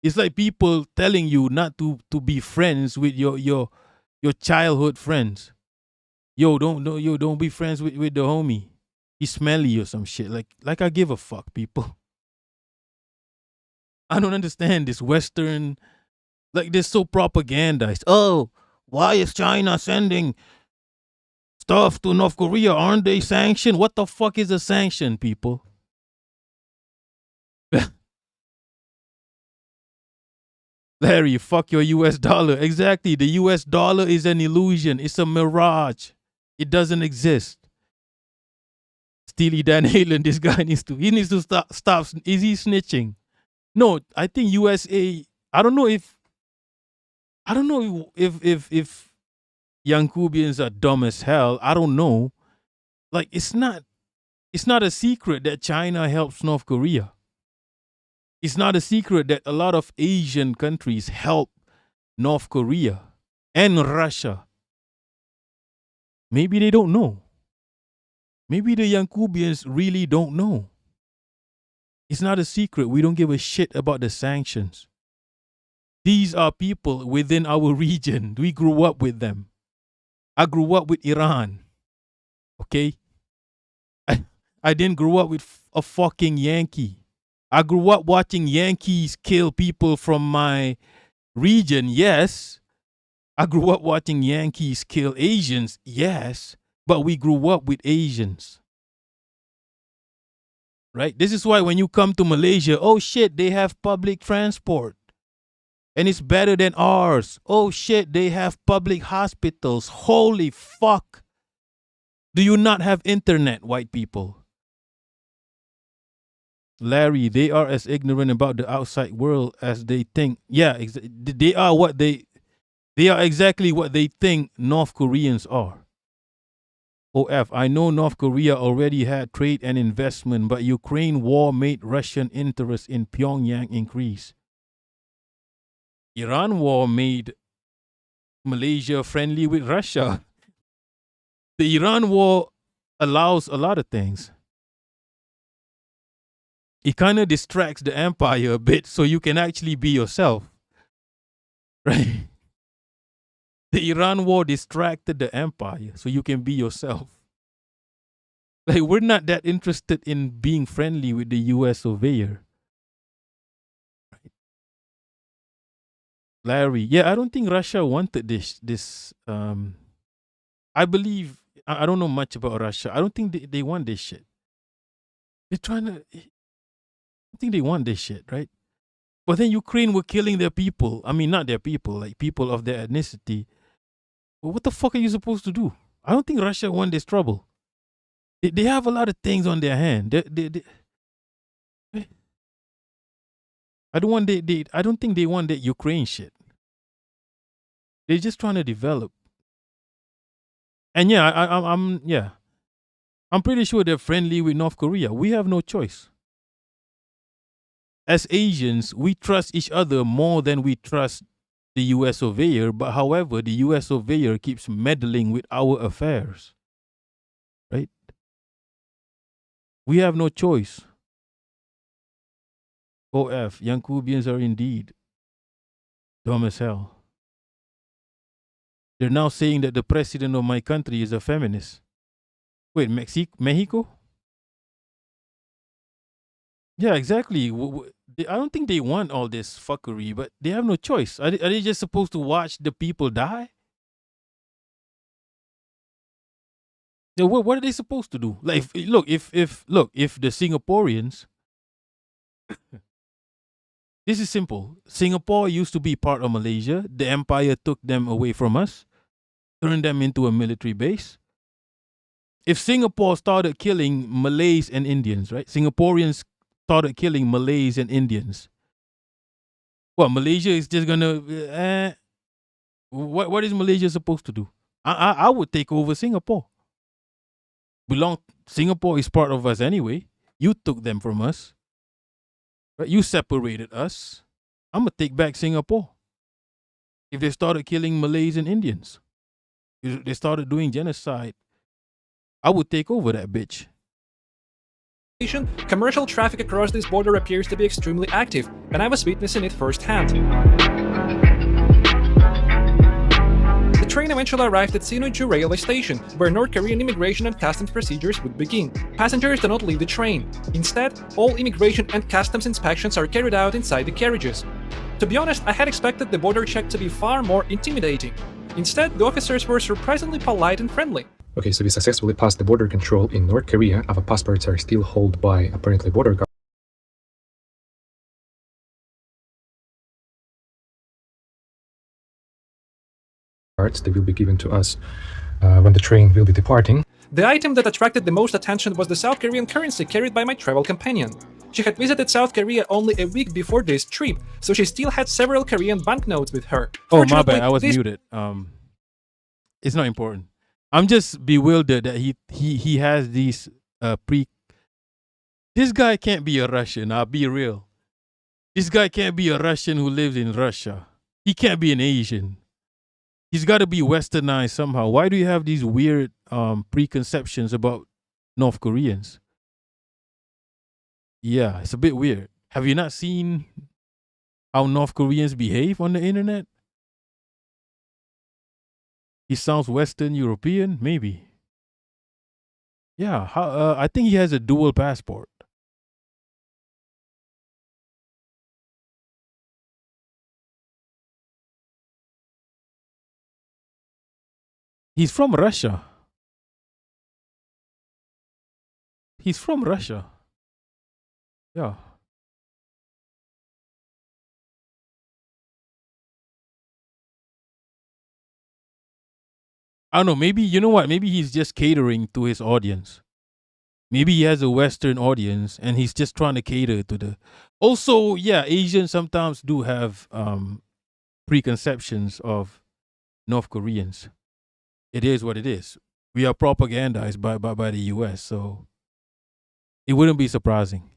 It's like people telling you not to be friends with your childhood friends. Don't be friends with the homie. He's smelly or some shit. Like I give a fuck, people. I don't understand this Western, like they're so propagandized. Oh, why is China sending stuff to North Korea? Aren't they sanctioned? What the fuck is a sanction, people? Larry, fuck your US dollar. Exactly. The US dollar is an illusion. It's a mirage. It doesn't exist. Steely Dan Halen, this guy needs to stop. Is he snitching? No, I think USA, I don't know if Yankubians are dumb as hell. I don't know. Like it's not a secret that China helps North Korea. It's not a secret that a lot of Asian countries help North Korea and Russia. Maybe they don't know. Maybe the Yankubians really don't know. It's not a secret. We don't give a shit about the sanctions. These are people within our region. We grew up with them. I grew up with Iran. Okay? I didn't grow up with a fucking Yankee. I grew up watching Yankees kill people from my region, yes. I grew up watching Yankees kill Asians, yes. But we grew up with Asians. Right? This is why when you come to Malaysia, oh shit, they have public transport. And it's better than ours. Oh shit, they have public hospitals. Holy fuck. Do you not have internet, white people? Larry, they are as ignorant about the outside world as they think. Yeah, they are exactly what they think North Koreans are. OF, I know North Korea already had trade and investment, but Ukraine war made Russian interest in Pyongyang increase. Iran war made Malaysia friendly with Russia. The Iran war allows a lot of things. It kind of distracts the empire a bit so you can actually be yourself. Right? The Iran war distracted the empire so you can be yourself. Like, we're not that interested in being friendly with the US surveyor. Right? Larry, yeah, I don't think Russia wanted this. I believe, I don't know much about Russia. I don't think they want this shit. They're trying to, I think they want this shit, right? But then Ukraine were killing their people. I mean, not their people, like people of their ethnicity. Well, what the fuck are you supposed to do? I don't think Russia want this trouble. They have a lot of things on their hand. I don't think they want that Ukraine shit. They're just trying to develop. And yeah, I'm pretty sure they're friendly with North Korea. We have no choice. As Asians, we trust each other more than we trust the US surveyor, but however, the US surveyor keeps meddling with our affairs. Right? We have no choice. OF, Yankubians are indeed dumb as hell. They're now saying that the president of my country is a feminist. Wait, Mexico? Yeah, exactly. I don't think they want all this fuckery, but they have no choice. Are they just supposed to watch the people die? Yeah, what are they supposed to do? Like, if the Singaporeans, this is simple. Singapore used to be part of Malaysia. The empire took them away from us, turned them into a military base. If Singapore started killing Malays and Indians, right? Singaporeans started killing Malays and Indians. Well, Malaysia is just gonna. What is Malaysia supposed to do? I would take over Singapore. Singapore is part of us anyway. You took them from us. Right? You separated us. I'm gonna take back Singapore. If they started killing Malays and Indians, if they started doing genocide, I would take over that bitch. Commercial traffic across this border appears to be extremely active, and I was witnessing it firsthand. The train eventually arrived at Sinuiju railway station, where North Korean immigration and customs procedures would begin. Passengers do not leave the train. Instead, all immigration and customs inspections are carried out inside the carriages. To be honest, I had expected the border check to be far more intimidating. Instead, the officers were surprisingly polite and friendly. Okay, so we successfully passed the border control in North Korea. Our passports are still held by apparently border guards. They will be given to us when the train will be departing. The item that attracted the most attention was the South Korean currency carried by my travel companion. She had visited South Korea only a week before this trip, so she still had several Korean banknotes with her. Oh, my bad, I was muted. It's not important. I'm just bewildered that he has these This guy can't be a Russian, I'll be real. This guy can't be a Russian who lives in Russia. He can't be an Asian. He's got to be westernized somehow. Why do you have these weird preconceptions about North Koreans? Yeah, it's a bit weird. Have you not seen how North Koreans behave on the internet? He sounds Western European, maybe. Yeah, I think he has a dual passport. He's from Russia. He's from Russia. Yeah. I don't know, maybe, you know what, maybe he's just catering to his audience. Maybe he has a Western audience and he's just trying to cater to the... Also, yeah, Asians sometimes do have preconceptions of North Koreans. It is what it is. We are propagandized by the US, so it wouldn't be surprising.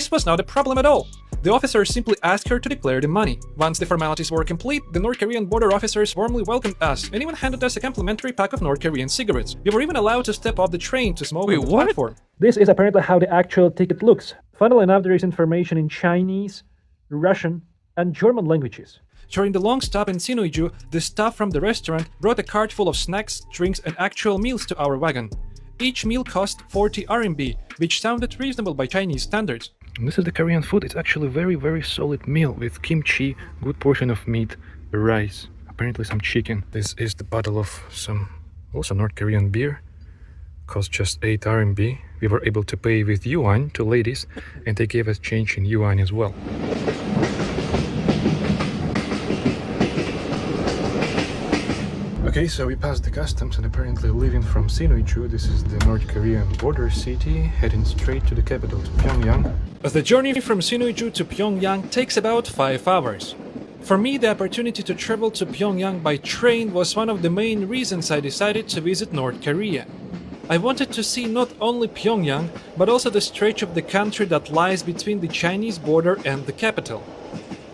This was not a problem at all. The officers simply asked her to declare the money. Once the formalities were complete, the North Korean border officers warmly welcomed us and even handed us a complimentary pack of North Korean cigarettes. We were even allowed to step off the train to smoke on the platform. This is apparently how the actual ticket looks. Funnily enough, there is information in Chinese, Russian, and German languages. During the long stop in Sinuiju, the staff from the restaurant brought a cart full of snacks, drinks, and actual meals to our wagon. Each meal cost 40 RMB, which sounded reasonable by Chinese standards. This is the Korean food. It's actually a very, very solid meal with kimchi, good portion of meat, rice, apparently some chicken. This is the bottle of some also North Korean beer. Cost just 8 RMB. We were able to pay with yuan to ladies, and they gave us change in yuan as well. Okay, so we passed the customs and apparently leaving from Sinuiju, this is the North Korean border city, heading straight to the capital, to Pyongyang. The journey from Sinuiju to Pyongyang takes about 5 hours. For me, the opportunity to travel to Pyongyang by train was one of the main reasons I decided to visit North Korea. I wanted to see not only Pyongyang, but also the stretch of the country that lies between the Chinese border and the capital.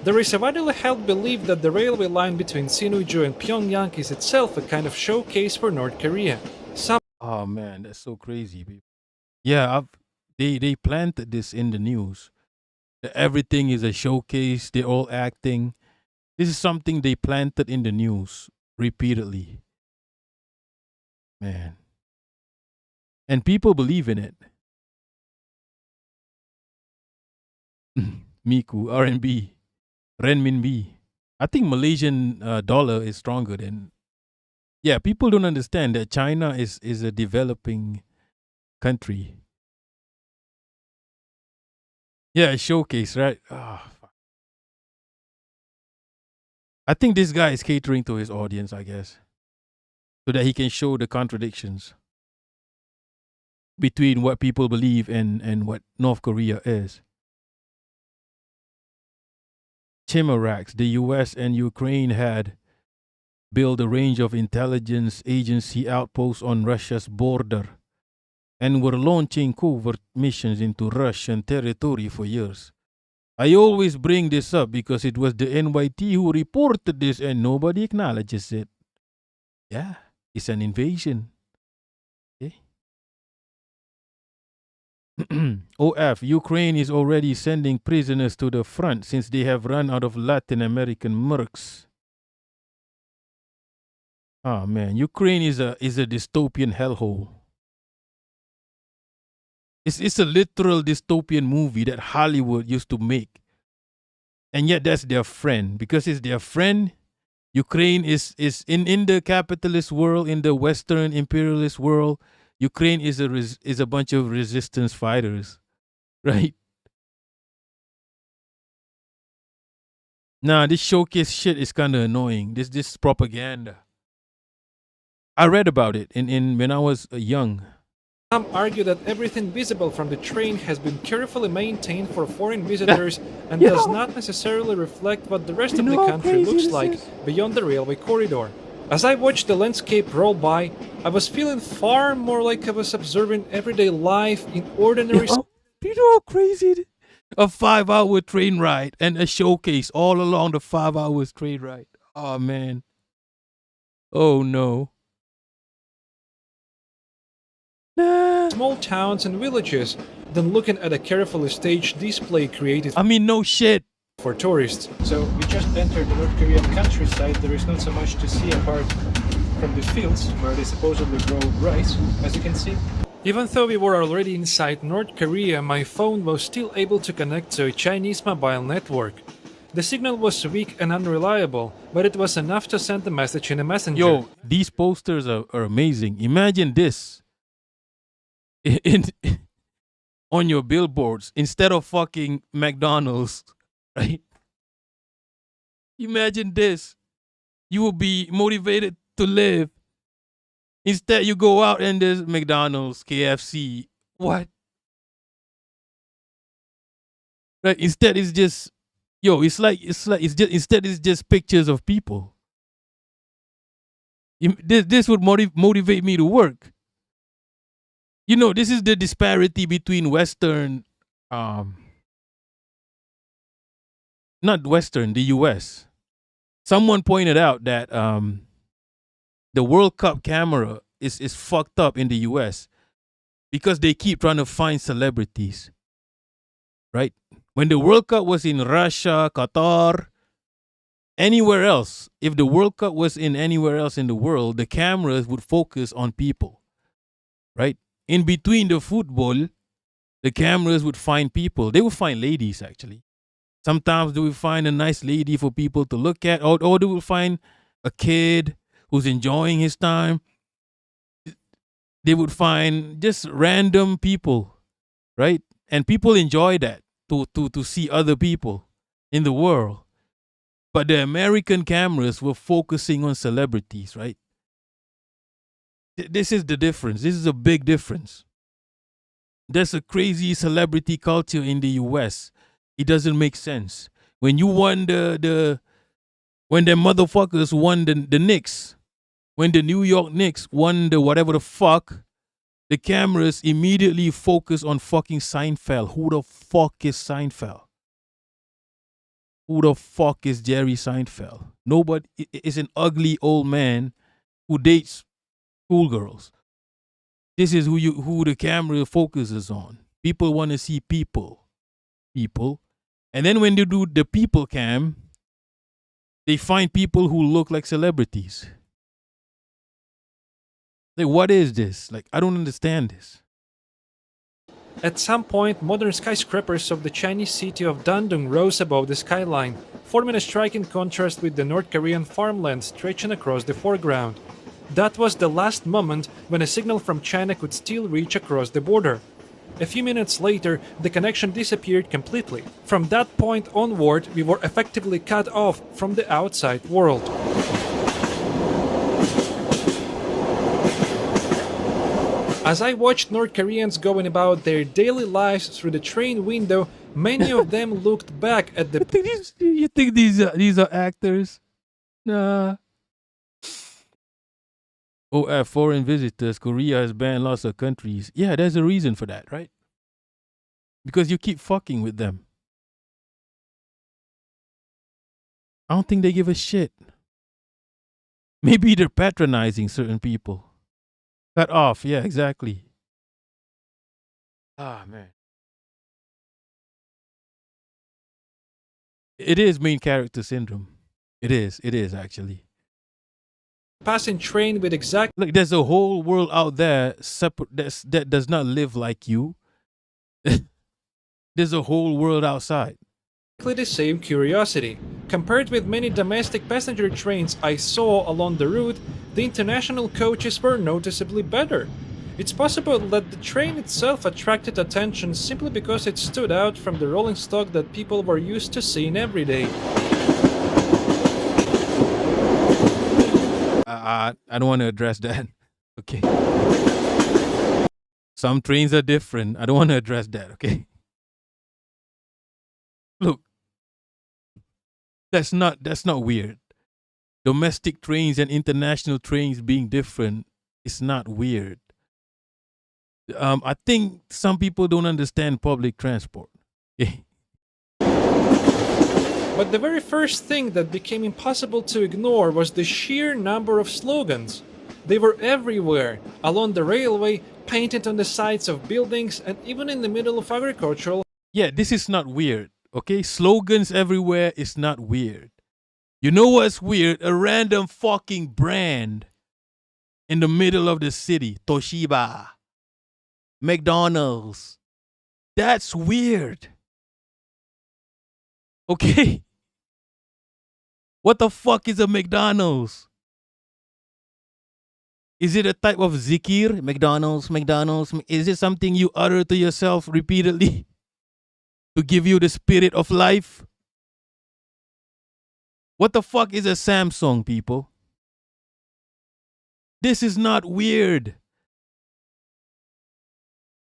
There is a widely held belief that the railway line between Sinuiju and Pyongyang is itself a kind of showcase for North Korea. Oh man, that's so crazy, people. Yeah, they planted this in the news. That everything is a showcase. They're all acting. This is something they planted in the news repeatedly. Man. And people believe in it. Miku, RMB, renminbi. I think Malaysian dollar is stronger than... Yeah, people don't understand that China is a developing country. Yeah, a showcase, right? Oh, fuck. I think this guy is catering to his audience, I guess. So that he can show the contradictions between what people believe and what North Korea is. Chimeraks, the US and Ukraine had built a range of intelligence agency outposts on Russia's border and were launching covert missions into Russian territory for years. I always bring this up because it was the NYT who reported this and nobody acknowledges it. Yeah, it's an invasion. Okay. OF, Ukraine is already sending prisoners to the front since they have run out of Latin American mercs. Oh man, Ukraine is a dystopian hellhole. It's a literal dystopian movie that Hollywood used to make. And yet that's their friend. Because it's their friend, Ukraine is in the capitalist world, in the Western imperialist world, Ukraine is a bunch of resistance fighters. Right? Nah, this showcase shit is kinda annoying. This propaganda. I read about it in when I was young. Some argue that everything visible from the train has been carefully maintained for foreign visitors and does not necessarily reflect what the rest of the country looks like beyond the railway corridor. As I watched the landscape roll by, I was feeling far more like I was observing everyday life in ordinary... You know how crazy? A 5-hour train ride and a showcase all along the 5 hours train ride. Oh, man. Oh, no. Small towns and villages than looking at a carefully staged display created no shit for tourists. So we just entered the North Korean countryside. There is not so much to see apart from the fields where they supposedly grow rice, as you can see. Even though we were already inside North Korea, my phone was still able to connect to a Chinese mobile network. The signal was weak and unreliable, but it was enough to send a message in a messenger. Yo, these posters are amazing. Imagine this. On your billboards instead of fucking McDonald's, right? Imagine this. You will be motivated to live. Instead, you go out and there's McDonald's, KFC. What? Right? Instead, it's just, instead it's just pictures of people. This would motivate me to work. You know, this is the disparity between Western not Western, the US. Someone pointed out that the World Cup camera is fucked up in the US because they keep trying to find celebrities, right? When the World Cup was in Russia, Qatar, anywhere else, if the World Cup was in anywhere else in the world, the cameras would focus on people, right? In between the football, the cameras would find people. They would find ladies, actually. Sometimes they would find a nice lady for people to look at, or they would find a kid who's enjoying his time. They would find just random people, right? And people enjoy that, to see other people in the world. But the American cameras were focusing on celebrities, right? This is the difference. This is a big difference. There's a crazy celebrity culture in the US. It doesn't make sense. When you won when the motherfuckers won the Knicks, when the New York Knicks won the whatever the fuck, the cameras immediately focus on fucking Seinfeld. Who the fuck is Seinfeld? Who the fuck is Jerry Seinfeld? Nobody. Is an ugly old man who dates schoolgirls. This is who the camera focuses on. People want to see people. And then when they do the people cam, they find people who look like celebrities. Like, what is this? Like, I don't understand this. At some point, modern skyscrapers of the Chinese city of Dandong rose above the skyline, forming a striking contrast with the North Korean farmland stretching across the foreground. That was the last moment when a signal from China could still reach across the border. A few minutes later, the connection disappeared completely. From that point onward, we were effectively cut off from the outside world. As I watched North Koreans going about their daily lives through the train window, many of them looked back at the... You think these are actors? Nah. Oh, foreign visitors, Korea has banned lots of countries. Yeah, there's a reason for that, right? Because you keep fucking with them. I don't think they give a shit. Maybe they're patronizing certain people. Cut off, yeah, exactly. Ah, man. It is main character syndrome. It is actually. Passing train with exact... Look, there's a whole world out there separate that does not live like you. There's a whole world outside. The same curiosity. Compared with many domestic passenger trains I saw along the route, the international coaches were noticeably better. It's possible that the train itself attracted attention simply because it stood out from the rolling stock that people were used to seeing every day. I don't want to address that. Okay. Some trains are different. I don't want to address that, okay? Look, that's not weird. Domestic trains and international trains being different is not weird. I think some people don't understand public transport. Okay? But the very first thing that became impossible to ignore was the sheer number of slogans. They were everywhere, along the railway, painted on the sides of buildings, and even in the middle of agricultural... Yeah, this is not weird, okay? Slogans everywhere is not weird. You know what's weird? A random fucking brand in the middle of the city. Toshiba. McDonald's. That's weird. Okay? What the fuck is a McDonald's? Is it a type of zikir? McDonald's, McDonald's. Is it something you utter to yourself repeatedly to give you the spirit of life? What the fuck is a Samsung, people? This is not weird.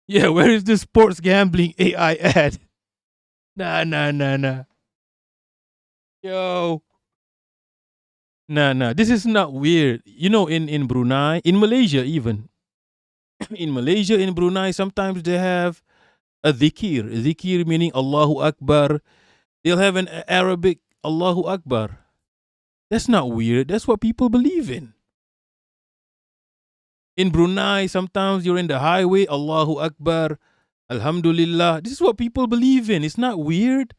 Yeah, where is the sports gambling AI ad? Nah. Yo. Nah. This is not weird. You know, in Brunei, in Malaysia even. In Malaysia, in Brunei, sometimes they have a dhikr. Dhikr meaning Allahu Akbar. They'll have an Arabic Allahu Akbar. That's not weird. That's what people believe in. In Brunei, sometimes you're in the highway, Allahu Akbar, Alhamdulillah. This is what people believe in. It's not weird.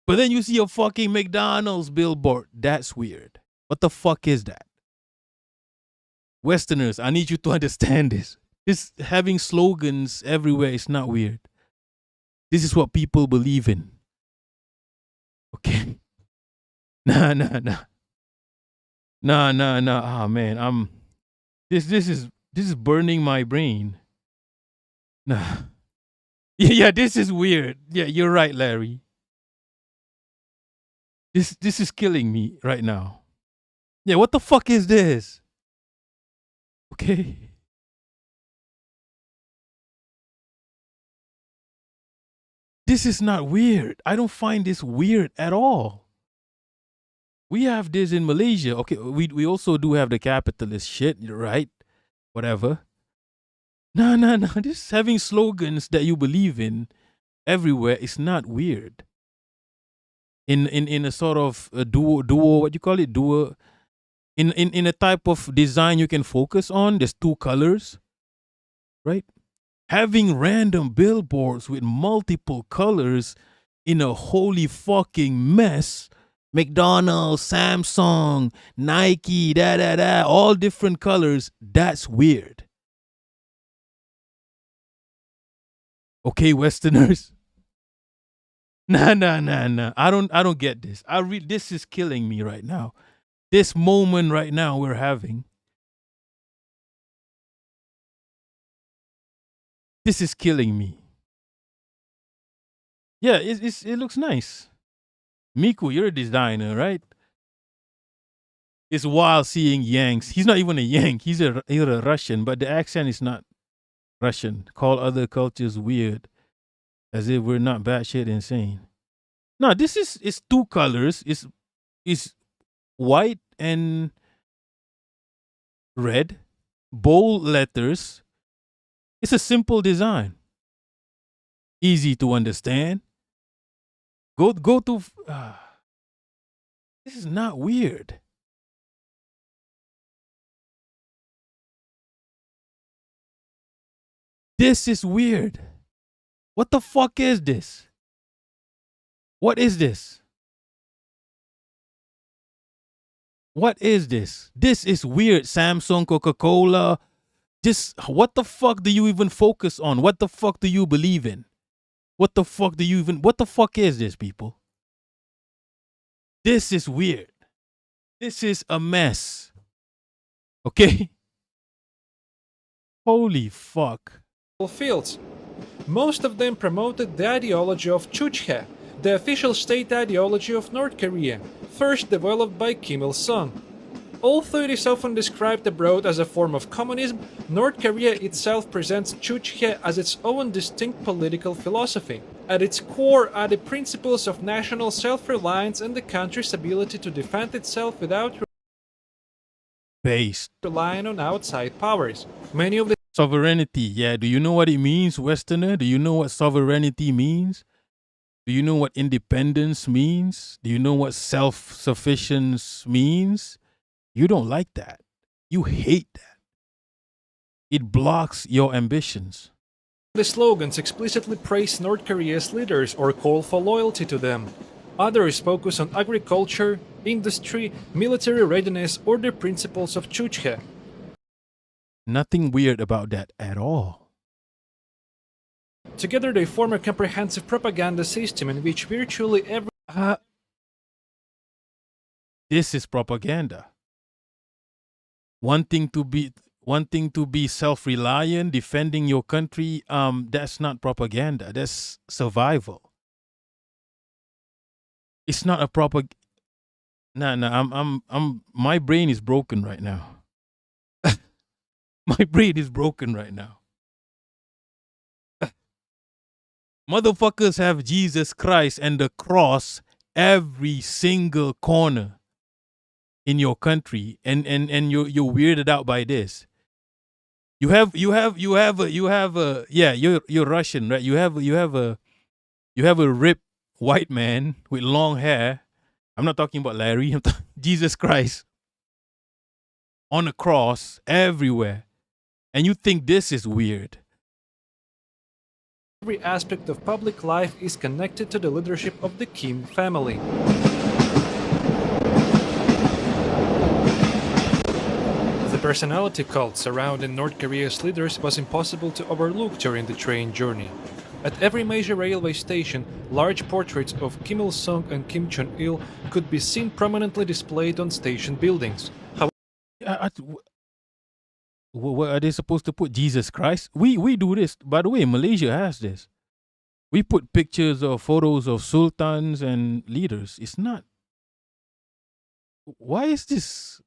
But then you see a fucking McDonald's billboard. That's weird. What the fuck is that? Westerners, I need you to understand this. This having slogans everywhere is not weird. This is what people believe in. Okay? Nah. Ah, man, this is burning my brain. Nah. Yeah, this is weird. Yeah, you're right, Larry. This is killing me right now. Yeah, what the fuck is this? Okay. This is not weird. I don't find this weird at all. We have this in Malaysia. Okay, we also do have the capitalist shit, right? Whatever. No. This having slogans that you believe in everywhere is not weird. In a sort of a duo, what you call it? Duo. In a type of design you can focus on, there's two colors, right? Having random billboards with multiple colors in a holy fucking mess. McDonald's, Samsung, Nike, all different colors. That's weird. Okay, Westerners. Nah. I don't get this. This is killing me right now. This moment right now we're having. This is killing me. Yeah, it looks nice. Miku, you're a designer, right? It's wild seeing Yanks. He's not even a Yank. He's a Russian, but the accent is not Russian. Call other cultures weird, as if we're not batshit insane. No, this is two colors. It's white and red, bold letters. It's a simple design, easy to understand. Go to. This is not weird. This is weird. What the fuck is this? What is this? What is this? This is weird. Samsung, Coca-Cola. What the fuck do you even focus on? What the fuck do you believe in? What the fuck is this, people? This is weird. This is a mess. Okay? Holy fuck. Fields. Most of them promoted the ideology of Chuchhe, the official state ideology of North Korea, first developed by Kim Il-sung. Although it is often described abroad as a form of communism, North Korea itself presents Chuchhe as its own distinct political philosophy. At its core are the principles of national self-reliance and the country's ability to defend itself without relying on outside powers. Many of the Sovereignty, yeah. Do you know what it means, Westerner? Do you know what sovereignty means? Do you know what independence means? Do you know what self-sufficiency means? You don't like that. You hate that. It blocks your ambitions. The slogans explicitly praise North Korea's leaders or call for loyalty to them. Others focus on agriculture, industry, military readiness, or the principles of Chuchhe. Nothing weird about that at all. Together they form a comprehensive propaganda system in which virtually every... This is propaganda. Wanting to be self-reliant, defending your country, that's not propaganda. That's survival. It's not a my brain is broken right now. My brain is broken right now. Motherfuckers have Jesus Christ and the cross every single corner in your country, and you're weirded out by this. You're Russian, right? You have a rip white man with long hair. I'm not talking about Larry. I'm talking Jesus Christ on a cross everywhere. And you think this is weird. Every aspect of public life is connected to the leadership of the Kim family. The personality cult surrounding North Korea's leaders was impossible to overlook during the train journey. At every major railway station, large portraits of Kim Il-sung and Kim Jong-il could be seen prominently displayed on station buildings. What are they supposed to put? Jesus Christ? We do this. By the way, Malaysia has this. We put pictures or photos of sultans and leaders. It's not. Why is this?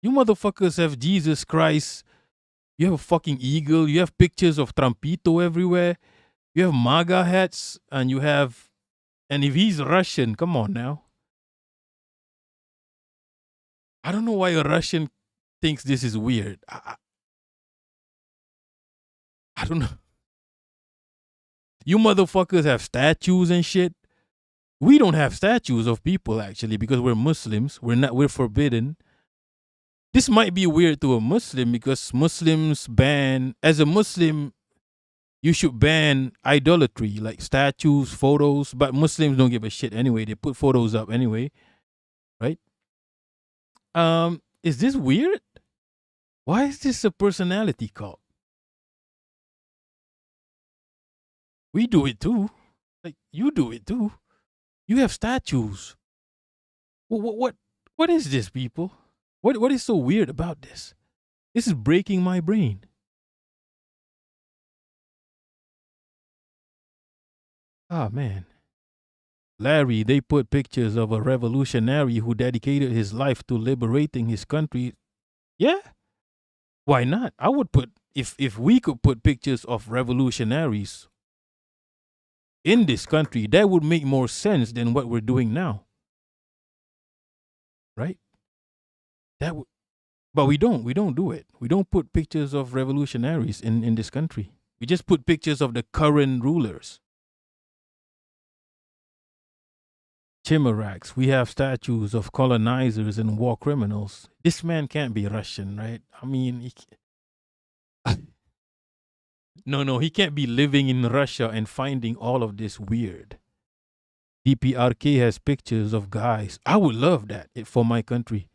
You motherfuckers have Jesus Christ. You have a fucking eagle. You have pictures of Trampito everywhere. You have MAGA hats. And you have. And if he's Russian, come on now. I don't know why a Russian thinks this is weird. I don't know. You motherfuckers have statues and shit. We don't have statues of people actually because we're Muslims. We're forbidden. This might be weird to a Muslim because Muslims ban, as a Muslim, you should ban idolatry, like statues, photos, but Muslims don't give a shit anyway. They put photos up anyway, right? Is this weird? Why is this a personality cult? We do it too. Like, you do it too. You have statues. What is this, people? What is so weird about this? This is breaking my brain. Ah, man. Larry, they put pictures of a revolutionary who dedicated his life to liberating his country. Yeah. Why not? I would put, if we could put pictures of revolutionaries in this country, that would make more sense than what we're doing now. Right? But we don't do it. We don't put pictures of revolutionaries in this country. We just put pictures of the current rulers. Chimeraks. We have statues of colonizers and war criminals. This man can't be Russian, right? I mean, no, he can't be living in Russia and finding all of this weird. DPRK has pictures of guys. I would love that for my country.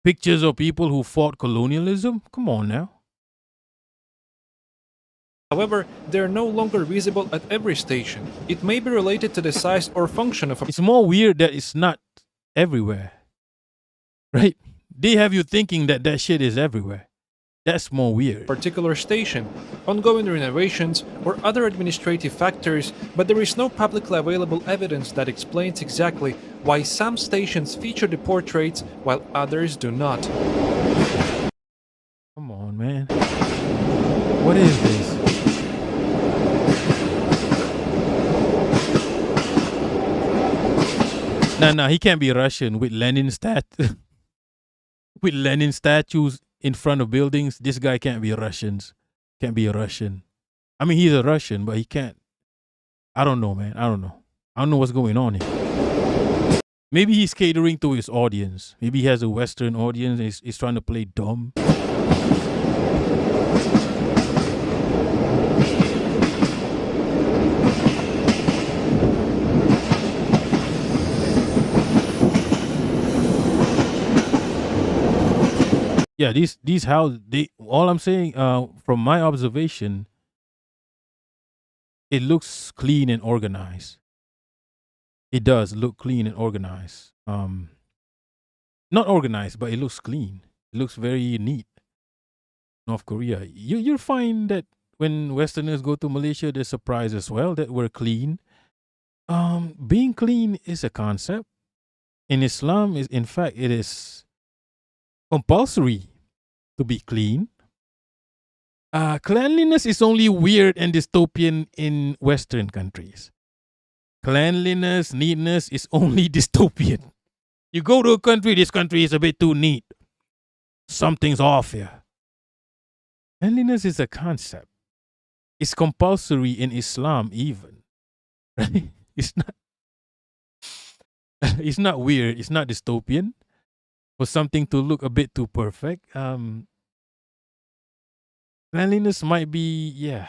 Pictures of people who fought colonialism? Come on now. However, they are no longer visible at every station. It may be related to the size or function of a... It's more weird that it's not everywhere. Right? They have you thinking that shit is everywhere. That's more weird. Particular station, ongoing renovations, or other administrative factors, but there is no publicly available evidence that explains exactly why some stations feature the portraits while others do not. Come on, man. What is this? No, he can't be Russian with Lenin with Lenin statues in front of buildings. This guy can't be Can't be a Russian. I mean, he's a Russian, but he can't. I don't know, man. I don't know what's going on here. Maybe he's catering to his audience. Maybe he has a Western audience and he's trying to play dumb. Yeah, these houses, all I'm saying, from my observation, it looks clean and organized. It does look clean and organized. Not organized, but it looks clean. It looks very neat. North Korea. You'll find that when Westerners go to Malaysia, they're surprised as well that we're clean. Being clean is a concept. In Islam, in fact, it is compulsory to be clean. Cleanliness is only weird and dystopian in Western countries. Cleanliness, neatness is only dystopian. You go to a country, this country is a bit too neat. Something's off here. Cleanliness is a concept. It's compulsory in Islam even. Right? It's not. It's not weird. It's not dystopian. For something to look a bit too perfect. Cleanliness might be, yeah.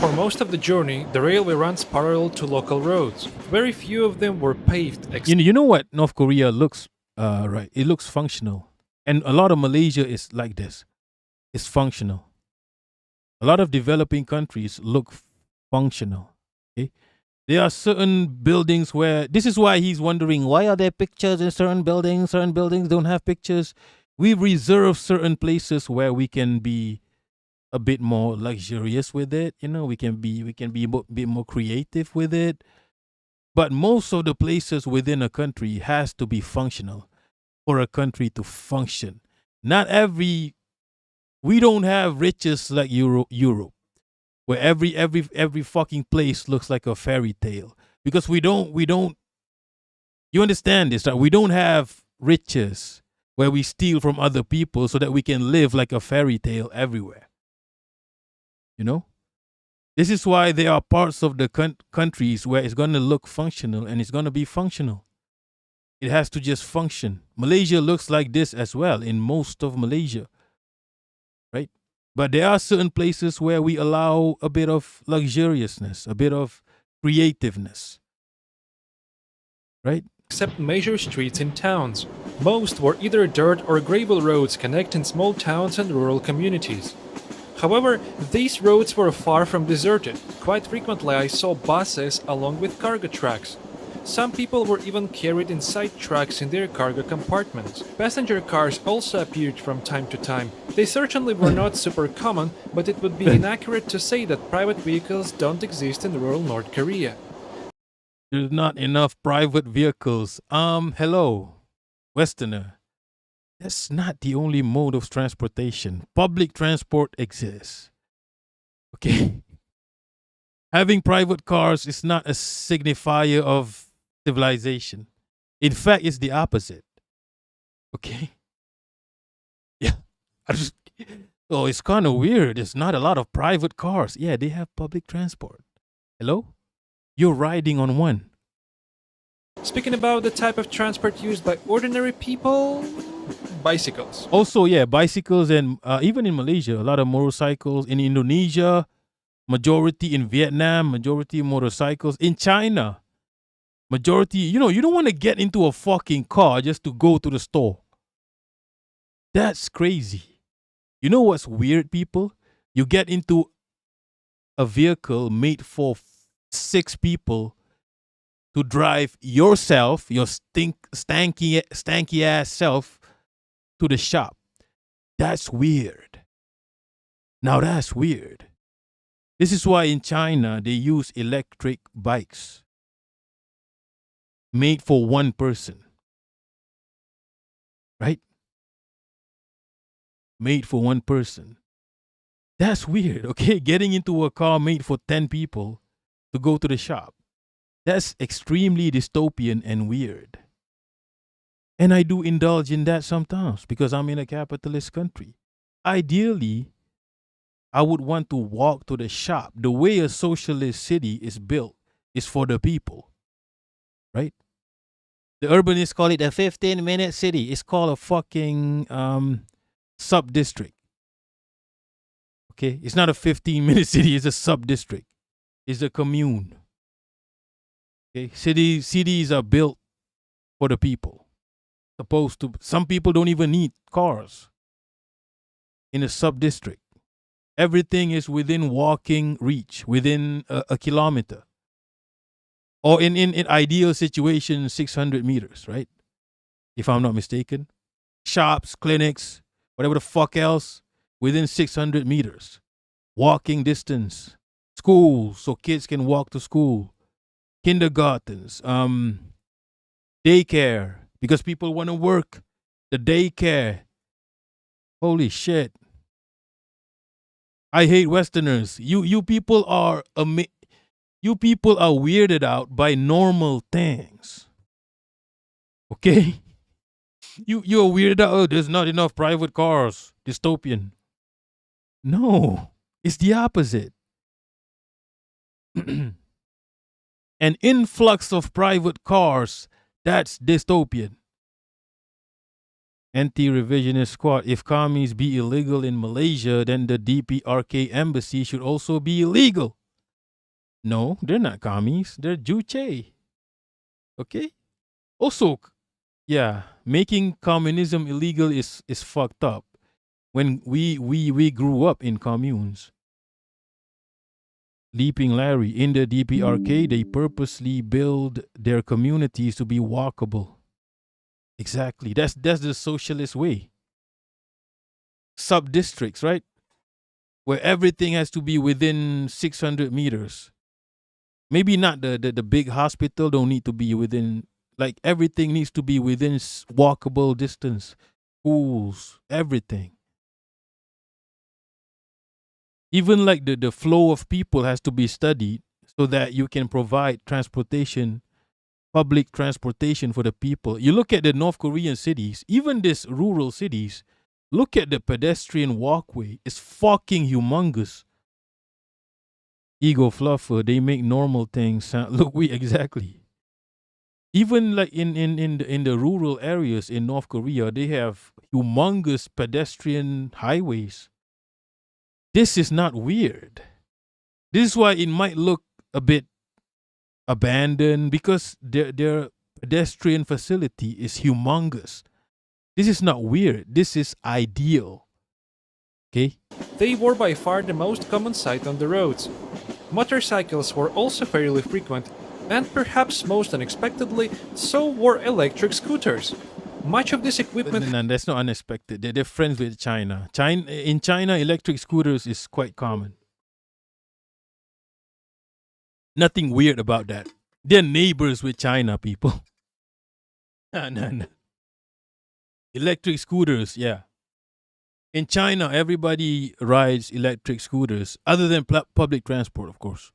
For most of the journey, the railway runs parallel to local roads. Very few of them were paved. You know what North Korea looks right? It looks functional. And a lot of Malaysia is like this. It's functional. A lot of developing countries look functional. Okay? There are certain buildings where this is why he's wondering why are there pictures in certain buildings? Certain buildings don't have pictures. We reserve certain places where we can be a bit more luxurious with it. You know, we can be a bit more creative with it. But most of the places within a country has to be functional for a country to function. Not every. We don't have riches like Europe, where every fucking place looks like a fairy tale. Because we don't. You understand this, right? We don't have riches where we steal from other people so that we can live like a fairy tale everywhere. You know, this is why there are parts of the countries where it's going to look functional and it's going to be functional. It has to just function. Malaysia looks like this as well in most of Malaysia, right? But there are certain places where we allow a bit of luxuriousness, a bit of creativeness, right? Except major streets in towns. Most were either dirt or gravel roads connecting small towns and rural communities. However, these roads were far from deserted. Quite frequently I saw buses along with cargo trucks. Some people were even carried inside trucks in their cargo compartments. Passenger cars also appeared from time to time. They certainly were not super common, but it would be inaccurate to say that private vehicles don't exist in rural North Korea. There's not enough private vehicles. Hello, Westerner. That's not the only mode of transportation. Public transport exists. Okay? Having private cars is not a signifier of civilization. In fact, it's the opposite. Okay? Yeah. Oh, it's kind of weird. There's not a lot of private cars. Yeah, they have public transport. Hello? You're riding on one. Speaking about the type of transport used by ordinary people, bicycles. Also, yeah, bicycles and even in Malaysia, a lot of motorcycles. In Indonesia, majority. In Vietnam, majority motorcycles. In China, majority. You know, you don't want to get into a fucking car just to go to the store. That's crazy. You know what's weird, people? You get into a vehicle made for 6 people to drive yourself, your stanky ass self, to the shop. That's weird. Now that's weird. This is why in China they use electric bikes made for one person. Right? Made for one person. That's weird, okay? Getting into a car made for 10 people to go to the shop. That's extremely dystopian and weird. And I do indulge in that sometimes because I'm in a capitalist country. Ideally, I would want to walk to the shop. The way a socialist city is built is for the people, right? The urbanists call it a 15-minute city. It's called a fucking sub-district. Okay? It's not a 15-minute city. It's a sub-district. It's a commune. Okay? Cities are built for the people. Supposed to. Some people don't even need cars in a sub-district. Everything is within walking reach, within a kilometer. Or in ideal situation, 600 meters, right? If I'm not mistaken. Shops, clinics, whatever the fuck else, within 600 meters. Walking distance. Schools, so kids can walk to school. Kindergartens. Daycare, because people want to work. The daycare. Holy shit. I hate Westerners. You people are weirded out by normal things. Okay? You're weirded out. Oh, there's not enough private cars. Dystopian. No, it's the opposite. An influx of private cars, that's dystopian. Anti-revisionist squad. If commies be illegal in Malaysia, then the DPRK embassy should also be illegal. No, they're not commies. They're Juche. Okay? Also, yeah, making communism illegal is fucked up. When we grew up in communes. Leaping Larry, in the DPRK, they purposely build their communities to be walkable. Exactly. That's the socialist way. Sub-districts, right? Where everything has to be within 600 meters. Maybe not the big hospital don't need to be within, like everything needs to be within walkable distance. Schools, everything. Even like the flow of people has to be studied so that you can provide transportation, public transportation for the people. You look at the North Korean cities, even these rural cities, look at the pedestrian walkway. It's fucking humongous. Ego fluffer, they make normal things sound, look, we exactly. Even like in the rural areas in North Korea, they have humongous pedestrian highways. This is not weird. This is why it might look a bit abandoned, because their pedestrian facility is humongous. This is not weird. This is ideal. Okay? They were by far the most common sight on the roads. Motorcycles were also fairly frequent, and perhaps most unexpectedly, so were electric scooters. Much of this equipment... No, that's not unexpected. They're friends with China. In China, electric scooters is quite common. Nothing weird about that. They're neighbors with China, people. No. Electric scooters, yeah. In China, everybody rides electric scooters, other than public transport, of course.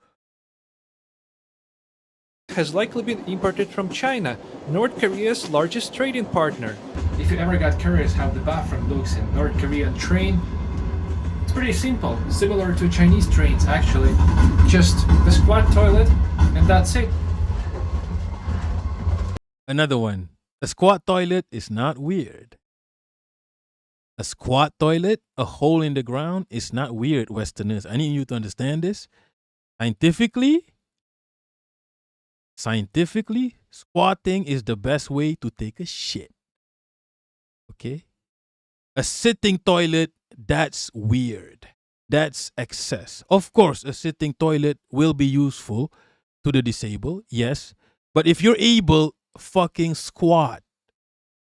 Has likely been imported from China, North Korea's largest trading partner. If you ever got curious how the bathroom looks in North Korean train, it's pretty simple, similar to Chinese trains actually. Just the squat toilet, and that's it. Another one. A squat toilet is not weird. A squat toilet, a hole in the ground, is not weird, Westerners. I need you to understand this. Scientifically, squatting is the best way to take a shit. Okay? A sitting toilet, that's weird. That's excess. Of course, a sitting toilet will be useful to the disabled, yes. But if you're able, fucking squat.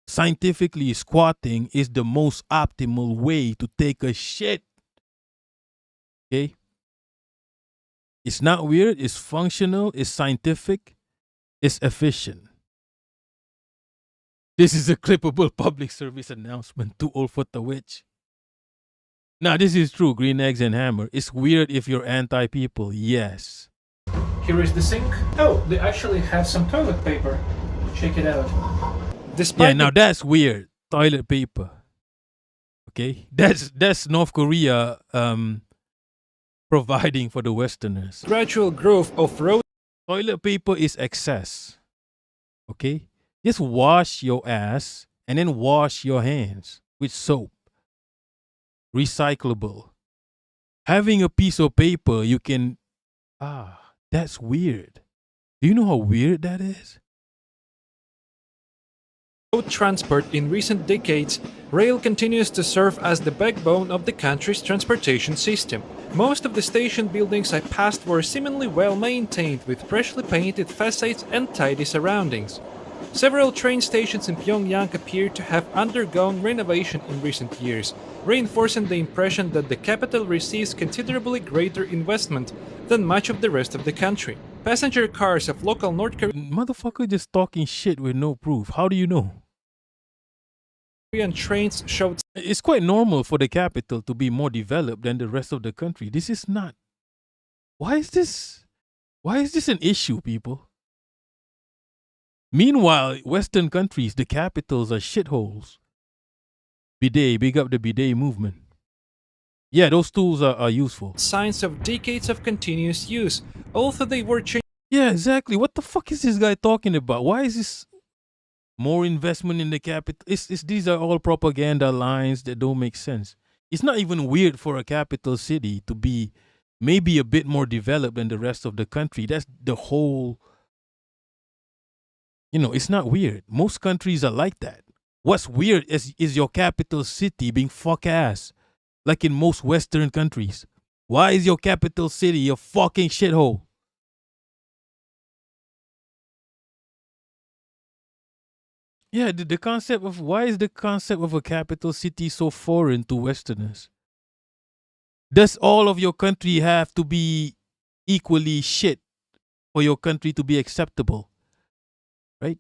Scientifically, squatting is the most optimal way to take a shit. Okay? It's not weird, it's functional, it's scientific, it's efficient. This is a clippable public service announcement. Too old for the witch. Now, this is true, green eggs and hammer. It's weird if you're anti-people, yes. Here is the sink. Oh, they actually have some toilet paper. Check it out. Yeah, now that's weird. Toilet paper. Okay? That's North Korea providing for the Westerners. Gradual growth of road. Toilet paper is excess. Okay? Just wash your ass and then wash your hands with soap. Recyclable. Having a piece of paper you can... that's weird. Do you know how weird that is? Road transport in recent decades, rail continues to serve as the backbone of the country's transportation system. Most of the station buildings I passed were seemingly well maintained with freshly painted facades and tidy surroundings. Several train stations in Pyongyang appear to have undergone renovation in recent years, reinforcing the impression that the capital receives considerably greater investment than much of the rest of the country. Passenger cars of local North Motherfucker just talking shit with no proof. How do you know? Korean trains showed... It's quite normal for the capital to be more developed than the rest of the country. This is not... Why is this an issue, people? Meanwhile, Western countries, the capitals are shitholes. Bidet, big up the bidet movement. Yeah, those tools are useful. Signs of decades of continuous use, although they were changed. Yeah, exactly. What the fuck is this guy talking about? Why is this more investment in the capital? These are all propaganda lines that don't make sense. It's not even weird for a capital city to be maybe a bit more developed than the rest of the country. That's the whole, it's not weird. Most countries are like that. What's weird is your capital city being fuck ass, like in most Western countries. Why is your capital city a fucking shithole? Yeah, the concept of why is the concept of a capital city so foreign to Westerners? Does all of your country have to be equally shit for your country to be acceptable? Right?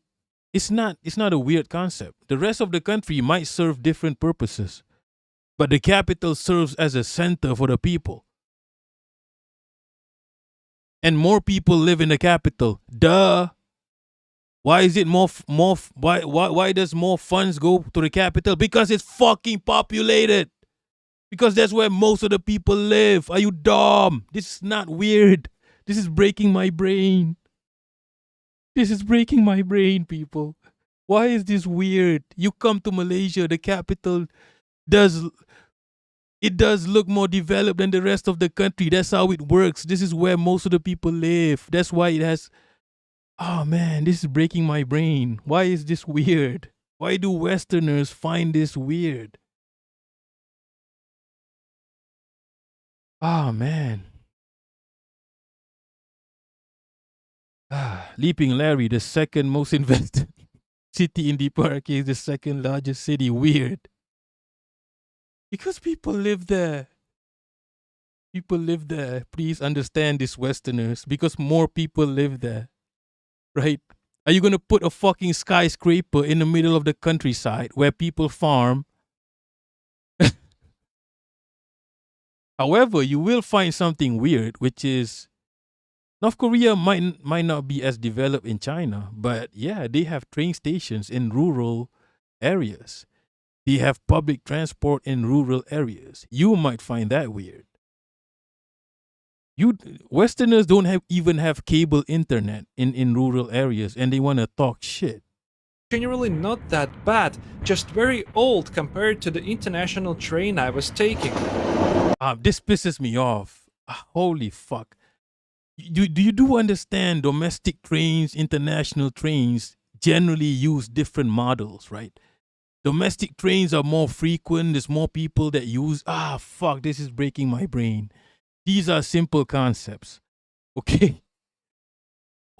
It's not a weird concept. The rest of the country might serve different purposes, but the capital serves as a center for the people. And more people live in the capital. Duh. Why is it why does more funds go to the capital? Because it's fucking populated. Because that's where most of the people live. Are you dumb? This is not weird. This is breaking my brain. This is breaking my brain, people. Why is this weird? You come to Malaysia, the capital does look more developed than the rest of the country. That's how it works. This is where most of the people live. That's why it has. Oh man, this is breaking my brain. Why is this weird? Why do Westerners find this weird? Oh man. Leaping Larry, the second most invested city in the park, is the second largest city. Weird. Because people live there. People live there. Please understand this, Westerners. Because more people live there. Right? Are you going to put a fucking skyscraper in the middle of the countryside where people farm? However, you will find something weird, which is North Korea might not be as developed in China, but yeah, they have train stations in rural areas. They have public transport in rural areas. You might find that weird. Westerners don't even have cable internet in rural areas, and they want to talk shit. Generally not that bad, just very old compared to the international train I was taking. This pisses me off. Holy fuck. Do you understand domestic trains, international trains generally use different models, right? Domestic trains are more frequent. There's more people that use. Fuck, this is breaking my brain. These are simple concepts, okay?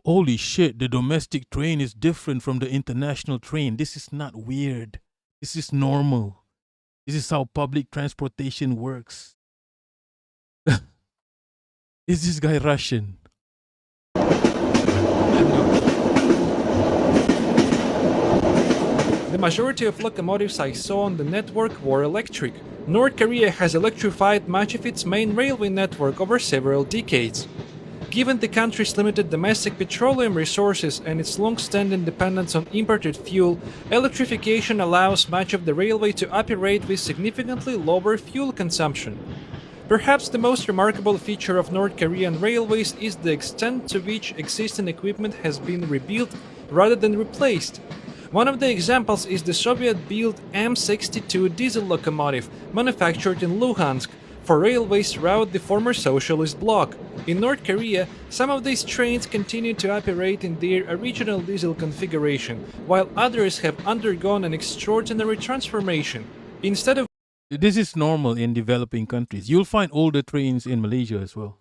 Holy shit, the domestic train is different from the international train. This is not weird. This is normal. This is how public transportation works. Is this guy Russian? The majority of locomotives I saw on the network were electric. North Korea has electrified much of its main railway network over several decades. Given the country's limited domestic petroleum resources and its long-standing dependence on imported fuel, electrification allows much of the railway to operate with significantly lower fuel consumption. Perhaps the most remarkable feature of North Korean railways is the extent to which existing equipment has been rebuilt rather than replaced. One of the examples is the Soviet-built M62 diesel locomotive, manufactured in Luhansk, for railways throughout the former socialist bloc. In North Korea, some of these trains continue to operate in their original diesel configuration, while others have undergone an extraordinary transformation. Instead of This is normal in developing countries. You'll find older trains in Malaysia as well.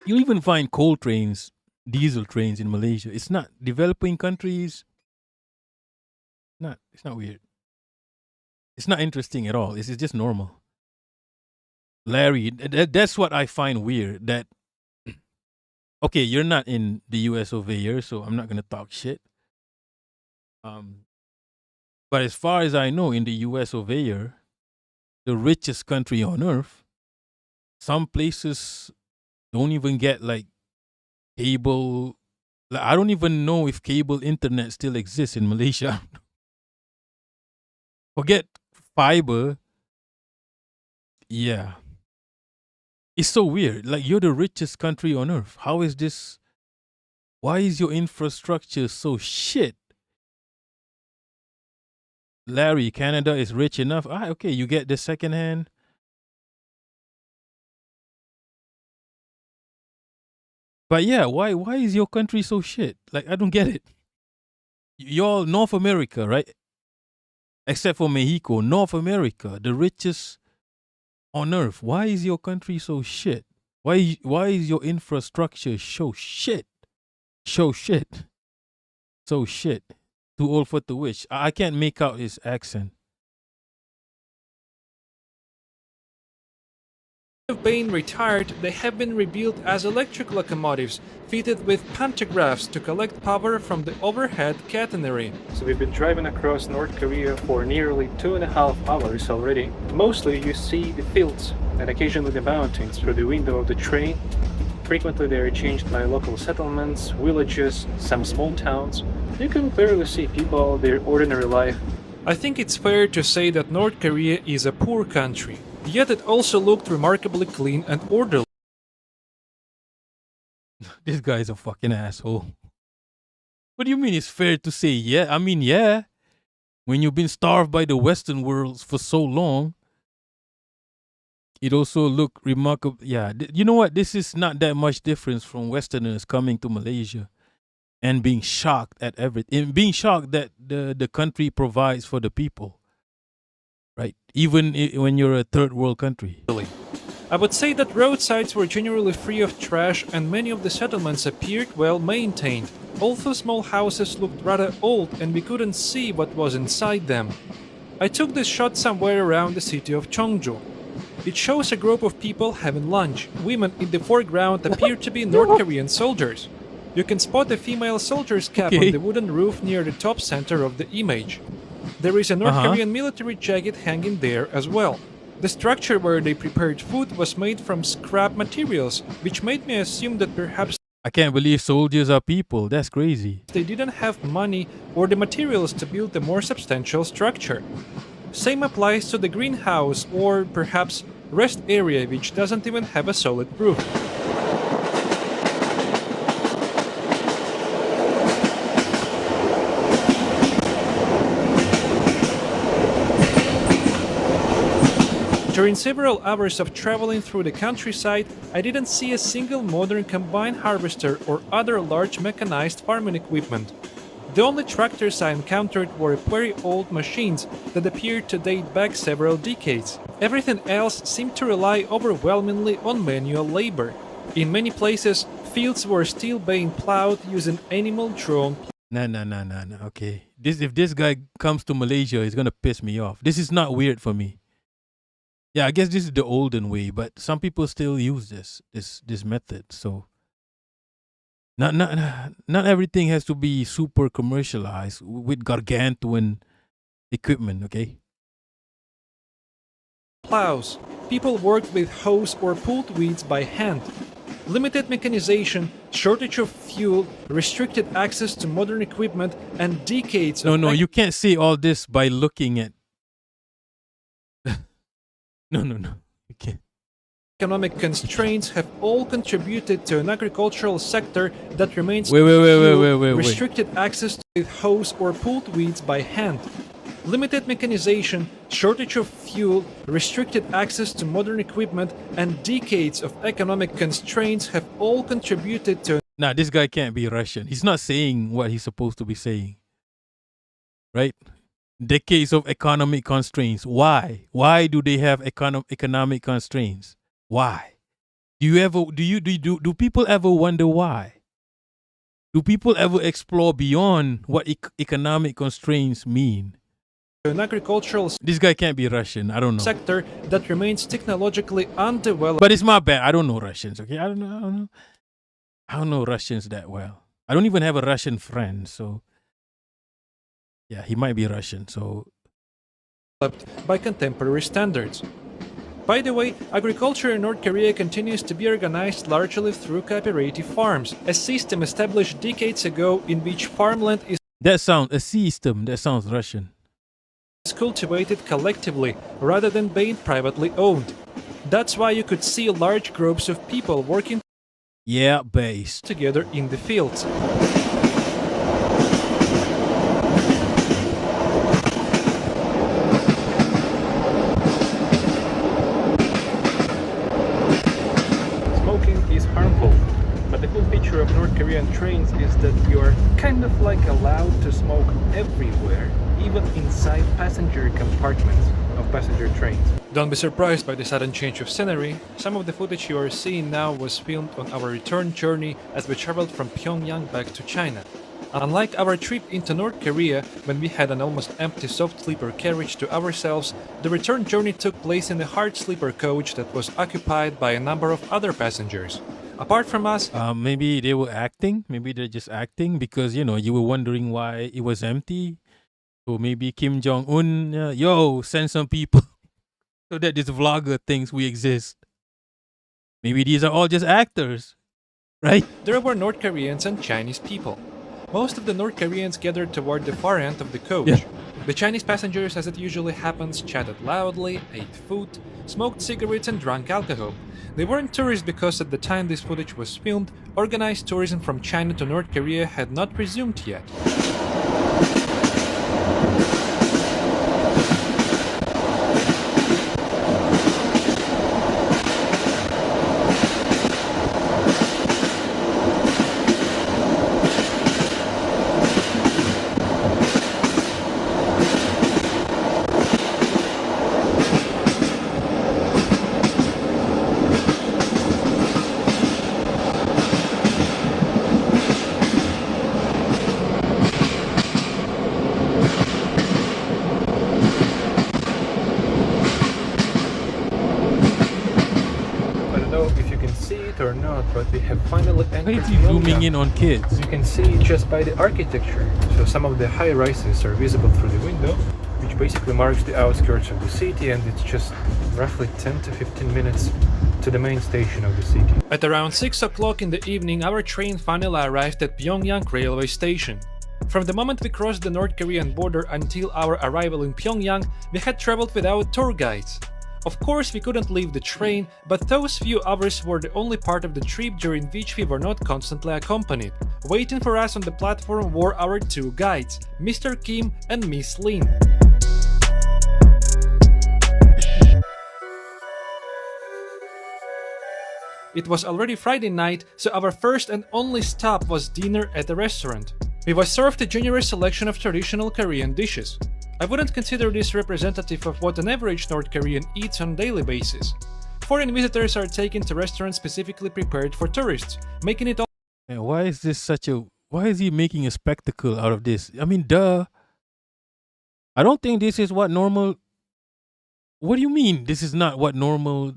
You'll even find coal trains, diesel trains in Malaysia. It's not developing countries. It's not weird. It's not interesting at all. It's just normal. Larry, that's what I find weird. That okay, you're not in the US over here, so I'm not gonna talk shit. But as far as I know, in the US over here, the richest country on earth, some places don't even get like cable, Like, I don't even know if cable internet still exists in Malaysia. Forget fiber. Yeah. It's so weird. Like, you're the richest country on earth. How is this? Why is your infrastructure so shit? Larry, Canada is rich enough. Okay, you get the second hand. But yeah, why is your country so shit? Like, I don't get it. Y'all North America, right? Except for Mexico, North America, the richest on earth. Why is your country so shit? Why is your infrastructure so shit? So shit. So shit. Too old for the wish. I can't make out his accent. Of being retired, they have been rebuilt as electric locomotives, fitted with pantographs to collect power from the overhead catenary. So we've been driving across North Korea for nearly 2.5 hours already. Mostly you see the fields and occasionally the mountains through the window of the train. Frequently they are changed by local settlements, villages, some small towns. You can clearly see people, their ordinary life. I think it's fair to say that North Korea is a poor country. Yet it also looked remarkably clean and orderly. This guy's a fucking asshole. What do you mean it's fair to say yeah? I mean, yeah. When you've been starved by the Western world for so long, it also looked remarkable. Yeah, you know what? This is not that much difference from Westerners coming to Malaysia and being shocked at everything. Being shocked that the country provides for the people. Right, even when you're a third world country. I would say that roadsides were generally free of trash and many of the settlements appeared well maintained. Although small houses looked rather old and we couldn't see what was inside them. I took this shot somewhere around the city of Cheongju. It shows a group of people having lunch. Women in the foreground appear to be North Korean soldiers. You can spot a female soldier's cap on the wooden roof near the top center of the image. There is a North Korean military jacket hanging there as well. The structure where they prepared food was made from scrap materials, which made me assume that perhaps I can't believe soldiers are people. That's crazy. They didn't have money or the materials to build a more substantial structure. Same applies to the greenhouse or perhaps rest area, which doesn't even have a solid roof. During several hours of traveling through the countryside, I didn't see a single modern combine harvester or other large mechanized farming equipment. The only tractors I encountered were very old machines that appeared to date back several decades. Everything else seemed to rely overwhelmingly on manual labor. In many places, fields were still being plowed using animal-drawn No. Okay. If this guy comes to Malaysia, he's gonna piss me off. This is not weird for me. Yeah, I guess this is the olden way, but some people still use this method. So not everything has to be super commercialized with gargantuan equipment, okay? plows. People worked with hoes or pulled weeds by hand. Limited mechanization, shortage of fuel, restricted access to modern equipment, and decades of... No, you can't say all this by looking at... No. You can't. Economic constraints have all contributed to an agricultural sector that remains... Wait. Restricted access to hoes or pulled weeds by hand. Limited mechanization, shortage of fuel, restricted access to modern equipment, and decades of economic constraints have all contributed to... Nah, this guy can't be Russian. He's not saying what he's supposed to be saying. Right? Decades of economic constraints. Why? Why do they have economic constraints? Why? Do people ever wonder why? Do people ever explore beyond what economic constraints mean? An agricultural... This guy can't be Russian. I don't know. ...sector that remains technologically undeveloped. But it's my bad. I don't know Russians, okay? I don't know Russians that well. I don't even have a Russian friend, so... Yeah, he might be Russian, so... ...by contemporary standards. By the way, agriculture in North Korea continues to be organized largely through cooperative farms, a system established decades ago in which farmland is a system. That sounds Russian. cultivated collectively rather than being privately owned. That's why you could see large groups of people working together in the fields. Smoking is harmful, but the cool feature of North Korean trains is that you are kind of like allowed to smoke everywhere, even inside passenger compartments of passenger trains. Don't be surprised by the sudden change of scenery. Some of the footage you are seeing now was filmed on our return journey as we traveled from Pyongyang back to China. Unlike our trip into North Korea, when we had an almost empty soft sleeper carriage to ourselves, the return journey took place in a hard sleeper coach that was occupied by a number of other passengers. Apart from us, maybe they were acting. Maybe they're just acting because, you know, you were wondering why it was empty. So maybe Kim Jong-un, send some people so that this vlogger thinks we exist. Maybe these are all just actors, right? There were North Koreans and Chinese people. Most of the North Koreans gathered toward the far end of the coach. Yeah. The Chinese passengers, as it usually happens, chatted loudly, ate food, smoked cigarettes and drank alcohol. They weren't tourists because at the time this footage was filmed, organized tourism from China to North Korea had not resumed yet. Or not, but we have finally entered. Why is he zooming in on kids? You can see just by the architecture. So some of the high rises are visible through the window, which basically marks the outskirts of the city, and it's just roughly 10 to 15 minutes to the main station of the city. At around 6 o'clock in the evening, our train finally arrived at Pyongyang railway station. From the moment we crossed the North Korean border until our arrival in Pyongyang, we had traveled without tour guides. Of course, we couldn't leave the train, but those few hours were the only part of the trip during which we were not constantly accompanied. Waiting for us on the platform were our two guides, Mr. Kim and Miss Lin. It was already Friday night, so our first and only stop was dinner at the restaurant. We were served a generous selection of traditional Korean dishes. I wouldn't consider this representative of what an average North Korean eats on a daily basis. Foreign visitors are taken to restaurants specifically prepared for tourists, making it all. Man, why is this such a... Why is he making a spectacle out of this? I mean, duh. I don't think this is what normal... What do you mean this is not what normal...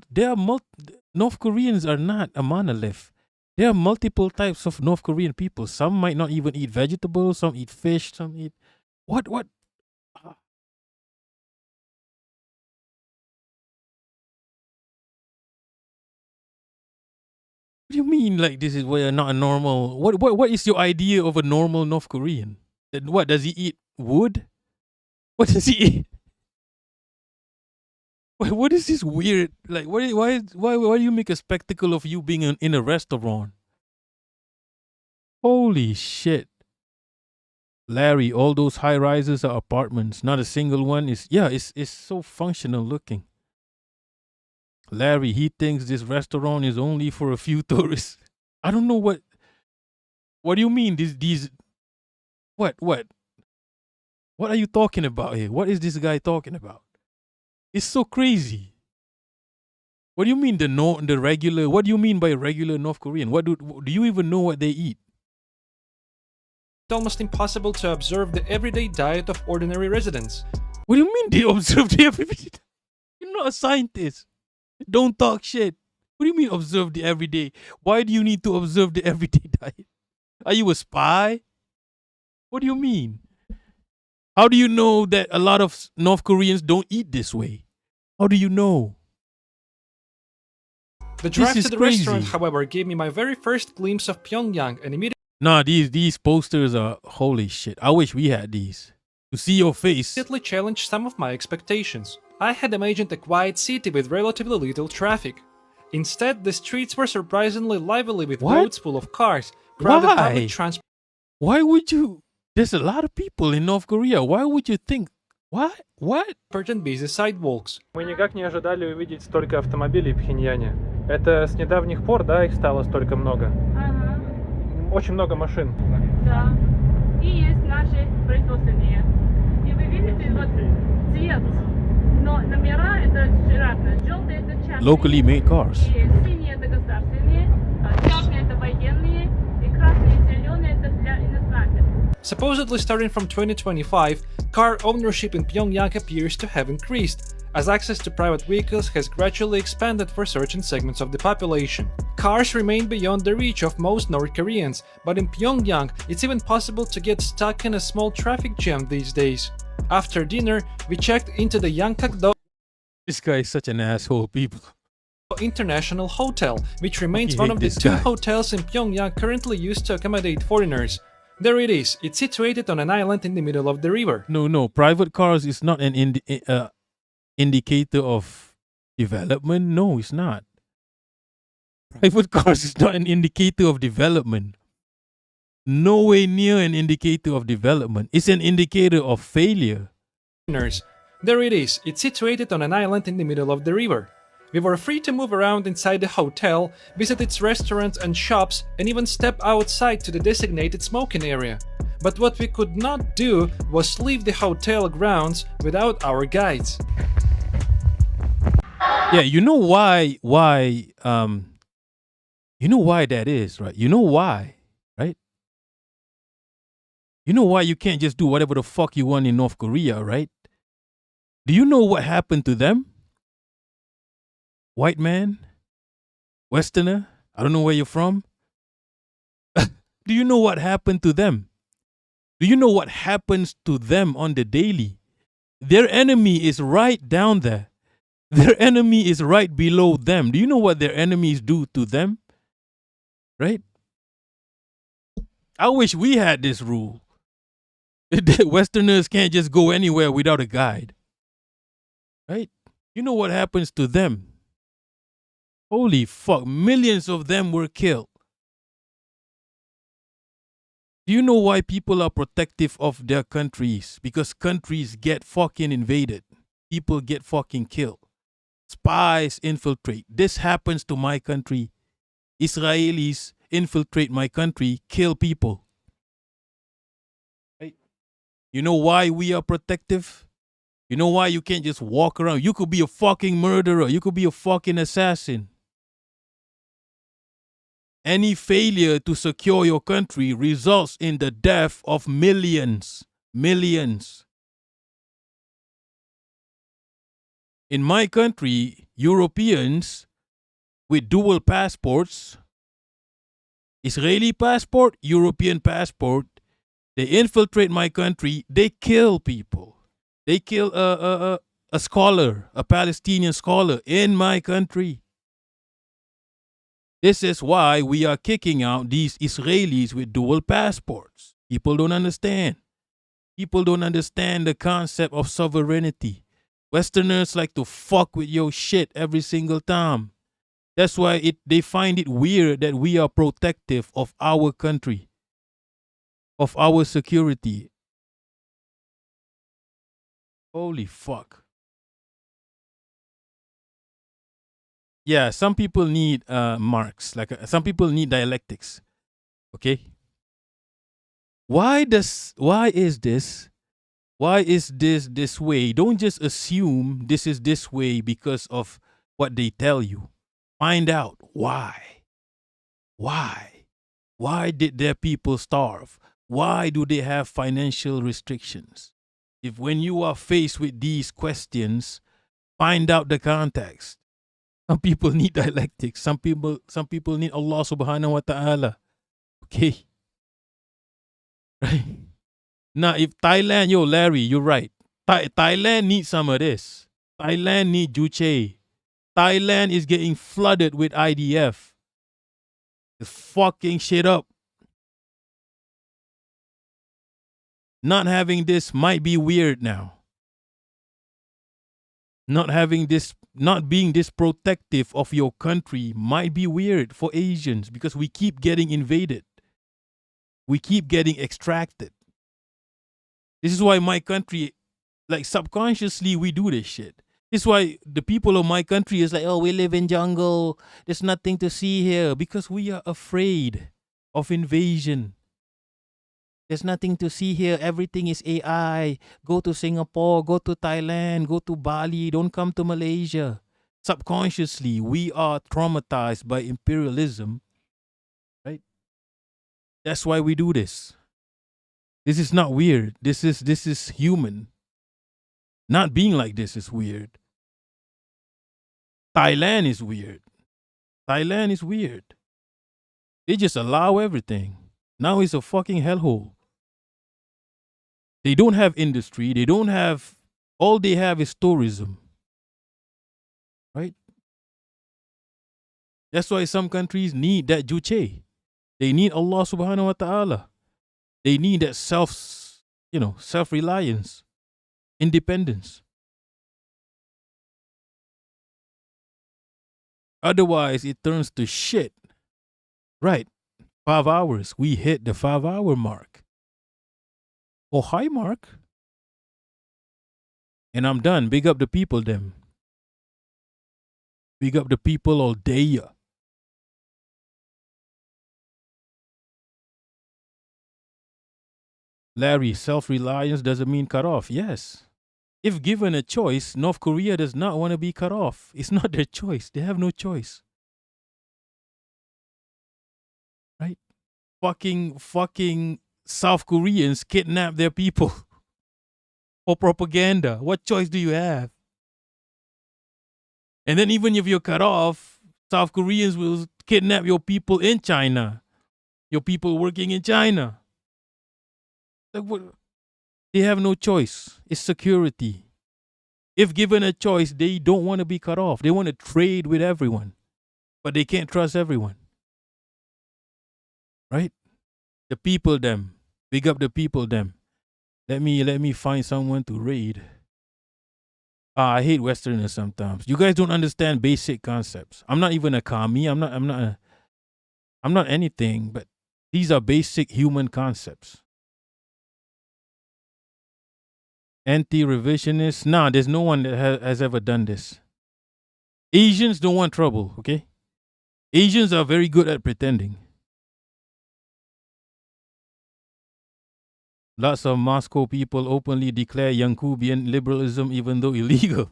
North Koreans are not a monolith. There are multiple types of North Korean people. Some might not even eat vegetables, some eat fish, some eat... What? What do you mean, like, this is where not a normal... What is your idea of a normal North Korean? What, does he eat wood? What does he eat? What is this weird... Like, why do you make a spectacle of you being in a restaurant? Holy shit. Larry, all those high rises are apartments. Not a single one is... Yeah, it's so functional looking. Larry, he thinks this restaurant is only for a few tourists. I don't know what... What do you mean? These... What? What are you talking about here? What is this guy talking about? It's so crazy. What do you mean the regular... What do you mean by regular North Korean? Do you even know what they eat? It's almost impossible to observe the everyday diet of ordinary residents. What do you mean they observe the everyday diet? You're not a scientist. Don't talk shit. What do you mean observe the everyday? Why do you need to observe the everyday diet? Are you a spy? What do you mean? How do you know that a lot of North Koreans don't eat this way? How do you know? The drive is to the crazy. restaurant, however, gave me my very first glimpse of Pyongyang and Nah, these posters are holy shit. I wish we had these. To see your face. immediately challenged some of my expectations. I had imagined a quiet city with relatively little traffic. Instead, the streets were surprisingly lively with What? roads full of cars, crowded Why? public transport. Why would you? There's a lot of people in North Korea. Why would you think? What? And busy sidewalks. Мы никак не ожидали увидеть столько автомобилей в Пхеньяне. Это с недавних пор, да, их стало столько много? Ага, Очень много машин. да. И есть наши производственные. И вы видите, вот цвет, но номера это разные. Желтые это частные. Locally made cars. И синие это государственные, черные это военные, и красные и зеленые это для иностранцев. Supposedly starting from 2025, car ownership in Pyongyang appears to have increased, as access to private vehicles has gradually expanded for certain segments of the population. Cars remain beyond the reach of most North Koreans, but in Pyongyang, it's even possible to get stuck in a small traffic jam these days. After dinner, we checked into the Yankubian This guy is such an asshole, people. International Hotel, which remains I one hate of the this two guy. hotels in Pyongyang currently used to accommodate foreigners. There it is. It's situated on an island in the middle of the river. No. Private cars is not an indicator of development. No, it's not. Private cars is not an indicator of development. No way near an indicator of development. It's an indicator of failure. There it is. It's situated on an island in the middle of the river. We were free to move around inside the hotel, visit its restaurants and shops, and even step outside to the designated smoking area. But what we could not do was leave the hotel grounds without our guides. Yeah, you know why you know why that is, right? You know why, right? You know why you can't just do whatever the fuck you want in North Korea, right? Do you know what happened to them? White man, Westerner, I don't know where you're from. Do you know what happened to them? Do you know what happens to them on the daily? Their enemy is right down there. Their enemy is right below them. Do you know what their enemies do to them? Right? I wish we had this rule. Westerners can't just go anywhere without a guide. Right? You know what happens to them? Holy fuck, millions of them were killed. Do you know why people are protective of their countries? Because countries get fucking invaded. People get fucking killed. Spies infiltrate. This happens to my country. Israelis infiltrate my country, kill people. Right? You know why we are protective? You know why you can't just walk around? You could be a fucking murderer. You could be a fucking assassin. Any failure to secure your country results in the death of millions. Millions. In my country, Europeans with dual passports, Israeli passport, European passport, they infiltrate my country, they kill people. They kill a scholar, a Palestinian scholar in my country. This is why we are kicking out these Israelis with dual passports. People don't understand. People don't understand the concept of sovereignty. Westerners like to fuck with your shit every single time. That's why they find it weird that we are protective of our country, of our security. Holy fuck. Yeah, some people need marks. Like some people need dialectics. Okay. Why is this this way? Don't just assume this is this way because of what they tell you. Find out why. Why? Why did their people starve? Why do they have financial restrictions? If when you are faced with these questions, find out the context. Some people need dialectics. Some people need Allah subhanahu wa ta'ala. Okay. Right. Now, if Thailand, Larry, you're right. Thailand needs some of this. Thailand need Juche. Thailand is getting flooded with IDF. It's fucking shit up. Not having this might be weird now. Not having this, not being this protective of your country might be weird for Asians because we keep getting invaded. We keep getting extracted. This is why my country, like subconsciously, we do this shit. This is why the people of my country is like, oh, we live in jungle. There's nothing to see here because we are afraid of invasion. There's nothing to see here. Everything is AI. Go to Singapore, go to Thailand, go to Bali. Don't come to Malaysia. Subconsciously, we are traumatized by imperialism, right? That's why we do this. This is not weird. This is human. Not being like this is weird. Thailand is weird. Thailand is weird. They just allow everything. Now it's a fucking hellhole. They don't have industry. They don't have, all they have is tourism. Right? That's why some countries need that juche. They need Allah subhanahu wa ta'ala. They need that self-reliance, independence. Otherwise, it turns to shit. Right. 5 hours. We hit the 5-hour mark. Oh, hi, Mark. And I'm done. Big up the people, them. Big up the people all day. Larry, self-reliance doesn't mean cut off. Yes. If given a choice, North Korea does not want to be cut off. It's not their choice. They have no choice. Right? Fucking South Koreans kidnap their people for propaganda. What choice do you have? And then even if you're cut off, South Koreans will kidnap your people in China. Your people working in China. Like what? They have no choice. It's security. If given a choice, they don't want to be cut off. They want to trade with everyone. But they can't trust everyone. Right? The people them. Big up the people them. Let me find someone to raid. I hate Westerners sometimes. You guys don't understand basic concepts. I'm not even a commie. I'm not anything, but these are basic human concepts. Anti-revisionist. Nah, there's no one that has ever done this. Asians don't want trouble, okay? Asians are very good at pretending. Lots of Moscow people openly declare Yankubian liberalism even though illegal.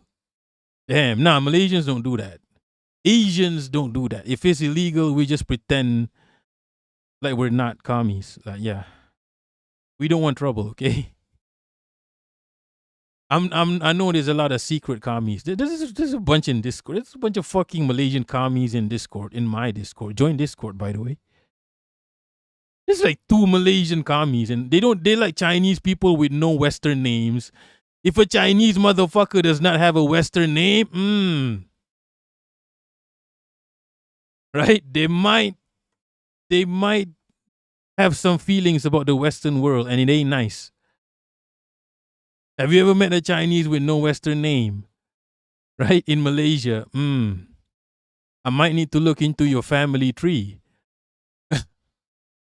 Damn, nah, Malaysians don't do that. Asians don't do that. If it's illegal, we just pretend like we're not commies. Like, yeah. We don't want trouble, okay? I know there's a lot of secret commies. There's a bunch in Discord. There's a bunch of fucking Malaysian commies in Discord, in my Discord. Join Discord, by the way. There's like 2 Malaysian commies, and they like Chinese people with no Western names. If a Chinese motherfucker does not have a Western name, right? They might have some feelings about the Western world, and it ain't nice. Have you ever met a Chinese with no Western name? Right? In Malaysia, I might need to look into your family tree.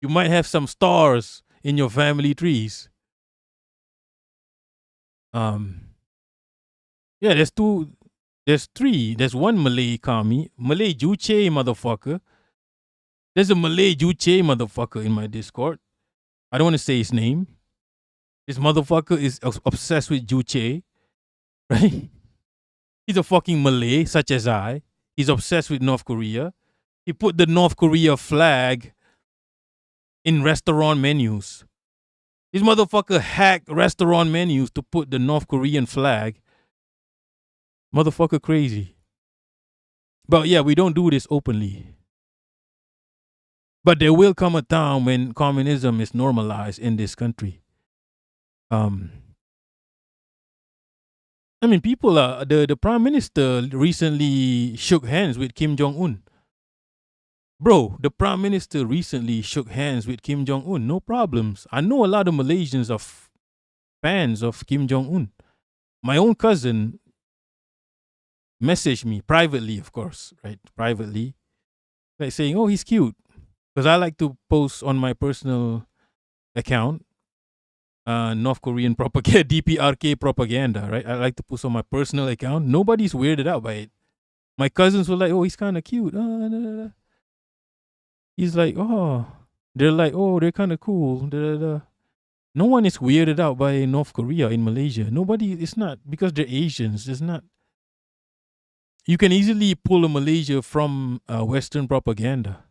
You might have some stars in your family trees. Yeah, there's 3. There's one Malay commie. Malay Juche motherfucker. There's a Malay Juche motherfucker in my Discord. I don't want to say his name. This motherfucker is obsessed with Juche. Right? He's a fucking Malay, such as I. He's obsessed with North Korea. He put the North Korea flag in restaurant menus. This motherfucker hacked restaurant menus to put the North Korean flag. Motherfucker crazy. But yeah, we don't do this openly. But there will come a time when communism is normalized in this country. I mean, people are the prime minister recently shook hands with Kim Jong Un. Bro, the prime minister recently shook hands with Kim Jong Un. No problems. I know a lot of Malaysians are fans of Kim Jong Un. My own cousin messaged me privately, of course, right? Privately, like saying, "Oh, he's cute," because I like to post on my personal account. North Korean propaganda, DPRK propaganda, right? I like to post on my personal account. Nobody's weirded out by it. My cousins were like, "Oh, he's kind of cute." He's like, "Oh," they're like, "Oh, they're kind of cool." No one is weirded out by North Korea in Malaysia. Nobody. It's not because they're Asians. It's not. You can easily pull a Malaysia from Western propaganda.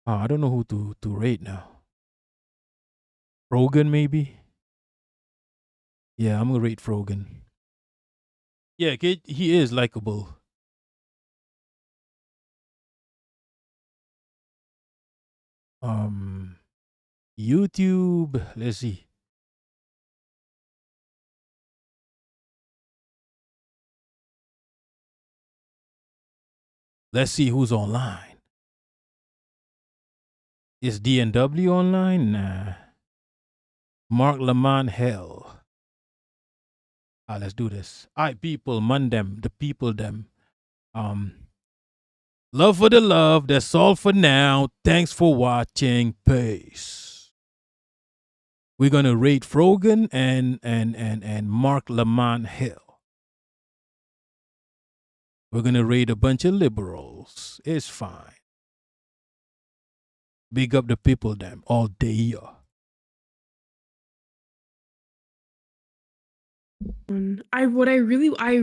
I don't know who to rate now. Frogan, maybe? Yeah, I'm going to rate Frogan. Yeah, he is likable. YouTube, let's see. Let's see who's online. Is DNW online? Nah. Mark Lamont, hell. Let's do this. People, the people, them. Love for the love. That's all for now. Thanks for watching. Peace. We're gonna rate Frogan and Mark Lamont Hill. We're gonna rate a bunch of liberals. It's fine. Big up the people, them all day. I